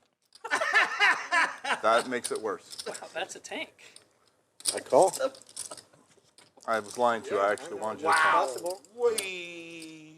That makes it worse. Wow, that's a tank. I call. I was lying to you. I actually wanted you to call.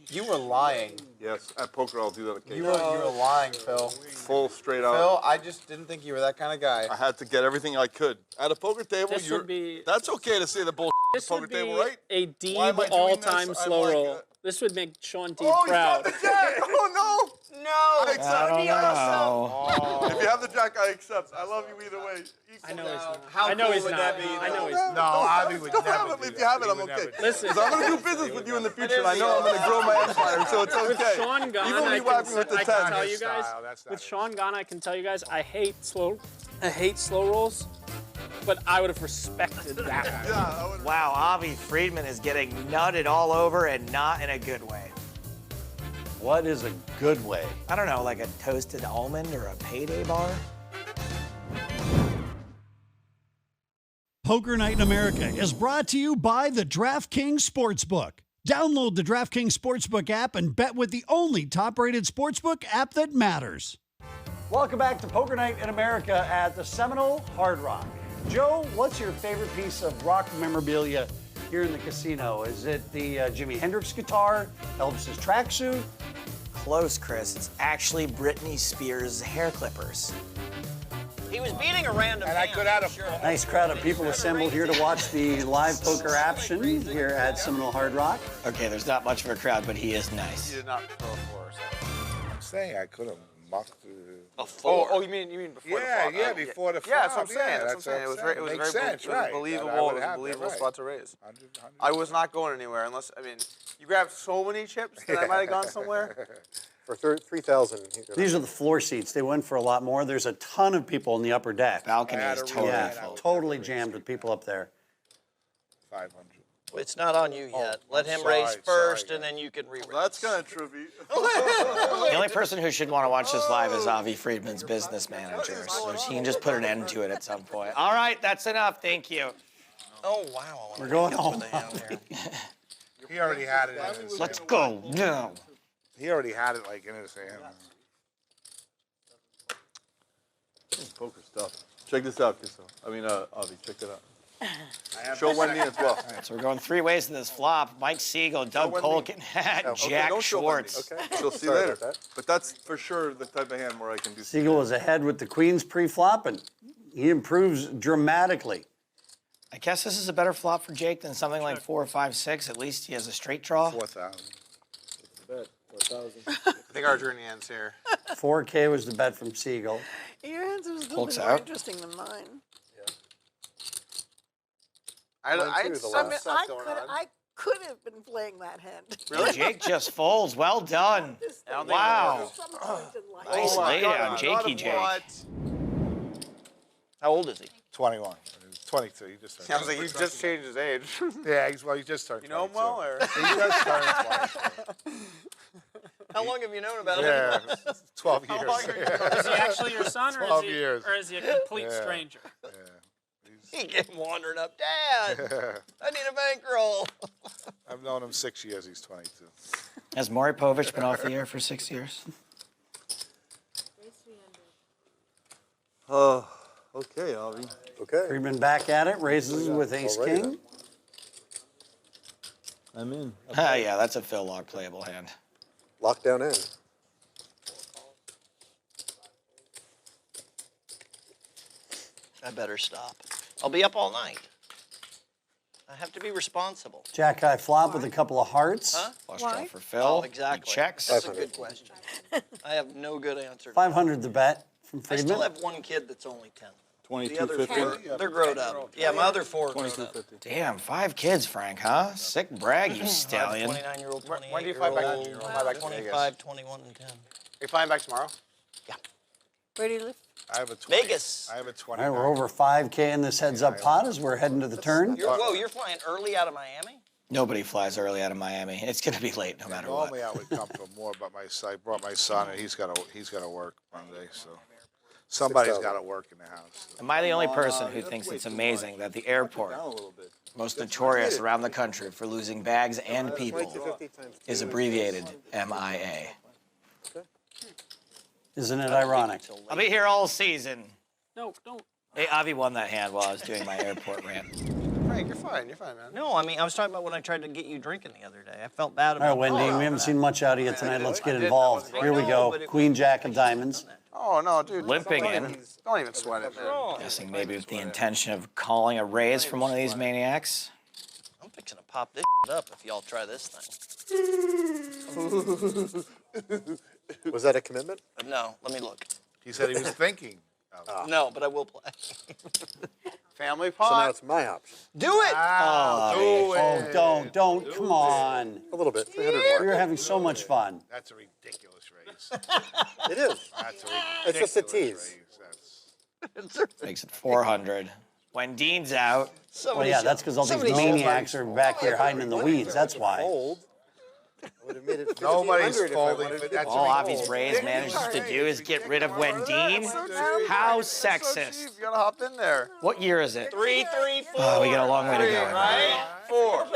You were lying. Yes, at poker I'll do that You occasionally. were lying, Phil. Full straight out. Phil, I just didn't think you were that kind of guy. I had to get everything I could. At a poker table, This you're... would be- That's okay to say the bullshit at This the poker would be table, right? a Why Deeb am I doing all-time this? slow I'm like, roll. This would make Sean Deeb Oh, he's proud. got the jack! Oh, no! No. I accept. I don't know. If you have the jack, I accept. I love you either way. I know he's not. How I know cool he's would not. that be? I know he's No, not. Avi would Don't never have it. do If that. you have it, He I'm would okay. never do Listen, Because I'm going to do business with you in the future, and I know I'm going to grow my empire, so it's with okay. Sean Gunn, Even when you whack me with the I can 10. tell you guys. With Sean Gunn, I can tell you guys, I hate slow rolls, but I would have respected that. Yeah, I would. Wow, Avi Friedman is getting nutted all over and not in a good way. What is a good way? I don't know, like a toasted almond or a payday bar? Poker Night in America is brought to you by the DraftKings Sportsbook. Download the DraftKings Sportsbook app and bet with the only top-rated sportsbook app that matters. Welcome back to Poker Night in America at the Seminole Hard Rock. Joe, what's your favorite piece of rock memorabilia here in the casino? Is it the Jimi Hendrix guitar, Elvis's tracksuit? Close, Chris. It's actually Britney Spears' hair clippers. He was beating a random. And I could add a... Nice crowd of people assembled here to watch the live poker action here at Seminole Hard Rock. Okay, there's not much of a crowd, but he is nice. You did not throw a 4. I'm saying I could have mocked A 4? Oh, you mean before the flop? Yeah, before the flop. Yeah, that's what I'm saying. Yeah, That's what I'm saying. It was very, Makes sense, right. believable. That I would It was a have that, believable right. spot to raise. 100. I was not going anywhere unless, I mean, you grabbed so many chips that I might have gone somewhere. For 3,000. These are the floor seats. They went for a lot more. There's a ton of people in the upper deck. Balcony is totally full. Totally jammed with people up there. 500. It's not on you yet. Let him raise first, and then you can re-raise. That's kind of trippy. The only person who should want to watch this live is Avi Friedman's business manager, so he can just put an end to it at some point. All right, that's enough. Thank you. Oh, wow. We're going home. He already had it in his Let's go now. He already had it like in his hand. Poker stuff. Check this out, Kisso. Avi, check it out. Show Wendy as well. All right, so we're going 3 ways to this flop. Mike Siegel, Doug Colkin, Jack don't show Wendy, Schwartz. okay? She'll see later. But that's for sure the type of hand where I can do. Siegel was ahead with the queens pre-flop, and he improves dramatically. I guess this is a better flop for Jake than something like 4 or 5, 6. At least he has a straight draw. 4,000. I think our journey ends here. 4K was the bet from Siegel. Your hands are a little Folks bit more out. interesting than mine. I could have been playing that hand. Really? Jake just folds. Well done. Wow. Nice laydown, Jakey Jake. How old is he? 21. 22. He just turned. Sounds like he just changed his age. Yeah, he just turned. You know him 22. well, or? He just turned 22. How long have you known about Yeah, him? 12 How years. long are you- Is he actually your son, 12 years. or is he a complete Yeah. stranger? He came wandering up. Dad, I need a bankroll. I've known him 6 years. He's 22. Has Maury Povich been off the air for 6 years? Okay, Avi. Okay. Friedman back at it, raises with ace Already king. I'm in. Ah, yeah, that's a Phil Log playable hand. Lockdown in. I better stop. I'll be up all night. I have to be responsible. Jack high flop with a couple of hearts. Huh? Flush Why? draw for Phil. Oh, exactly. He checks. That's a good question. I have no good answer. 500 the bet from I still Friedman. have one kid that's only 10. 22.50. The other 4, they're grown up. Yeah, my other 4 are grown up. 22.50. Damn, 5 kids, Frank, huh? Sick brag, you stallion. 29-year-old, 28-year-old. When do you fly back? You fly back to 25, 21, and 10. Are you flying back tomorrow? Where do you live? I have a 20. Vegas. I have a 20. All right, we're over 5K in this heads-up pot as we're heading to the turn. Whoa, you're flying early out of Miami? Nobody flies early out of Miami. It's going to be late no matter what. Normally I would come for more, but I brought my son, and he's got to work Monday, so somebody's got to work in the house. Am I the only person who thinks it's amazing that the airport, most notorious around the country for losing bags and people, is abbreviated MIA? Isn't it ironic? I'll be here all season. No, don't. Hey, Avi won that hand while I was doing my airport rant. Frank, you're fine. You're fine, man. No, I mean, I was talking about when I tried to get you drinking the other day. I felt bad All right, about Wendy, we haven't seen much out of you tonight. Let's get involved. Here we go. Queen, Jack of diamonds. Oh, no, dude. Limping don't in. Don't even sweat it, man. Guessing maybe with the intention of calling a raise from one of these maniacs. I'm fixing to pop this up if y'all try this thing. Was that a commitment? No, let me look. He said he was thinking. No, but I will play. Family So now pot. it's my option. Do it! Oh, don't. Come on. A little bit. 300 We more. were having so much fun. That's a ridiculous raise. It is. That's a It's just a ridiculous tease. raise. Makes it 400. When Dean's out, Well, yeah, that's because all these maniacs are back here hiding in the weeds. That's why. Fold. I would have made it Nobody's 1,500 if I folding, wanted but to. that's all a Avi's raise manages to do is get rid of Wendine. How sexist. You gotta hop in there. What year is it? 3, 3, 4. Oh, we got a long way to go. Right? 4.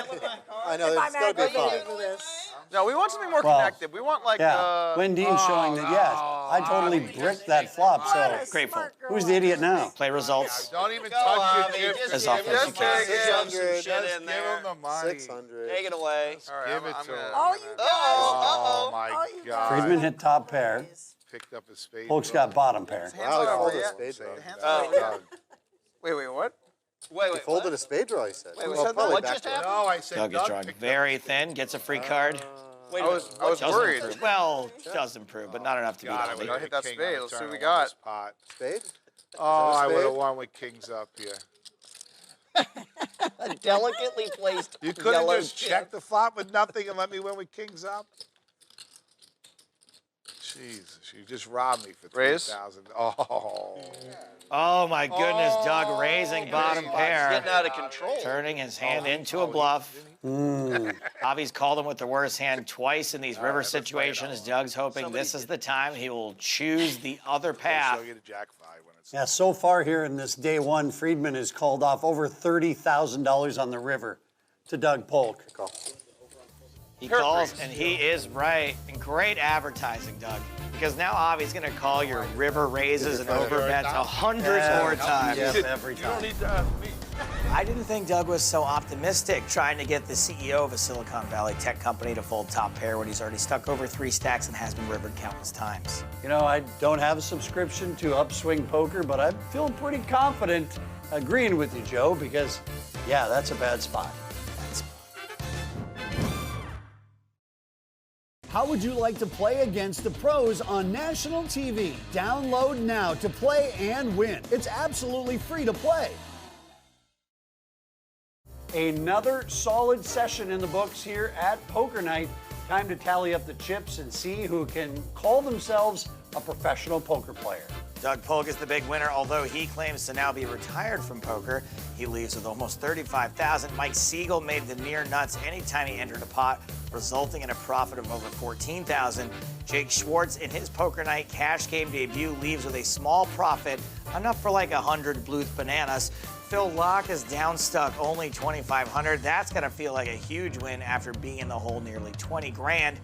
I know, it's got to be a 5. No, we want something more Well, connected. We want like. Yeah, Wendine's showing that, yes, I totally bricked that flop, so Grateful. who's the idiot now? Play results. Don't even touch your chips. As often as you can. Shove some shit Just in give there. him the money. 600. Take it away. All right, Give it I'm to him. gonna- Oh, you guys. Oh, my God. Friedman hit top pair. Picked up his spade. Polk's got bottom pair. Wow, he over folded a yet? spade draw. Oh, God. Wait, what? Wait, He folded a spade draw, he said. Wait, who Well, said that? probably What back just to- happened? No, I said Doug is drawing picked very thin, gets a free card. Wait a I minute. was Doesn't worried. improve. Well, does improve, but not enough to beat God, I Avi. would Gotta have hit that king spade. on Let's the see what we turn, I won got. this pot. Spade? Oh, I would have spade? won with kings up here. A delicately placed You couldn't yellow just chip. check the flop with nothing and let me win with kings up? Jesus, you just robbed me for Raise? 3,000. Oh. Oh my goodness, Doug raising bottom pair. Getting out of control. Turning his hand into a bluff. Avi's called him with the worst hand twice in these river situations. Doug's hoping this is the time he will choose the other path. Show you the jack 5 when it's Yeah, so far here in this day one, Friedman has called off over $30,000 on the river to Doug Polk. He calls, and he is right. And great advertising, Doug. Because now Avi's going to call your river raises and overbets 100 more times. Yes, every time. You don't need to ask me. I didn't think Doug was so optimistic trying to get the CEO of a Silicon Valley tech company to fold top pair when he's already stuck over 3 stacks and has been rivered countless times. You know, I don't have a subscription to Upswing Poker, but I feel pretty confident agreeing with you, Joe, because, yeah, that's a bad spot. How would you like to play against the pros on national TV? Download now to play and win. It's absolutely free to play. Another solid session in the books here at Poker Night. Time to tally up the chips and see who can call themselves a professional poker player. Doug Polk is the big winner, although he claims to now be retired from poker. He leaves with almost $35,000. Mike Siegel made the near nuts anytime he entered a pot. resulting in a profit of over $14,000. Jake Schwartz in his poker night cash game debut leaves with a small profit, enough for like 100 Bluth bananas. Phil Locke is down stuck only $2,500. That's gonna feel like a huge win after being in the hole nearly 20 grand.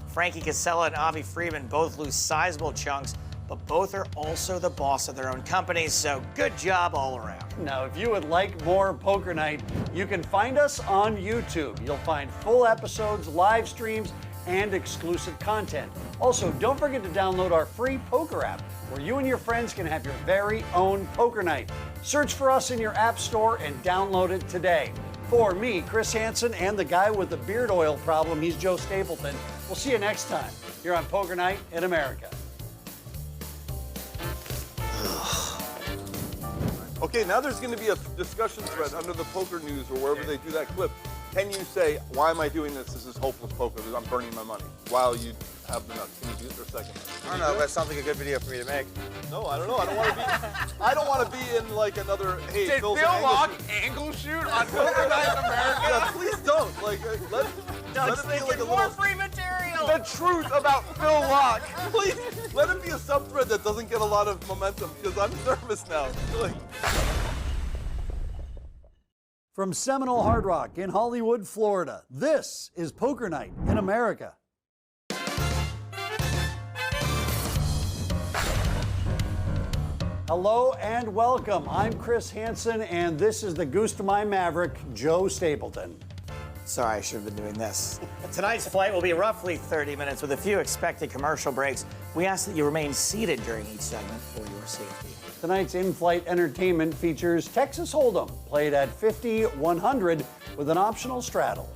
Frankie Casella and Avi Freeman both lose sizable chunks, but both are also the boss of their own companies, so good job all around. Now, if you would like more Poker Night, you can find us on YouTube. You'll find full episodes, live streams, and exclusive content. Also, don't forget to download our free poker app, where you and your friends can have your very own Poker Night. Search for us in your app store and download it today. For me, Chris Hansen, and the guy with the beard oil problem, he's Joe Stapleton. We'll see you next time here on Poker Night in America. Okay, now there's going to be a discussion thread under the poker news or wherever they do that clip. Can you say, why am I doing this? This is hopeless poker. I'm burning my money while you have the nuts. Can you do it for a second? I don't know. That sounds like a good video for me to make. No, I don't know. I don't want to be. I don't want to be in like another. Hey, Did Phil's Phil an angle Locke shoot. angle shoot on Poker Night in America? Yeah, please don't. Like, let Doug's it be like a thinking more little, free material. the truth about Phil Locke. Please let it be a subthread that doesn't get a lot of momentum because I'm nervous now. Like. From Seminole Hard Rock in Hollywood, Florida, this is Poker Night in America. Hello and welcome. I'm Chris Hansen, and this is the Goose to my Maverick, Joe Stapleton. Sorry, I should have been doing this. Tonight's flight will be roughly 30 minutes with a few expected commercial breaks. We ask that you remain seated during each segment for your safety. Tonight's in-flight entertainment features Texas Hold'em, played at 50-100 with an optional straddle.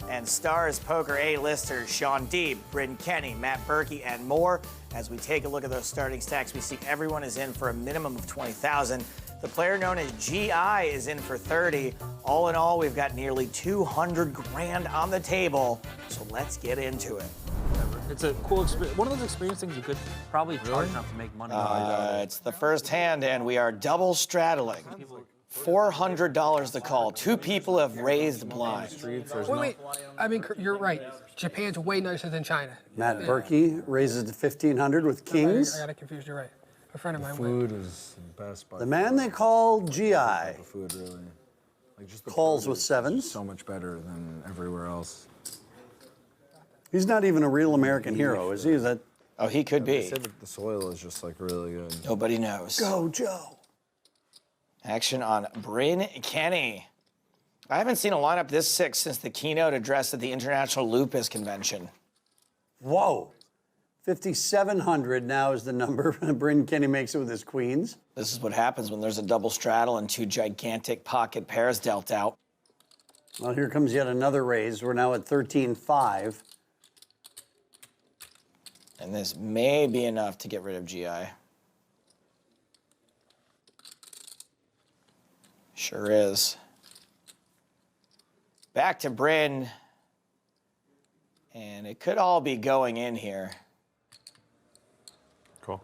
And stars poker A-listers Sean Deeb, Bryn Kenny, Matt Berkey, and more. As we take a look at those starting stacks, we see everyone is in for a minimum of $20,000. The player known as GI is in for 30. All in all, we've got nearly 200 grand on the table. So let's get into it. It's a cool experience. One of those experience things you could probably charge enough to make money. It's the first hand, and we are double straddling. $400 the call. Two people have raised blind. Wait. I mean, you're right. Japan's way nicer than China. Matt Berkey raises to 1,500 with kings. I got it confused. You're right. A friend of mine Food is the best. The man they call GI Food really. Like just the calls with sevens. So much better than everywhere else. He's not even a real American hero, is he? Is that? Oh, he could be. They said that the soil is just like really good. Nobody knows. Go, Joe. Action on Bryn Kenny. I haven't seen a lineup this sick since the keynote address at the International Lupus Convention. Whoa. 5,700 now is the number Bryn Kenny makes it with his queens. This is what happens when there's a double straddle and two gigantic pocket pairs dealt out. Well, here comes yet another raise. We're now at 13.5. And this may be enough to get rid of GI. Sure is. Back to Bryn. And it could all be going in here. Cool.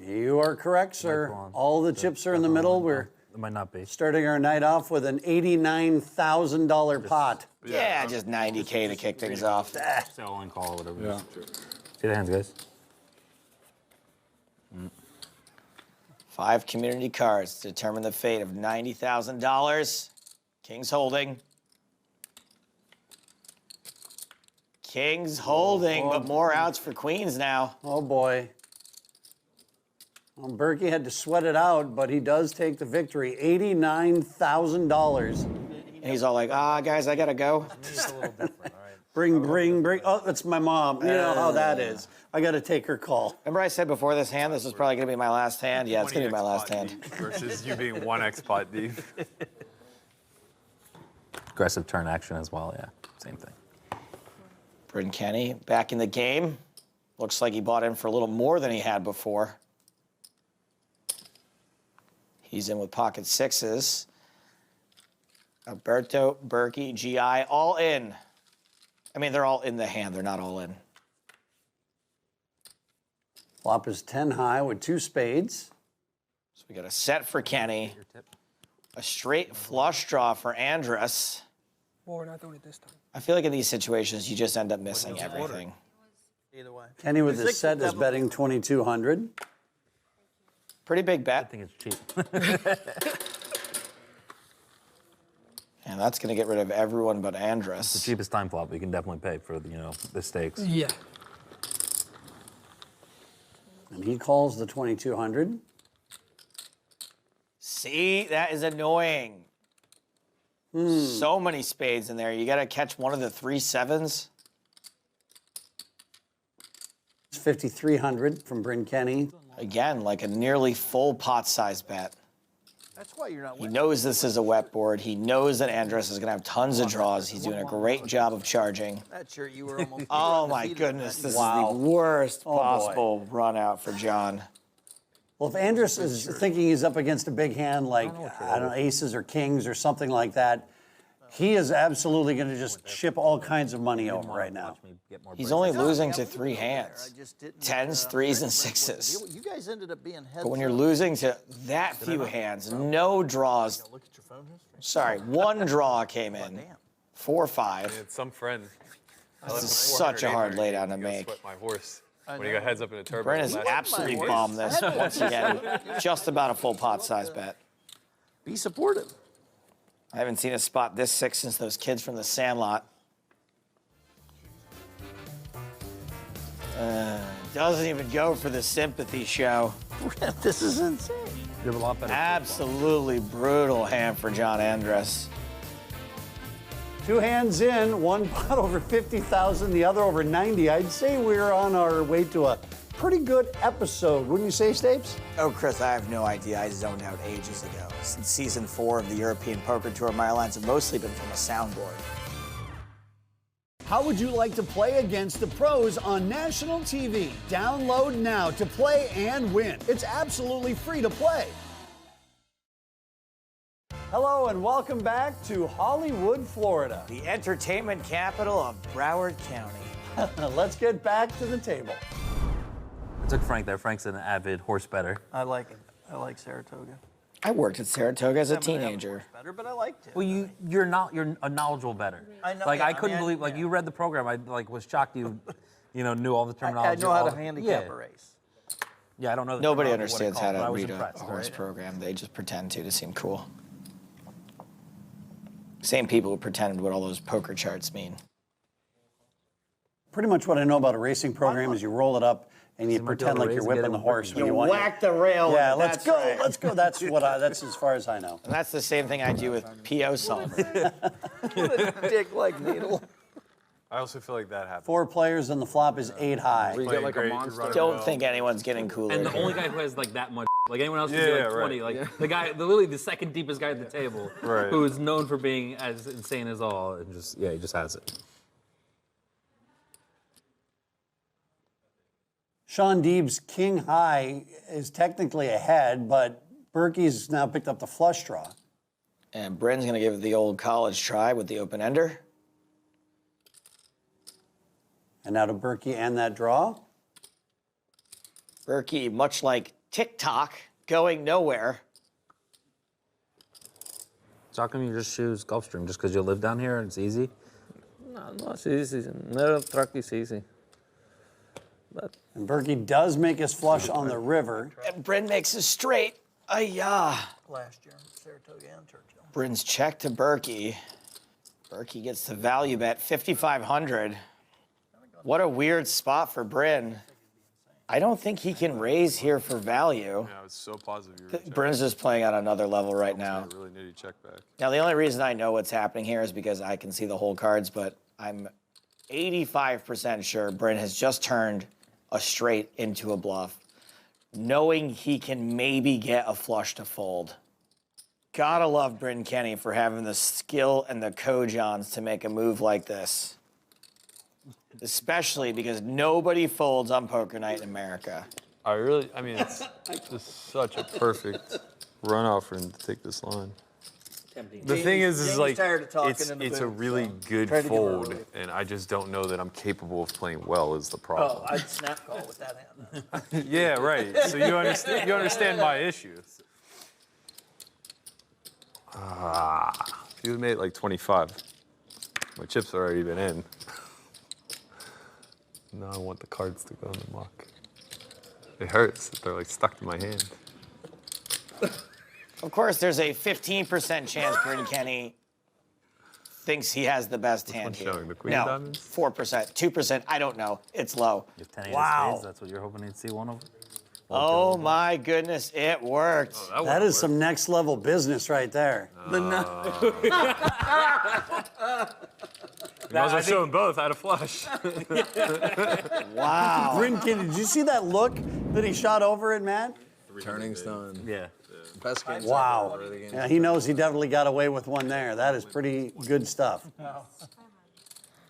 You are correct, sir. All the chips are in the middle. We're It might not be. starting our night off with an $89,000 pot. Yeah, just 90K to kick things off. Sell and call, whatever. Yeah. See the hands, guys. 5 community cards to determine the fate of $90,000. King's holding. King's holding, but more outs for queens now. Oh, boy. Well, Berkey had to sweat it out, but he does take the victory. $89,000. And he's all like, guys, I gotta go. Bring. Oh, that's my mom. You know how that is. I got to take her call. Remember I said before this hand, this was probably gonna be my last hand? Yeah, it's gonna be my last hand. Versus you being 1x pot deep. Aggressive turn action as well, yeah. Same thing. Bryn Kenny back in the game. Looks like he bought in for a little more than he had before. He's in with pocket sixes. Alberto, Berkey, GI, all in. I mean, they're all in the hand. They're not all in. Flop is 10 high with 2 spades. So we got a set for Kenny. A straight flush draw for Andrus. Well, we're not doing it this time. I feel like in these situations, you just end up missing everything. Either way. Kenny with his set is betting 2,200. Pretty big bet. I think it's cheap. And that's going to get rid of everyone but Andrus. It's the cheapest time flop. We can definitely pay for the stakes. Yeah. And he calls the 2,200. See, that is annoying. So many spades in there. You got to catch one of the 3 sevens. It's 5,300 from Bryn Kenny. Again, like a nearly full pot size bet. That's why you're not He knows this is a wet board. He knows that Andrus is going to have tons of draws. He's doing a great job of charging. That's sure you were almost. Oh my goodness, this is the worst possible run out for John. Well, if Andrus is thinking he's up against a big hand like, I don't know, aces or kings or something like that, he is absolutely going to just ship all kinds of money over right now. He's only losing to 3 hands. 10s, 3s, and 6s. You guys ended up being heads. But when you're losing to that few hands, no draws. Sorry, 1 draw came in. 4-5. It's some friend. This is such a hard laydown to make. My horse. When he got heads up in a turbo. Brent has absolutely bombed this once again. Just about a full pot size bet. Be supportive. I haven't seen a spot this sick since those kids from the Sandlot. Doesn't even go for the sympathy show. This is insane. You have a lot better. Absolutely brutal hand for John Andrus. 2 hands in, 1 pot over 50,000, the other over 90. I'd say we're on our way to a pretty good episode, wouldn't you say, Stapes? Oh, Chris, I have no idea. I zoned out ages ago. Since season 4 of the European Poker Tour, my lines have mostly been from a soundboard. How would you like to play against the pros on national TV? Download now to play and win. It's absolutely free to play. Hello and welcome back to Hollywood, Florida. The entertainment capital of Broward County. Let's get back to the table. I took Frank there. Frank's an avid horse bettor. I like it. I like Saratoga. I worked at Saratoga as a teenager. Better, but I liked it. Well, you're a knowledgeable bettor. I know. Like yeah, I couldn't believe. Like you read the program. I was shocked you knew all the terminology. I know how to handicap a race. Yeah, I don't know. Nobody understands how to read a horse program. They just pretend to seem cool. Same people who pretended what all those poker charts mean. Pretty much what I know about a racing program is you roll it up and you pretend like you're whipping the horse when you want. Whack the rail. Yeah, let's go, let's go. That's as far as I know. And that's the same thing I do with P.O. Solver. Dick like needle. I also feel like that happens. 4 players and the flop is 8 high. You get like a monster. Don't think anyone's getting cooler. And the only guy who has like that much, like anyone else would be like 20. Right. Like the guy, literally the second deepest guy at the table, Right. who is known for being as insane as all, and just he just has it. Sean Deeb's king high is technically ahead, but Berkey's now picked up the flush draw. And Bryn's going to give it the old college try with the open ender. And now to Berkey and that draw. Berkey, much like TikTok, going nowhere. So how come you just choose Gulfstream? Just because you live down here and it's easy? No, it's easy. No truck is easy. But And Berkey does make his flush on the river. And Bryn makes his straight. Ay-ya. Last year, Saratoga and Churchill. Bryn's check to Berkey. Berkey gets the value bet, 5,500. What a weird spot for Bryn. I don't think he can raise here for value. Yeah, I was so positive you were Bryn's just playing at another level right now. really nitty check back. Now, the only reason I know what's happening here is because I can see the whole cards, but I'm 85% sure Bryn has just turned a straight into a bluff, knowing he can maybe get a flush to fold. Gotta love Bryn Kenny for having the skill and the co-johns to make a move like this. Especially because nobody folds on poker night in America. I mean, it's just such a perfect run out for him to take this line. The thing is like, it's a really good fold, and I just don't know that I'm capable of playing well is the problem. Oh, I'd snap call with that hand. Yeah, right. So you understand my issues. If you had made it like 25, My chips have already been in. Now I want the cards to go in the muck. It hurts. They're like stuck to my hand. Of course, there's a 15% chance Bryn Kenny thinks he has the best hand here. Showing the queen no, of diamonds? 4%, 2%, I don't know. It's low. You have 10 Wow. spades, that's what you're hoping to see one of? Oh my goodness, it worked. Oh, That is some next level business right there. You guys are showing both out of flush. Wow. Bryn Kenny, did you see that look that he shot over it, Matt? Turning stone. Yeah. Best game. Wow. Yeah, he knows he definitely got away with one there. That is pretty good stuff.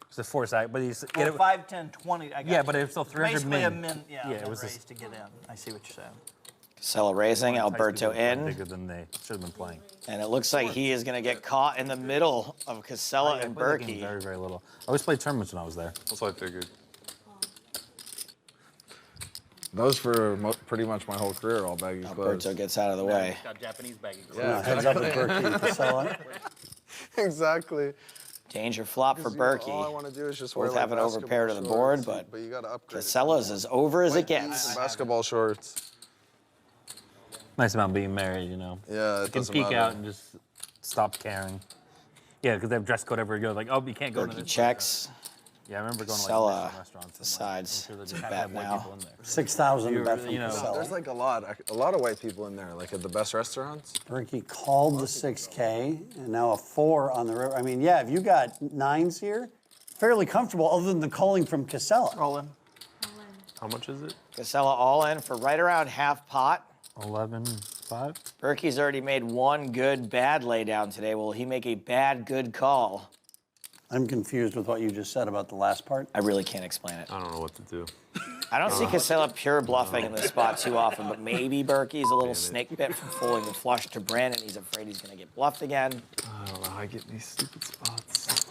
It's a foresight, but he's Well, 5, 10, 20. I got yeah, you. but it's still 300 Basically min. a min. Yeah, it was race to get in. I see what you're saying. Casella raising, Alberto in. Bigger than they should have been playing. And it looks like he is going to get caught in the middle of Casella and Berkey. Very, very little. I always played tournaments when I was there. That's what I figured. Those for pretty much my whole career, all baggy clothes. Alberto gets out of the way. Got Japanese baggy clothes. Yeah, Heads up with Berkey and Casella. Exactly. Danger flop for Berkey. All I want to do is just Both wear have an basketball overpair to the board, shorts, but you got to upgrade. Casella's as over as it gets. Basketball shorts. Nice about being married, you know. Yeah, You it can doesn't peek matter. out and just stop caring. Yeah, because they have dress code everywhere you go. Like, oh, you can't go to Berkey this. checks. Yeah, I remember going to Casella like restaurants. decides I'm sure to they have bet white now. people in there. 6,000 bet from you know, Casella. There's like a lot of white people in there, like at the best restaurants. Berkey called the 6K and now a 4 on the river. I mean, yeah, if you got 9s here, fairly comfortable other than the calling from Casella. Rolling. How much is it? Casella all in for right around half pot. 11-5. Berkey's already made one good bad laydown today. Will he make a bad good call? I'm confused with what you just said about the last part. I really can't explain it. I don't know what to do. I don't see Casella pure bluffing in this spot too often, but maybe Berkey's a little snake bit from folding the flush to Bryn, and he's afraid he's going to get bluffed again. I don't know how I get in these stupid spots.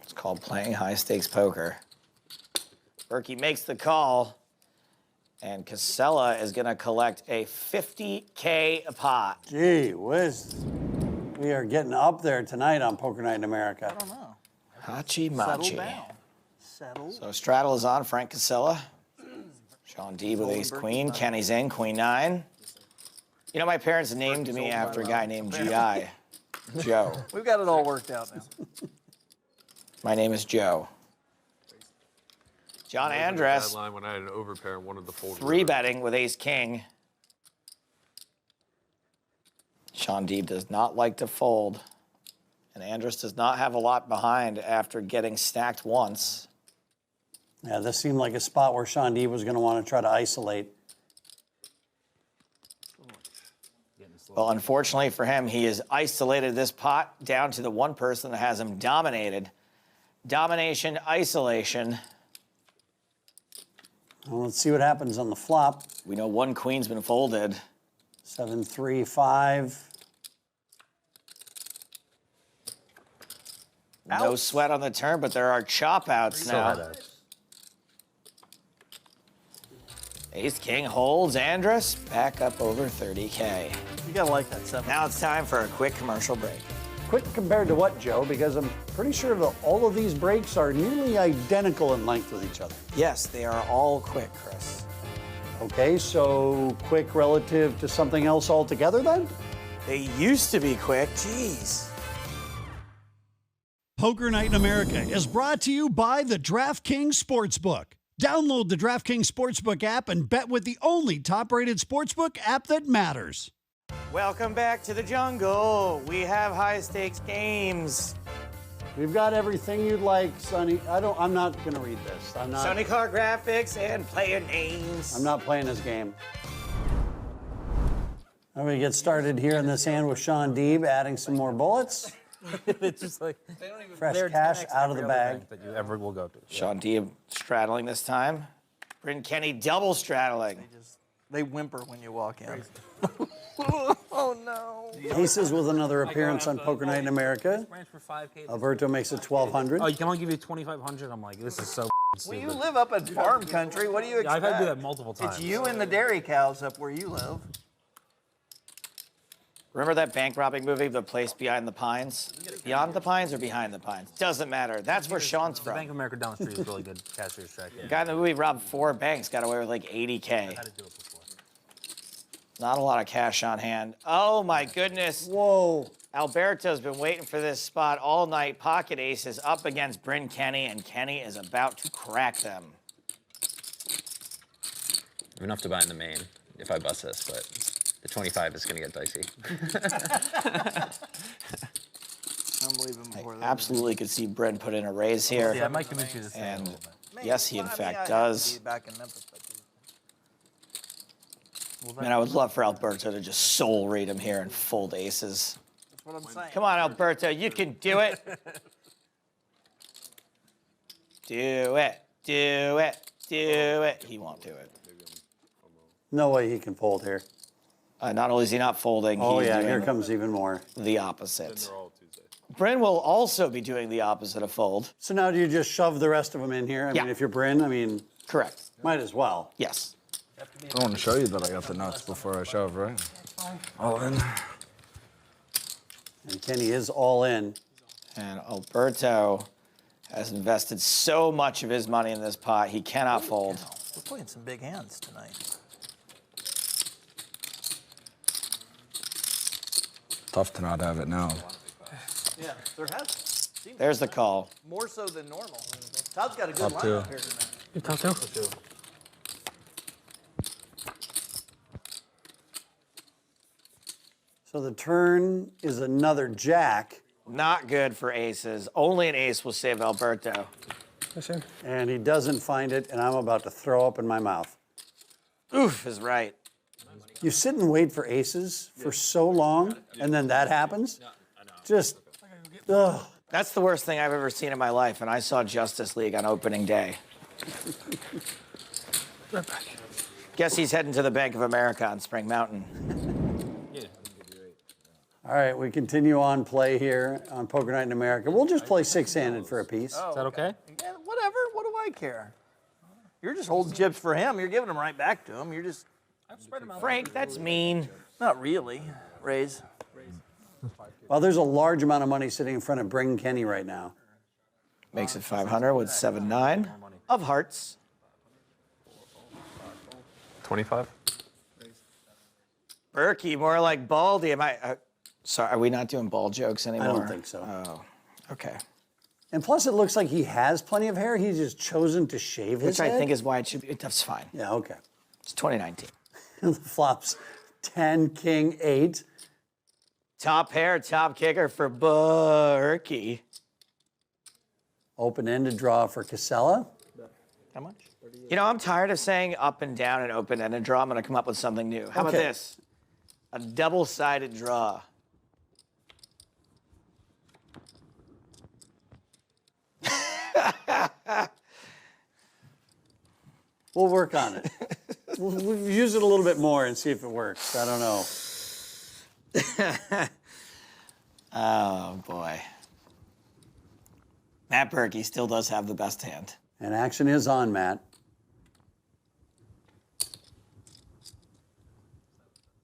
It's called playing high stakes poker. Berkey makes the call, and Casella is going to collect a 50K a pot. Gee whiz. We are getting up there tonight on Poker Night in America. I don't know. Hachi Settle Machi. down. Settle. So straddle is on Frank Casella. Sean D with ace queen. Kenny's in, queen 9. You know, my parents named me after a guy named G.I. Joe. We've got it all worked out now. My name is Joe. John Andress, Bad line when I had an overpair and wanted to fold. 3-betting with ace king. Sean Deeb does not like to fold. And Andrus does not have a lot behind after getting stacked once. Yeah, this seemed like a spot where Sean D was going to want to try to isolate. Well, unfortunately for him, he has isolated this pot down to the one person that has him dominated. Domination, isolation. Well, let's see what happens on the flop. We know one queen's been folded. 7, 3, 5. No sweat on the turn, but there are chop outs now. Ace King holds Andrus back up over 30K. You gotta like that 7. Now it's time for a quick commercial break. Quick compared to what, Joe? Because I'm pretty sure that all of these breaks are nearly identical in length with each other. Yes, they are all quick, Chris. Okay, so quick relative to something else altogether then? They used to be quick, jeez. Poker Night in America is brought to you by the DraftKings Sportsbook. Download the DraftKings Sportsbook app and bet with the only top-rated sportsbook app that matters. Welcome back to the jungle. We have high-stakes games. We've got everything you'd like, Sonny. I'm not going to read this. I'm not. Sonny Car graphics and player names. I'm not playing this game. I'm going to get started here in this hand with Sean Deeb, adding some more bullets. It's just like Fresh cash out of the bag. that you ever will go to. Sean Deeb straddling this time. Bryn Kenny double straddling. They whimper when you walk in. Oh no. Aces with another appearance on Poker Night in America. Alberto makes it 1,200. Oh, you can only give you 2,500. I'm like, this is so Well, stupid. you live up in farm country. What do you expect? I've had to do that multiple times. It's you and the dairy cows up where you live. Remember that bank robbing movie, The Place Behind the Pines? Beyond the Pines or Behind the Pines? Doesn't matter. That's where Sean's The from. Bank of America down the street is really good cashier's check. The guy in the movie robbed 4 banks, got away with like 80K. Not a lot of cash on hand. Oh my goodness. Whoa. Alberto's been waiting for this spot all night. Pocket aces up against Bryn Kenny, and Kenny is about to crack them. Enough to buy in the main if I bust this, but the 25 is going to get dicey. I absolutely could see Bryn put in a raise here. Yeah, I might convince you to say it a And little bit. yes, he in fact does. Man, I would love for Alberto to just soul read him here and fold aces. That's what I'm saying. Come on, Alberto, you can do it. Do it, do it, do it. He won't do it. No way he can fold here. Not only is he not folding, Oh he's yeah, doing here comes even more. the opposite. Bryn will also be doing the opposite of fold. So now do you just shove the rest of them in here? I mean, if you're Bryn, I mean... Correct. Might as well. Yes. I want to show you that I got the nuts before I shove, right? All in. And Kenny is all in. And Alberto has invested so much of his money in this pot, he cannot fold. We're playing some big hands tonight. Tough to not have it now. Yeah, there has. There's the call. More so than normal. Todd's got a good Top two. lineup here tonight. You top two? So the turn is another jack. Not good for aces. Only an ace will save Alberto. And he doesn't find it, and I'm about to throw up in my mouth. Oof is right. You sit and wait for aces for so long, and then that happens? Just, ugh. That's the worst thing I've ever seen in my life, and I saw Justice League on opening day. Right back. Guess he's heading to the Bank of America on Spring Mountain. All right, we continue on play here on Poker Night in America. We'll just play 6-handed for a piece. Oh, Is that okay? Yeah, whatever. What do I care? You're just holding chips for him. You're giving them right back to him. You're just... Frank, that's mean. Not really. Raise. Well, there's a large amount of money sitting in front of Bryn Kenny right now. Makes it 500 with 7-9 of hearts. 25. Berkey, more like Baldy. Am I? Sorry, are we not doing ball jokes anymore? I don't think so. Oh, okay. And plus, it looks like he has plenty of hair. He's just chosen to shave his Which head. I think is why it should be. That's fine. Yeah, okay. It's 2019. The flops 10, king, 8. Top pair, top kicker for Berkey. Open-ended draw for Casella. How much? You know, I'm tired of saying up and down and open-ended draw. I'm going to come up with something new. How about Okay. this? A double-sided draw. We'll work on it. we'll use it a little bit more and see if it works. I don't know. Oh, boy. Matt Berkey still does have the best hand. And action is on, Matt.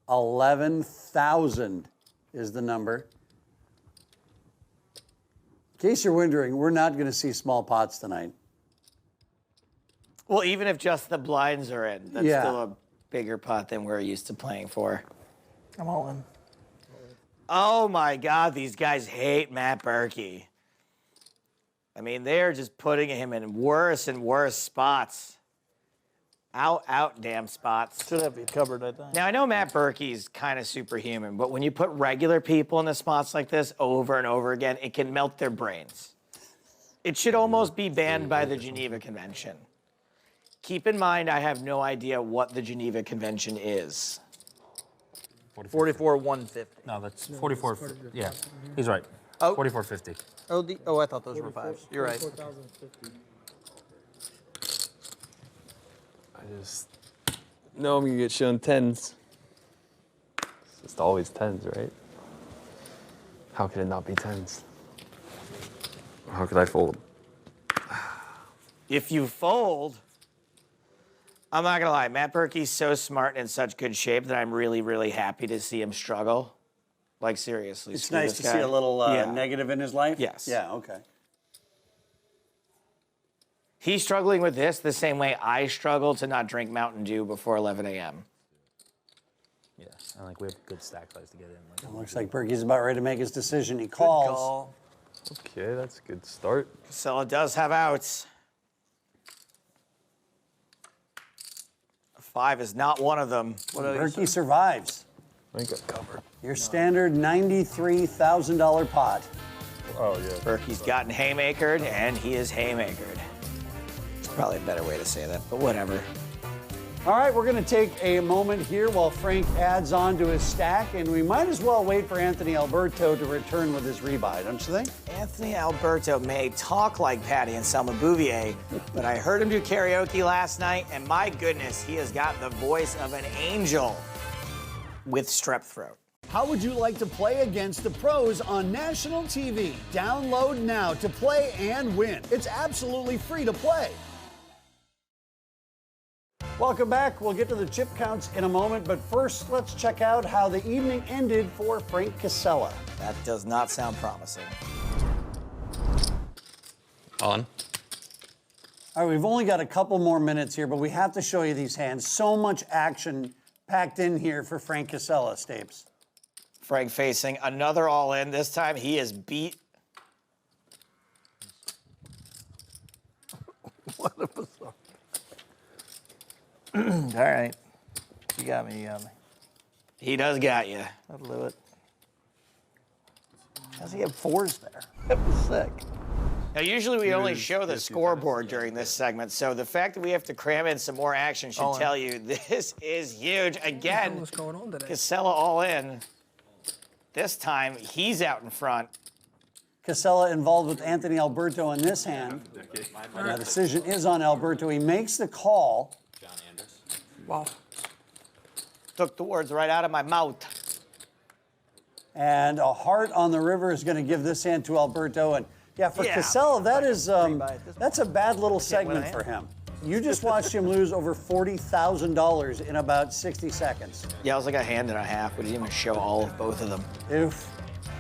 11,000 is the number. In case you're wondering, we're not going to see small pots tonight. Well, even if just the blinds are in, that's Yeah. still a bigger pot than we're used to playing for. I'm all in. Oh, my God, these guys hate Matt Berkey. I mean, they're just putting him in worse and worse spots. Out, damn spots. Should have you covered, I think. Now, I know Matt Berkey's kind of superhuman, but when you put regular people in the spots like this over and over again, it can melt their brains. It should almost be banned by the Geneva Convention. Keep in mind, I have no idea what the Geneva Convention is. 44-150. No, that's 44. Yeah, he's right. Oh. 44.50. Oh, I thought those were fives. You're right. I just know I'm gonna get shown tens. It's just always tens, right? How could it not be tens? How could I fold? If you fold, I'm not gonna lie, Matt Berkey's so smart and in such good shape that I'm really, really happy to see him struggle. Like, seriously. It's screw nice this to guy. see a little Yeah. negative in his life? Yes. Yeah, okay. He's struggling with this the same way I struggle to not drink Mountain Dew before 11 a.m. Yeah, and like we have good stack size to get in. Like, It looks like Berkey's about ready to make his decision. He calls. Okay, that's a good start. Casella does have outs. 5 is not one of them. Berkey survives. I think I covered. Your standard $93,000 pot. Oh, yeah. Berkey's gotten haymakered, and he is haymakered. It's probably a better way to say that, but whatever. All right, we're going to take a moment here while Frank adds on to his stack, and we might as well wait for Anthony Alberto to return with his rebuy, don't you think? Anthony Alberto may talk like Patty and Selma Bouvier, but I heard him do karaoke last night, and my goodness, he has got the voice of an angel with strep throat. How would you like to play against the pros on national TV? Download now to play and win. It's absolutely free to play. Welcome back. We'll get to the chip counts in a moment, but first, let's check out how the evening ended for Frank Casella. That does not sound promising. On. All right, we've only got a couple more minutes here, but we have to show you these hands. So much action packed in here for Frank Casella, Stapes. Frank facing another all-in. This time he is beat. What a bizarre. All right. You got me, He does got you. That'll do it. How's he have 4s there? That was sick. Now, usually we only show the scoreboard during this segment, so the fact that we have to cram in some more action should tell you this is huge. Again, What's going on today? Casella all in. This time, he's out in front. Casella involved with Anthony Alberto on this hand. The decision is on Alberto. He makes the call. Wow. Took the words right out of my mouth. And a heart on the river is going to give this hand to Alberto. And yeah, for Casella, that is that's a bad little segment for him. You just watched him lose over $40,000 in about 60 seconds. Yeah, it was like a hand and a half. We didn't even show all of both of them. Oof.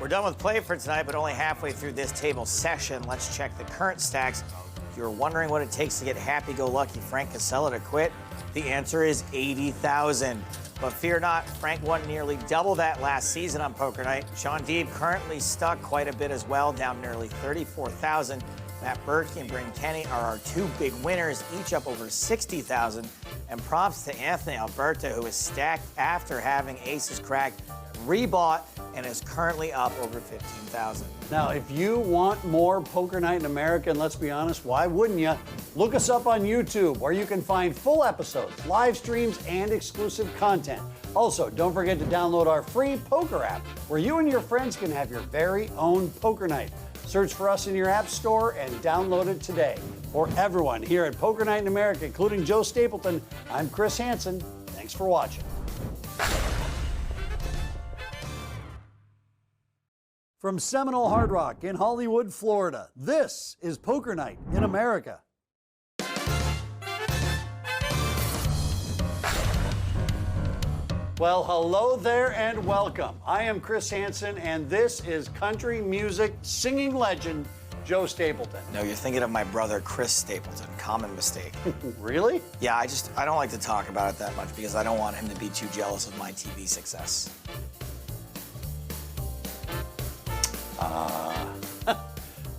We're done with play for tonight, but only halfway through this table session. Let's check the current stacks. If you're wondering what it takes to get happy-go-lucky Frank Casella to quit, the answer is 80,000. But fear not, Frank won nearly double that last season on Poker Night. Sean Deeb currently stuck quite a bit as well, down nearly 34,000. Matt Berkey and Bryn Kenny are our two big winners, each up over 60,000. And props to Anthony Alberto, who is stacked after having aces cracked, rebought, and is currently up over 15,000. Now, if you want more Poker Night in America, and let's be honest, why wouldn't you? Look us up on YouTube, where you can find full episodes, live streams, and exclusive content. Also, don't forget to download our free poker app, where you and your friends can have your very own Poker Night. Search for us in your app store and download it today. For everyone here at Poker Night in America, including Joe Stapleton, I'm Chris Hansen. Thanks for watching. From Seminole Hard Rock in Hollywood, Florida, this is Poker Night in America. Well, hello there and welcome. I am Chris Hansen, and this is country music singing legend Joe Stapleton. No, you're thinking of my brother, Chris Stapleton. Common mistake. Really? Yeah, I don't like to talk about it that much because I don't want him to be too jealous of my TV success.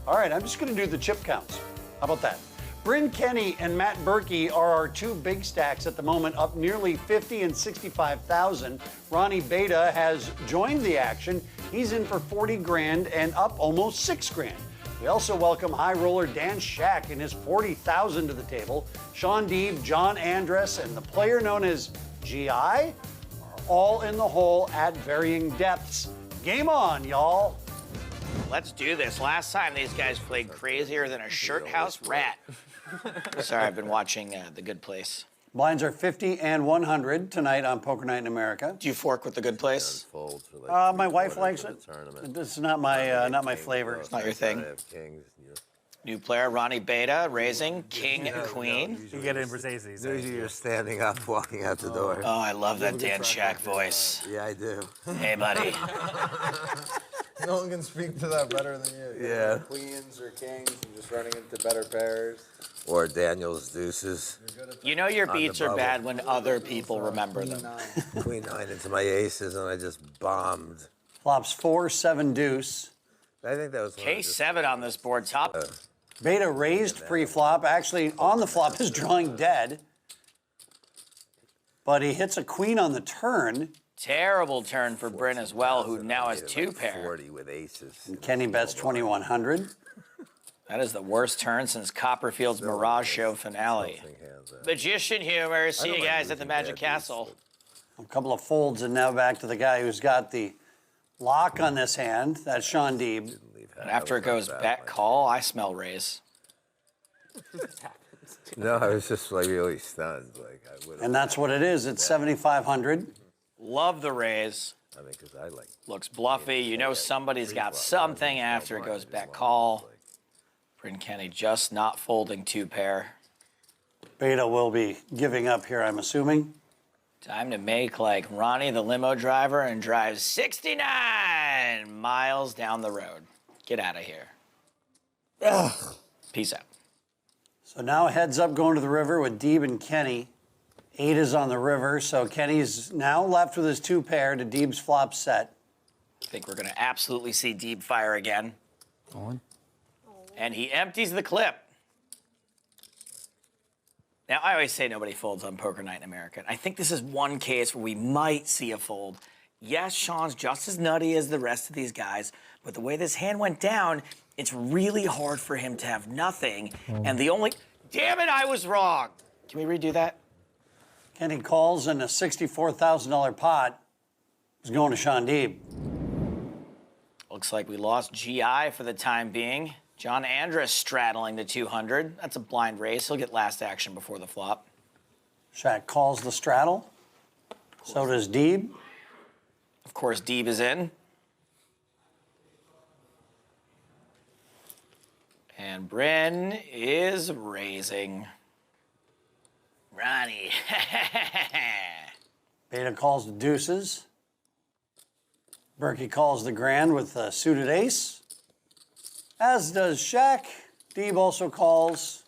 All right, I'm just going to do the chip counts. How about that? Bryn Kenny and Matt Berkey are our two big stacks at the moment, up nearly 50 and 65,000. Ronnie Beta has joined the action. He's in for 40 grand and up almost 6 grand. We also welcome high roller Dan Shack and his 40,000 to the table. Sean Deeb, John Andress, and the player known as GI are all in the hole at varying depths. Game on, y'all. Let's do this. Last time these guys played crazier than a shirt house rat. Sorry, I've been watching The Good Place. Blinds are 50 and 100 tonight on Poker Night in America. Do you fork with The Good Place? My wife likes it. This is not my flavor. It's not your thing. New player, Ronnie Beta, raising king, queen. You get it in Brazil. Usually you're standing up, walking out the door. Oh, I love that Dan Shack voice. Yeah, I do. Hey, buddy. No one can speak to that better than you. Yeah. Queens or kings and just running into better pairs. Or Daniel's deuces. You know your On the beats are bubble. bad when other people remember them. Queen 9 into my aces, and I just bombed. Flops 4, 7 deuce. I think that was K7 on this board, top. Beta raised pre-flop. Actually, on the flop is drawing dead. But he hits a queen on the turn. Terrible turn for Bryn as well, who now has 2 pair. 40 with aces. And Kenny bets 2,100. That is the worst turn since Copperfield's Mirage Show finale. Magician humor. See you guys at the Magic Castle. A couple of folds, and now back to the guy who's got the lock on this hand. That's Sean Deeb. And after it goes bet call, I smell raise. No, I was just like really stunned. Like I would. And that's what it is. It's 7,500. Love the raise. I mean, because I like. Looks bluffy. You know somebody's got something after it goes bet call. Bryn Kenny just not folding 2 pair. Beta will be giving up here, I'm assuming. Time to make like Ronnie the limo driver and drive 69 miles down the road. Get out of here. Ugh. Peace out. So now heads up going to the river with Deeb and Kenny. 8 is on the river, so Kenny's now left with his 2 pair to Deeb's flop set. I think we're going to absolutely see Deeb fire again. And he empties the clip. Now, I always say nobody folds on Poker Night in America. I think this is one case where we might see a fold. Yes, Sean's just as nutty as the rest of these guys, but the way this hand went down, it's really hard for him to have nothing. And the only... Damn it, I was wrong. Can we redo that? Kenny calls, and a $64,000 pot is going to Sean Deeb. Looks like we lost GI for the time being. John Andrus straddling the 200. That's a blind race. He'll get last action before the flop. Shaq calls the straddle. So does Deeb. Of course, Deeb is in. And Bryn is raising. Ronnie. Beta calls the deuces. Berkey calls the grand with a suited ace. As does Shaq. Deeb also calls.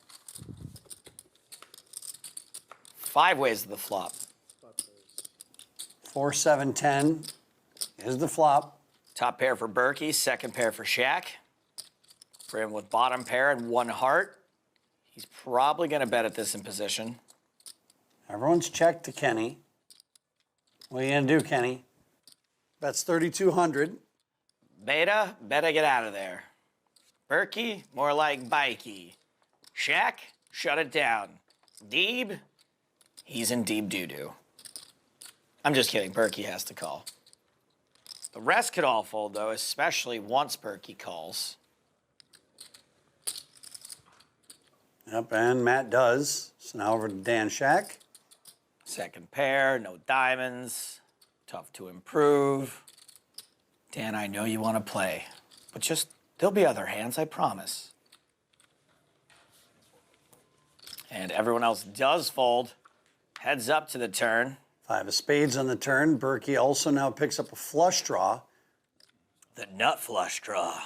5 ways to the flop. 4, 7, 10 is the flop. Top pair for Berkey, second pair for Shaq. Bryn with bottom pair and 1 heart. He's probably going to bet at this in position. Everyone's checked to Kenny. What are you going to do, Kenny? That's 3,200. Beta, better get out of there. Berkey, more like bikey. Shaq, shut it down. Deeb, he's in deep doo-doo. I'm just kidding, Berkey has to call. The rest could all fold, though, especially once Berkey calls. Yep, and Matt does. So now over to Dan Shaq. Second pair, no diamonds. Tough to improve. Dan, I know you want to play, but just, there'll be other hands, I promise. And everyone else does fold. Heads up to the turn. 5 of spades on the turn. Berkey also now picks up a flush draw. The nut flush draw.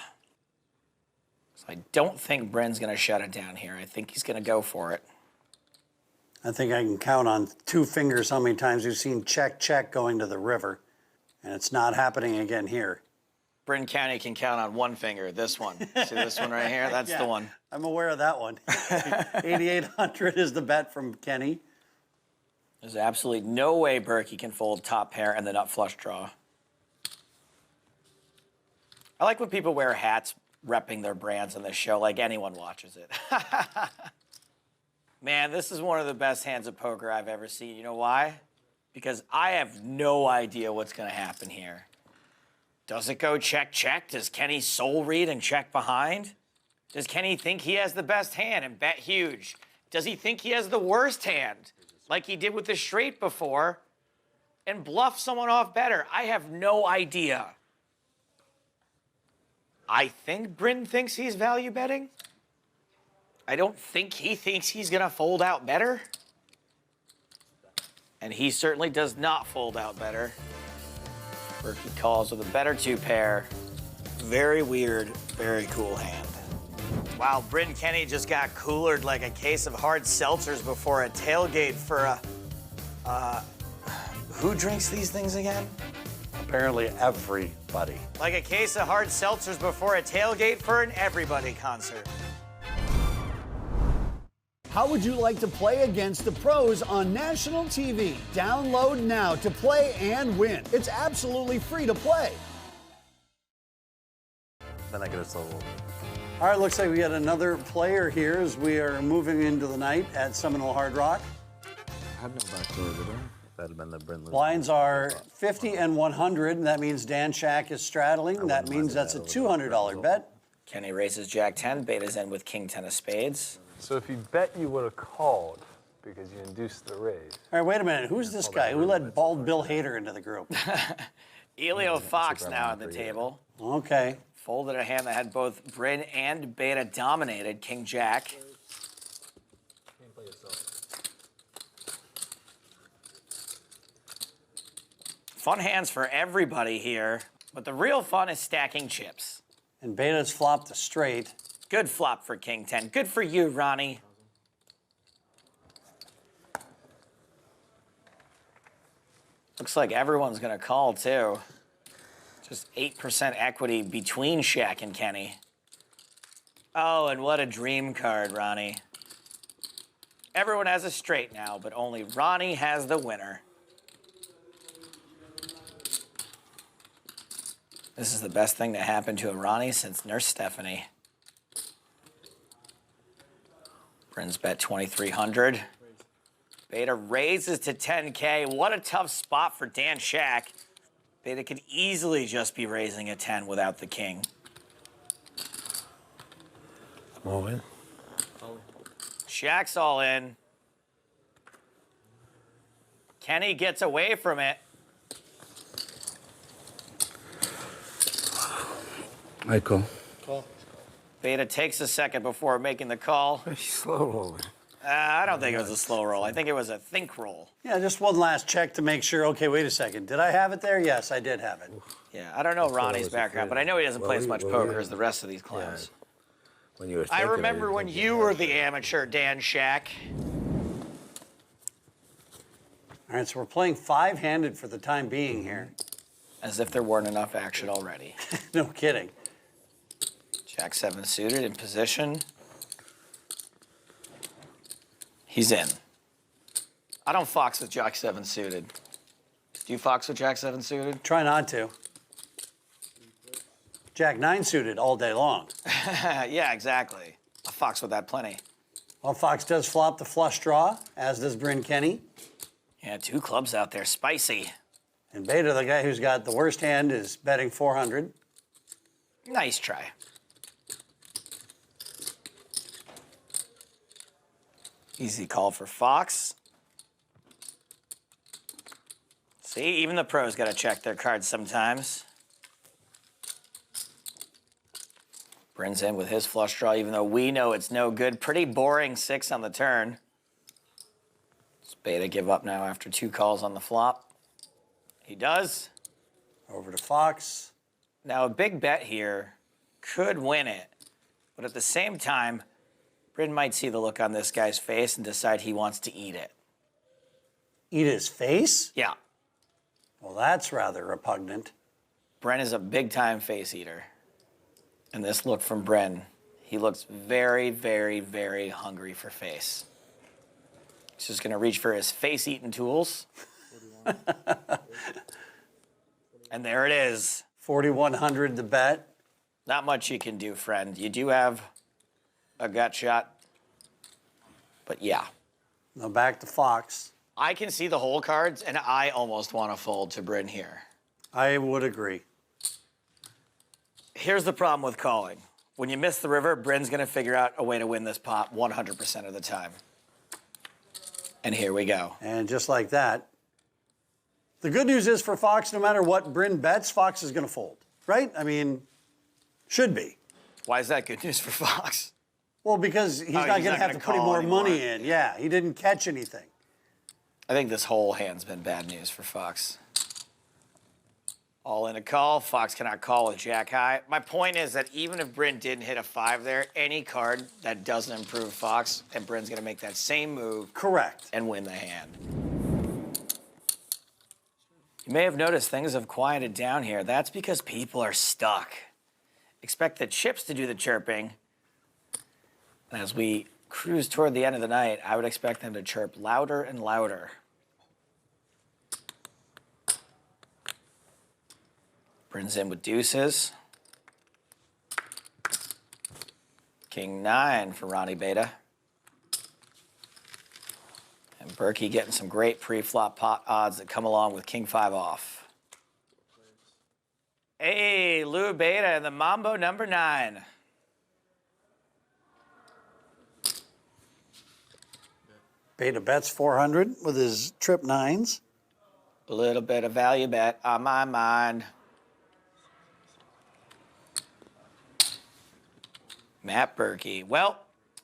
So I don't think Bryn's going to shut it down here. I think he's going to go for it. I think I can count on 2 fingers how many times we've seen check, check going to the river. And it's not happening again here. Bryn County can count on 1 finger. This one. See this one right here? That's Yeah, the one. I'm aware of that one. 8,800 is the bet from Kenny. There's absolutely no way Berkey can fold top pair and the nut flush draw. I like when people wear hats repping their brands on this show, like anyone watches it. Man, this is one of the best hands of poker I've ever seen. You know why? Because I have no idea what's going to happen here. Does it go check, check? Does Kenny soul read and check behind? Does Kenny think he has the best hand and bet huge? Does he think he has the worst hand, like he did with the straight before, and bluff someone off better? I have no idea. I think Bryn thinks he's value betting. I don't think he thinks he's going to fold out better. And he certainly does not fold out better. Berkey calls with a better 2-pair. Very weird, very cool hand. Wow, Bryn Kenny just got coolered like a case of hard seltzers before a tailgate for a, who drinks these things again? Apparently everybody. Like a case of hard seltzers before a tailgate for an everybody concert. How would you like to play against the pros on national TV? Download now to play and win. It's absolutely free to play. Then I get a slow roll. All right, looks like we got another player here as we are moving into the night at Seminole Hard Rock. I had no backdoor, did I? That'd have been the Brindley. Blinds are 50 and 100, and that means Dan Shack is straddling. That means that's a $200 bet. Kenny raises Jack 10, beta's in with King 10 of spades. So if you bet, you would have called because you induced the raise. All right, wait a minute. Who's this guy? Who let bald Bill Hader into the group? Elio Fox now at the table. Okay. Folded a hand that had both Bryn and beta dominated, King Jack. Fun hands for everybody here, but the real fun is stacking chips. And beta's flopped a straight. Good flop for King 10. Good for you, Ronnie. Looks like everyone's gonna call too. Just 8% equity between Shaq and Kenny. Oh, and what a dream card, Ronnie. Everyone has a straight now, but only Ronnie has the winner. This is the best thing to happen to a Ronnie since Nurse Stephanie. Bryn's bet 2,300. Beta raises to 10K. What a tough spot for Dan Shack. Beta could easily just be raising a 10 without the king. All in. Shack's all in. Kenny gets away from it. I call. Beta takes a second before making the call. Slow rolling. I don't think it was a slow roll. I think it was a think roll. Yeah, just one last check to make sure. Okay, wait a second. Did I have it there? Yes, I did have it. Yeah, I don't know Ronnie's background, but I know he doesn't play as much poker as the rest of these clowns. When you were I remember when you were the amateur, Dan Shack. All right, so we're playing five-handed for the time being here. As if there weren't enough action already. No kidding. Jack 7 suited in position. He's in. I don't fox with Jack 7 suited. Do you fox with Jack 7 suited? Try not to. Jack 9 suited all day long. Yeah, exactly. I fox with that plenty. Well, Fox does flop the flush draw, as does Bryn Kenny. Yeah, 2 clubs out there, spicy. And Beta, the guy who's got the worst hand, is betting 400. Nice try. Easy call for Fox. See, even the pros got to check their cards sometimes. Bryn's in with his flush draw, even though we know it's no good. Pretty boring 6 on the turn. Does Beta give up now after 2 calls on the flop? He does. Over to Fox. Now, a big bet here could win it, but at the same time, Bryn might see the look on this guy's face and decide he wants to eat it. Eat his face? Yeah. Well, that's rather repugnant. Bryn is a big-time face eater. And this look from Bryn, he looks very, very, very hungry for face. He's just gonna reach for his face-eating tools. And there it is. 4,100 the bet. Not much you can do, friend. You do have a gut shot, but yeah. Now back to Fox. I can see the hole cards, and I almost want to fold to Bryn here. I would agree. Here's the problem with calling. When you miss the river, Bryn's going to figure out a way to win this pot 100% of the time. And here we go. And just like that. The good news is for Fox, no matter what Bryn bets, Fox is going to fold, right? I mean, should be. Why is that good news for Fox? Well, because he's not going to have to put any more money in. Yeah, he didn't catch anything. I think this whole hand's been bad news for Fox. All in a call. Fox cannot call with jack high. My point is that even if Bryn didn't hit a 5 there, any card that doesn't improve Fox, and Bryn's going to make that same move. Correct. And win the hand. You may have noticed things have quieted down here. That's because people are stuck. Expect the chips to do the chirping. And as we cruise toward the end of the night, I would expect them to chirp louder and louder. Bryn's in with deuces. King 9 for Ronnie Beta. And Berkey getting some great pre-flop pot odds that come along with King 5 off. Hey, Lou Beta and the Mambo number 9. Beta bets 400 with his trip 9s. A little bit of value bet on my mind. Matt Berkey. Well,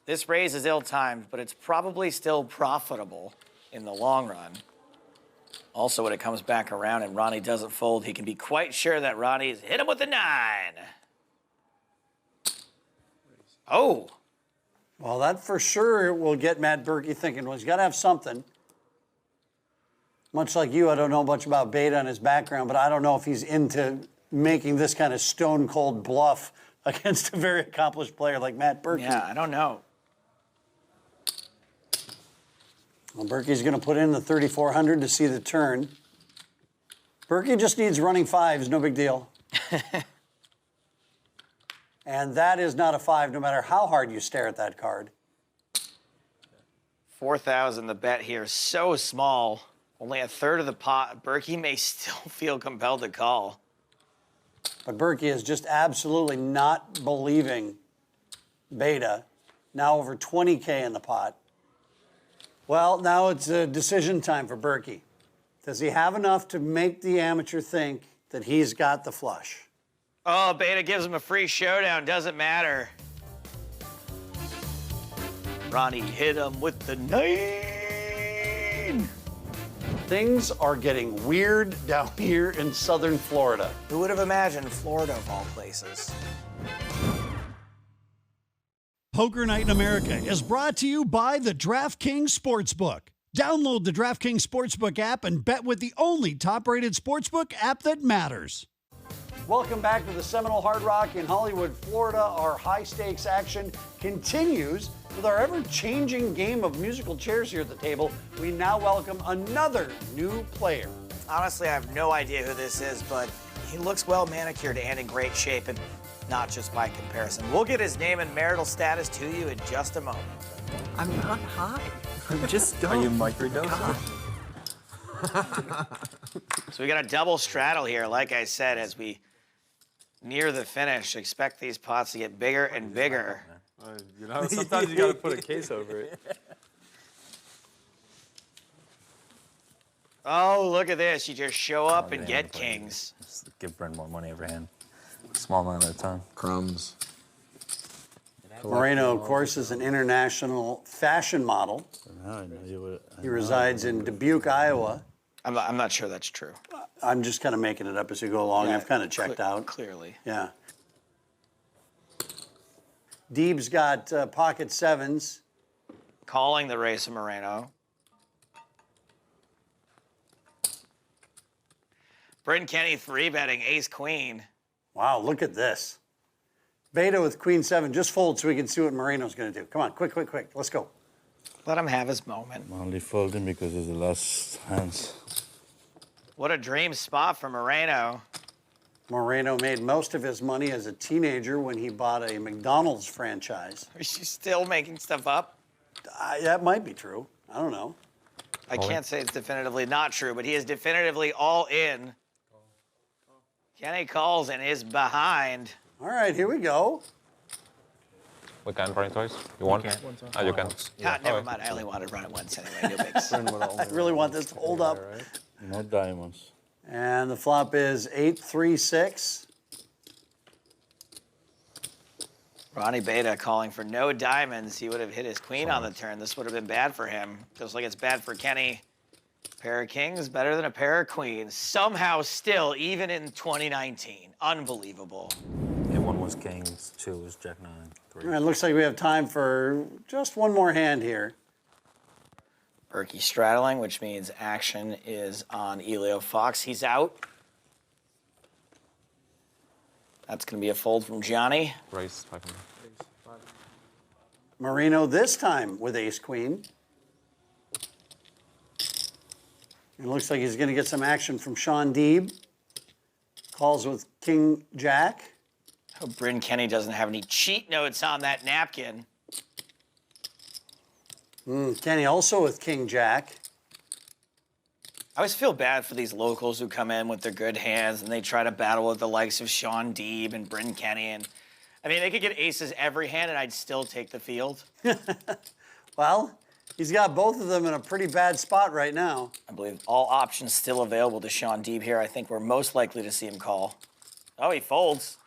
this raise is ill-timed, but it's probably still profitable in the long run. Also, when it comes back around and Ronnie doesn't fold, he can be quite sure that Ronnie's hit him with a 9. Oh. Well, that for sure will get Matt Berkey thinking, well, he's got to have something. Much like you, I don't know much about Beta and his background, but I don't know if he's into making this kind of stone-cold bluff against a very accomplished player like Matt Berkey. Yeah, I don't know. Well, Berkey's going to put in the 3,400 to see the turn. Berkey just needs running 5s, no big deal. And that is not a 5, no matter how hard you stare at that card. 4,000, the bet here, so small. Only a third of the pot. Berkey may still feel compelled to call. But Berkey is just absolutely not believing Beta. Now over 20K in the pot. Well, now it's a decision time for Berkey. Does he have enough to make the amateur think that he's got the flush? Oh, Beta gives him a free showdown. Doesn't matter. Ronnie hit him with the 9. Things are getting weird down here in southern Florida. Who would have imagined Florida of all places? Poker Night in America is brought to you by the DraftKings Sportsbook. Download the DraftKings Sportsbook app and bet with the only top-rated sportsbook app that matters. Welcome back to the Seminole Hard Rock in Hollywood, Florida. Our high-stakes action continues with our ever-changing game of musical chairs here at the table. We now welcome another new player. Honestly, I have no idea who this is, but he looks well manicured and in great shape, and not just by comparison. We'll get his name and marital status to you in just a moment. I'm not high. I'm just dumb. Are you microdosing? So we got a double straddle here, like I said, as we near the finish. Expect these pots to get bigger and bigger. You know, sometimes you got to put a case over it. Oh, look at this. You just show up and get kings. Just give Bryn more money every hand. Small amount at a time. Crumbs. Moreno, of course, is an international fashion model. He resides in Dubuque, Iowa. I'm not sure that's true. I'm just kind of making it up as we go along. Yeah, I've kind of checked out. Clearly. Yeah. Deeb's got pocket 7s. Calling the race of Moreno. Bryn Kenny 3-betting ace-queen. Wow, look at this. Beta with queen 7. Just fold so we can see what Moreno's going to do. Come on, quick. Let's go. Let him have his moment. I'm only folding because it's the last hands. What a dream spot for Moreno. Moreno made most of his money as a teenager when he bought a McDonald's franchise. Is he still making stuff up? That might be true. I don't know. I can't say it's definitively not true, but he is definitively all in. Kenny calls and is behind. All right, here we go. We can run it twice. You want? You can. Never mind. I only wanted to run it once anyway. No bigs. I really want this to hold up. No diamonds. And the flop is 8-3-6. Ronnie Beta calling for no diamonds. He would have hit his queen on the turn. This would have been bad for him. Just like it's bad for Kenny. A pair of kings better than a pair of queens. Somehow still, even in 2019. Unbelievable. Yeah, one was kings, two was jack nine, three. All right, looks like we have time for just one more hand here. Berkey straddling, which means action is on Elio Fox. He's out. That's going to be a fold from Johnny. Race 500. Marino this time with ace-queen. It looks like he's going to get some action from Sean Deeb. Calls with king-jack. Hope Bryn Kenny doesn't have any cheat notes on that napkin. Kenny also with king-jack. I always feel bad for these locals who come in with their good hands and they try to battle with the likes of Sean Deeb and Bryn Kenny. And I mean, they could get aces every hand and I'd still take the field. Well, he's got both of them in a pretty bad spot right now. I believe all options still available to Sean Deeb here. I think we're most likely to see him call. Oh, he folds.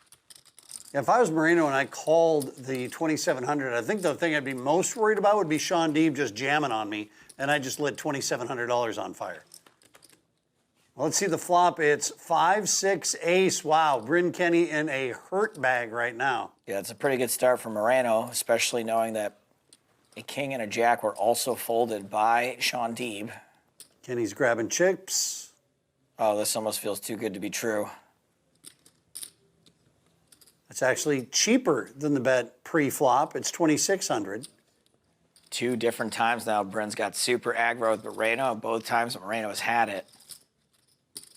Yeah, if I was Marino and I called the 2,700, I think the thing I'd be most worried about would be Sean Deeb just jamming on me and I just lit $2,700 on fire. Well, let's see the flop. It's 5-6 ace. Wow, Bryn Kenny in a hurt bag right now. Yeah, it's a pretty good start for Moreno, especially knowing that a king and a jack were also folded by Sean Deeb. Kenny's grabbing chips. Oh, this almost feels too good to be true. It's actually cheaper than the bet pre-flop. It's 2,600. Two different times now, Bryn's got super aggro with Moreno. Both times Moreno has had it.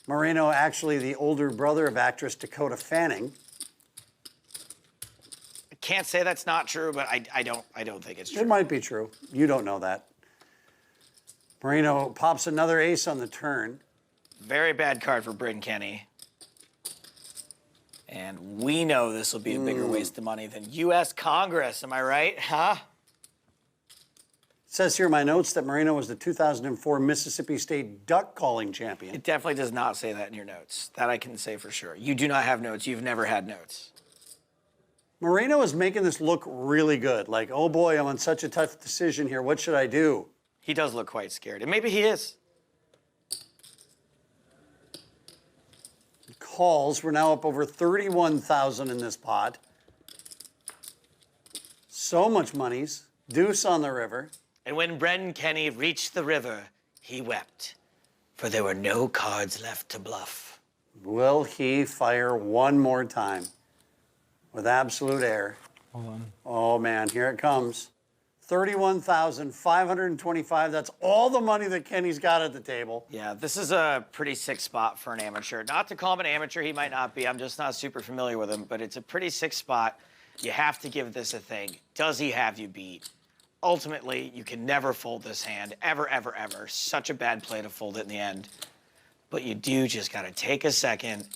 Moreno, actually the older brother of actress Dakota Fanning. I can't say that's not true, but I don't think it's true. It might be true. You don't know that. Moreno pops another ace on the turn. Very bad card for Bryn Kenny. And we know this will be a bigger waste of money than U.S. Congress. Am I right? Huh? It says here in my notes that Moreno was the 2004 Mississippi State duck calling champion. It definitely does not say that in your notes. That I can say for sure. You do not have notes. You've never had notes. Moreno is making this look really good. Like, oh boy, I'm on such a tough decision here. What should I do? He does look quite scared. And maybe he is. Calls. We're now up over 31,000 in this pot. So much monies. Deuce on the river. And when Bryn Kenny reached the river, he wept, for there were no cards left to bluff. Will he fire one more time with absolute air? Hold on. Oh, man, here it comes. 31,525. That's all the money that Kenny's got at the table. Yeah, this is a pretty sick spot for an amateur. Not to call him an amateur, he might not be. I'm just not super familiar with him, but it's a pretty sick spot. You have to give this a thing. Does he have you beat? Ultimately, you can never fold this hand, ever, ever, ever. Such a bad play to fold it in the end. But you do just got to take a second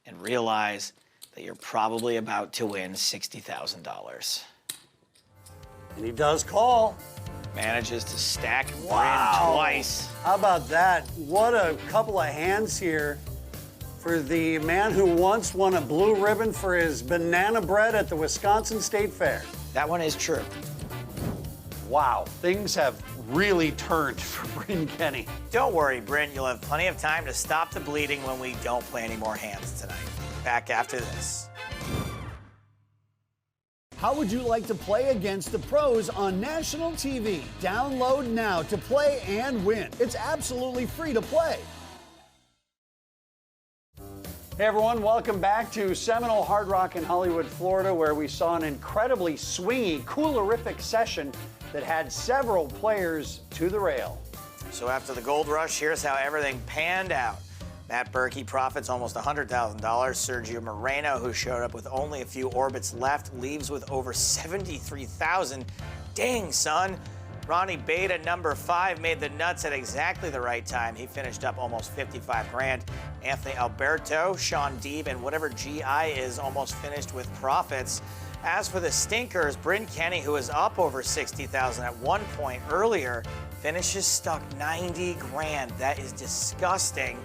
and realize that you're probably about to win $60,000. And he does call. Manages to stack Bryn twice. How about that? What a couple of hands here for the man who once won a blue ribbon for his banana bread at the Wisconsin State Fair. That one is true. Wow, things have really turned for Bryn Kenny. Don't worry, Bryn. You'll have plenty of time to stop the bleeding when we don't play any more hands tonight. Back after this. How would you like to play against the pros on national TV? Download now to play and win. It's absolutely free to play. Hey everyone, welcome back to Seminole Hard Rock in Hollywood, Florida, where we saw an incredibly swingy, coolerific session that had several players to the rail. So after the gold rush, here's how everything panned out. Matt Berkey profits almost $100,000. Sergio Moreno, who showed up with only a few orbits left, leaves with over $73,000. Dang, son. Ronnie Beta, number 5, made the nuts at exactly the right time. He finished up almost 55 grand. Anthony Alberto, Sean Deeb, and whatever GI is almost finished with profits. As for the stinkers, Bryn Kenny, who was up over 60,000 at one point earlier, finishes stuck 90 grand. That is disgusting.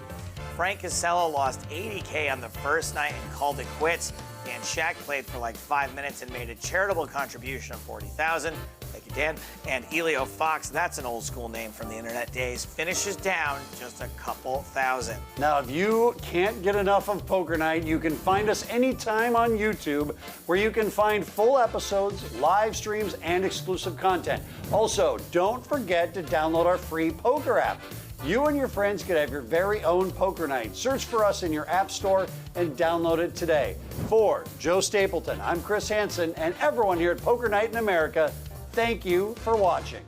Frank Casello lost 80K on the first night and called it quits. Dan Shack played for like 5 minutes and made a charitable contribution of $40,000. Thank you, Dan. And Elio Fox, that's an old school name from the internet days, finishes down just a couple thousand. Now, if you can't get enough of Poker Night, you can find us anytime on YouTube, where you can find full episodes, live streams, and exclusive content. Also, don't forget to download our free poker app. You and your friends could have your very own Poker Night. Search for us in your app store and download it today. For Joe Stapleton, I'm Chris Hansen, and everyone here at Poker Night in America, thank you for watching.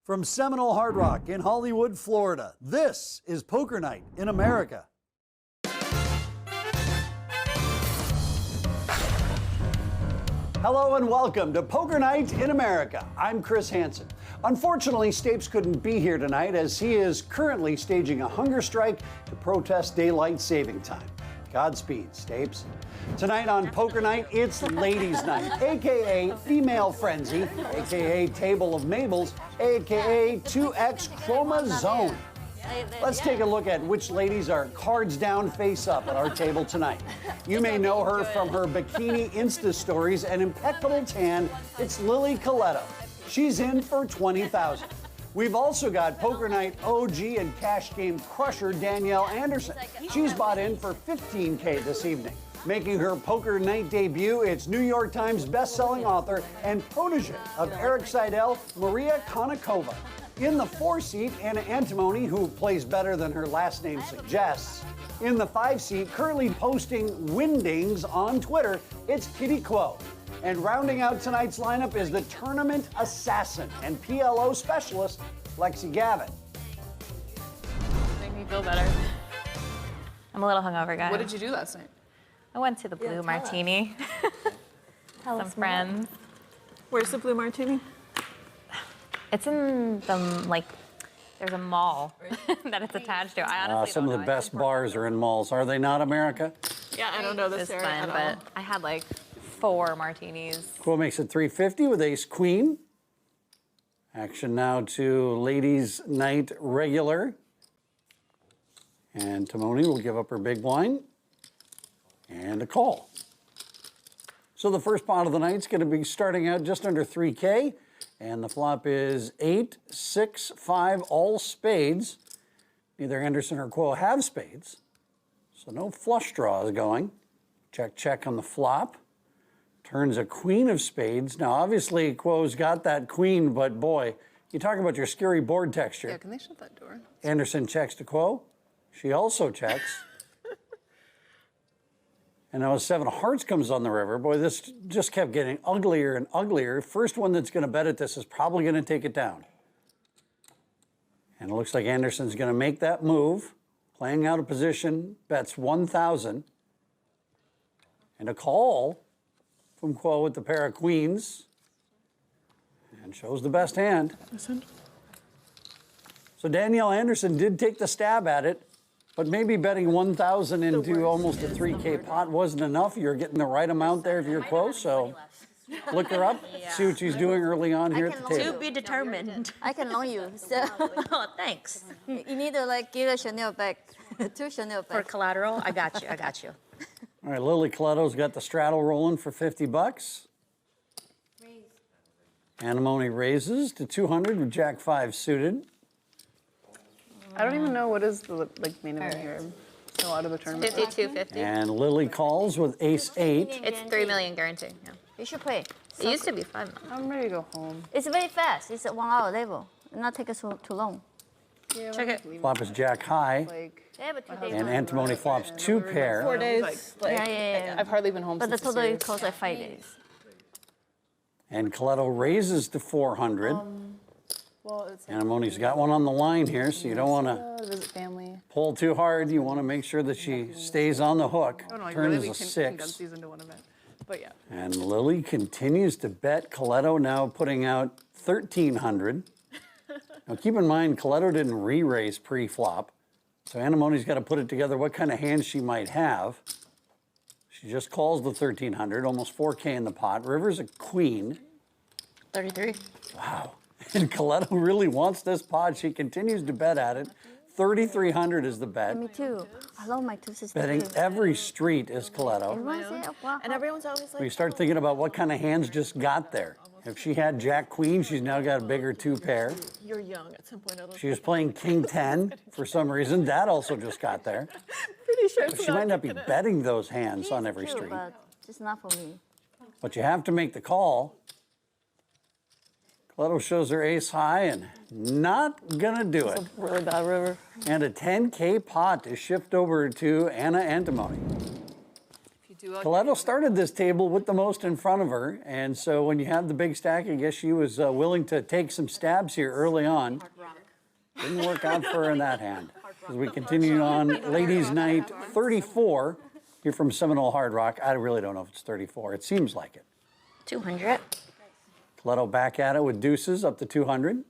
From Seminole Hard Rock in Hollywood, Florida, this is Poker Night in America. Hello and welcome to Poker Night in America. I'm Chris Hansen. Unfortunately, Stapes couldn't be here tonight as he is currently staging a hunger strike to protest daylight saving time. Godspeed, Stapes. Tonight on Poker Night, it's Ladies' Night, aka Female Frenzy, aka Table of Mabels, aka 2X Chromosome. Let's take a look at which ladies are cards down, face up at our table tonight. You may know her from her bikini Insta stories and impeccable tan. It's Lily Coletto. She's in for $20,000. We've also got Poker Night OG and cash game crusher Danielle Anderson. She's bought in for $15K this evening. Making her Poker Night debut, it's New York Times bestselling author and protege of Eric Seidel, Maria Konnikova. In the 4-seat, Anna Antimony, who plays better than her last name suggests. In the 5-seat, currently posting windings on Twitter, it's Kitty Quo. And rounding out tonight's lineup is the tournament assassin and PLO specialist, Lexi Gavin. Make me feel better. I'm a little hungover, guys. What did you do last night? I went to the Blue Martini. Some friends. Where's the Blue Martini? It's in the, there's a mall that it's attached to. I honestly Some of the best bars are in malls, are they not, America? Yeah, I don't know this It's area fun, at but all. I had 4 martinis. Quo makes it $350 with ace queen. Action now to Ladies' Night regular. And Timoni will give up her big blind. And a call. So the first pot of the night is going to be starting out just under 3K. And the flop is 8, 6, 5, all spades. Neither Anderson or Quo have spades. So no flush draws going. Check, check on the flop. Turns a queen of spades. Now, obviously, Quo's got that queen, but boy, you talk about your scary board texture. Yeah, can they shut that door? Anderson checks to Quo. She also checks. And now 7 of hearts comes on the river. Boy, this just kept getting uglier and uglier. First one that's going to bet at this is probably going to take it down. And it looks like Anderson's going to make that move. Playing out of position, bets 1,000. And a call from Quo with the pair of queens. And shows the best hand. So Danielle Anderson did take the stab at it. But maybe betting 1,000 into almost a 3K pot wasn't enough. You're getting the right amount there if you're Quo, so look her up, see what she's doing early on here at the table. To be determined. I can loan you. So thanks. You need to give a Chanel bag, 2 Chanel bags. For collateral, I got you. I got you. All right, Lily Coletto's got the straddle rolling for $50. Antimony raises to 200 with Jack 5 suited. I don't even know what is the main event here. Still out of the tournament. 52.50. And Lily calls with ace 8. It's 3 million guarantee. Yeah. You should play. It used to be 5 million. I'm ready to go home. It's very fast. It's a 1 hour level. It not take us too long. Yeah, check it. Flop is Jack high. And Antimony flops 2 pair. 4 days. Yeah. I've hardly been home but since the total costs 5 days. And Coletto raises to 400. Well, it's Antimony's got one on the line here, so you don't want to visit family. pull too hard. You want to make sure that she stays on the hook. Oh, no, Turn really, is a we 6. condensed these into one event. But yeah. And Lily continues to bet. Coletto now putting out 1,300. Now keep in mind, Coletto didn't re-raise pre-flop, so Antimony's got to put it together what kind of hand she might have. She just calls the 1,300, almost 4K in the pot. River's a queen. 33. Wow. And Coletto really wants this pot. She continues to bet at it. $3,300 is the bet. Me too. I love my two sisters. Betting too. every street is Coletto. And everyone's always like, We start thinking about what kind of hands just got there. If she had Jack Queen, she's now got a bigger 2-pair. You're young. At some point, it'll. She was playing King 10 for some reason. That also just got there. Pretty sure But she might not be betting those hands on every cute, street. but just not for me. But you have to make the call. Coletto shows her ace high and not gonna do it. It's a really bad river. And a 10K pot to shift over to Anna Antimony. Coletto started this table with the most in front of her, and so when you have the big stack, I guess she was willing to take some stabs here early on. Didn't work out for her in that hand. As we continue on, ladies' night 34 here from Seminole Hard Rock. I really don't know if it's 34. It seems like it. 200. Coletto back at it with deuces up to 200.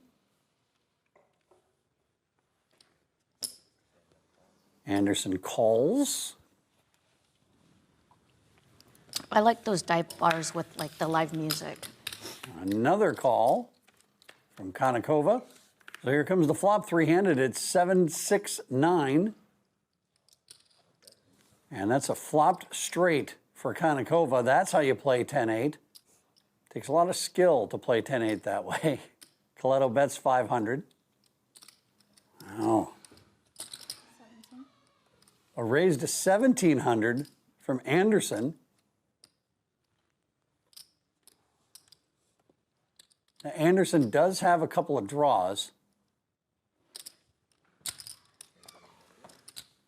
Anderson calls. I like those dive bars with like the live music. Another call from Konnikova. So here comes the flop, three-handed. It's 7-6-9. And that's a flopped straight for Konnikova. That's how you play 10-8. Takes a lot of skill to play 10-8 that way. Coletto bets 500. Oh. A raise to 1,700 from Anderson. Now, Anderson does have a couple of draws.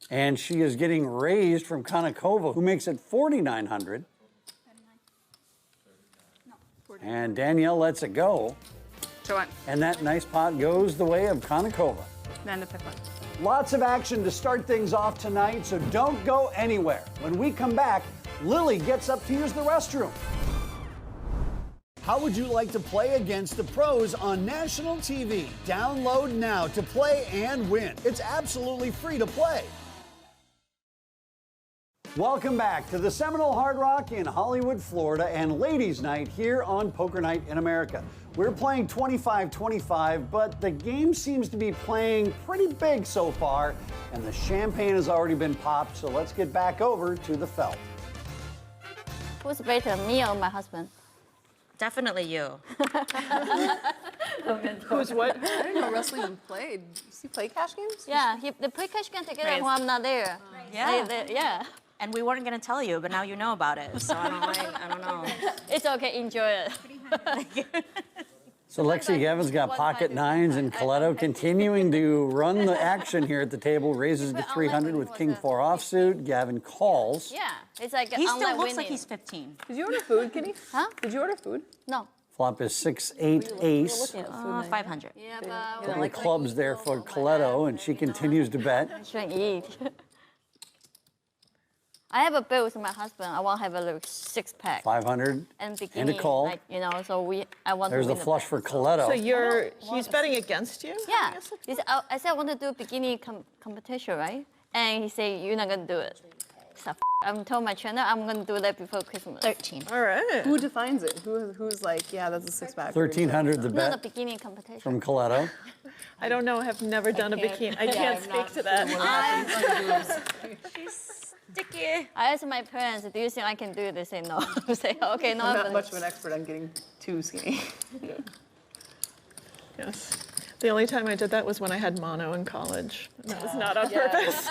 And she is getting raised from Konnikova, who makes it 4,900. And Danielle lets it go. And that nice pot goes the way of Konnikova. Lots of action to start things off tonight, so don't go anywhere. When we come back, Lily gets up to use the restroom. How would you like to play against the pros on national TV? Download now to play and win. It's absolutely free to play. Welcome back to the Seminole Hard Rock in Hollywood, Florida, and Ladies Night here on Poker Night in America. We're playing 25-25, but the game seems to be playing pretty big so far, and the champagne has already been popped, so let's get back over to the felt. Who's better, me or my husband? Definitely you. Who's what? I didn't know Russell even played. Does he play cash games? Yeah, they play cash game together when I'm not there. Yeah. Yeah. And we weren't gonna tell you, but now you know about it. So I don't know. It's okay, enjoy it. So Lexi Gavin's got pocket nines, and Coletto continuing to run the action here at the table. Raises to 300 with King 4 offsuit. Gavin calls. Yeah, it's like he still looks winning. like he's 15. Did you order food, Kitty? Huh? Did you order food? No. Flop is 6-8 ace. 500. Yeah, Couple of clubs there for Coletto, and she continues to bet. Shouldn't eat. I have a bet with my husband. I want to have a little 6-pack. 500 and bikini, and a call. like, you know. So I want There's to the win flush for Coletto. So he's betting against you? Yeah. I said I want to do a bikini competition, right? And he said you're not gonna do it. So I'm told my trainer I'm gonna do that before Christmas. 13. All right. Who defines it? Who's like, yeah, that's a 6-pack? 1,300 the bet Not a bikini competition. from Coletto. I don't know. I've never done a bikini. I can't speak to that. Sticky. I asked my parents, do you think I can do it? They say no. I say, okay, no. I'm not much of an expert on getting too skinny. Yes. The only time I did that was when I had mono in college. And that was not on purpose.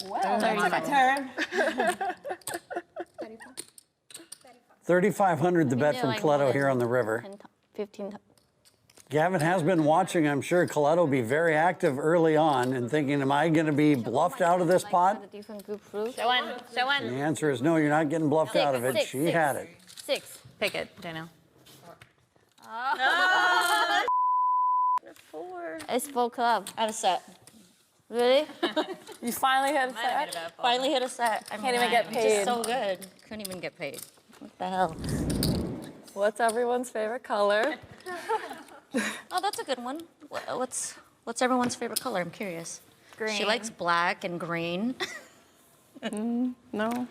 Well, took a turn. 3,500 the bet from Coletto here on the river. 15. Gavin has been watching. I'm sure Coletto will be very active early on and thinking, am I going to be bluffed out of this pot? Show one. And the answer is no, you're not getting bluffed out of it. She had it. 6. Pick it, Daniel. Oh. 4. It's full club. Out of set. Really? You finally hit a set. Finally hit a set. I Can't even get paid. Just so good. Couldn't even get paid. What the hell? What's everyone's favorite color? Oh, that's a good one. What's everyone's favorite color? I'm curious. Green. She likes black and green. No.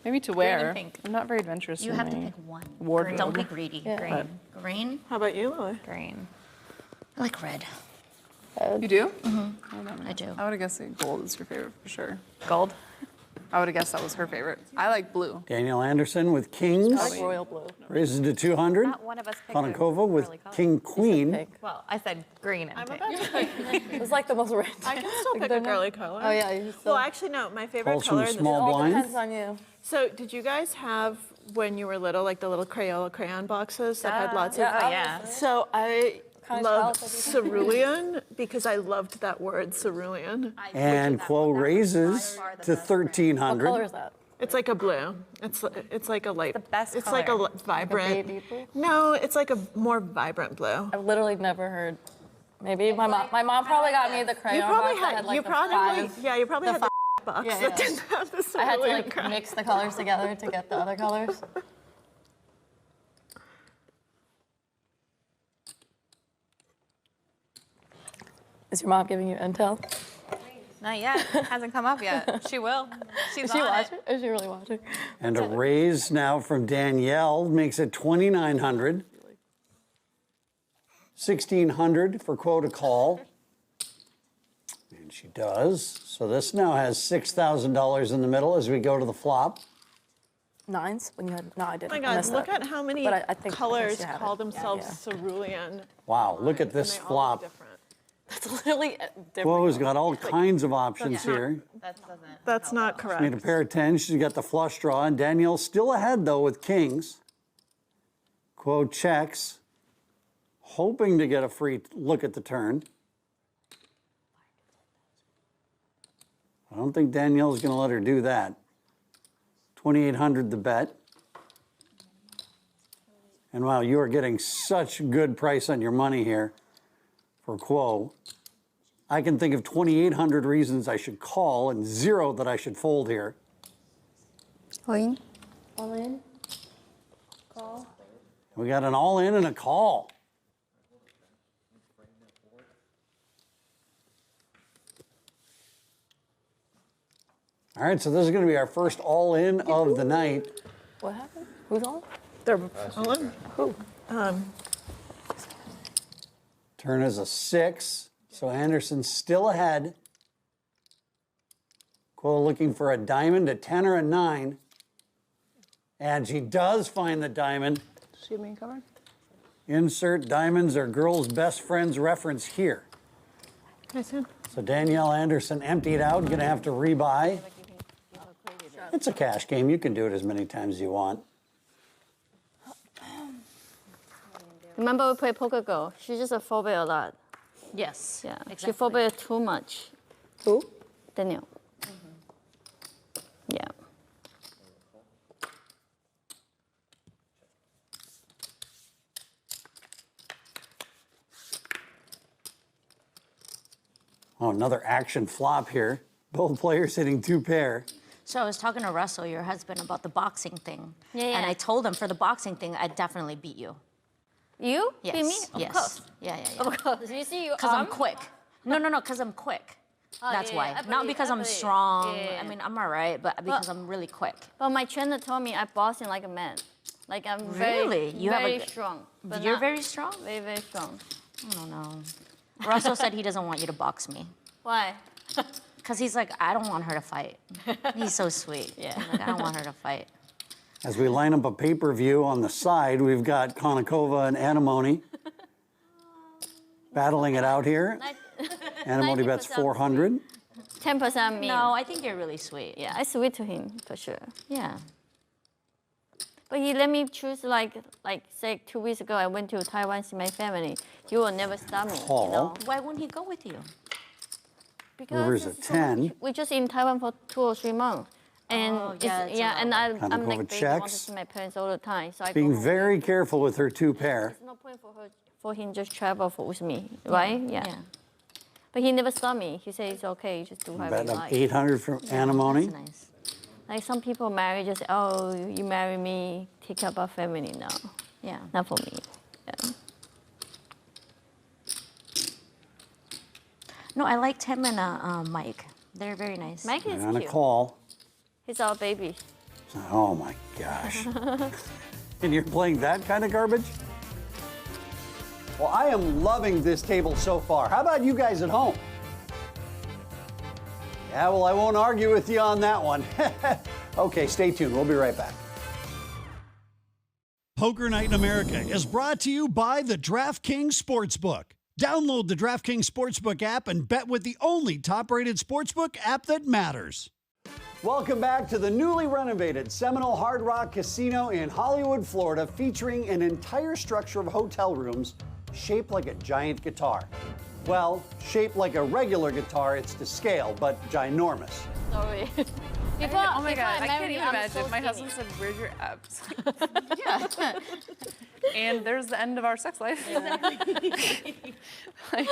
Maybe to wear. and pink. I'm not very adventurous. You in have to my pick one. wardrobe. Don't be greedy. Yeah. Green. But- Green. How about you, Lily? Green. I like red. You do? I do. I would have guessed that gold is your favorite for sure. Gold? I would have guessed that was her favorite. I like blue. Danielle Anderson with Kings. I like royal blue. Raises to 200. Not one of us picked a Konnikova with early color. King Queen. Well, I said green and pink. It's like the most random. I can still pick a girly color. Oh, yeah. You still... Well, actually, no. My favorite Calls from color. small It all blinds. depends on you. So, did you guys have when you were little, like the little Crayola crayon boxes that had lots yeah. of? Oh, yeah. So I Kind love of cerulean because I loved that word cerulean. And Quo raises to What color 1,300. is that? It's like a blue. It's like a light. The best It's color. like a vibrant. baby blue? No, it's like a more vibrant blue. I've literally never heard. Maybe my mom. My mom probably got me the crayon You probably box that had. had like you the probably. five. Yeah, you probably the had the box Yeah, that yeah. didn't have the I had to cerulean like crayon. mix the colors together to get the other colors. Is your mom giving you intel? Not yet. Hasn't come up yet. She will. She's Is she on watching? it. Is she really watching? And a raise now from Danielle makes it 2,900. 1,600 for Quo to call. And she does. So this now has $6,000 in the middle as we go to the flop. Nines? When you had no, I didn't. Oh my I God! missed Look that. at how many But I think colors she had call it. themselves Yeah. cerulean. Wow, look at this And they all look flop. different. That's literally different. Quo's got all kinds of options here. That doesn't. That's not correct. Made a pair of 10s. She's got the flush draw. And Danielle's still ahead, though, with kings. Quo checks, hoping to get a free look at the turn. I don't think Danielle's going to let her do that. 2,800 the bet. And wow, you are getting such good price on your money here for Quo. I can think of 2,800 reasons I should call and 0 that I should fold here. All in? All in? Call? We got an all in and a call. All right, so this is going to be our first all in of the night. What happened? Who's on? They're all in. Who? Turn is a 6, so Anderson's still ahead. Quo looking for a diamond, a 10 or a 9. And she does find the diamond. She main covered? Insert diamonds are girls' best friends reference here. So Danielle Anderson emptied out, gonna have to rebuy. It's a cash game. You can do it as many times as you want. Remember we play Poker Go? She just a four bet a lot. Yes. Yeah. She Exactly. four bet too much. Who? Danielle. Yeah. Oh, another action flop here. Both players hitting 2 pair. So I was talking to Russell, your husband, about the boxing thing. Yeah, And yeah. I told him for the boxing thing, I'd definitely beat you. You? Yes. Beat me? Yes. Of course. Yeah. Of course. You see, you. Because I'm quick. No, because I'm quick. Oh, That's yeah, why. I Not believe- because I I'm believe. strong. Yeah. I mean, I'm all right, but because I'm really quick. But my trainer told me I boxing like a man. Like I'm Really? very, You have a very good- strong. But You're not- very strong? Very, very strong. I don't know. Russell said he doesn't want you to box me. Why? Because he's like, I don't want her to fight. He's so sweet. Yeah. He's like, I don't want her to fight. As we line up a pay-per-view on the side, we've got Konnikova and Antimony battling it out here. Antimony bets 400. 10% me. No, I think you're really sweet. Yeah, I sweet to him for sure. Yeah. But he let me choose like say 2 weeks ago I went to Taiwan to see my family. He will never stop me. Call. You know? Why wouldn't he go with you? Because River's a it's so 10. much- We're just in Taiwan for 2 or 3 months. And Oh, it's, yeah, it's a yeah, lot. and I'm Konnikova like baby, want to checks. see my parents all the time. So I Being go home. very careful with her 2 pair. There's no point for him just travel with me, right? Yeah. But he never saw me. He said it's okay, you just do whatever Bet you up like. 800 from Antimony. That's nice. Like some people marry just, oh, you marry me, take care of our family. No, Yeah. not for me. Yeah. No, I liked him and Mike. They're very nice. Mike is And a cute. call. He's our baby. Oh my gosh. And you're playing that kind of garbage? Well, I am loving this table so far. How about you guys at home? Yeah, well, I won't argue with you on that one. Okay, stay tuned. We'll be right back. Poker Night in America is brought to you by the DraftKings Sportsbook. Download the DraftKings Sportsbook app and bet with the only top-rated sportsbook app that matters. Welcome back to the newly renovated Seminole Hard Rock Casino in Hollywood, Florida, featuring an entire structure of hotel rooms shaped like a giant guitar. Well, shaped like a regular guitar, it's to scale, but ginormous. Sorry. Oh my God, I can't marry, even I'm imagine. so My skinny. husband said, "Where's your abs?" Yeah. And there's the end of our sex life. Like,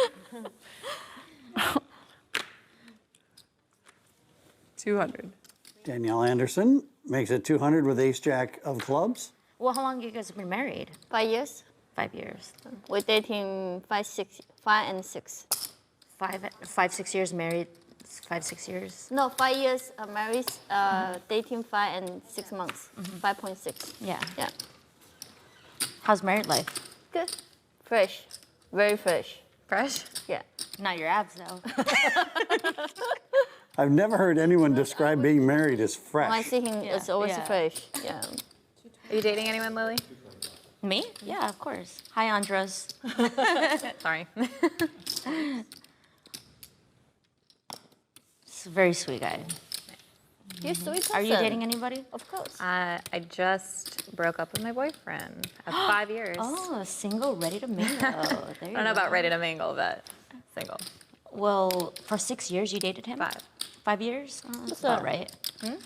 200. Danielle Anderson makes it 200 with ace-jack of clubs. Well, how long you guys have been married? 5 years. 5 years. We're dating 5 and 6. 5, 6 years married. 5, 6 years. No, 5 years married, dating 5 and 6 months. 5.6. Yeah. Yeah. How's married life? Good. Fresh. Very fresh. Fresh? Yeah. Not your abs though. I've never heard anyone describe being married as fresh. When I see him, it's always fresh. Yeah. Are you dating anyone, Lily? Me? Yeah, of course. Hi, Andres. Sorry. He's a very sweet guy. You're sweet person. Are you dating anybody? Of course. I just broke up with my boyfriend of 5 years. Oh, single, ready to mingle. There I don't know about ready to mingle, but single. Well, for 6 years you dated him? 5. 5 years? That's that? about right.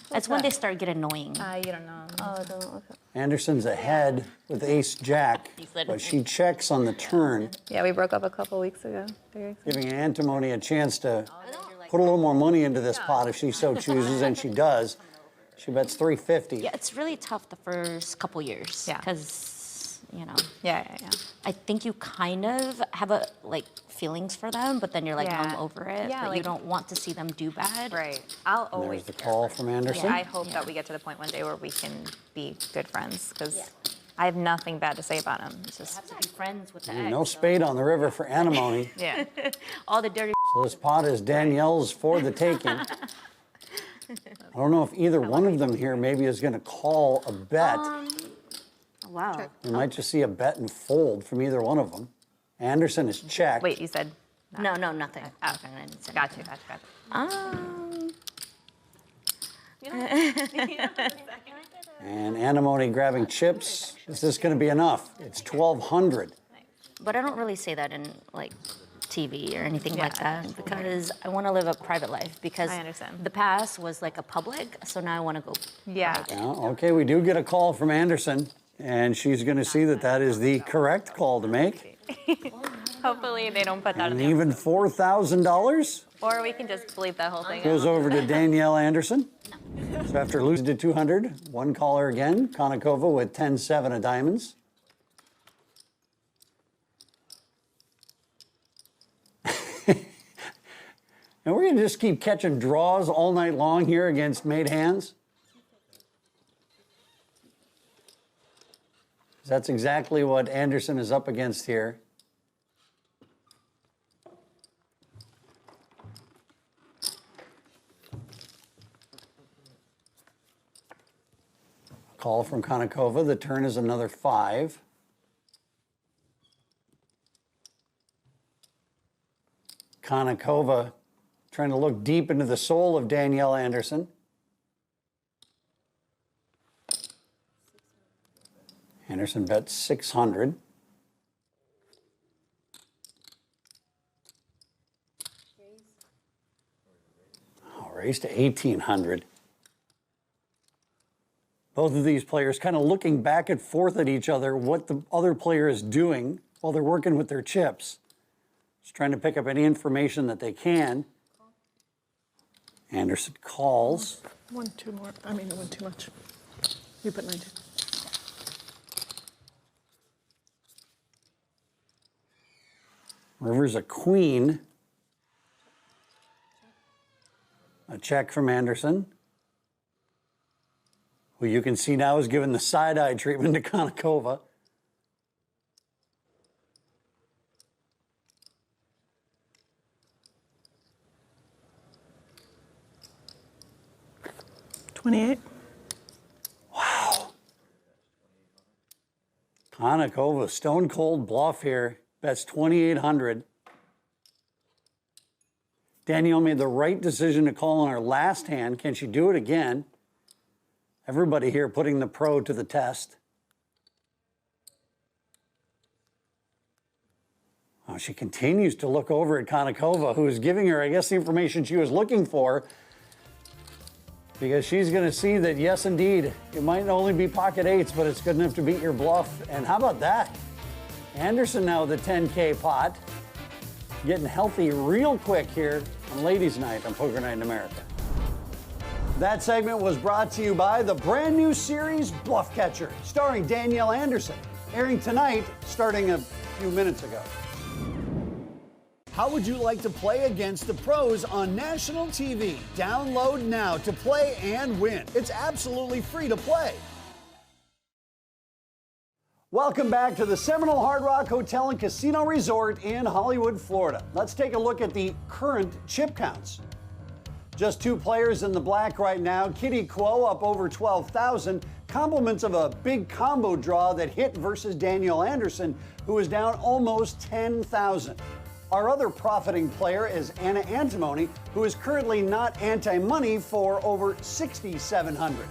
That's when they start getting annoying. You don't know. Oh, I don't know. Okay. Anderson's ahead with ace-jack, but she checks on the turn, Yeah, we broke up a couple weeks ago. giving Antimony a chance to put a little more money into this pot if she so chooses, and she does. She bets 350. Yeah, it's really tough the first couple years. Yeah. Because, you know. Yeah. I think you kind of have feelings for them, but then you're like, Yeah. I'm over it. Yeah, but you like- don't want to see them do bad. Right. I'll There's always. the call from Anderson. Yeah, I hope that we get to the point one day where we can be good friends because I have nothing bad to say about him. It's just Have to be friends with the No ex. spade on the river for Antimony. yeah. All the dirty. So this pot is Danielle's for the taking. I don't know if either one of them here maybe is going to call a bet. Wow. We might just see a bet and fold from either one of them. Anderson is checked. Wait, you said? No, nothing. Oh, okay. I didn't say Gotcha. And Antimony grabbing chips. Is this going to be enough? It's 1,200. But I don't really say that in like TV or anything like that because I want to live a private life because I understand. the past was like a public, so now I want to go. Yeah. Well, okay, we do get a call from Anderson, and she's going to see that that is the correct call to make. Hopefully they don't put that in And the even $4,000 Or we can just bleep that whole thing goes out. over to Danielle Anderson. So after losing to 200, one caller again, Konnikova with 10-7 of diamonds. And we're going to just keep catching draws all night long here against made hands. That's exactly what Anderson is up against here. Call from Konnikova. The turn is another 5. Konnikova trying to look deep into the soul of Danielle Anderson. Anderson bets 600. Oh, raised to 1,800. Both of these players kind of looking back and forth at each other, what the other player is doing while they're working with their chips. Just trying to pick up any information that they can. Anderson calls. One too more. I mean, one too much. You put 19. River's a queen. A check from Anderson, who you can see now is giving the side-eye treatment to Konnikova. 28. Wow. Konnikova, stone cold bluff here. Bets 2,800. Danielle made the right decision to call on her last hand. Can she do it again? Everybody here putting the pro to the test. Oh, she continues to look over at Konnikova, who is giving her, I guess, the information she was looking for, because she's going to see that, yes, indeed, it might only be pocket eights, but it's good enough to beat your bluff. And how about that? Anderson now with the 10K pot, getting healthy real quick here on Ladies' Night on Poker Night in America. That segment was brought to you by the brand new series Bluff Catcher, starring Danielle Anderson, airing tonight, starting a few minutes ago. How would you like to play against the pros on national TV? Download now to play and win. It's absolutely free to play. Welcome back to the Seminole Hard Rock Hotel and Casino Resort in Hollywood, Florida. Let's take a look at the current chip counts. Just 2 players in the black right now. Kitty Kuo up over 12,000. Compliments of a big combo draw that hit versus Danielle Anderson, who is down almost 10,000. Our other profiting player is Anna Antimony, who is currently not anti-money for over 6,700.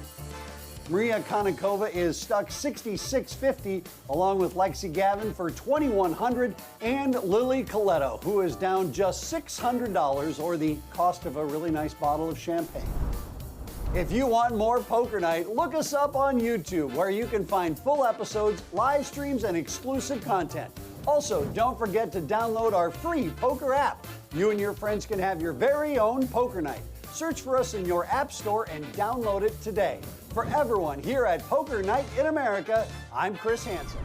Maria Konnikova is stuck 6,650, along with Lexi Gavin for 2,100, and Lily Coletto, who is down just $600, or the cost of a really nice bottle of champagne. If you want more Poker Night, look us up on YouTube, where you can find full episodes, live streams, and exclusive content. Also, don't forget to download our free poker app. You and your friends can have your very own Poker Night. Search for us in your app store and download it today. For everyone here at Poker Night in America, I'm Chris Hansen.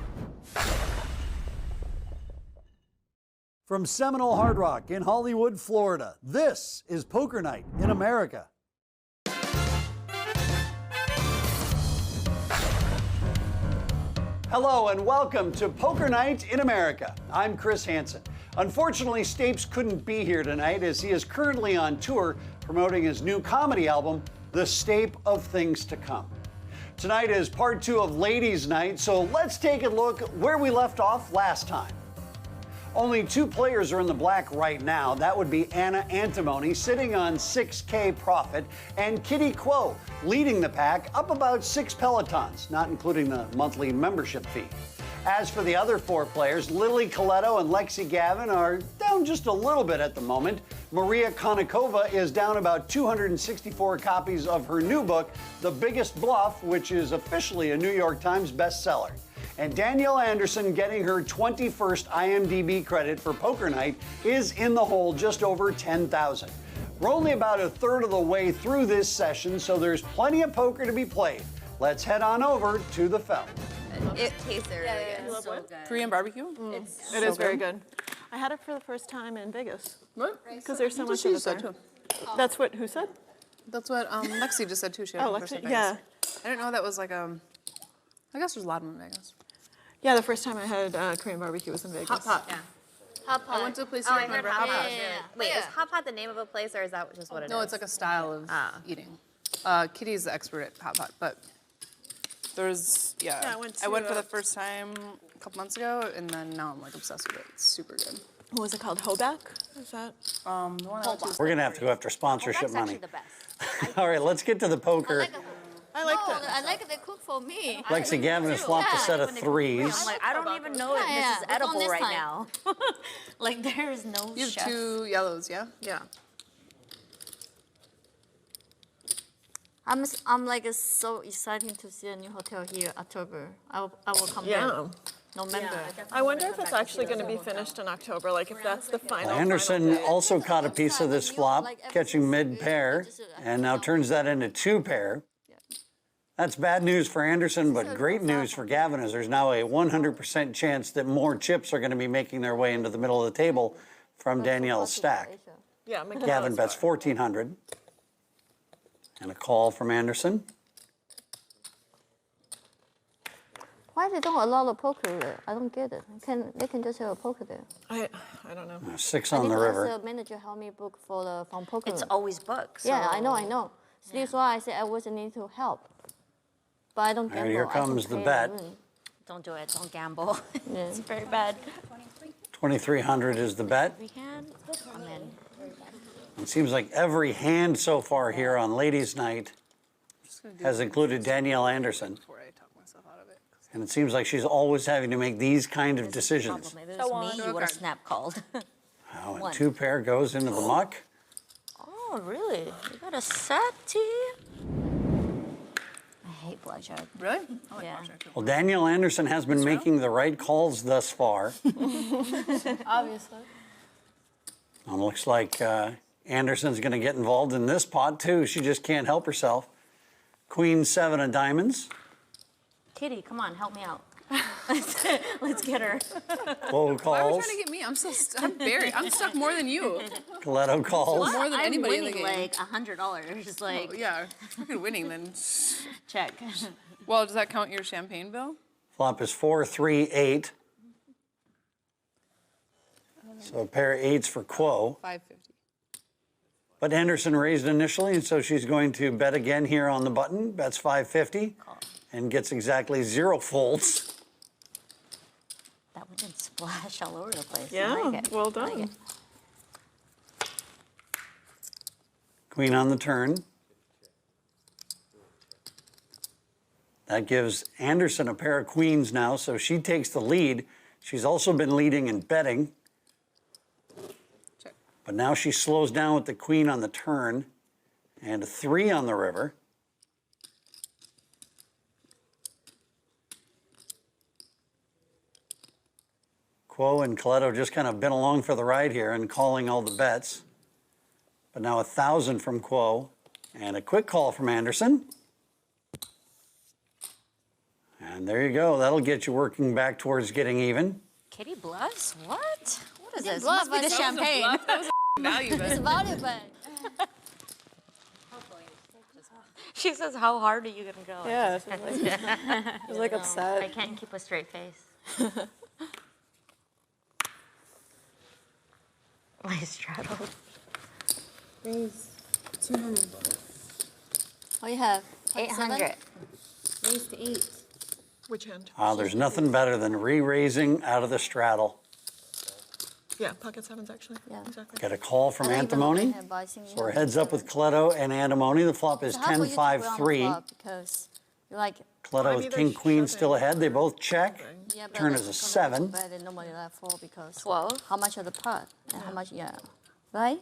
From Seminole Hard Rock in Hollywood, Florida, this is Poker Night in America. Hello and welcome to Poker Night in America. I'm Chris Hansen. Unfortunately, Stapes couldn't be here tonight as he is currently on tour promoting his new comedy album, The Stape of Things to Come. Tonight is part 2 of Ladies' Night, so let's take a look where we left off last time. Only 2 players are in the black right now. That would be Anna Antimony sitting on 6K profit, and Kitty Kuo leading the pack up about 6 pelotons, not including the monthly membership fee. As for the other 4 players, Lily Coletto and Lexi Gavin are down just a little bit at the moment. Maria Konnikova is down about 264 copies of her new book, The Biggest Bluff, which is officially a New York Times bestseller. And Danielle Anderson, getting her 21st IMDb credit for Poker Night, is in the hole just over 10,000. We're only about a third of the way through this session, so there's plenty of poker to be played. Let's head on over to the Felt. It tastes really good. So good. Korean barbecue? It is very good. I had it for the first time in Vegas. What? Because there's so much of it there. Too. That's what, who said? That's what Lexi just said too. She had it first in Vegas. Yeah. I didn't know that was like I guess there's a lot of them in Vegas. Yeah, the first time I had Korean barbecue was in Vegas. Hot pot. Yeah. Hot pot. I went to a place I here. heard Hot hot pot. pot. Wait, is hot pot the name of a place or is that just what it is? No, it's like a style of eating. Kitty's the expert at hot pot, but there's I went for the first time a couple months ago, and then now I'm like obsessed with it. It's super good. What was it called? Hoback? Is that? The one I went to. We're going to have to go after sponsorship money. The best. All right, let's get to the poker. I like that. I like they cook for me. Lexi Gavin has flopped a set of 3s. I'm like, I don't even know if this is edible right now. Like, there is no You have chef. 2 yellows, yeah? Yeah. I'm like so excited to see a new hotel here October. I will come Yeah. there. November. I wonder if it's actually going to be finished in October, like if that's the final. Anderson also caught a piece of this flop, catching mid-pair, and now turns that into 2-pair. That's bad news for Anderson, but great news for Gavin, as there's now a 100% chance that more chips are going to be making their way into the middle of the table from Danielle's stack. Yeah, Gavin bets 1,400. And a call from Anderson. Why they don't allow the poker there? I don't get it. They can just have a poker there. I don't know. 6 on the river. The manager helped me book from poker. It's always booked. Yeah, so- I know. So this is why I said I wasn't need to help. But I don't All right, gamble. here I can comes the pay bet. win. Don't do it. Don't gamble. Yeah. It's very bad. 2,300 is the bet. I'm in. It seems like every hand so far here on Ladies' Night has included Danielle Anderson. And it seems like she's always having to make these kind of decisions. If it was me, you would have snap called. Oh, and One. 2 pair goes into the muck. Oh, really? You got a set, T? I hate blackjack. Really? I like Yeah. blackjack. Well, Danielle Anderson has been making the right calls thus far. Obviously. Looks like Anderson's going to get involved in this pot, too. She just can't help herself. Queen 7 of diamonds. Kitty, come on, help me out. Let's get her. Quo Why are you calls. trying to get me? I'm stuck more than you. Coletto calls. More than I'm anybody in the winning game. like $100. Like, Oh, yeah, if you're winning then. check. Well, does that count your champagne bill? Flop is 4, 3, 8. So a pair of 8s for Quo. 550. But Anderson raised initially, and so she's going to bet again here on the button. Bets 550 and gets exactly 0 folds. That one didn't splash all over the place. I Yeah, like it. well I like done. it. Queen on the turn. That gives Anderson a pair of queens now, so she takes the lead. She's also been leading in betting. Check. But now she slows down with the queen on the turn and a 3 on the river. Quo and Coletto just kind of been along for the ride here and calling all the bets. But now 1,000 from Quo and a quick call from Anderson. And there you go. That'll get you working back towards getting even. Kitty bluffs? What? What is this? bluff, Must be the but that was a champagne. Bluff, that was a value bet. It's value bet. She says, how hard are you going to go? Yeah, she's like upset. I can't keep a straight face. My straddle. Raise 200. What you have? 800. Raise to 8. Which hand? There's nothing better than re-raising out of the straddle. Yeah, pocket 7s actually. Yeah. Exactly. Get a call from Antimony. So we're heads up with Coletto and Antimony. The flop is 10-5-3. Because you like it. Coletto with King Queen still ahead. They both check. Yeah, but Turn like, is a come 7. on, but nobody left 4 because 12. how much of the pot and how much, right?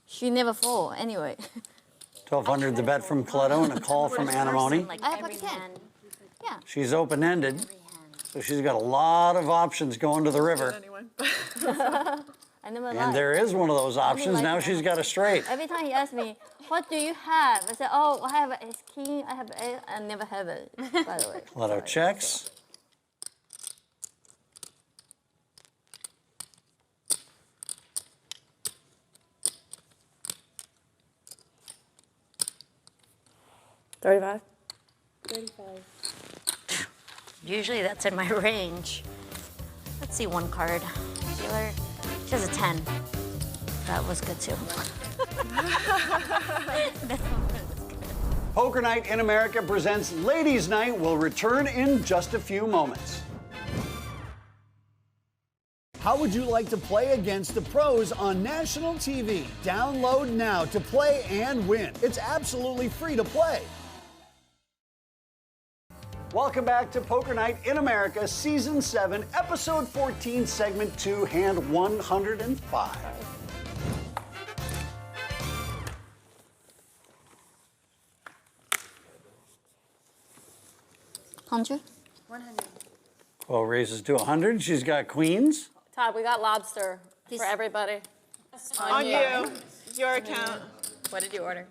She never fall anyway. 1,200 the bet from Coletto and a call from Antimony. I have pocket 10. Yeah. She's open-ended, so she's got a lot of options going to the river. Anyway. I never And there is one of those options. Now she's got a straight. Every time he asks me, what do you have? I say, oh, I have a king, I have a, I never have it, by the way. Coletto checks. $35. Usually that's in my range. Let's see one card. Dealer. She has a 10. That was good too. Poker Night in America presents Ladies' Night will return in just a few moments. How would you like to play against the pros on national TV? Download now to play and win. It's absolutely free to play. Welcome back to Poker Night in America, Season 7, Episode 14, Segment 2, Hand 105. $100? 100. Quo raises to 100. She's got queens. Todd, we got lobster for everybody. On you. It's your account. What did you order?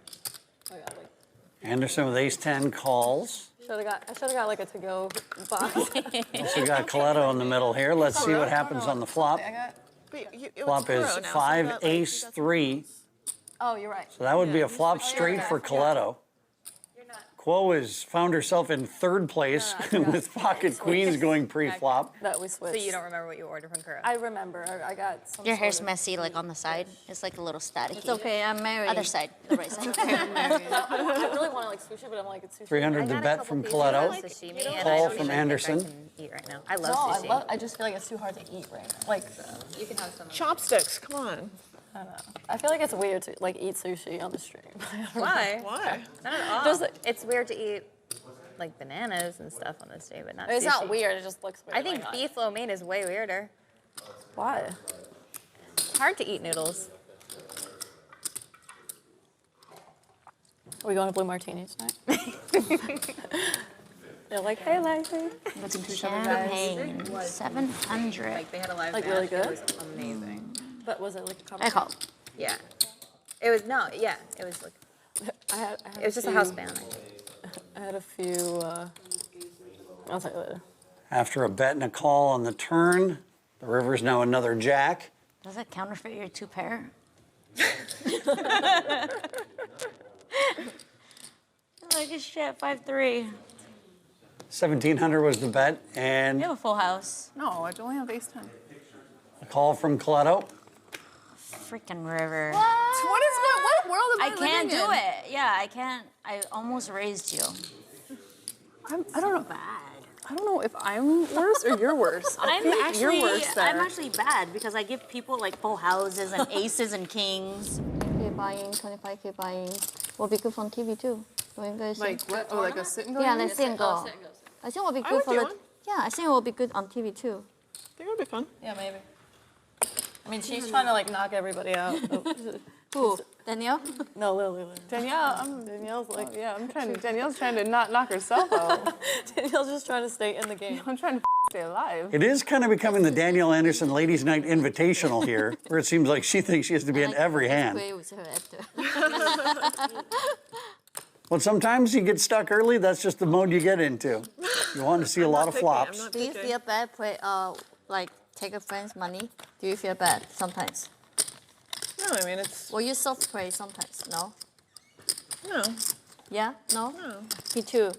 Anderson with ace-10 calls. I should have got like a to-go box. Also got Coletto in the middle here. Let's see what happens on the flop. Flop is 5 ace 3. Oh, you're right. So that would be a flop straight for Coletto. Kuo has found herself in third place with pocket queens going pre-flop. That we switched. So you don't remember what you ordered from Kura? I remember. I got some. Your hair's sort of- messy, like on the side. It's like a little staticky. It's okay, I'm married. Other side, the right side. I really want like sushi, but I'm like it's sushi. 300 the bet from Coletto. Call from Anderson. Eat right now. I love No, sushi. I just feel like it's too hard to eat right now. Like You can have some. Chopsticks, come on. I don't know. I feel like it's weird to like eat sushi on the stream. Why? Why? Not at all. Just, It's weird to eat like bananas and stuff on this day, but not it's sushi. not weird. It just looks weird. I think like, beef lo mein is way weirder. Why? It's hard to eat noodles. Are we going to Blue Martini tonight? They're like, hey, Lexi. Looking to each other, guys. Champagne, 700. Like they had a live Like band. really good? It was amazing. But was it like a cover? I call. Yeah. It was it was like I had it was just a house band. I think. I had a few. I'll tell you later. After a bet and a call on the turn, the river's now another jack. Does that counterfeit your 2 pair? Like a shit, 5-3. 1,700 was the bet, and You have a full house. No, I only have ace 10. a call from Coletto. Freaking river. What world am I I can't living do in? it. Yeah, I can't. I almost raised you. I don't know. I don't know if I'm worse or you're worse. I think you're worse there. I'm actually bad because I give people like full houses and aces and kings. 10K buying, 25K buying. Will be good on TV too. Don't you guys Like think? what? Oh, like a sit and go? Yeah, you mean? like single. I think it will be I good would for do the. one. Yeah, I think it will be good on TV too. I think it would be fun. Yeah, maybe. I mean, she's trying to like knock everybody out. Who? Danielle? No, Lily. Danielle's like, yeah, Danielle's trying to not knock herself out. Danielle's just trying to stay in the game. I'm trying to stay alive. It is kind of becoming the Danielle Anderson Ladies Night Invitational here, where it seems like she thinks she has to be in every hand. Play with her after. Well, sometimes you get stuck early. That's just the mode you get into. You want to see a lot of flops. Do you feel bad play like take a friend's money? Do you feel bad sometimes? No, I mean it's. Well, you soft play sometimes. No. No. Yeah. No. No. Me too.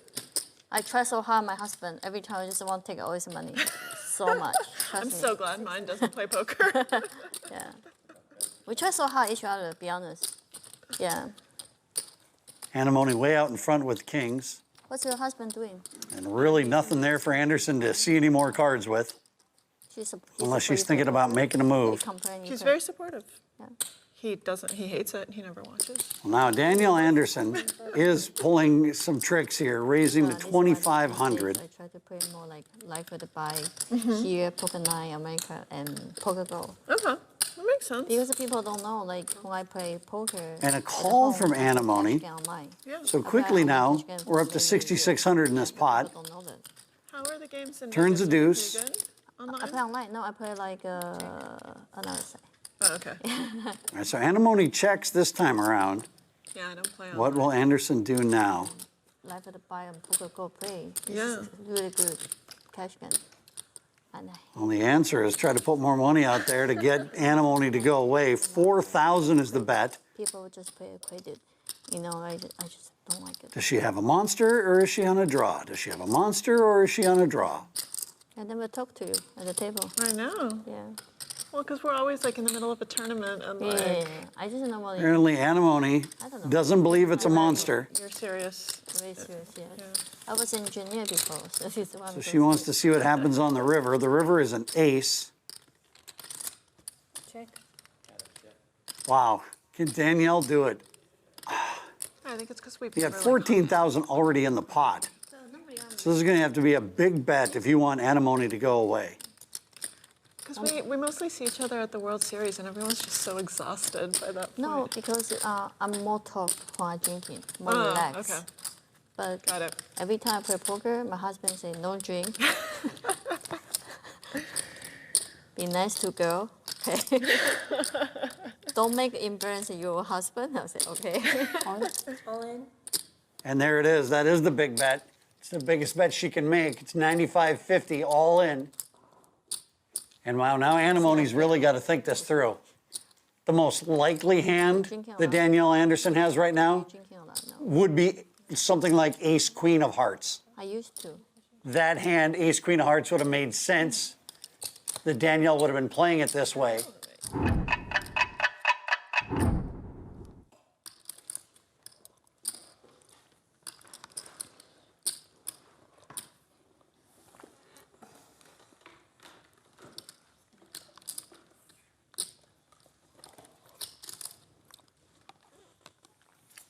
I try so hard, my husband. Every time I just want to take all his money. So much. Trust I'm me. so glad mine doesn't play poker. Yeah. We try so hard each other, to be honest. Yeah. Antimony way out in front with kings. What's your husband doing? And really nothing there for Anderson to see any more cards with, unless she's thinking about making a move. He's very supportive. Yeah. He doesn't. He hates it. He never watches. Well, now, Danielle Anderson is pulling some tricks here, raising to 2,500. I try to play more like life with the buy here, Poker Night, America, and Poker Go. Okay, that makes sense. Because people don't know, like when I play poker. And a call from Antimony. So quickly now, we're up to 6,600 in this pot. How are the games in Turns a Vegas? deuce. Pretty good? I play online. No, I play like another side. Oh, okay. All right, so Antimony checks this time around. Yeah, I don't play online. What will Anderson do now? Life with the buy and Poker Go play. This Yeah. is really good cash game. And Well, the answer is try to put more money out there to get Antimony to go away. 4,000 is the bet. people just play credit. You know, I just don't like it. Does she have a monster or is she on a draw? Does she have a monster or is she on a draw? I never talk to you at the table. I know. Yeah. Well, because we're always like in the middle of a tournament and like. Yeah. I just normally. Apparently, Antimony doesn't believe it's a monster. You're serious. Very serious, yeah. I was engineer before, so this is one So she wants to see what happens on the river. The river is an ace. Check. Wow. Can Danielle do it? I think it's because we. You got 14,000 already in the pot. So this is going to have to be a big bet if you want Antimony to go away. Because we mostly see each other at the World Series and everyone's just so exhausted by that point. No, because I'm more talk when I'm drinking, more relaxed. Okay. But Got it. every time I play poker, my husband say no drink. Be nice to girl. Okay. Don't make embarrass your husband. I'll say okay. All in. And there it is. That is the big bet. It's the biggest bet she can make. It's 95.50 all in. And wow, now Antimony's really got to think this through. The most likely hand that Danielle Anderson has right now would be something like ace, queen of hearts. I used to. That hand, ace, queen of hearts, would have made sense that Danielle would have been playing it this way.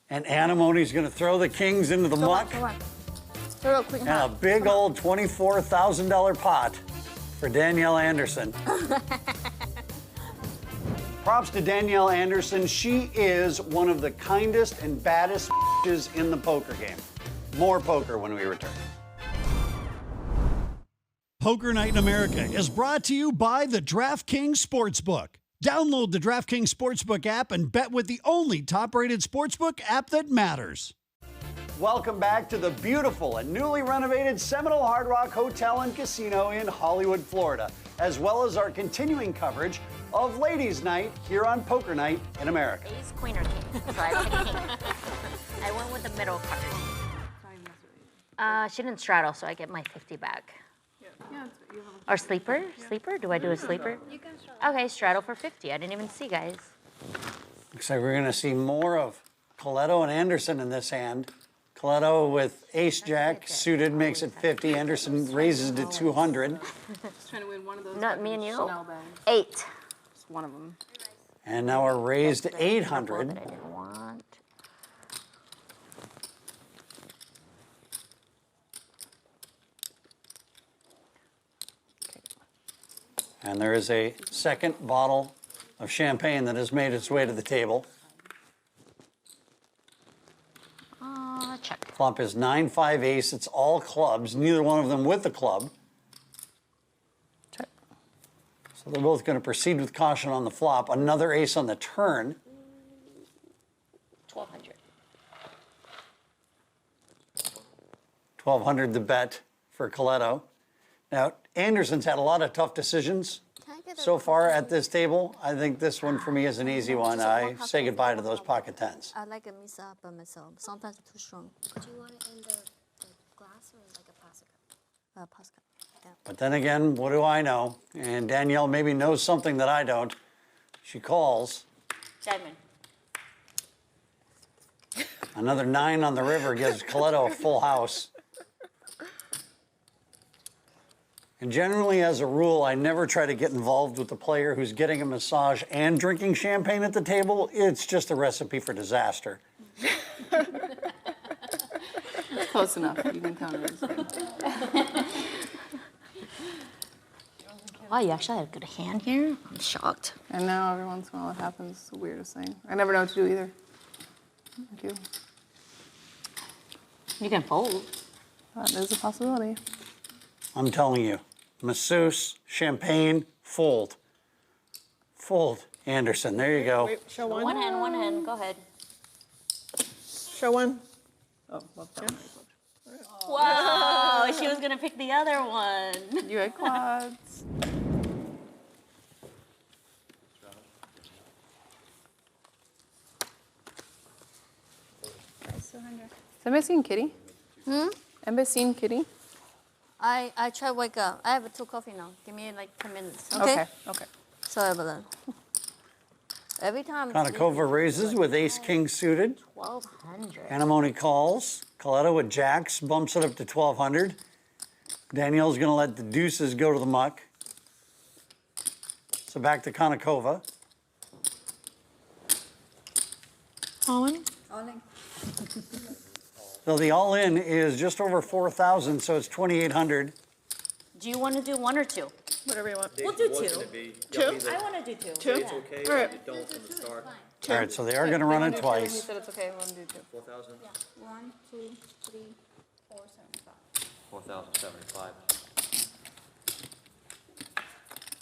And Antimony's going to throw the kings into the muck. Throw a quick And a big old $24,000 pot for Danielle Anderson. Props to Danielle Anderson. She is one of the kindest and baddest bitches in the poker game. More poker when we return. Poker Night in America is brought to you by the DraftKings Sportsbook. Download the DraftKings Sportsbook app and bet with the only top-rated sportsbook app that matters. Welcome back to the beautiful and newly renovated Seminole Hard Rock Hotel and Casino in Hollywood, Florida, as well as our continuing coverage of Ladies' Night here on Poker Night in America. Ace, queen, or king. So I picked king. I went with the middle card. She didn't straddle, so I get my 50 back. Or sleeper? Sleeper? Do I do a sleeper? You can straddle. Okay, straddle for 50. I didn't even see, guys. Looks like we're going to see more of Coletto and Anderson in this hand. Coletto with ace-jack suited makes it 50. Anderson raises to 200. Just trying to win one of those. Not me and you. Chanel bags. 8. Just one of them. And now we're raised to 800. That I didn't want. And there is a second bottle of champagne that has made its way to the table. Check. Flop is 9-5 ace. It's all clubs, neither one of them with the club. Check. So they're both going to proceed with caution on the flop. Another ace on the turn. 1,200. 1,200 the bet for Coletto. Now, Anderson's had a lot of tough decisions so far at this table. I think this one for me is an easy one. I say goodbye to those pocket tens. I like a mix up by myself. Sometimes too strong. Do you want it in the glass or like a plastic cup? Plastic cup. Yeah. But then again, what do I know? And Danielle maybe knows something that I don't. She calls. Diamond. Another 9 on the river gives Coletto a full house. And generally, as a rule, I never try to get involved with the player who's getting a massage and drinking champagne at the table. It's just a recipe for disaster. It's close enough. You can count it as good. Wow, you actually had a good hand here? I'm shocked. And now every once in a while it happens. It's the weirdest thing. I never know what to do either. Thank you. You can fold. That is a possibility. I'm telling you, masseuse, champagne, fold. Fold, Anderson. There you go. Wait, show one. One hand. Go ahead. Show one. Oh, love that. Wow, she was gonna pick the other one. You had quads. Has anybody seen Kitty? Anybody seen Kitty? I try wake up. I have 2 coffee now. Give me like 10 minutes. Okay? Okay. Sorry about that. Every time. Konnikova raises with ace-king suited. 1,200. Antimony calls. Coletto with jacks bumps it up to 1,200. Danielle's going to let the deuces go to the muck. So back to Konnikova. Colin? So the all-in is just over 4,000, so it's 2,800. Do you want to do 1 or 2? Whatever you want. We'll do 2. 2? I want to do 2. 2? Yeah. Okay. All right. All right, so they are going to run it He twice. said it's okay. We'll do 2. 4,000? Yeah. 1, 2, 3, 4, 7, 5. 4,075.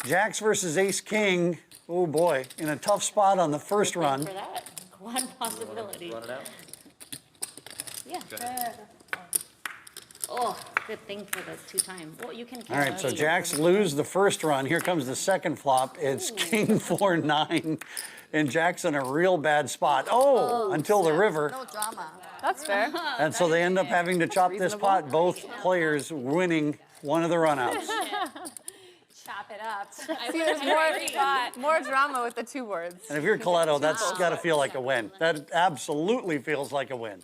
Jacks versus ace-king. Oh, boy, in a tough spot on the first run. For that. One possibility. Run it out? Yeah. Oh. good thing for the 2-time. Well, you can. All right, so Jacks lose the first run. Here comes the second flop. It's King 4-9, and Jack's in a real bad spot. Until the river. No drama. That's fair. And so they end up having to chop this pot, both players winning one of the runouts. Chop it up. See, there's more drama with the 2 words. And if you're Coletto, that's got to feel like a win. That absolutely feels like a win.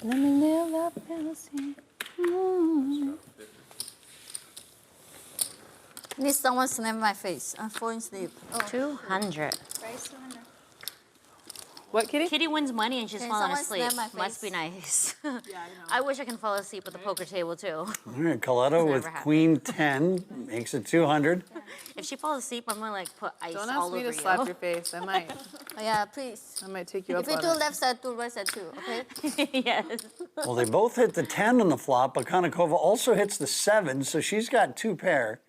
Let me live that fantasy. Need someone snap my face. I'm falling asleep. 200. What, Kitty? Kitty wins money and she's Can falling someone asleep. snap my Must be face? nice. I wish I can fall asleep at the poker table too. All right, Coletto with Never happened. Queen 10 makes it 200. If she falls asleep, I'm gonna like put ice Don't all ask me over to you. slap your face. I might. Oh, yeah, please. I might take you up If you on do it. left side, do right side too, okay? Yes. Well, they both hit the 10 on the flop, but Konnikova also hits the 7, so she's got 2 pair.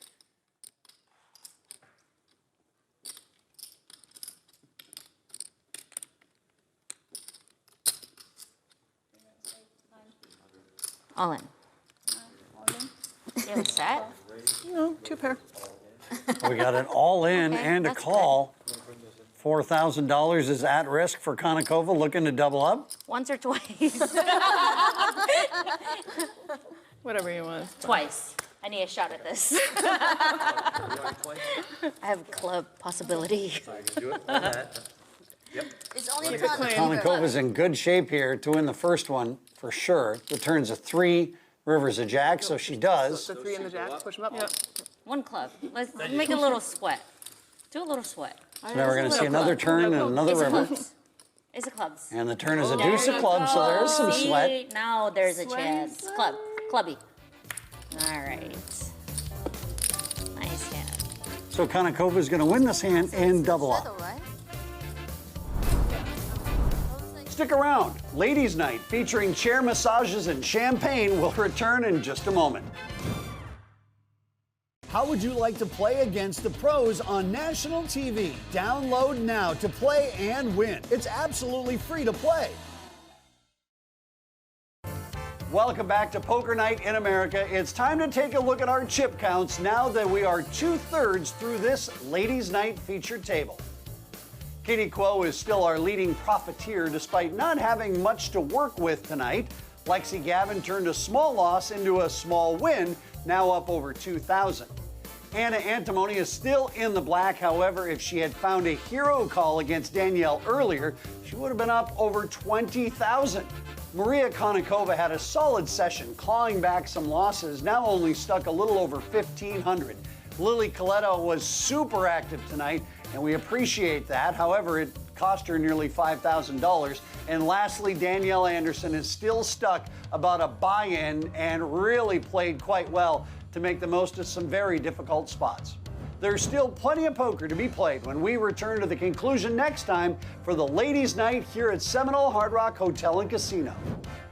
All in. You have a set? No, 2 pair. We got an all-in Okay, and a that's call. $4,000 is at risk for Konnikova, looking to double up. Once or twice? Whatever you want. Twice. I need a shot at this. I have a club possibility. It's only Keep it turn. clean. Konikova's in good shape here to win the first one, for sure. The turn's a 3, river's a jack, so she does. The 3 and the Jack. Push them up. Yep. One club. Let's make a little sweat. Do a little sweat. So now we're going to see another turn and another Ace of river. clubs. Ace of clubs. And the turn is a deuce of clubs, so there's some See, sweat. now there's a chance. Clubby. All right. Nice hand. So Konikova's going to win this hand and double up. Settle, right? Stick around. Ladies' Night featuring chair massages and champagne will return in just a moment. How would you like to play against the pros on national TV? Download now to play and win. It's absolutely free to play. Welcome back to Poker Night in America. It's time to take a look at our chip counts now that we are 2/3 through this Ladies' Night featured table. Katie Kuo is still our leading profiteer despite not having much to work with tonight. Lexi Gavin turned a small loss into a small win, now up over 2,000. Anna Antimony is still in the black. However, if she had found a hero call against Danielle earlier, she would have been up over 20,000. Maria Konnikova had a solid session, clawing back some losses, now only stuck a little over 1,500. Lily Coletto was super active tonight, and we appreciate that. However, it cost her nearly $5,000. And lastly, Danielle Anderson is still stuck about a buy-in and really played quite well to make the most of some very difficult spots. There's still plenty of poker to be played when we return to the conclusion next time for the Ladies' Night here at Seminole Hard Rock Hotel and Casino.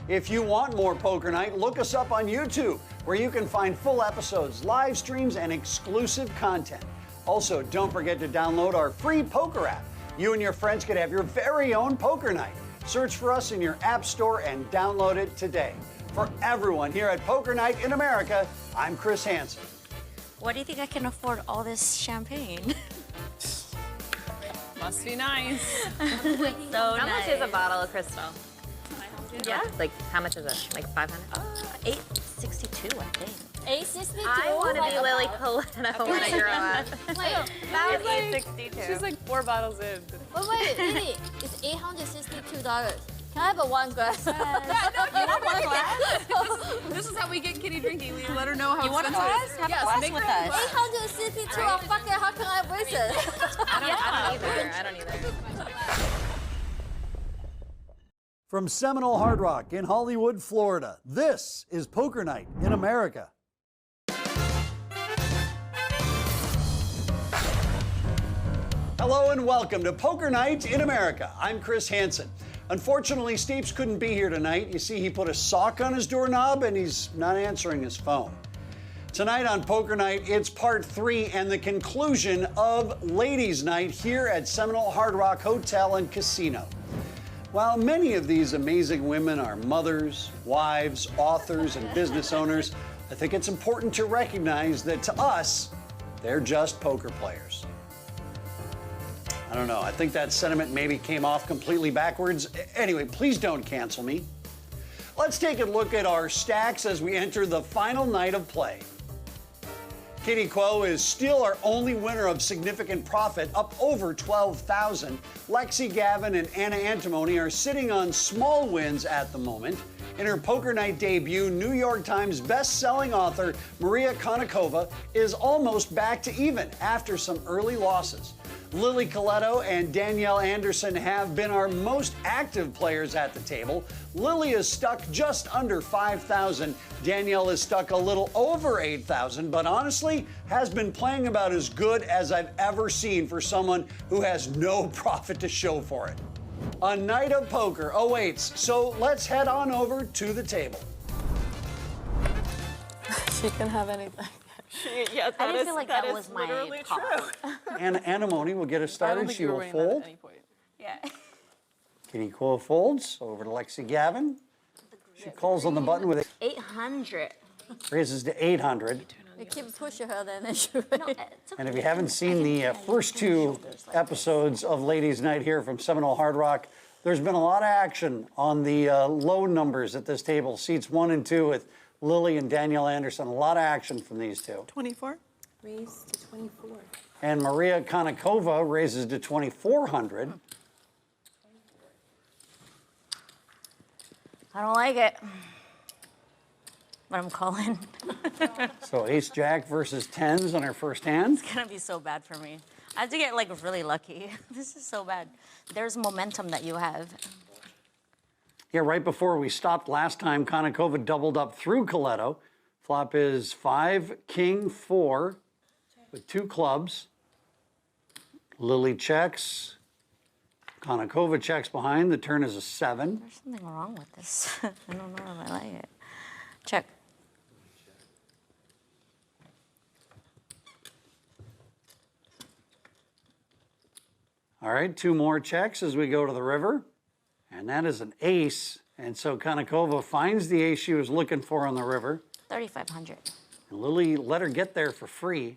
If you want more Poker Night, look us up on YouTube, where you can find full episodes, live streams, and exclusive content. Also, don't forget to download our free poker app. You and your friends could have your very own Poker Night. Search for us in your app store and download it today. For everyone here at Poker Night in America, I'm Chris Hansen. What do you think I can afford all this champagne? Must be nice. So How much is a bottle of Crystal? Yeah. Like, how much is it? Like 500? $8.62, I think. $8.62. I want to be Lily Coletto when I grow up. Wait, That was $8.62. She's like 4 bottles in. wait, Lily, it's $862. Can I have a one glass? You want one glass? This is how we get Kitty drinking. We let her know how You want a expensive glass? it is. Have a glass make with her have a us. glass. 862. Oh, fuck it. How can I waste it? I don't either. From Seminole Hard Rock in Hollywood, Florida, this is Poker Night in America. Hello and welcome to Poker Night in America. I'm Chris Hansen. Unfortunately, Steeps couldn't be here tonight. You see, he put a sock on his doorknob and he's not answering his phone. Tonight on Poker Night, it's part 3 and the conclusion of Ladies' Night here at Seminole Hard Rock Hotel and Casino. While many of these amazing women are mothers, wives, authors, and business owners, I think it's important to recognize that to us, they're just poker players. I don't know. I think that sentiment maybe came off completely backwards. Anyway, please don't cancel me. Let's take a look at our stacks as we enter the final night of play. Kitty Kuo is still our only winner of significant profit, up over 12,000. Lexi Gavin and Anna Antimony are sitting on small wins at the moment. In her poker night debut, New York Times best-selling author Maria Konnikova is almost back to even after some early losses. Lily Coletto and Danielle Anderson have been our most active players at the table. Lily is stuck just under 5,000. Danielle is stuck a little over 8,000, but honestly has been playing about as good as I've ever seen for someone who has no profit to show for it. A night of poker awaits, so let's head on over to the table. She can have anything. Yeah, I didn't feel like that was my call. Anna Antimony will get us started. She will fold. Yeah. Kitty Kuo folds over to Lexi Gavin. She calls on the button with 800. raises to 800. You keep pushing her, then she And if you haven't seen the first two episodes of Ladies' Night here from Seminole Hard Rock, there's been a lot of action on the low numbers at this table, seats 1 and 2 with Lily and Danielle Anderson. A lot of action from these two. 24? Raise to 24. And Maria Konnikova raises to 2,400. I don't like it. But I'm calling. So ace jack versus tens on her first hand. It's gonna be so bad for me. I have to get like really lucky. This is so bad. There's momentum that you have. Yeah, right before we stopped last time, Konnikova doubled up through Coletto. Flop is 5, king, 4 with 2 clubs. Lily checks. Konnikova checks behind. The turn is a 7. There's something wrong with this. I don't know if I like it. Check. All right, 2 more checks as we go to the river. And that is an ace. And so Konnikova finds the ace she was looking for on the river. 3,500. And Lily let her get there for free.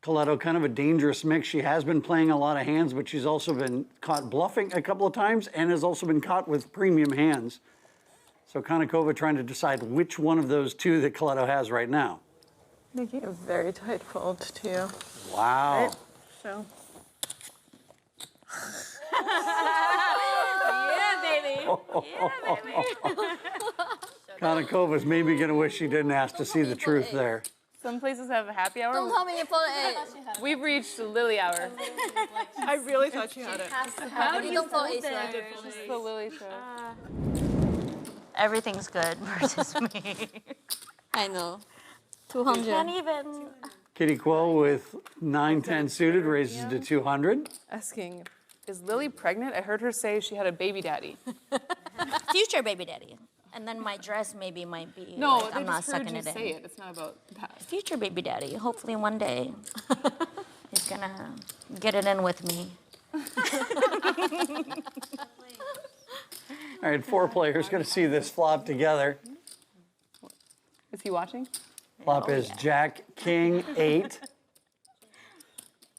Coletto, kind of a dangerous mix. She has been playing a lot of hands, but she's also been caught bluffing a couple of times and has also been caught with premium hands. So Konnikova trying to decide which one of those two that Coletto has right now. Making a very tight fold, too. Wow. Right? So. Yeah, baby. Yeah, baby. Konnikova's maybe going to wish she didn't ask to see the truth there. Some places have a happy hour. Don't tell me you fold it. We've reached the Lily hour. I really thought you had it. How do you don't fold ace nine? It's just the Lily show. Everything's good versus me. I know. 200. Can't even. Kitty Kuo with 9-10 suited raises to 200. Asking, is Lily pregnant? I heard her say she had a baby daddy. Future baby daddy. And then my dress maybe might be. No, like, they I'm not just heard sucking you it in. say it. It's not about that. Future baby daddy. Hopefully one day he's gonna get it in with me. All right, 4 players going to see this flop together. Is he watching? Flop is Jack, King, 8.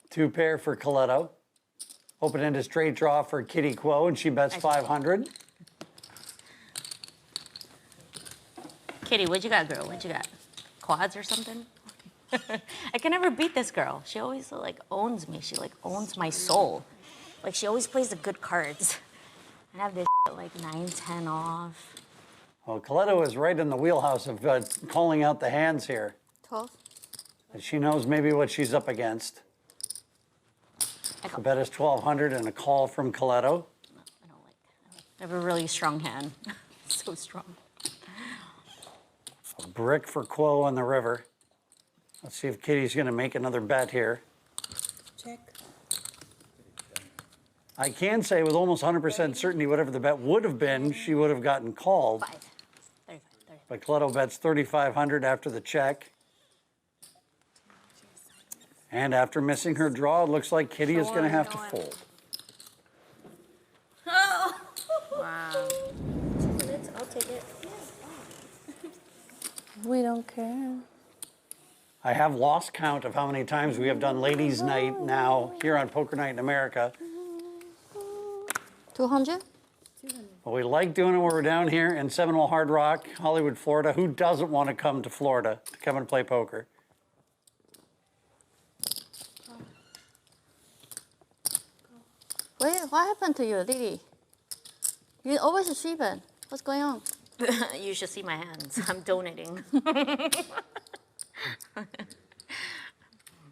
2 pair for Coletto. Open-ended straight draw for Kitty Kuo, and she bets 500. Kitty, what you got, girl? What you got? Quads or something? I can never beat this girl. She always like owns me. She like owns my soul. Like she always plays the good cards. I have this like 9-10 off. Well, Coletto is right in the wheelhouse of calling out the hands here. 12. And she knows maybe what she's up against. The bet is 1,200 and a call from Coletto. I have a really strong hand. So strong. A brick for Kuo on the river. Let's see if Kitty's going to make another bet here. Check. I can say with almost 100% certainty, whatever the bet would have been, she would have gotten called. 35. But Coletto bets 3,500 after the check. And after missing her draw, it looks like Kitty is going to have to fold. Wow. I'll take it. We don't care. I have lost count of how many times we have done Ladies' Night now here on Poker Night in America. 200? But we like doing it when we're down here in Seminole Hard Rock, Hollywood, Florida. Who doesn't want to come to Florida to come and play poker? Wait, what happened to you, Lily? You're always sleeping. What's going on? You should see my hands. I'm donating. I'm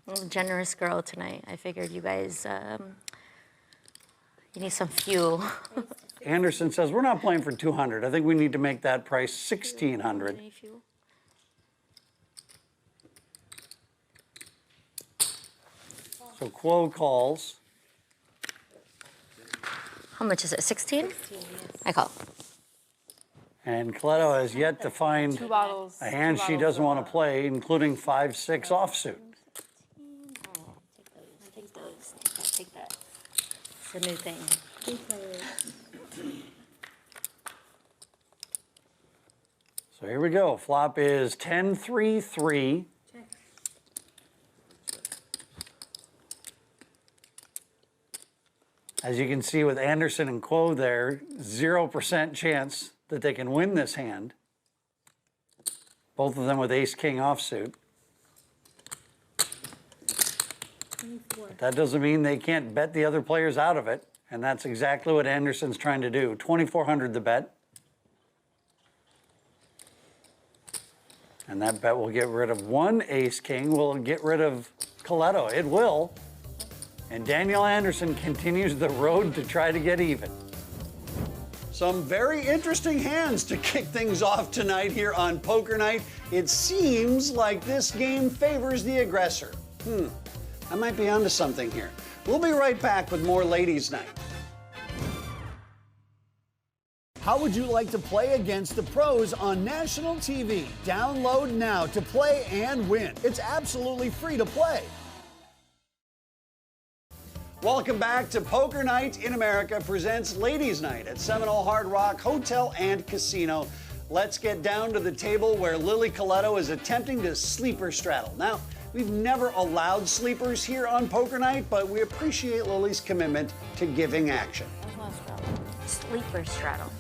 a generous girl tonight. I figured you guys, you need some fuel. Anderson says, we're not playing for 200. I think we need to make that price 1,600. So Quo calls. How much is it, 16? I call. And Coletto has yet to find Two bottles. a hand she doesn't want to play, including 5-6 offsuit. Take those. Take that. It's a new thing. So here we go. Flop is 10-3-3. As you can see with Anderson and Quo there, 0% chance that they can win this hand. Both of them with ace-king offsuit. But that doesn't mean they can't bet the other players out of it, and that's exactly what Anderson's trying to do. 2,400 the bet. And that bet will get rid of one ace-king, will get rid of Coletto. It will. And Daniel Anderson continues the road to try to get even. Some very interesting hands to kick things off tonight here on Poker Night. It seems like this game favors the aggressor. I might be onto something here. We'll be right back with more Ladies' Night. How would you like to play against the pros on national TV? Download now to play and win. It's absolutely free to play. Welcome back to Poker Night in America presents Ladies' Night at Seminole Hard Rock Hotel and Casino. Let's get down to the table where Lily Coletto is attempting to sleeper straddle. Now, we've never allowed sleepers here on Poker Night, but we appreciate Lily's commitment to giving action. Sleeper straddle.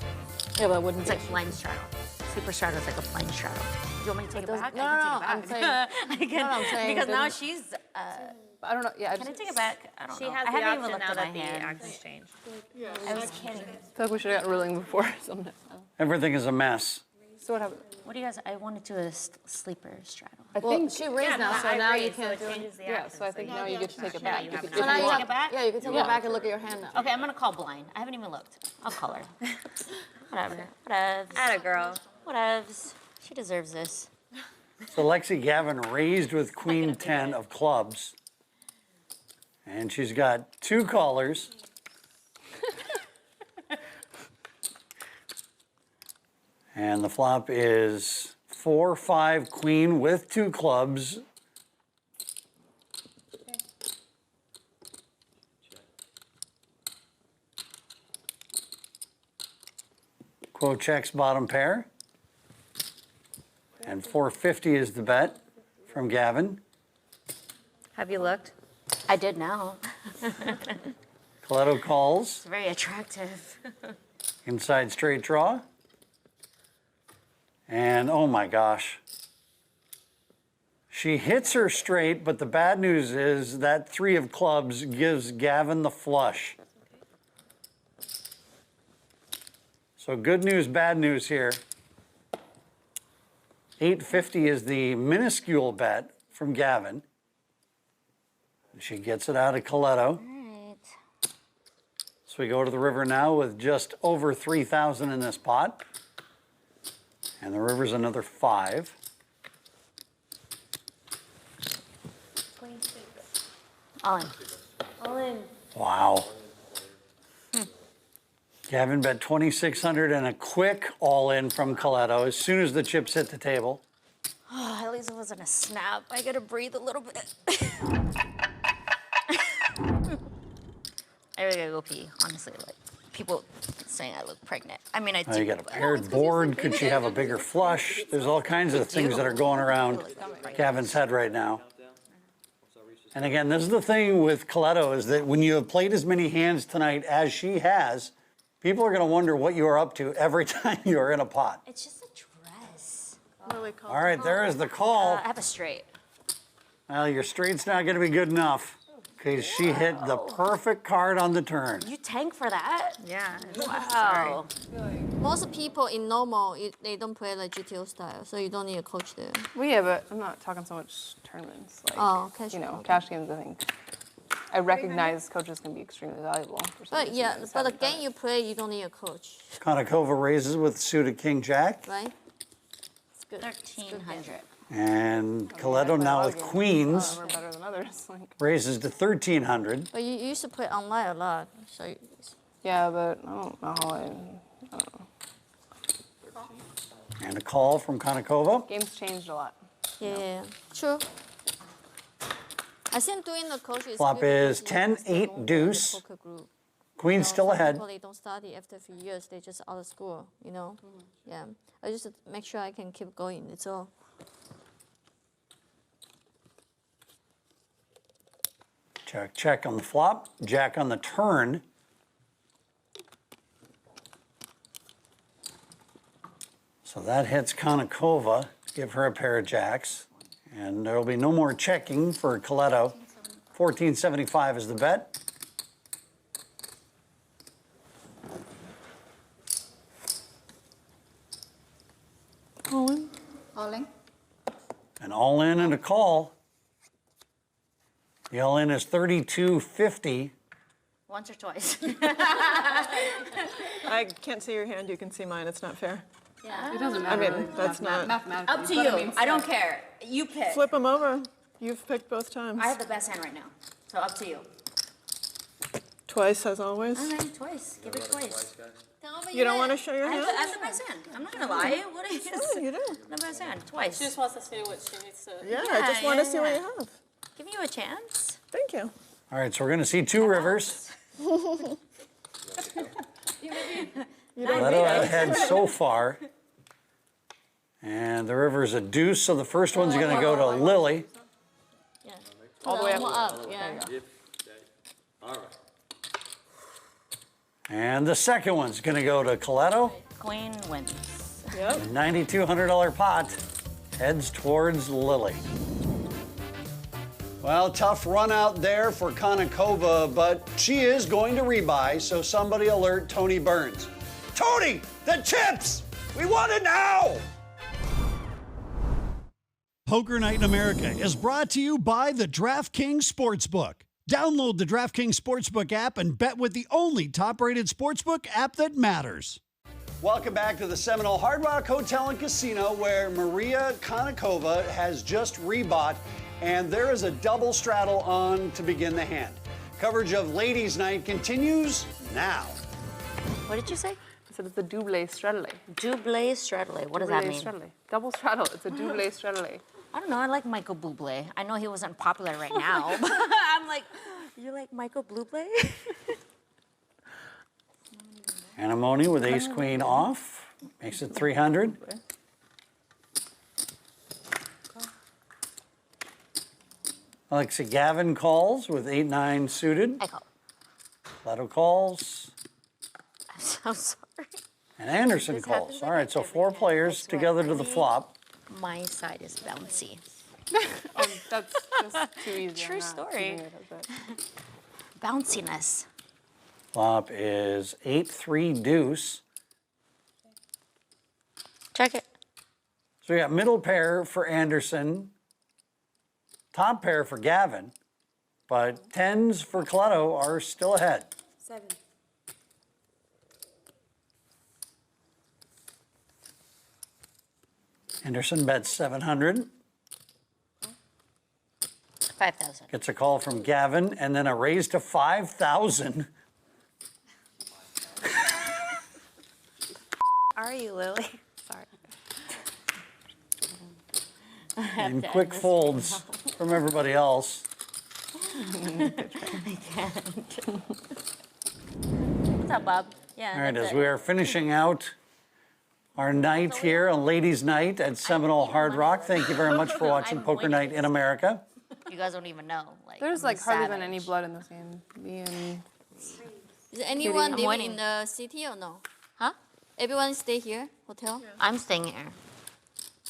Yeah, but it wouldn't It's like blind straddle. Sleeper straddle is like a blind straddle. Do you want me to take it back? No, I can take it back. I'm saying because it now didn't- she's. I don't know. Yeah, Can I take it back? I don't She know. has I the haven't even option looked now at my that the hands. actions changed. I was kidding. I feel like we should have gotten ruling before something. Everything is a mess. So what happened? What do you guys? I wanted to do a sleeper straddle. I think she raised now, so now you can't do it. Yeah, so I think now you get to take it back. You could So now you take it back? Yeah, you can take it back and look at your hand now. Okay, I'm gonna call blind. I haven't even looked. I'll call her. Whatever. Whatevs. Atta girl. Whatevs. She deserves this. So Lexi Gavin raised with Queen 10 of clubs. And she's got two callers. And the flop is 4-5 queen with two clubs. Quo checks bottom pair. And 450 is the bet from Gavin. Have you looked? I did now. Coletto calls. It's very attractive. Inside straight draw. And oh my gosh. She hits her straight, but the bad news is that 3 of clubs gives Gavin the flush. So good news, bad news here. 850 is the minuscule bet from Gavin. She gets it out of Coletto. So we go to the river now with just over 3,000 in this pot. And the river's another 5. All in. All in. Wow. Gavin bet 2,600 and a quick all-in from Coletto as soon as the chips hit the table. Oh, at least it wasn't a snap. I gotta breathe a little bit. I really gotta go pee, honestly. Like, people saying I look pregnant. I mean, I Now do. you got a but- paired board. Could she have a bigger flush? There's all kinds of things that are going around Gavin's head right now. And again, this is the thing with Coletto is that when you have played as many hands tonight as she has, people are going to wonder what you are up to every time you are in a pot. It's just a dress. All right, there is the call. I have a straight. Well, your straight's not going to be good enough because she hit the perfect card on the turn. You tank for that? Yeah. Wow. Most people in normal, they don't play the GTO style, so you don't need a coach there. Well, yeah, but I'm not talking so much tournaments. Like, cash. you know, cash games, I think. I recognize coaches can be extremely valuable. For some But yeah, reason. but the game you play, you don't need a coach, Konnikova raises with suited king jack. right? It's good. 1,300. And Coletto now with queens We're better than others. Like, raises to 1,300. But you used to play online a lot, so yeah, but I don't know how I don't know. And a call from Konnikova. Games changed a lot. yeah, true. I think doing the coach is Flop good is because you 10, 8, understand deuce. the poker group. Queen's still some ahead. People, they don't study after a few years, they just out of school, you know? Yeah, I just make sure I can keep going, it's all. Check, check on the flop. Jack on the turn. So that hits Konnikova. Give her a pair of jacks. And there will be no more checking for Coletto. 1475 is the bet. All in. An all in and a call. The all in is 32.50. Once or twice. I can't see your hand. You can see mine. It's not fair. Yeah. It doesn't I matter. mean, that's not. Mathematically. Up to but you. I mean, I don't care. You pick. Flip them over. You've picked both times. I have the best hand right now. So up to you. Twice as always. All right, twice. Give it twice. You don't want to show your I hand? have the best hand. I'm not gonna lie. What are you? Oh, you do. The best hand. Twice. She just wants to see what she needs to. Yeah, I just want to see what you have. Giving you a chance. Thank you. All right, so we're going to see two rivers. Coletto ahead so far. And the river's a deuce, so the first one's going to go to Lily. Yeah. All the way up. Yeah. And the second one's going to go to Coletto. Queen wins. Yep. The $9,200 pot heads towards Lily. Well, tough run out there for Konnikova, but she is going to rebuy, so somebody alert Tony Burns. Tony, the chips! We want it now! Poker Night in America is brought to you by the DraftKings Sportsbook. Download the DraftKings Sportsbook app and bet with the only top-rated sportsbook app that matters. Welcome back to the Seminole Hard Rock Hotel and Casino, where Maria Konnikova has just rebought, and there is a double straddle on to begin the hand. Coverage of Ladies' Night continues now. What did you say? I said it's a double straddle. Double straddle. What does that mean? Straddle. Double straddle. It's a double straddle. I don't know. I like Michael Bublé. I know he wasn't popular right now, but I'm like, you like Michael Bublé? Antimony with ace-queen off. Makes it 300. Alexa Gavin calls with 8-9 suited. I call. Leto calls. I'm so sorry. And Anderson This calls. happens All right, so four players together to the flop. My side is bouncy. That's just too easy. True story. Bounciness. Flop is 8-3 deuce. Check it. So we got middle pair for Anderson, top pair for Gavin, but tens for Coletto are still ahead. 7. Anderson bets 700. 5,000. Gets a call from Gavin, and then a raise to 5,000. Are you, Lily? Sorry. And quick folds from everybody else. I can't. What's up, Bob? Yeah. All right, that's as it. we are finishing out our night here on Ladies' Night at Seminole Hard Rock, thank you very much for watching Poker Night in America. You guys don't even know. Like, There's I'm like hardly been savage. any blood in this game. Me and Is anyone I'm living winning. in the city or no? Huh? Everyone stay here, hotel? I'm staying here.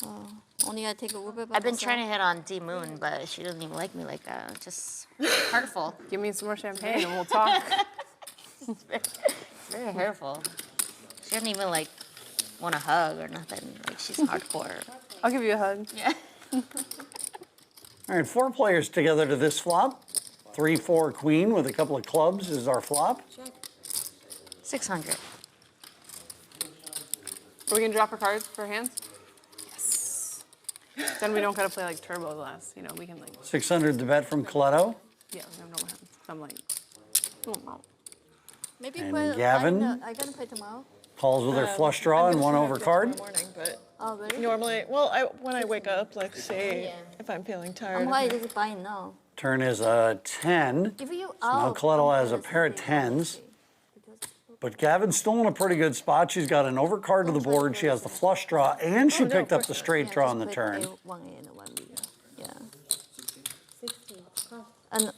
Oh, only I take a Uber by I've been myself? trying to hit on D Moon, but she doesn't even like me like that. Just hurtful. give me some more champagne and we'll talk. Very hurtful. She doesn't even like want a hug or nothing. Like she's hardcore. I'll give you a hug. Yeah. All right, 4 players together to this flop. 3-4 queen with a couple of clubs is our flop. 600. Are we gonna drop our cards for hands? Yes. Then we don't gotta play like turbo last. You know, we can like. 600 to bet from Coletto. Yeah, we have no hands. I'm like. Oh, Maybe And play, Gavin? I gonna play tomorrow. Calls with her flush draw and 1 overcard. Morning, but Oh, really? normally, when I wake up, like say if I'm feeling tired. Why is it buying now? Turn is a 10. If you So now out, Coletto has a pair of 10s. But Gavin's still in a pretty good spot. She's got an overcard to the board. She has the flush draw, and she picked up the straight draw on the turn. 1A and 1B. Yeah. And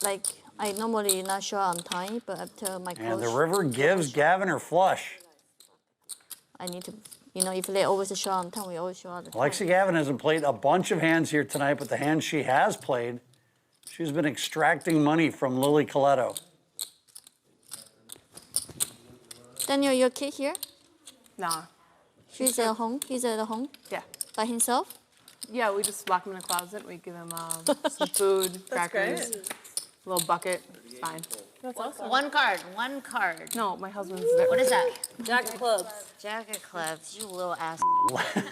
like I normally not sure on time, but after my coach, And the river gives Gavin her flush. I need to, if they always show on time, we always show all the time. Alexi Gavin hasn't played a bunch of hands here tonight, but the hands she has played, she's been extracting money from Lily Coletto. Daniel, your kid here? Nah. He's at home. He's at home Yeah. by himself. Yeah, we just lock him in the closet. We give him some food, crackers, great. a little bucket. It's fine. That's awesome. One card. One card. No, my husband's there. What is that? Jack of clubs. Jack of clubs. You little ass.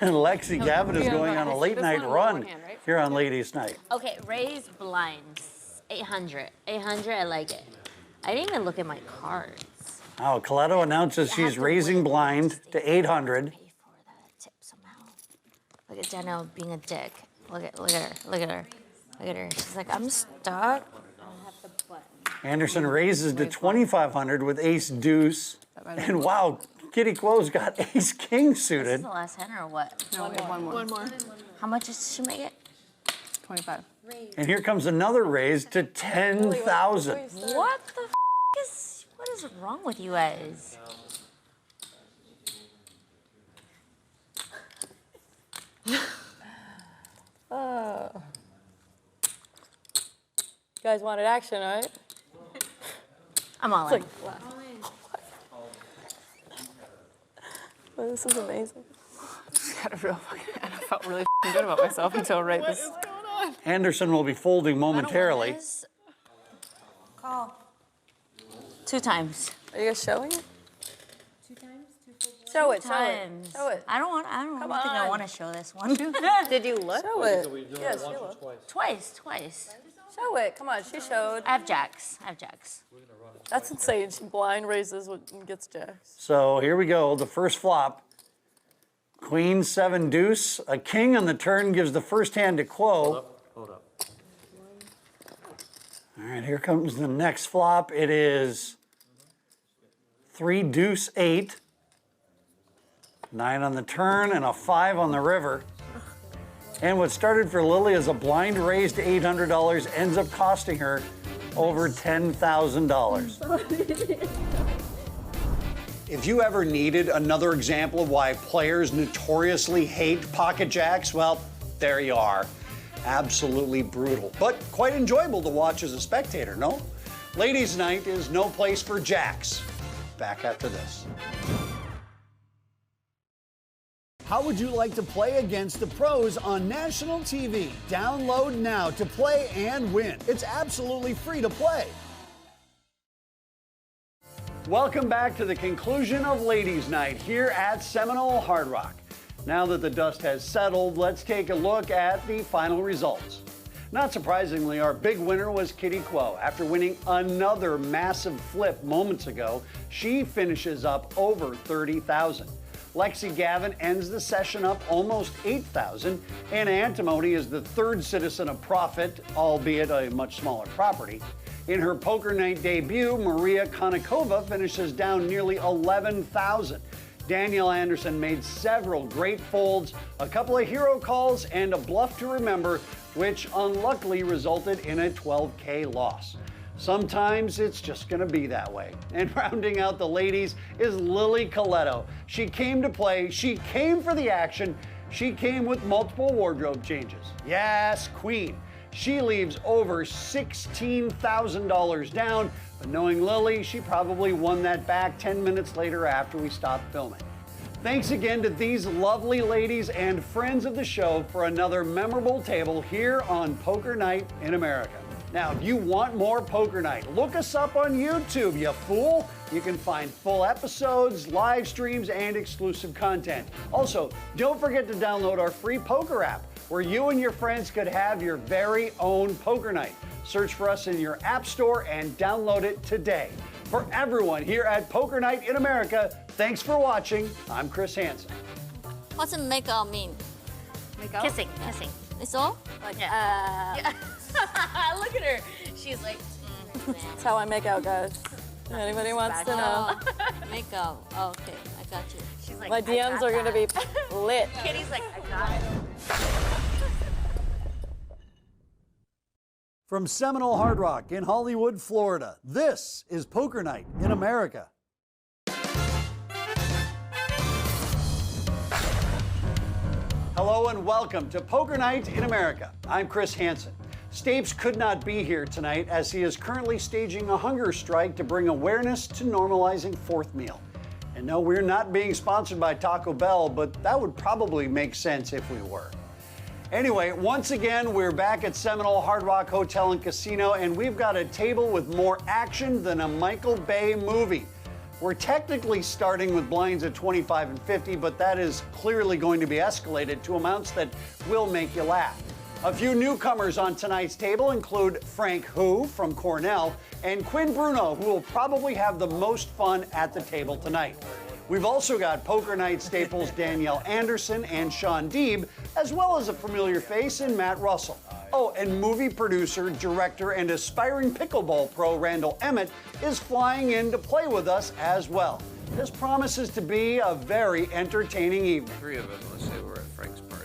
Lexi Gavin is going on a late night run here on Ladies' Night. Okay, raise blinds. 800. 800. I like it. I didn't even look at my cards. Now, Coletto announces she's raising blind to 800. Pay for that tip somehow. Look at Danielle being a dick. Look at her. Look at her. Look at her. She's like, I'm stuck. Anderson raises to 2,500 with ace deuce. And wow, Kitty Quo's got ace king This is suited. the last hand or what? No, we have one more. One more. How much does she make it? 25. And here comes another raise to 10,000. What the is? What is wrong with you guys? You guys wanted action, right? I'm all It's in. like, wow. Well, this is amazing. Got a real fucking. I felt really good about myself until right this. Anderson will be folding momentarily. Call. 2 times. Are you guys showing it? 2 times? Show it, show it. Times. Show it. I don't think I on. want to show this one. Did you look? Show it. Yes, you look. Twice. Show it. Come on, she showed. I have jacks. That's insane. She blind raises and gets jacks. So here we go, the first flop. Queen, 7 deuce. A king on the turn gives the first hand to Quo. Hold up. All right, here comes the next flop. It is 3 deuce 8. 9 on the turn and a 5 on the river. And what started for Lily as a blind raise to $800 ends up costing her over $10,000. If you ever needed another example of why players notoriously hate pocket jacks, well, there you are. Absolutely brutal, but quite enjoyable to watch as a spectator, no? Ladies' Night is no place for jacks. Back after this. How would you like to play against the pros on national TV? Download now to play and win. It's absolutely free to play. Welcome back to the conclusion of Ladies' Night here at Seminole Hard Rock. Now that the dust has settled, let's take a look at the final results. Not surprisingly, our big winner was Kitty Quo. After winning another massive flip moments ago, she finishes up over $30,000. Lexi Gavin ends the session up almost $8,000, and Antimony is the third citizen of profit, albeit a much smaller property. In her poker night debut, Maria Konnikova finishes down nearly 11,000. Danielle Anderson made several great folds, a couple of hero calls, and a bluff to remember, which unluckily resulted in a 12K loss. Sometimes it's just gonna be that way. And rounding out the ladies is Lily Coletto. She came to play, she came for the action, she came with multiple wardrobe changes. Yes, queen. She leaves over $16,000 down, but knowing Lily, she probably won that back 10 minutes later after we stopped filming. Thanks again to these lovely ladies and friends of the show for another memorable table here on Poker Night in America. Now, if you want more Poker Night, look us up on YouTube, you fool. You can find full episodes, live streams, and exclusive content. Also, don't forget to download our free poker app, where you and your friends could have your very own poker night. Search for us in your app store and download it today. For everyone here at Poker Night in America, thanks for watching. I'm Chris Hansen. What's a make out mean? Make out? Kissing. It's all? Like, Look at her. She's like, that's how I make out, guys. Anybody wants to know? Make out. Okay, I got you. She's like, My DMs are gonna be lit. Kitty's like, I got it. From Seminole Hard Rock in Hollywood, Florida, this is Poker Night in America. Hello and welcome to Poker Night in America. I'm Chris Hansen. Stapes could not be here tonight as he is currently staging a hunger strike to bring awareness to normalizing fourth meal. And no, we're not being sponsored by Taco Bell, but that would probably make sense if we were. Anyway, once again, we're back at Seminole Hard Rock Hotel and Casino, and we've got a table with more action than a Michael Bay movie. We're technically starting with blinds at 25 and 50, but that is clearly going to be escalated to amounts that will make you laugh. A few newcomers on tonight's table include Frank Hu from Cornell and Quinn Bruno, who will probably have the most fun at the table tonight. We've also got Poker Night staples Danielle Anderson and Sean Deeb, as well as a familiar face in Matt Russell. Oh, and movie producer, director, and aspiring pickleball pro Randall Emmett is flying in to play with us as well. This promises to be a very entertaining evening. 3 of us, let's say we're at Frank's party.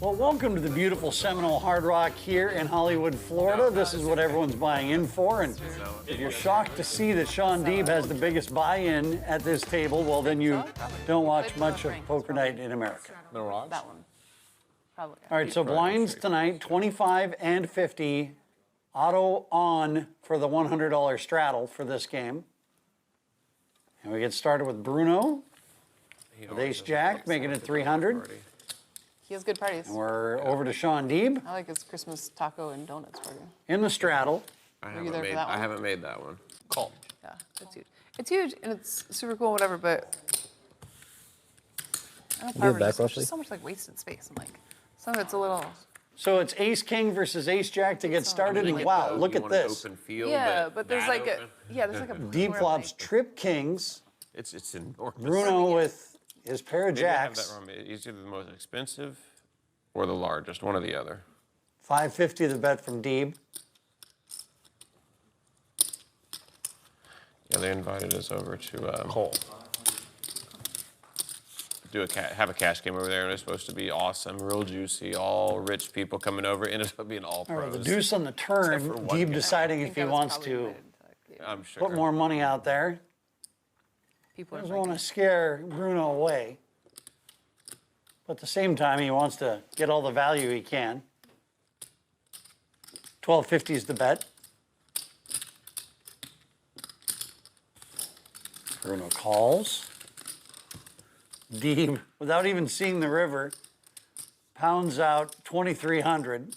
Well, welcome to the beautiful Seminole Hard Rock here in Hollywood, Florida. This is what everyone's buying in for, and if you're shocked to see that Sean Deeb has the biggest buy-in at this table, well, then you don't watch much of Poker Night in America. No rocks? That one. Probably. All right, so blinds tonight, 25 and 50, auto on for the $100 straddle for this game. And we get started with Bruno, with ace-jack, making it 300. He has good parties. And we're over to Sean Deeb. I like his Christmas taco and donuts party. In the straddle. I Were you there for that one? haven't made that one. Call. Yeah, it's huge. It's huge and it's super cool, whatever, but I don't know, back, there's just so much like wasted space. I'm like, some of it's a little. So it's ace-king versus ace-jack to get started, and wow, look at this. Open field, Yeah, but there's like open. there's like a Deep flops trip kings. It's enormous. Bruno with his pair of Maybe I have jacks. that wrong. It's either the most expensive or the largest, one or the other. 550 the bet from Deeb. Yeah, they invited us over to Cole. do have a cash game over there, and it's supposed to be awesome, real juicy, all rich people coming over. It ended up being all All right, pros. the deuce on the turn, Except for one Deeb guy. deciding if he wants to I'm sure. put more money out there. People Doesn't want to scare Bruno away. But at the same time, he wants to get all the value he can. 1250 is the bet. Bruno calls. Deeb, without even seeing the river, pounds out 2,300.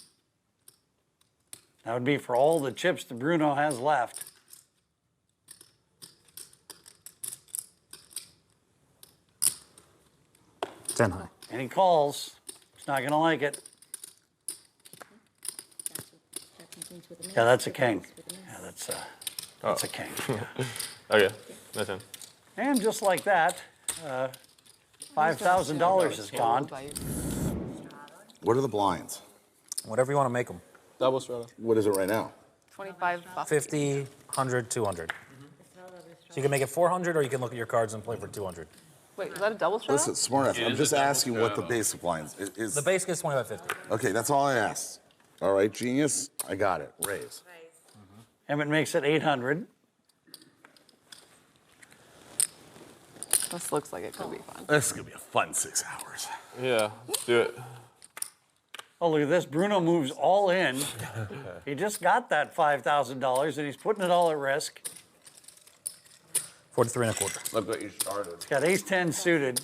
That would be for all the chips that Bruno has left. Ten high. And he calls. He's not gonna like it. Yeah, that's a king. Yeah, that's a king. Okay, that's in. And just like that, $5,000 is gone. What are the blinds? Whatever you want to make them. Double straddle. What is it right now? 25 bucks. 50, 100, 200. So you can make it 400, or you can look at your cards and play for 200. Wait, is that a double shot? Listen, smart ass. I'm just asking what the basic line is. The basic is 25.50. Okay, that's all I asked. All right, genius. I got it. Raise. Emmett makes it 800. This looks like it could be fun. This is gonna be a fun 6 hours. Yeah, let's do it. Oh, look at this. Bruno moves all in. He just got that $5,000 and he's putting it all at risk. 43 and a quarter. Look what you started. He's got ace-10 suited.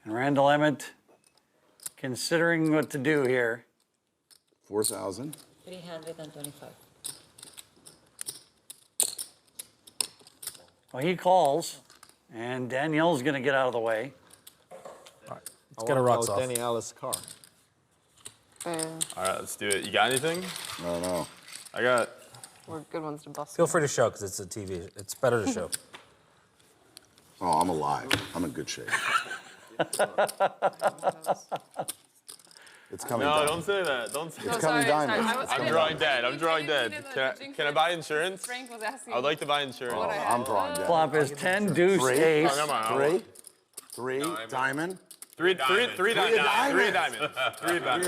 And Randall Emmett considering what to do here. 4,000. 325. Well, he calls, and Danielle's going to get out of the way. Let's get a rocks off. Danielle's car. All right, let's do it. You got anything? No, no. I got. We're good ones to bust. Feel free to show, because it's a TV. It's better to show. Oh, I'm alive. I'm in good shape. It's coming down. No, don't say that. Don't say It's that. coming diamond. I'm drawing dead. I'm drawing dead. Can I buy insurance? Frank was asking. I would like to buy insurance. Oh, I'm drawing dead. Flop is 10, deuce, Three. ace. Oh, never mind. Three, diamond. Three diamonds. Three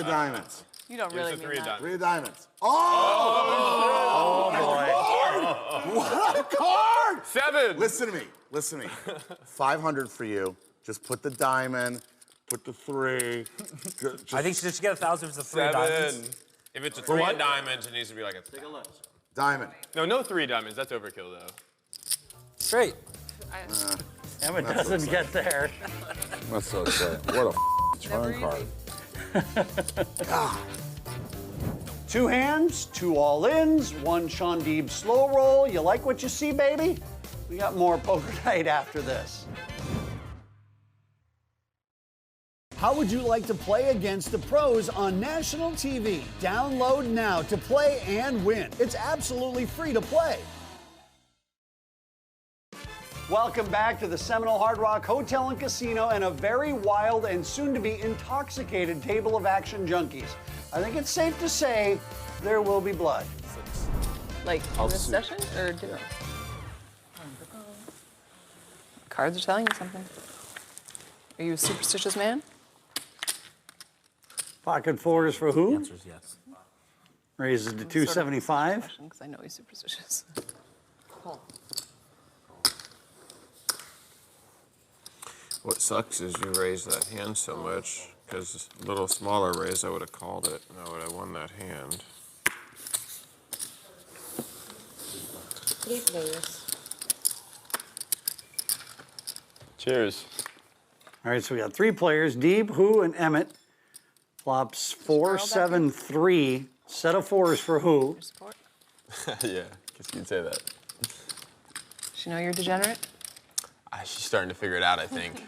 diamonds. You don't really mean that. Three diamonds. Oh! Oh, boy. What a card! 7. Listen to me. 500 for you. Just put the diamond. Put the 3. I think she should get 1,000 if it's a 3 diamonds. If it's a 3 diamonds, it needs to be like a. Take a look. Diamond. No 3 diamonds. That's overkill though. Straight. Emmett doesn't get there. That's so sad. What a turn card. 2 hands, 2 all-ins, 1 Sean Deeb slow roll. You like what you see, baby? We got more poker night after this. How would you like to play against the pros on national TV? Download now to play and win. It's absolutely free to play. Welcome back to the Seminole Hard Rock Hotel and Casino and a very wild and soon-to-be intoxicated table of action junkies. I think it's safe to say there will be blood. Like in this session or dinner? Cards are telling you something. Are you a superstitious man? Pocket 4s for who? The answer is yes. Raises to 275. Because I know he's superstitious. What sucks is you raise that hand so much, because a little smaller raise, I would have called it, and I would have won that hand. 3 players. Cheers. All right, so we got 3 players, Deeb, Who, and Emmett. Flops 4, 7, 3. Set of 4s for Who. Yeah, guess you'd say that. Does she know you're degenerate? She's starting to figure it out, I think.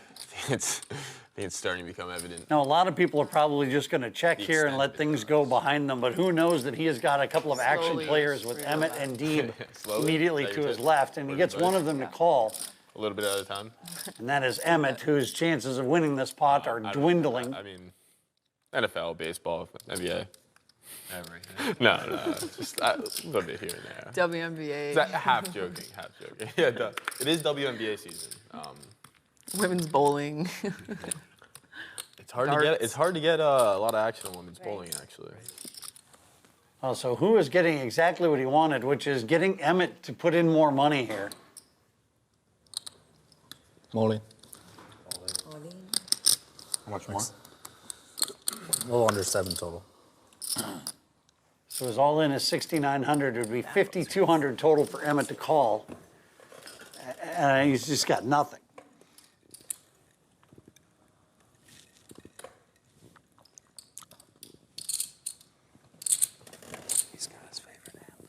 I think it's starting to become evident. Now, a lot of people are probably just going to check here and let things go behind them, but who knows that he has got a couple of action players with Emmett and Deeb immediately to his left, and he gets one of them to call. A little bit at a time. And that is Emmett, whose chances of winning this pot are dwindling. I mean, NFL, baseball, NBA. Everything. No, just a little bit here and there. WNBA. Half joking. Yeah, it is WNBA season. Women's bowling. It's hard to get. It's hard to get a lot of action on women's bowling, actually. Oh, so Who is getting exactly what he wanted, which is getting Emmett to put in more money here. Molly. How much more? A little under 7 total. So his all-in is 6,900. It would be 5,200 total for Emmett to call. And he's just got nothing. He's got his favorite hand.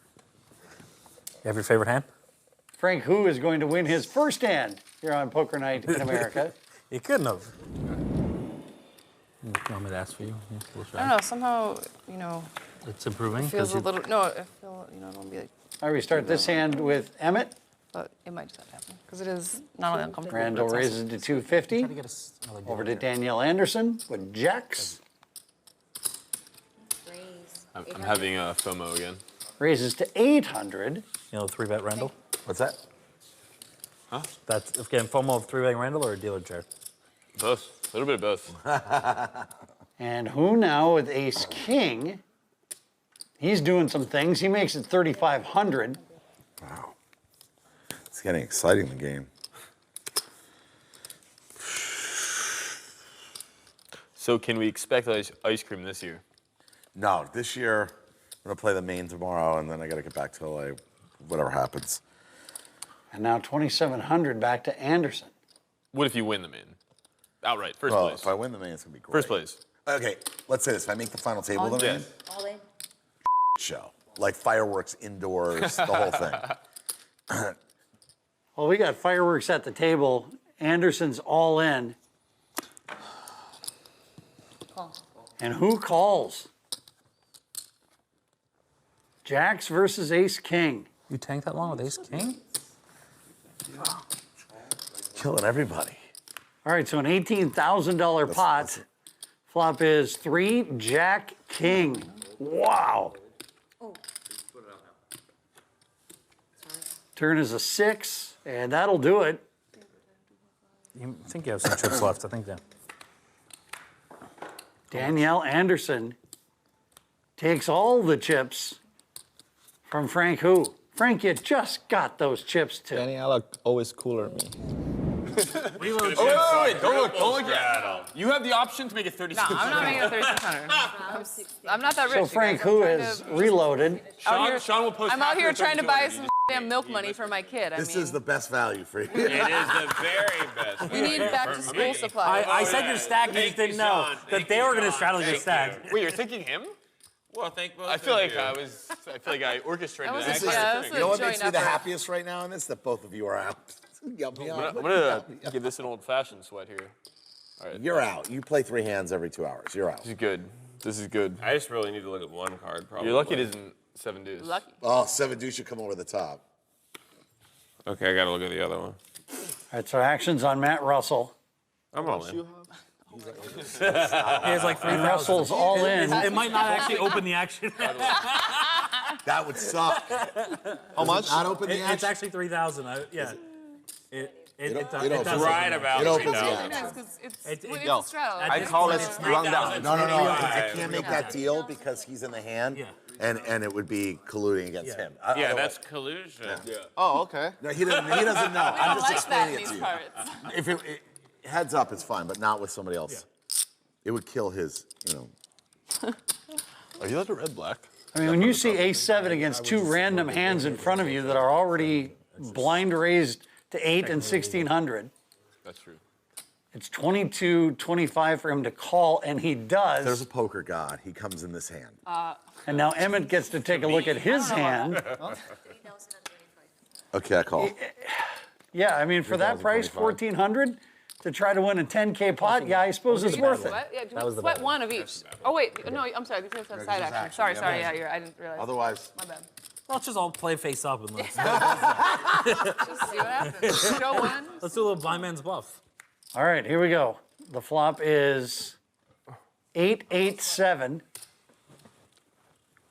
You have your favorite hand? Frank Who is going to win his first hand here on Poker Night in America. You couldn't have. You want me to ask for you? Yeah, we'll try. I don't know. Somehow, you know. It's improving. It feels a little. No, I feel. You know, I don't be like. All right, we start this hand with Emmett. but it might just have to happen because it is not only uncomfortable. Randall but it's raises to 250. Over to Danielle Anderson with jacks. I'm having a FOMO again. Raises to 800. You know, 3-bet Randall? What's that? Huh? That's, again, FOMO of 3-betting Randall or a dealer chair? Both. A little bit of both. And who now with ace king? He's doing some things. He makes it 3,500. Wow. It's getting exciting, the game. So can we expect ice cream this year? No, this year, I'm going to play the main tomorrow, and then I got to get back to LA, whatever happens. And now 2,700 back to Anderson. What if you win the main? Outright, first Well, place. if I win the main, it's going to be great. First place. Okay, let's say this. If I make the final table, the main, All in. show. Like fireworks indoors, the whole thing. Well, we got fireworks at the table. Anderson's all in. And who calls? Jacks versus ace king. You tanked that long with ace king? Killing everybody. All right, so an $18,000 pot. Flop is 3 jack king. Wow. Turn is a 6, and that'll do it. You think you have some chips left, I think, Dan. Danielle Anderson takes all the chips from Frank Who. Frank, you just got those chips too. Danielle always cooler than me. Wait, don't look at it. You have the option to make it 36. No, I'm not making it 3,600. I'm not that rich. So Frank Who has reloaded. Sean will post I'm out half here your trying to buy 32. some damn milk money for my kid. This is the best value for you. It is the very best. We need back to school supplies. I said your stack, you just didn't know that they were going to straddle your stack. Wait, you're thinking him? Well, thank both. I feel like I orchestrated That was that. You know what makes me the happiest right now in this? That both of you are out. I'm gonna give this an old-fashioned sweat here. All right. You're out. You play 3 hands every 2 hours. You're out. This is good. This is good. I just really need to look at one card, probably. You're lucky it isn't 7 deuce. Lucky. Oh, 7 deuce should come over the top. Okay, I gotta look at the other one. All right, so action's on Matt Russell. I'm all in. He has like 3,000. Russell's all in. It might not actually open the action. That would suck. How much? Not open the action. It's actually 3,000. Yeah. It does. does. Right about It opens 3,000. the action. It's Yo, a straddle. I call it rundown. No. I can't make that deal because he's in the hand, and it would be colluding against him. Yeah, that's collusion. Yeah. Oh, okay. No, he doesn't know. I'm just explaining it to you. Parts. If it heads up, it's fine, but not with somebody else. It would kill his, Are you like a red black? I mean, when you see ace 7 against 2 random hands in front of you that are already blind raised to 8 and 1,600, That's true. it's 22-25 for him to call, and he does. There's a poker god. He comes in this hand. And now Emmett gets to take a look at his hand. Okay, I call. Yeah, I mean, for that price, 1,400 to try to win a 10K pot, yeah, I suppose it's worth it. Sweat? Yeah, sweat one of each. Oh, wait. No, I'm sorry. These have side action. Sorry. Yeah, I didn't realize. Otherwise. My bad. Well, let's just all play face up and let's Just see what happens. Show one. let's do a little blind man's bluff. All right, here we go. The flop is 8-8-7.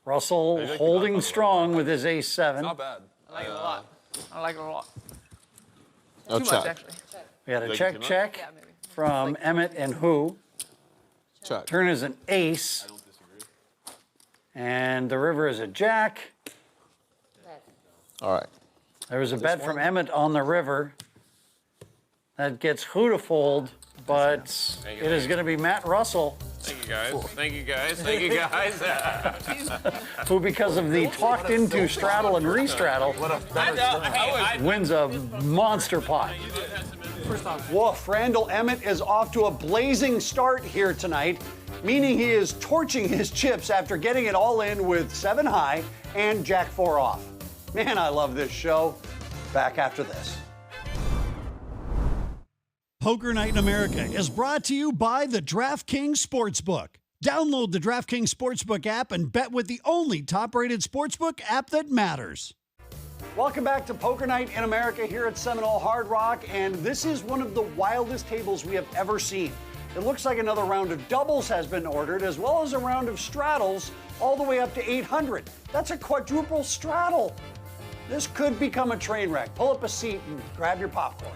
Russell holding strong with his ace 7. Not bad. I like it a lot. I like it a lot. No Too check. much, actually. We had a Like check too much? check Yeah, maybe. from Emmett and Who. Check. Turn is an ace. And the river is a jack. All right. There was a bet from Emmett on the river. That gets Who to fold, but it is going to be Matt Russell, Thank you guys. Thank you guys. Thank you guys. who, because of the talked into straddle and restraddle, wins a monster pot. Woof, Randall Emmett is off to a blazing start here tonight, meaning he is torching his chips after getting it all in with 7 high and Jack 4 off. Man, I love this show. Back after this. Poker Night in America is brought to you by the DraftKings Sportsbook. Download the DraftKings Sportsbook app and bet with the only top-rated sportsbook app that matters. Welcome back to Poker Night in America here at Seminole Hard Rock, and this is one of the wildest tables we have ever seen. It looks like another round of doubles has been ordered, as well as a round of straddles all the way up to 800. That's a quadruple straddle. This could become a train wreck. Pull up a seat and grab your popcorn.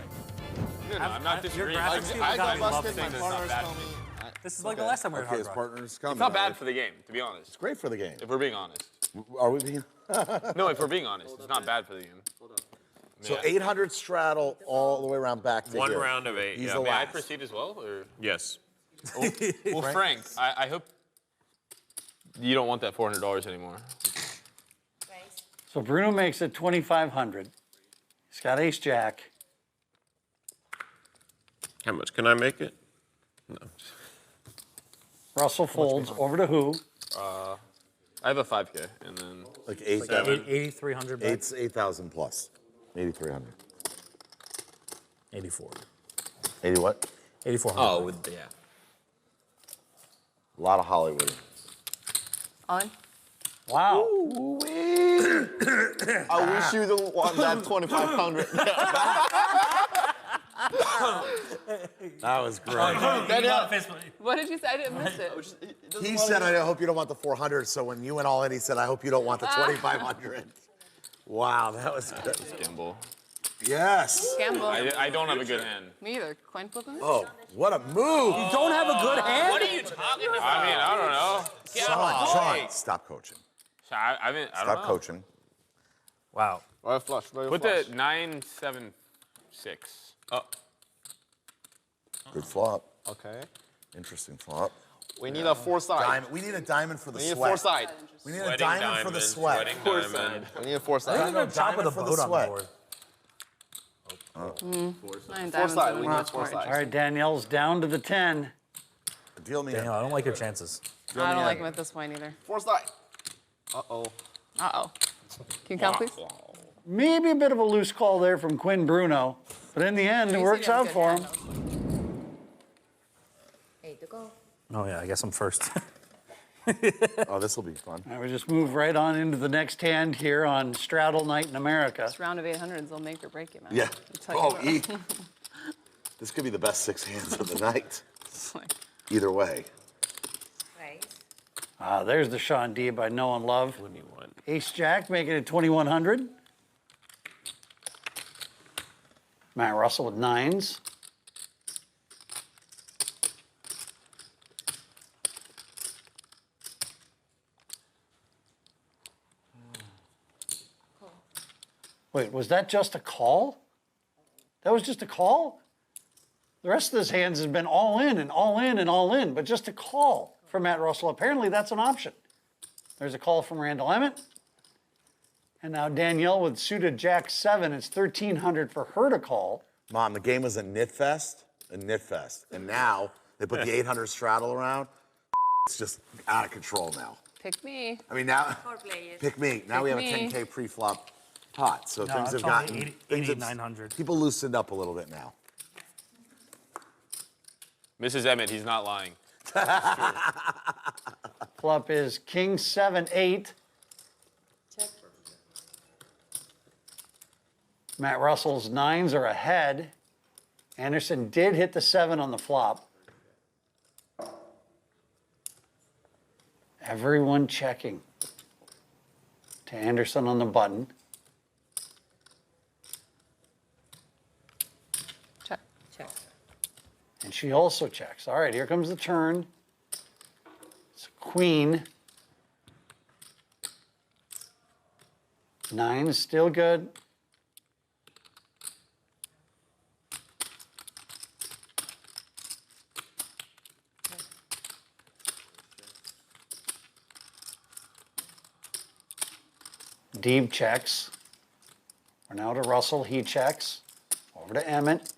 No, I'm not disagreeing. graphics team has gotta be loving saying this. that it's not bad. This is like the last time we were at Okay, Hard his Rock. partner's coming. It's not bad right? for the game, to be honest. It's great for the game. If we're being honest. Are we being? No, if we're being honest, it's not bad for the game. So 800 straddle all the way around back to One here. round of 8. He's yeah. the May I last. proceed as well? Or? Yes. Well, Frank, I hope you don't want that $400 anymore. So Bruno makes it 2,500. He's got ace jack. How much can I make it? No. Russell folds over to who? I have a 5K, and then Like 8,300 back. 8,000 plus. 8,300. 84. 80 what? 8,400. Yeah. A lot of Hollywood. On. Wow. I wish you the one that 2,500. That was great. What did you say? I didn't miss it. He said, I hope you don't want the 400. So when you went all in, he said, I hope you don't want the 2,500. Wow, that was good. gamble. Yes. Gamble. I don't have a good hand. Me either. Coin flipping? Oh, what a move. You don't have a good hand? What are you talking about? I mean, I don't know. Sean, stop coaching. I don't Stop know. coaching. Wow. Royal flush, royal Put flush. the 976. Oh, Good flop. Okay. Interesting flop. We need a four-side. Diamond. We need a diamond for the We need a sweat. four-side. We need a Sweating diamond for the diamond, sweat. sweating diamond. We need a I four-side. think they're top of the Diamond for boat the on the sweat. board. Nine Four-side. diamonds We on need the four board. sides. All right, Danielle's down to the 10. Deal me Daniel, in. I don't like your chances. I don't like him at this point either. Four-side. Uh-oh. Uh-oh. Can you count, please? Maybe a bit of a loose call there from Quinn Bruno, but in the end, it works out for him. Oh, yeah, I guess I'm first. Oh, this will be fun. All right, we just move right on into the next hand here on Straddle Night in America. This round of 800s will make or break you, man. Yeah. I'll tell you Oh, what. E. This could be the best 6 hands of the night. It's like, Either way. There's the Sean D by No and Love. Ace Jack making it 2,100. Matt Russell with 9s. Wait, was that just a call? That was just a call? The rest of his hands has been all in and all in and all in, but just a call from Matt Russell. Apparently that's an option. There's a call from Randall Emmett. And now Danielle with suited Jack 7. It's 1,300 for her to call. Mom, the game was a knit fest. And now they put the 800 straddle around. It's just out of control now. pick me. I mean, now, pick me. Now we have a Pick me. 10K pre-flop pot. So No, things it's have only gotten, 80, things have- 900. people loosened up a little bit now. Mrs. Emmett, he's not lying. Flop is King 7, 8. Matt Russell's 9s are ahead. Anderson did hit the 7 on the flop. Everyone checking to Anderson on the button. Check. Check. And she also checks. All right, here comes the turn. It's a queen. 9 is still good. Deeb checks. We're now to Russell. He checks. Over to Emmett.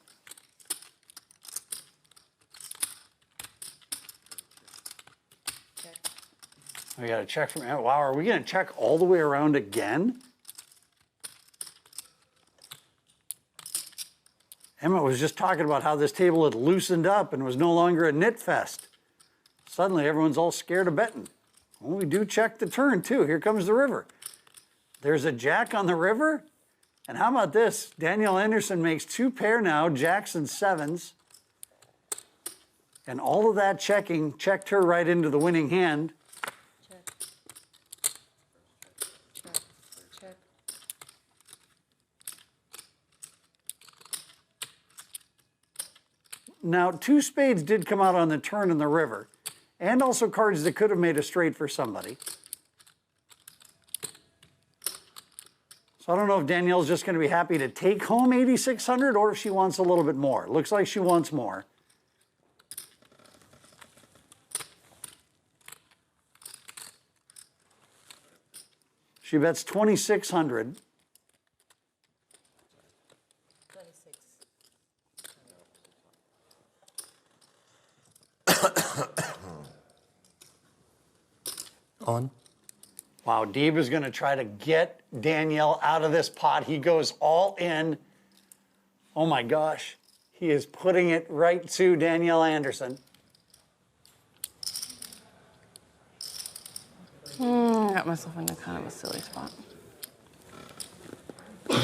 We got a check from Emmett. Wow, are we going to check all the way around again? Emmett was just talking about how this table had loosened up and was no longer a knit fest. Suddenly, everyone's all scared of betting. Well, we do check the turn, too. Here comes the river. There's a jack on the river. And how about this? Danielle Anderson makes 2 pair now, jacks and 7s. And all of that checking checked her right into the winning hand. Now, 2 spades did come out on the turn in the river, and also cards that could have made a straight for somebody. So I don't know if Danielle's just going to be happy to take home 8,600 or if she wants a little bit more. Looks like she wants more. She bets 2,600. On. Wow, Deeb is going to try to get Danielle out of this pot. He goes all in. Oh my gosh. He is putting it right to Danielle Anderson. I got myself into kind of a silly spot. So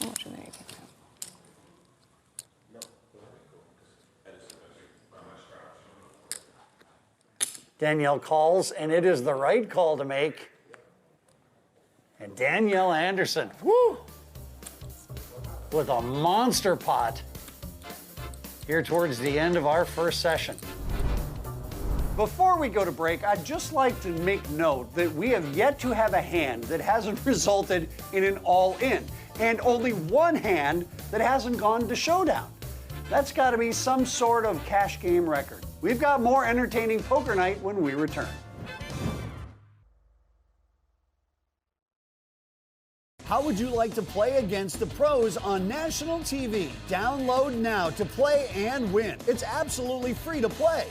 much in there you can't count. Danielle calls, and it is the right call to make. And Danielle Anderson, woo, with a monster pot here towards the end of our first session. Before we go to break, I'd just like to make note that we have yet to have a hand that hasn't resulted in an all-in, and only one hand that hasn't gone to showdown. That's got to be some sort of cash game record. We've got more entertaining poker night when we return. How would you like to play against the pros on national TV? Download now to play and win. It's absolutely free to play.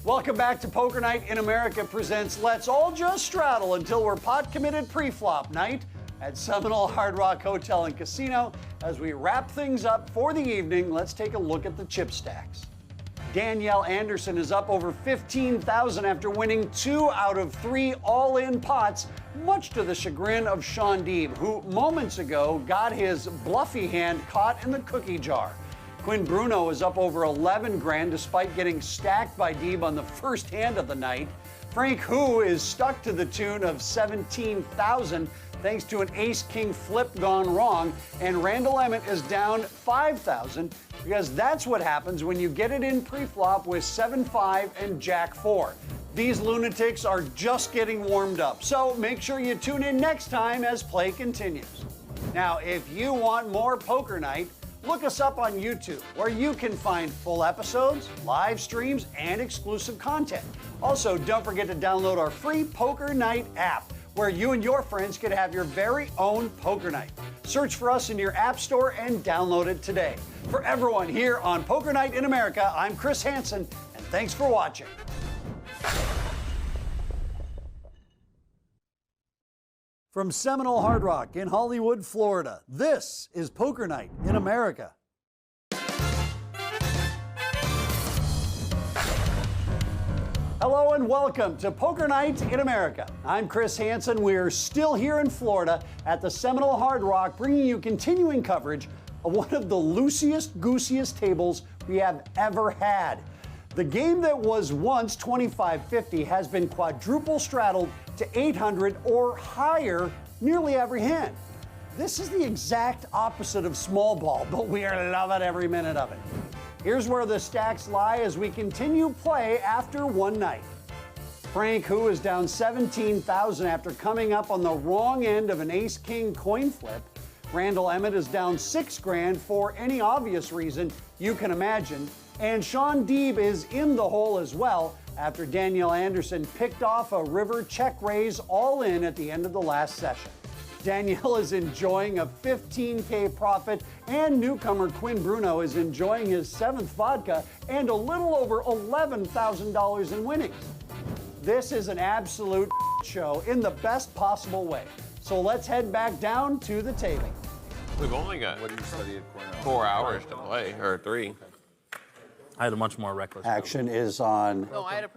Welcome back to Poker Night in America presents Let's All Just Straddle Until We're Pot Committed Pre-Flop Night at Seminole Hard Rock Hotel and Casino. As we wrap things up for the evening, let's take a look at the chip stacks. Danielle Anderson is up over 15,000 after winning 2 out of 3 all-in pots, much to the chagrin of Sean Deeb, who moments ago got his bluffy hand caught in the cookie jar. Quinn Bruno is up over 11 grand despite getting stacked by Deeb on the first hand of the night. Frank Hu is stuck to the tune of 17,000 thanks to an ace-king flip gone wrong, and Randall Emmett is down 5,000 because that's what happens when you get it in pre-flop with 7-5 and Jack-4. These lunatics are just getting warmed up, so make sure you tune in next time as play continues. Now, if you want more Poker Night, look us up on YouTube, where you can find full episodes, live streams, and exclusive content. Also, don't forget to download our free Poker Night app, where you and your friends can have your very own poker night. Search for us in your app store and download it today. For everyone here on Poker Night in America, I'm Chris Hansen, and thanks for watching. From Seminole Hard Rock in Hollywood, Florida, this is Poker Night in America. Hello and welcome to Poker Night in America. I'm Chris Hansen. We're still here in Florida at the Seminole Hard Rock, bringing you continuing coverage of one of the loosest, goosiest tables we have ever had. The game that was once $25.50 has been quadruple straddled to 800 or higher nearly every hand. This is the exact opposite of small ball, but we are loving every minute of it. Here's where the stacks lie as we continue play after one night. Frank Hu is down 17,000 after coming up on the wrong end of an ace-king coin flip. Randall Emmett is down 6 grand for any obvious reason you can imagine. And Sean Deeb is in the hole as well after Danielle Anderson picked off a river check raise all in at the end of the last session. Danielle is enjoying a 15K profit, and newcomer Quinn Bruno is enjoying his 7th vodka and a little over $11,000 in winnings. This is an absolute show in the best possible way. So let's head back down to the taping. We've only got 4 hours to play, or 3. I had a much more reckless. Action is on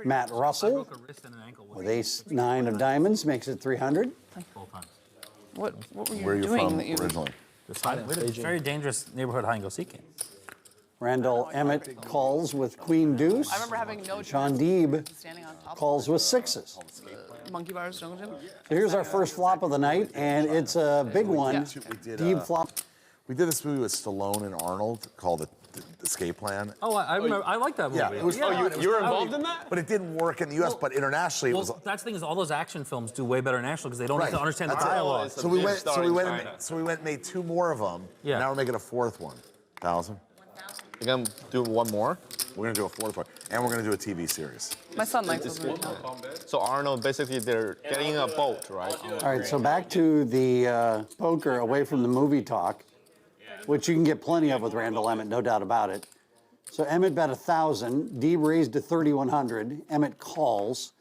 Matt Russell with ace-9 of diamonds, makes it 300. What were you Where are you doing from that you? originally? It's a very dangerous neighborhood hide and go seek game. Randall Emmett calls with queen deuce. I remember having no Sean chance Deeb standing on top calls with sixes. of monkey bars, jungle gym. So here's our first flop of the night, and it's a big one. Deeb flop. We did this movie with Stallone and Arnold called the Escape Plan. Oh, I remember. I like that movie. Yeah, it was. Yeah, you were involved in that? But it didn't work in the U.S. but internationally, it was. That's the thing is, all those action films do way better internationally because they don't have to understand the That's it. dialogue. So we went and made 2 more of them. Yeah. Now we're making a 4th one. 1,000. You're gonna do one more? We're gonna do a 4th one, and we're gonna do a TV series. My son likes this movie. So Arnold, basically, they're getting a boat, right? All right, so back to the poker away from the movie talk, which you can get plenty of with Randall Emmett, no doubt about it. So Emmett bet 1,000. Deeb raised to 3,100. Emmett calls,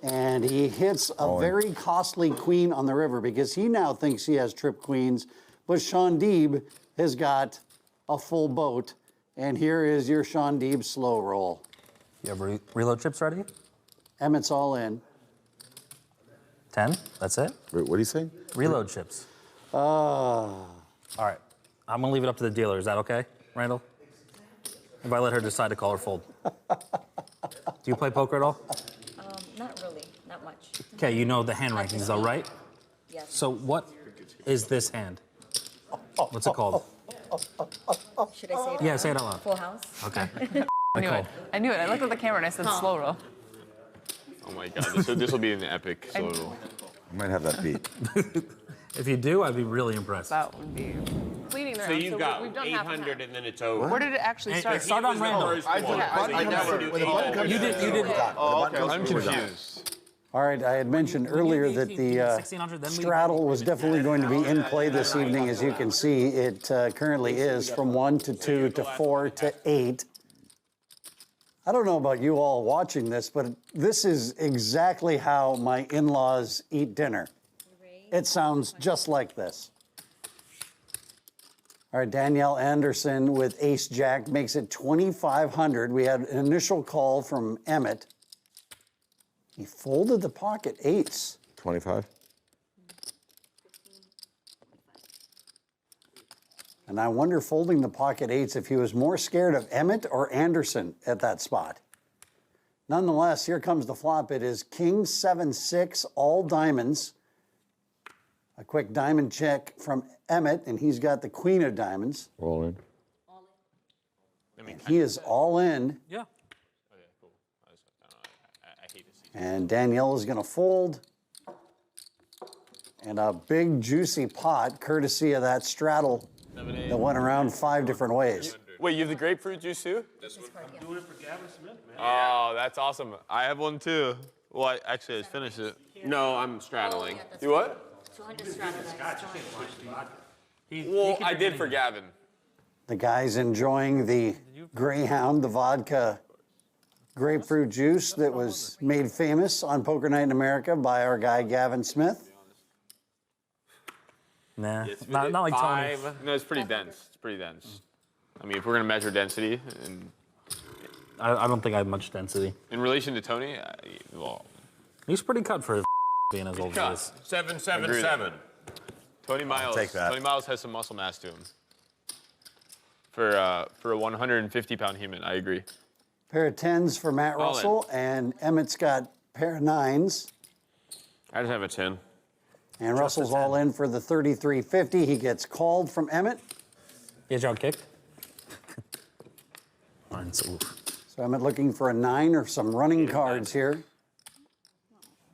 and he hits a very costly queen on the river because he now thinks he has trip queens, but Sean Deeb has got a full boat. And here is your Sean Deeb slow roll. You have reload chips ready? Emmett's all in. 10. That's it. Wait, what are you saying? Reload chips. Oh. All right. I'm gonna leave it up to the dealer. Is that okay, Randall? If I let her decide to call or fold. Do you play poker at all? Not really, not much. Okay, you know the hand rankings though, right? Yes. So what is this hand? What's it called? Should I say it? Yeah, say it out loud. Full house. Okay. I knew it. I knew it. I looked at the camera and I said slow roll. Oh my God, this will be an epic slow roll. I might have that beat. If you do, I'd be really impressed. That would be fleeting there. So you've got we've done half and 800 and then it's over. Where did it actually start? Start on Randall. You did. Oh, okay. I'm confused. All right, I had mentioned earlier that the straddle was definitely going to be in play this evening. As you can see, it currently is from 1 to 2 to 4 to 8. I don't know about you all watching this, but this is exactly how my in-laws eat dinner. It sounds just like this. All right, Danielle Anderson with ace-jack makes it 2,500. We had an initial call from Emmett. He folded the pocket eights. 25. And I wonder, folding the pocket eights, if he was more scared of Emmett or Anderson at that spot. Nonetheless, here comes the flop. It is king 7-6, all diamonds. A quick diamond check from Emmett, and he's got the queen of diamonds. Roll in. And he is all in. Yeah. And Danielle is going to fold. And a big, juicy pot, courtesy of that straddle that went around 5 different ways. Wait, you have the grapefruit juice too? I'm doing it for Gavin Smith, man. Oh, that's awesome. I have one too. Well, I just finished it. No, I'm straddling. You what? 200 straddle. Well, I did for Gavin. The guy's enjoying the Greyhound, the vodka grapefruit juice that was made famous on Poker Night in America by our guy Gavin Smith. Nah, not like Tony. No, it's pretty dense. It's pretty dense. I mean, if we're gonna measure density, and I don't think I have much density. in relation to Tony, well, He's pretty cut for being as old as he is. 777. Tony Miles. take that. Tony Miles has some muscle mass to him. For a 150-pound human, I agree. Pair of 10s for Matt All in. Russell, and Emmett's got pair of 9s. I just have a 10. And Russell's all in for the 33.50. He gets called from Emmett. Get your kicked. Oof. So Emmett looking for a 9 or some running cards here.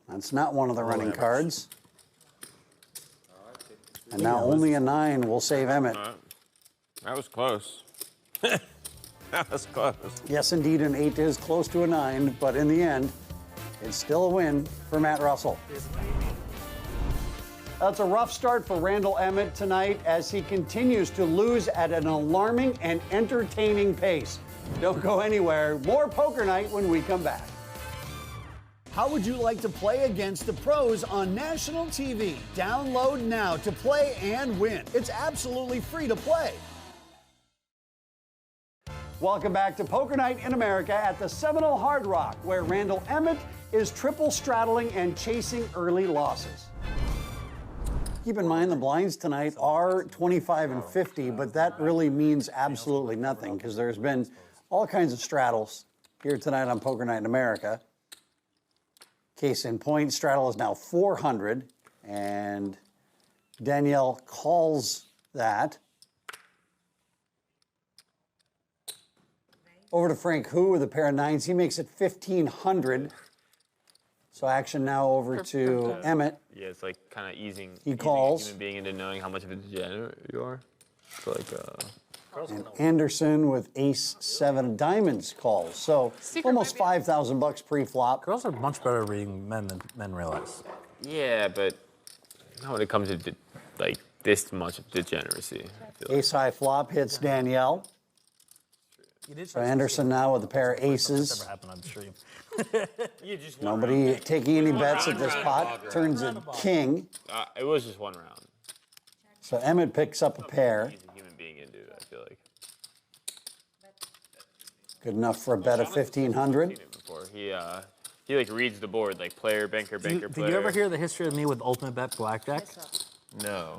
That's not one of the running cards. And now only a 9 will save Emmett. That was close. That was close. Yes, indeed, an 8 is close to a 9, but in the end, it's still a win for Matt Russell. That's a rough start for Randall Emmett tonight as he continues to lose at an alarming and entertaining pace. Don't go anywhere. More Poker Night when we come back. How would you like to play against the pros on national TV? Download now to play and win. It's absolutely free to play. Welcome back to Poker Night in America at the Seminole Hard Rock, where Randall Emmett is triple straddling and chasing early losses. Keep in mind the blinds tonight are 25 and 50, but that really means absolutely nothing because there's been all kinds of straddles here tonight on Poker Night in America. Case in point, straddle is now 400, and Danielle calls that. Over to Frank Hu with a pair of nines. He makes it 1,500. So action now over to Emmett. Yeah, it's like kind of easing. He calls. A human being into knowing how much of a degenerate you are. It's like. And Anderson with ace 7 of diamonds calls. So almost $5,000 pre-flop. Girls are much better at reading men than men realize. Yeah, but not when it comes to like this much of degeneracy. I feel like. Ace high flop hits Danielle. So Anderson now with a pair of aces. Never happened on stream. Nobody taking any bets at this pot. Turns a king. It was just one round. So Emmett picks up a pair. He's a human being into it, I feel like. Good enough for a bet of 1,500. Before he like reads the board like player, banker, banker, player. Did you ever hear the history of me with Ultimate Bet Blackjack? No.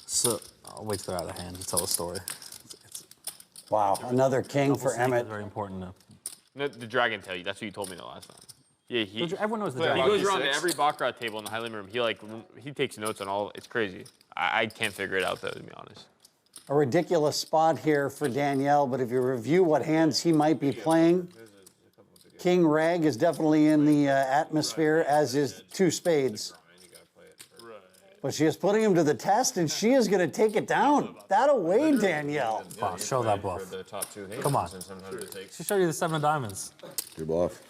So I'll wait till they're out of the hand to tell a story. Wow, another king for Emmett. Very important to. No, the dragon tell you. That's what you told me the last time. Yeah, Everyone knows the He dragon. goes around to every baccarat table in the high limit room. He takes notes on all. It's crazy. I can't figure it out though, to be honest. A ridiculous spot here for Danielle, but if you review what hands he might be playing, King Rag is definitely in the atmosphere, as is two spades. But she is putting him to the test, and she is going to take it down. That away, Danielle. Wow, show that bluff. The top two hands, Come on. and sometimes it takes. She showed you the 7 of diamonds. Your bluff.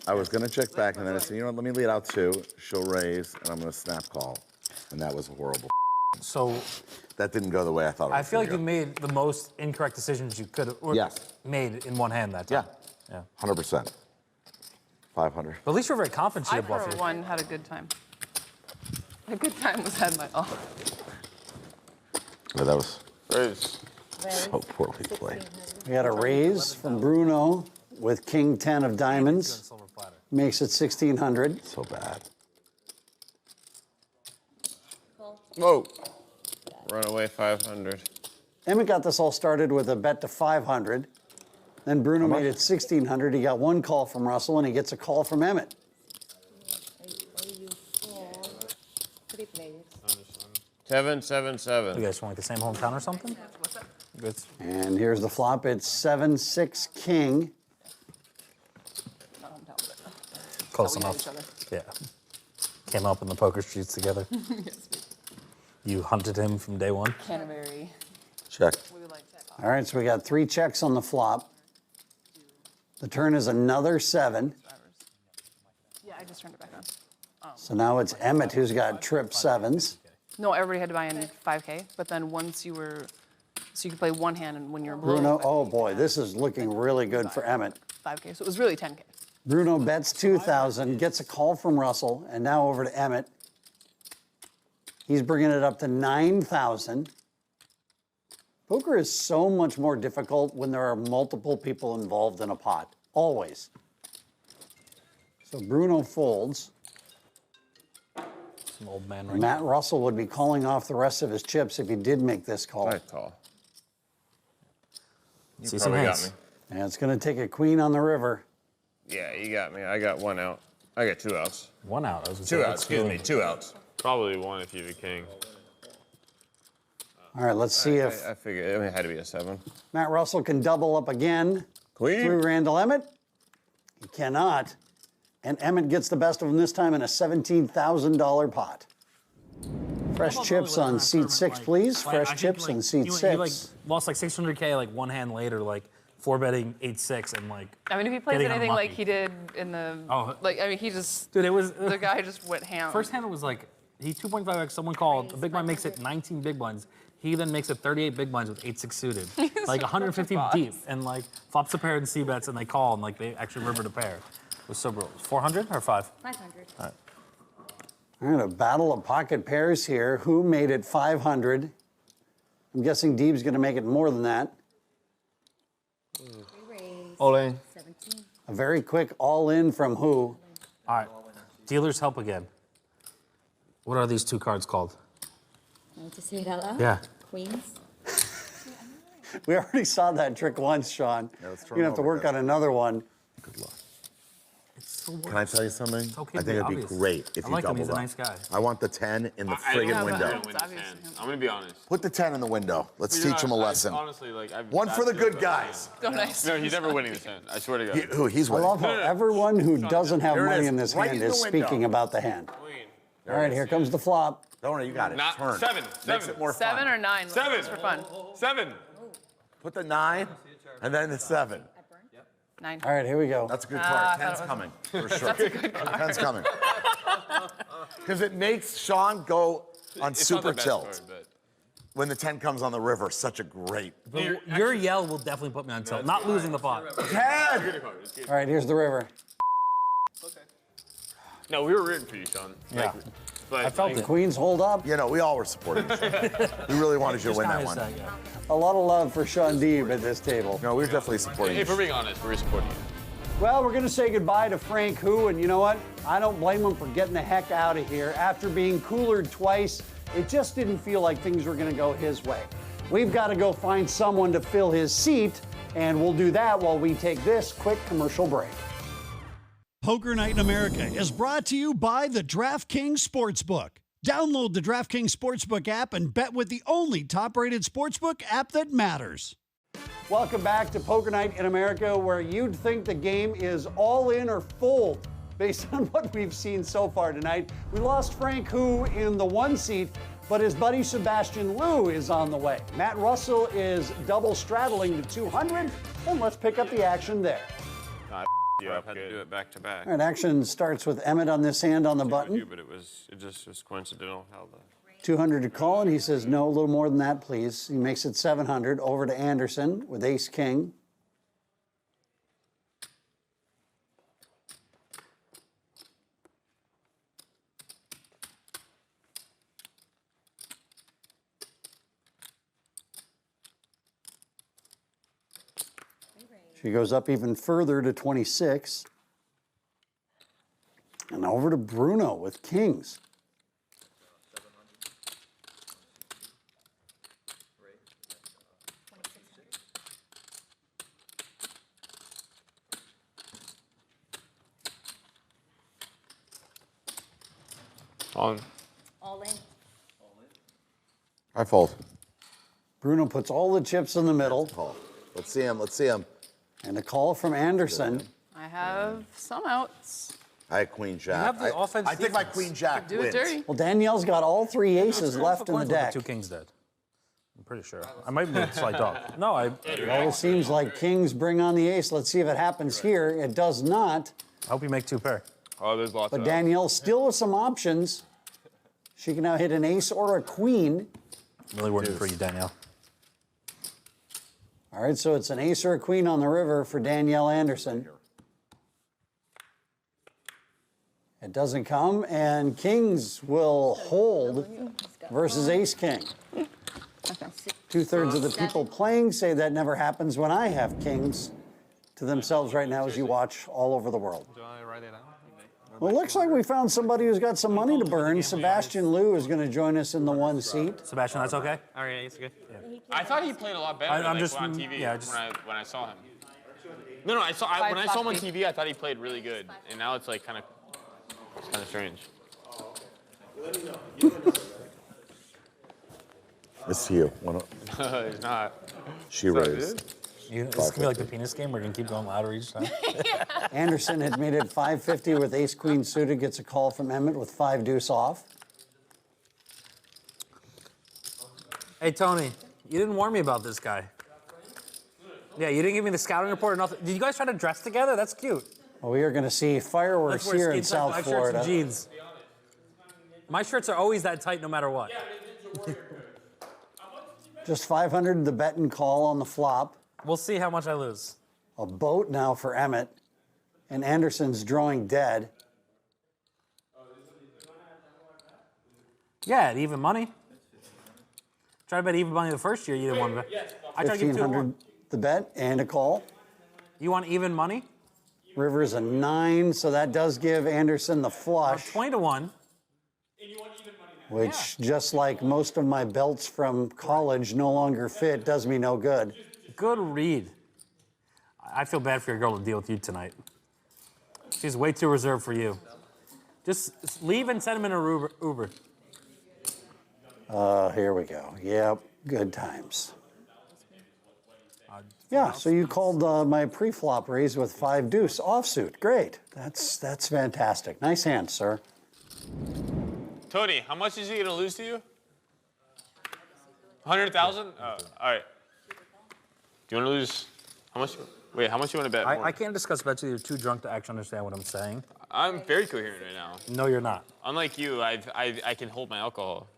I was gonna check back, and then I said, you know what? Let me lead out 2. She'll raise, and I'm gonna snap call, and that was horrible. So that didn't go the way I thought it was. I feel like gonna you made the most incorrect decisions you could have made in one hand that time. Yeah. 100%. 500. But at least you're very confident she I, had bluff for here. one, had a good time. A good time was had by all. Yeah, that was so poorly played. We got a raise from Bruno with King 10 of diamonds. Makes it 1,600. So bad. Whoa. Runaway 500. Emmett got this all started with a bet to 500. Then Bruno made it 1,600. He got one call from Russell, and he gets a call from Emmett. 777. You guys from like the same hometown or something? Good. And here's the flop. It's 7-6 king. Close We know enough. each other. Yeah. Came up in the poker streets together. Yes, You hunted him from day one. Canterbury. Check. All right, so we got 3 checks on the flop. The turn is another 7. Yeah, I just turned it back on. So now it's Emmett who's got trip 7s. No, everybody had to buy in 5K, but then once you were, so you could play one hand, and when you're below Bruno, oh boy, this is looking really good for Emmett. 5K, so it was really 10K. Bruno bets 2,000, gets a call from Russell, and now over to Emmett. He's bringing it up to 9,000. Poker is so much more difficult when there are multiple people involved in a pot, always. So Bruno folds. Some old man ring. Matt Russell would be calling off the rest of his chips if he did make this call. Nice call. You See some probably hands. got me. And it's going to take a queen on the river. Yeah, you got me. I got 1 out. I got 2 outs. 1 out. I was gonna 2 say, outs. that's Excuse me. really- 2 outs. Probably 1 if you have a king. All right, let's see if I figured it had to be a 7. Matt Russell can double up again through Randall Emmett. He cannot. And Emmett gets the best of him this time in a $17,000 pot. Fresh chips on seat 6, please. Fresh chips on seat 6. He like lost like 600K like one hand later, like 4-betting 8-6 and like. I mean, if he plays getting anything like unlucky. he did in the, like, I mean, he just, Dude, it was the guy just went ham. First hand was like he 2.5x. Someone called. The big blind makes it 19 big blinds. He then makes it 38 big blinds with 8-6 suited, like 150 deep, and like flops a pair and c bets, and they call, and like they actually rivered a pair. It was so brutal. 400 or 5? 500. All right. All right, a battle of pocket pairs here. Who made it 500? I'm guessing Deeb's going to make it more than that. All in. A very quick all-in from who? All right. Dealer's help again. What are these two cards called? Want to say it out loud? Yeah. Queens. We already saw that trick once, Sean. Yeah, let's You're turn gonna it have to over, work guys. on another one. Good luck. Can I tell you something? okay I to think be it'd be obvious. great if I you like him, doubled he's a up. nice guy. I want the 10 in the I friggin' don't window. think he's gonna win this hand. I'm gonna be honest. Put the 10 in the window. Let's You know, teach him a I- lesson. honestly, like One for the good guys. No, he's never winning this hand. I swear to God. He's I winning. love how everyone who doesn't have Here it money is, in this right hand in is the window. speaking about the hand. There All it right, is. here comes the flop. Don't worry, you got it. Not Turn. seven. Makes it more fun. 7 or 9? Seven. Just for fun. 7. Put the 9 and then the 7. 9. All right, here we go. That's a good Ah, card. I 10's thought it coming for sure. That's a good card. 10's coming. Because it makes Sean go on It's not the super best tilt. card, but- When the 10 comes on the river, such a great. Your yell will definitely put me on tilt. Not losing the pot. 10! All right, here's the river. No, we were rooting for you, Sean. Yeah. But I felt like, it. Queens hold up. You know, we all were supporting you, Sean. We really wanted you to win that one. A lot of love for Sean Deeb at this table. No, we were definitely supporting if you. we're being honest, we're supporting you. Well, we're going to say goodbye to Frank Hu, and you know what? I don't blame him for getting the heck out of here. After being coolered twice, it just didn't feel like things were going to go his way. We've got to go find someone to fill his seat, and we'll do that while we take this quick commercial break. Poker Night in America is brought to you by the DraftKings Sportsbook. Download the DraftKings Sportsbook app and bet with the only top-rated sportsbook app that matters. Welcome back to Poker Night in America, where you'd think the game is all in or fold based on what we've seen so far tonight. We lost Frank Hu in the 1 seat, but his buddy Sebastian Liu is on the way. Matt Russell is double straddling to 200, and let's pick up the action there. You I've had to do it back to back. All right, action starts with Emmett on this hand on the I button. do, but it just was coincidental how the 200 to call, and he says, no, a little more than that, please. He makes it 700, over to Anderson with ace-king. She goes up even further to 26. And over to Bruno with kings. On. All in. I fold. Bruno puts all the chips in the middle. Call. Let's see him. Let's see him. And a call from Anderson. I have some outs. I had queen jack. You have the offense I think my defense. queen jack Do it wins. dirty. Well, Danielle's got all 3 aces left in the With deck. Two kings dead. I'm pretty sure. I might be a slight dog. No, I Well, it seems like kings bring on the ace. Let's see if it happens here. It does not. hope you make 2 pair. Oh, there's lots But of Danielle still with some options. She can now hit an ace or a queen. I'm really working for you, Danielle. All right, so it's an ace or a queen on the river for Danielle Anderson. It doesn't come, and kings will hold versus ace-king. 2/3 of the people playing say that never happens when I have kings to themselves right now as you watch all over the world. Do I write it out? Well, it looks like we found somebody who's got some money to burn. Sebastian Liu is going to join us in the 1 seat. Sebastian, that's okay? All right, it's good. I thought he played a lot better I'm like, just- on TV yeah, just- when I saw him. No, when I saw him on TV, I thought he played really good, and now it's like kind of strange. It's you. He's not. She raised. This is gonna be like the penis game. We're gonna keep going louder each time. Anderson had made it 550 with ace-queen suited, gets a call from Emmett with 5 deuce off. Hey Tony, you didn't warn me about this guy. Yeah, you didn't give me the scouting report or nothing. Did you guys try to dress together? That's cute. Well, we are going to see fireworks here in South Florida. Shirts and jeans. My shirts are always that tight no matter what. Just 500 the bet and call on the flop. We'll see how much I lose. A boat now for Emmett. And Anderson's drawing dead. Yeah, at even money. Tried to bet even money the first year, you didn't want to bet. I tried to give 1,500 the bet and a call. You want even money? River's a 9, so that does give Anderson the flush. 20 to 1. Which, just like most of my belts from college no longer fit, does me no good. Good read. I feel bad for your girl to deal with you tonight. She's way too reserved for you. Just leave and send him in an Uber. Here we go. Yep, good times. Yeah, so you called my pre-flop raise with 5 deuce offsuit. Great. That's fantastic. Nice hand, sir. Tony, how much is he going to lose to you? 100,000? Oh, all right. Do you want to lose? How much? Wait, how much you want to bet? I can't discuss bets with you. You're too drunk to actually understand what I'm saying. I'm very coherent right now. No, you're not. Unlike you, I can hold my alcohol,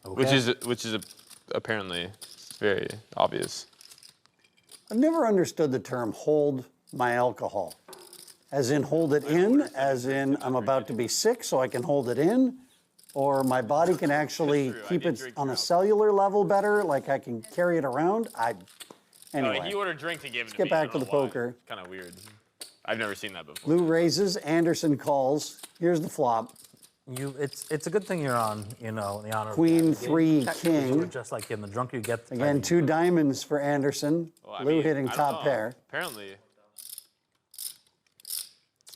Okay. which is apparently very obvious. I've never understood the term hold my alcohol. As in hold it in, as in I'm about to be sick so I can hold it in, or my body can actually keep it on a cellular level better, like I can carry it around. Anyway, He ordered a drink to give it let's to me. get back to the poker. Kind of weird. I've never seen that before. Lou raises, Anderson calls. Here's the flop. It's a good thing you're on, the honor. Queen, of 3, You're king. just like him. The drunker you get, the Again, 2 diamonds for Anderson. Lou hitting I don't top know. pair. Apparently.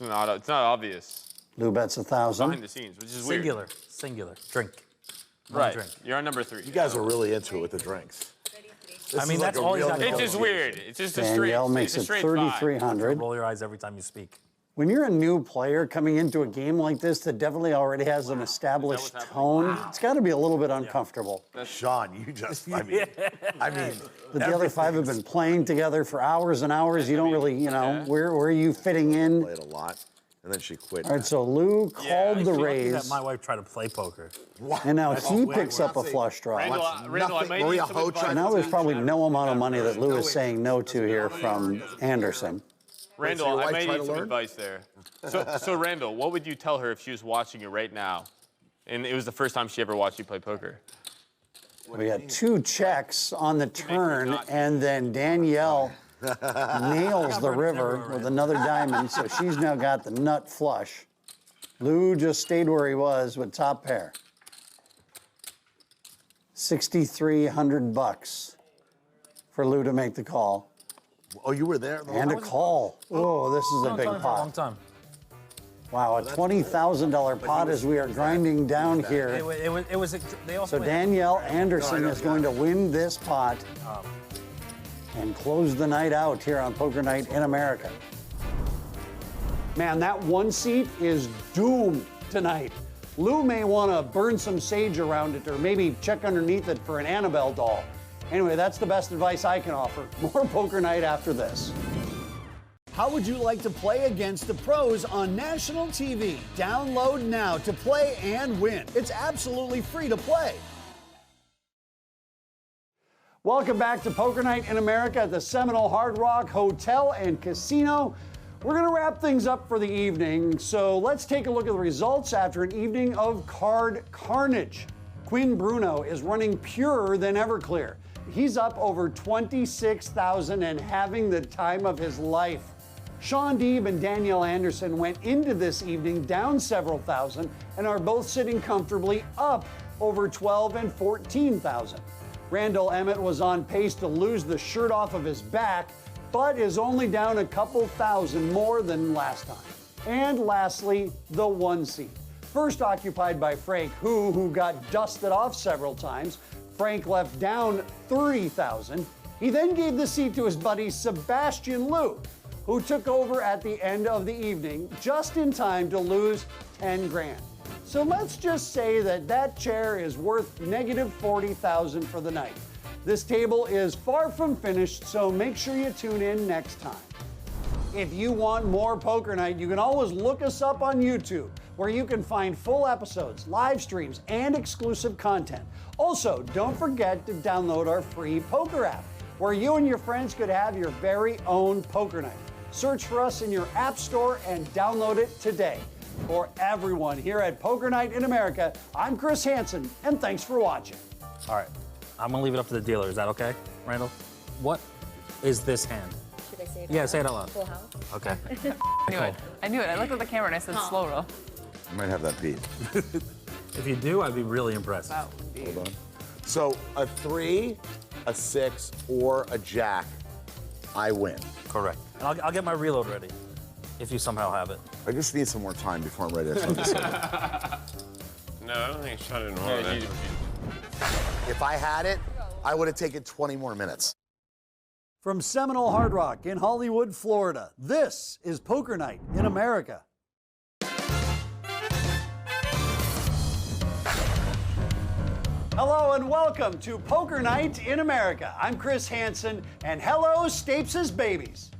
It's not obvious. Lou bets 1,000. Behind the scenes, which is weird. Singular. Drink. Right. Drink. You're on number 3. You guys are really into it with the drinks. I mean, that's all he's got to It's do. just weird. It's just a straight. Danielle makes it's a it straight 3,300. Roll your eyes every time you speak. When you're a new player coming into a game like this that definitely already has an established tone, it's got to be a little bit uncomfortable. Sean, you just, I mean, The other 5 have been playing together for hours and hours. You don't really, where are you fitting in? Played a lot, and then she quit. All right, so Lou called the Lucky raise, that my wife tried to play poker. and now he picks up a flush draw. Randall, I might need some advice. And now there's probably no amount of money that Lou is saying no to here from Anderson. Randall, I might need some advice there. So Randall, what would you tell her if she was watching you right now, and it was the first time she ever watched you play poker? We got 2 checks on the turn, and then Danielle nails the river with another diamond, so she's now got the nut flush. Lou just stayed where he was with top pair. $6,300 for Lou to make the call. Oh, you were there? And a call. Oh, this is a big pot. Long time. Wow, a $20,000 pot as we are grinding down here. It was. They also So Danielle Anderson is going to win this pot and close the night out here on Poker Night in America. Man, that 1 seat is doomed tonight. Lou may want to burn some sage around it or maybe check underneath it for an Annabelle doll. Anyway, that's the best advice I can offer. More Poker Night after this. How would you like to play against the pros on national TV? Download now to play and win. It's absolutely free to play. Welcome back to Poker Night in America at the Seminole Hard Rock Hotel and Casino. We're going to wrap things up for the evening, so let's take a look at the results after an evening of card carnage. Quinn Bruno is running purer than Everclear. He's up over 26,000 and having the time of his life. Sean Deeb and Danielle Anderson went into this evening down several thousand and are both sitting comfortably up over 12 and 14,000. Randall Emmett was on pace to lose the shirt off of his back, but is only down a couple thousand more than last time. And lastly, the 1 seat. First occupied by Frank, who got dusted off several times. Frank left down 30,000. He then gave the seat to his buddy Sebastian Liu, who took over at the end of the evening, just in time to lose 10 grand. So let's just say that chair is worth negative 40,000 for the night. This table is far from finished, so make sure you tune in next time. If you want more Poker Night, you can always look us up on YouTube, where you can find full episodes, live streams, and exclusive content. Also, don't forget to download our free poker app, where you and your friends could have your very own Poker Night. Search for us in your app store and download it today. For everyone here at Poker Night in America, I'm Chris Hansen, and thanks for watching. All right. I'm going to leave it up to the dealer. Is that okay, Randall? What is this hand? Should I Yeah, say it out loud. Full House. Okay. I knew it. I knew it. I looked at the camera and I said slow roll. I might have that beat. If you do, I'd be really impressed. Wow. Hold on. So a 3, a 6, or a jack, I win. Correct. And I'll get my reload ready, if you somehow have it. I just need some more time before I'm ready to start this over. No, I don't think shot in one of them. If I had it, I would have taken 20 more minutes. From Seminole Hard Rock in Hollywood, Florida, this is Poker Night in America. Hello and welcome to Poker Night in America. I'm Chris Hansen, and hello, Stapes' babies.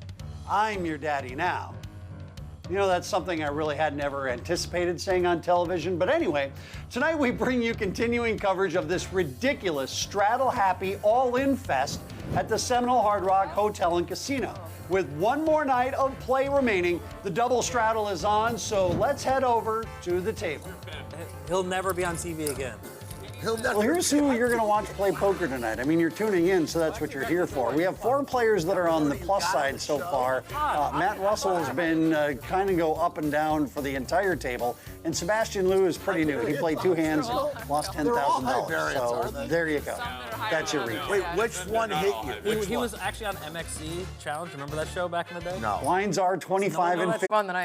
I'm your daddy now. You know, that's something I really had never anticipated saying on television. But anyway, tonight we bring you continuing coverage of this ridiculous straddle-happy all-in fest at the Seminole Hard Rock Hotel and Casino. With one more night of play remaining, the double straddle is on, so let's head over to the table. He'll never be on TV again. Well, here's who you're going to watch play poker tonight. I mean, you're tuning in, so that's what you're here for. We have 4 players that are on the plus side so far. Matt Russell has been kind of go up and down for the entire table, and Sebastian Liu is pretty new. He played 2 hands and lost $10,000. So there you go. That's your recap. Wait, which one hit you? He was actually on MXC Challenge. Remember that show back in the day? No. Lines are 25 and 50. Fun that I